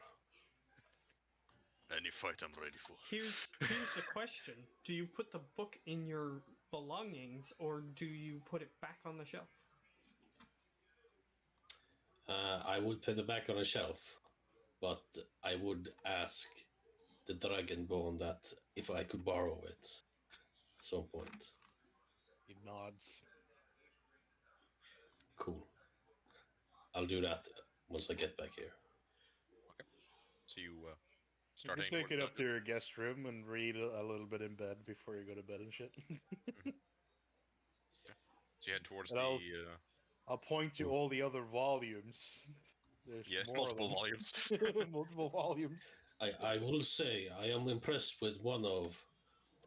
Any fight I'm ready for. Here's the question: do you put the book in your belongings, or do you put it back on the shelf? I would put it back on a shelf, but I would ask the Dragonbone that if I could borrow it at some point. He nods. Cool. I'll do that once I get back here. So you You start can heading take it towards up to your guest room and read a little bit in bed before you go to bed and shit. So you head towards And the... I'll point to all the other volumes. There's yes, more of multiple them. volumes. Multiple volumes. I will say I am impressed with one of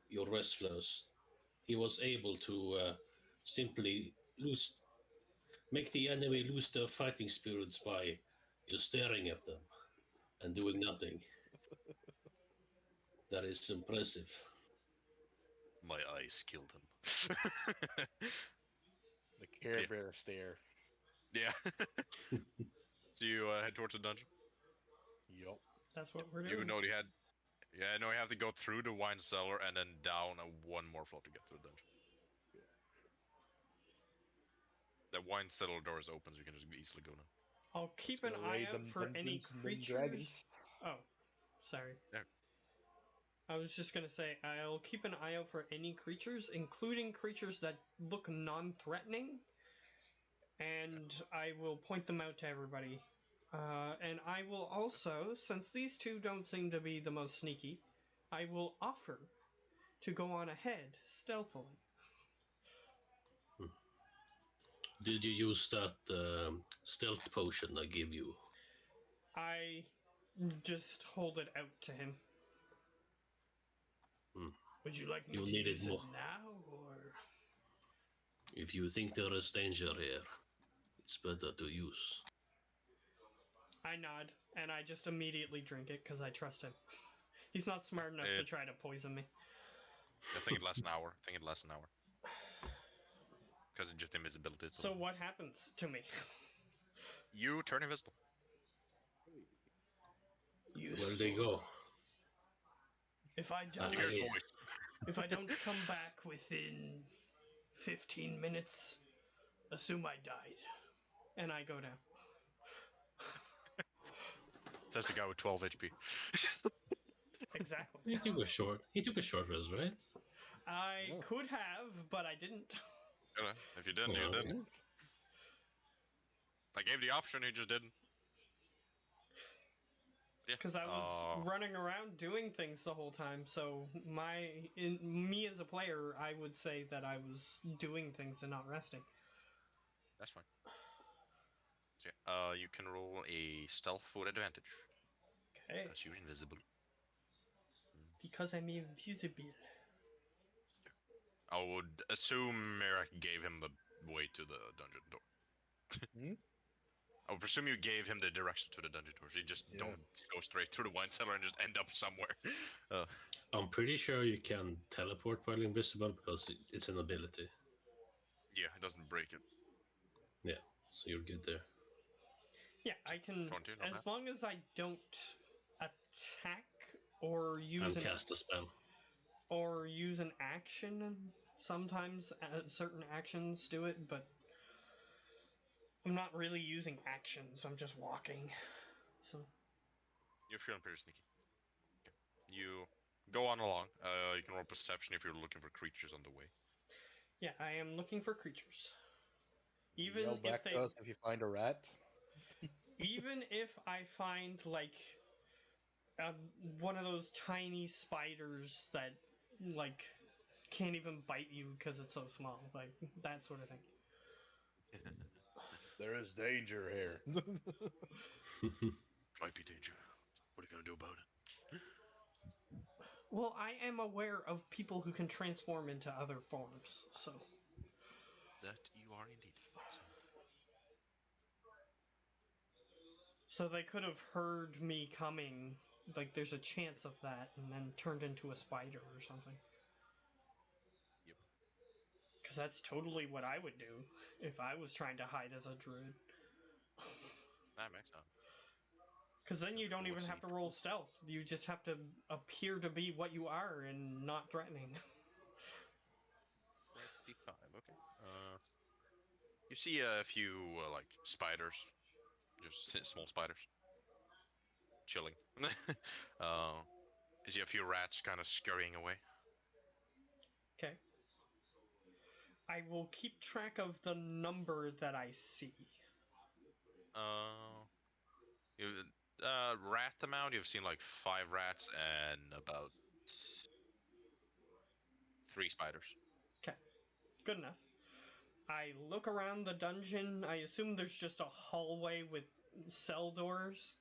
your wrestlers, he was able to simply make the enemy lose their fighting spirits by just staring at them and doing nothing. That is impressive. My eyes killed him. The Care Bear stare. Yeah. So you head towards the dungeon? Yup. That's what we're doing. You know you had... Yeah, no, you have to go through the wine cellar and then down one more floor to get to the dungeon. The wine cellar door is open, so you can just easily go now. I'll keep Let's an go eye raid out them for any dungeons and them creatures. dragons. Oh, sorry. Yeah. I was just gonna say, I'll keep an eye out for any creatures, including creatures that look non-threatening, and I will point them out to everybody. And I will also, since these two don't seem to be the most sneaky, I will offer to go on ahead stealthily. Did you use that stealth potion I gave you? I just hold it out to him. Would you like me You'll to need it use it more. now, or...? If you think there is danger here, it's better to use. I nod, and I just immediately drink it because I trust him. He's not smart enough to try to poison me. I think it lasts an hour. Because it's just invisibility. So what happens to me? You turn invisible. Where they go? If I don't, You hear his voice. if I don't come back within 15 minutes, assume I died, and I go down. That's the guy with 12 HP. Exactly. He took a short rest, right? I could have, but I didn't. If you didn't, you didn't. I gave the option, he just didn't. Yeah. Because I was running around doing things the whole time, so me as a player, I would say that I was doing things and not resting. That's fine. So, yeah, you can roll a stealth with advantage. Okay. Because you're invisible. Because I'm invisible. I would assume Merrick gave him the way to the dungeon door. I would presume you gave him the direction to the dungeon door, so you just don't go straight through the wine cellar and just end up somewhere. I'm pretty sure you can teleport while invisible because it's an ability. Yeah, it doesn't break it. Yeah, so you're good there. Yeah, I can, as long as I don't attack or use cast a spell. Or use an action. Sometimes certain actions do it, but I'm not really using actions. I'm just walking. So you're feeling pretty sneaky. Okay. You go on along. You can roll perception if you're looking for creatures on the way. Yeah, I am looking for creatures. Even Yell back if to us if you find a rat. Even if I find like one of those tiny spiders that like can't even bite you because it's so small, like that sort of thing. There is danger here. Might be danger. What are you gonna do about it? Well, I am aware of people who can transform into other forms, so. That you are indeed. So they could have heard me coming, like there's a chance of that, and then turned into a spider or something. Yep. Because that's totally what I would do if I was trying to hide as a druid. That makes sense. Because then you don't even have to roll stealth. You just have to appear to be what you are and not threatening. 25, okay. You see a few, like, spiders. Just small spiders. Chilling. You see a few rats kind of scurrying away. Okay. I will keep track of the number that I see. Rat amount, you've seen like 5 rats and about 3 spiders. Okay. Good enough. I look around the dungeon. I assume there's just a hallway with cell doors.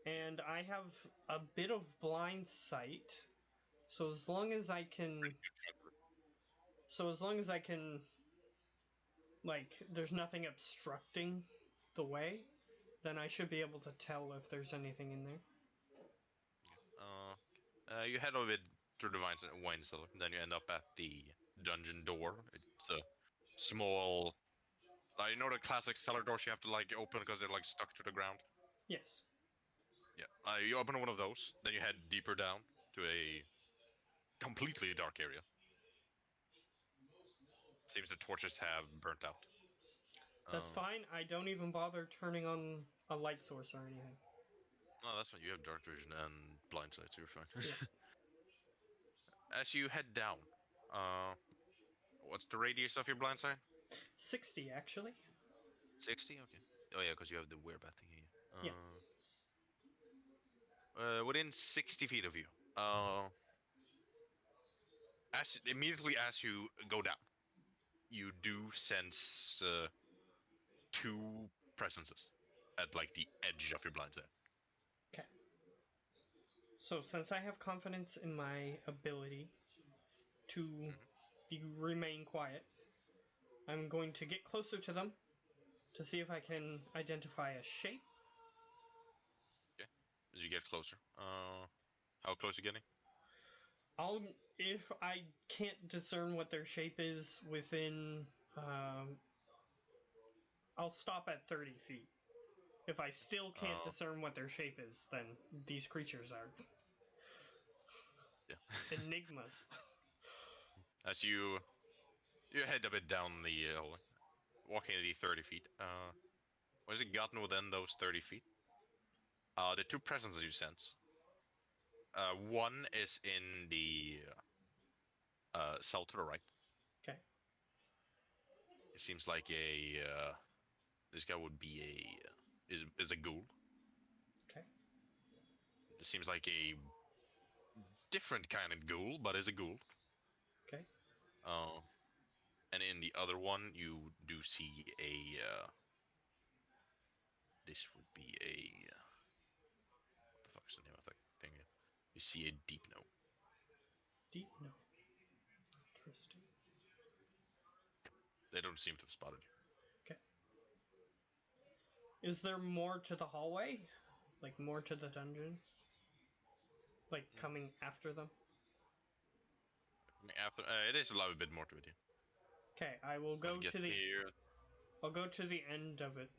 And I have a bit of blind sight. So as long as I can, like, there's nothing obstructing the way, then I should be able to tell if there's anything in there. You head a bit through the wine cellar, then you end up at the dungeon door. It's a small, you know the classic cellar doors you have to like open because they're like stuck to the ground. Yes. Yeah. You open one of those, then you head deeper down to a completely dark area. Seems the torches have burnt out. That's fine. I don't even bother turning on a light source or anything. No, that's fine. You have dark vision and blind sight, so you're fine. Yeah. As you head down, what's the radius of your blind sight? 60, actually. 60? Okay. Oh yeah, because you have the werebat thingy. Yeah. Within 60 feet of you, immediately as you go down, you do sense two presences at like the edge of your blind sight. Okay. So since I have confidence in my ability to remain quiet, I'm going to get closer to them to see if I can identify a shape. Okay. As you get closer, how close are you getting? If I can't discern what their shape is within, I'll stop at 30 feet. If I still can't discern what their shape is, then these creatures are enigmas. As you head a bit down the hallway, walking the 30 feet, what has it gotten within those 30 feet? The two presences you sense. One is in the cell to the right. Okay. It seems like this guy would be is a ghoul. Okay. It seems like a different kind of ghoul, but is a ghoul. Okay. And in the other one, you do see a. This would be a. What the fuck is the name of that thing? You see a deep gnome. Deep no. Interesting. They don't seem to have spotted you. Okay. Is there more to the hallway? Like more to the dungeon? Like coming after them? After it is a little bit more to it. Yeah. Okay, I will go Get to the. here. I'll go to the end of it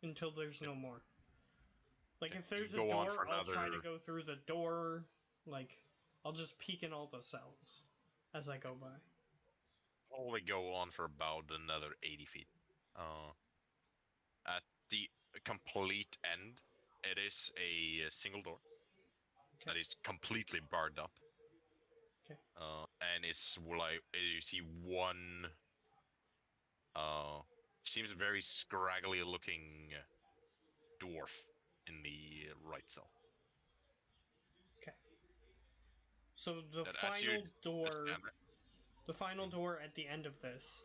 until there's no more. Like Okay, if there's a go on door, for I'll try to another- go through the door. Like I'll just peek in all the cells as I go by. Only go on for about another 80 feet. At the complete end, it is a single door that is completely barred up. Okay. And it's like you see one. Seems very scraggly looking dwarf in the right cell. Okay. So the That as you final door, stand- the final door at the end of this.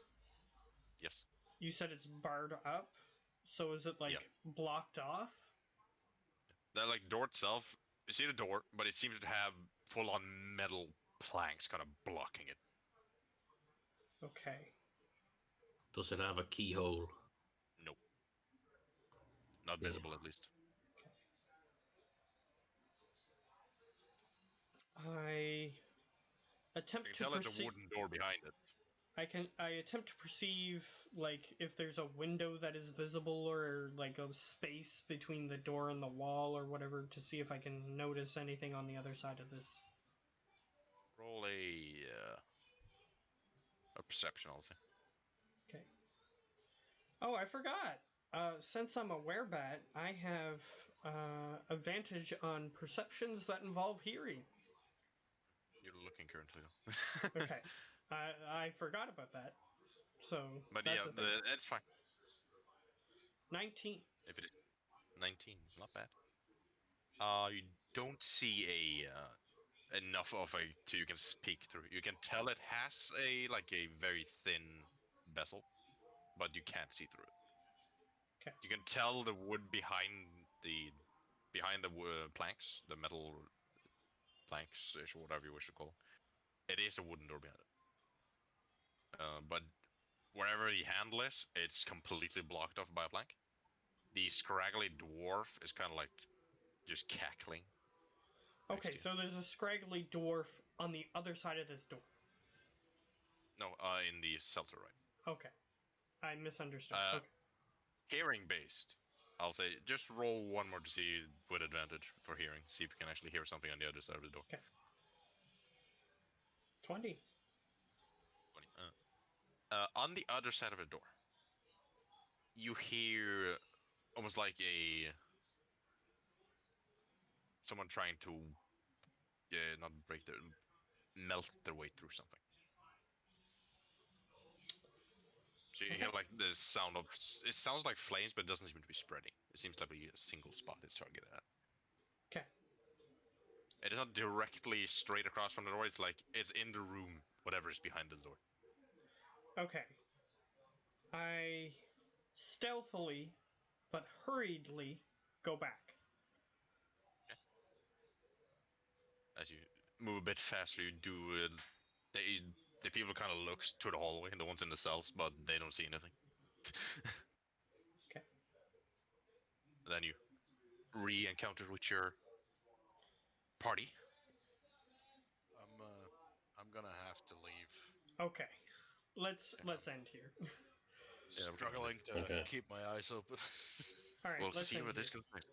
Yes. You said it's barred up. So is it like blocked off? That like door itself, you see the door, but it seems to have full-on metal planks kind of blocking it. Okay. Does it have a keyhole? Nope. Not visible, at least. I attempt You to can tell it's a perceive. wooden door behind it. I attempt to perceive like if there's a window that is visible or like a space between the door and the wall or whatever to see if I can notice anything on the other side of this. Roll a perception, I'll say. Okay. Oh, I forgot. Since I'm a werebat, I have advantage on perceptions that involve hearing. You're looking currently. Okay. I forgot about that. So, But that's yeah, the thing. it's fine. 19. If it is 19, not bad. You don't see enough of a to you can peek through. You can tell it has a very thin bezel, but you can't see through it. Okay. You can tell the wood behind the planks, the metal planks, or whatever you wish to call it. It is a wooden door behind it. But wherever the handle is, it's completely blocked off by a plank. The scraggly dwarf is kind of like just cackling. Okay, so there's a scraggly dwarf on the other side of this door. No, in the cellar, right? Okay. I misunderstood. Okay. Hearing based. I'll say just roll one more to see with advantage for hearing. See if you can actually hear something on the other side of the door. Okay. 20. 20. On the other side of the door, you hear almost like someone trying to not break their melt their way through something. So you hear like the sound of it sounds like flames, but it doesn't seem to be spreading. It seems like a single spot it's targeted at. Okay. It is not directly straight across from the door. It's like it's in the room, whatever is behind the door. Okay. I stealthily but hurriedly go back. Okay. As you move a bit faster, you do. The people kind of look to the hallway, the ones in the cells, but they don't see anything. Okay. Then you re-encounter with your party. I'm gonna have to leave. Okay. Let's end here. Yeah, Struggling to keep my eyes open. All right. We'll let's see end where this here. goes next.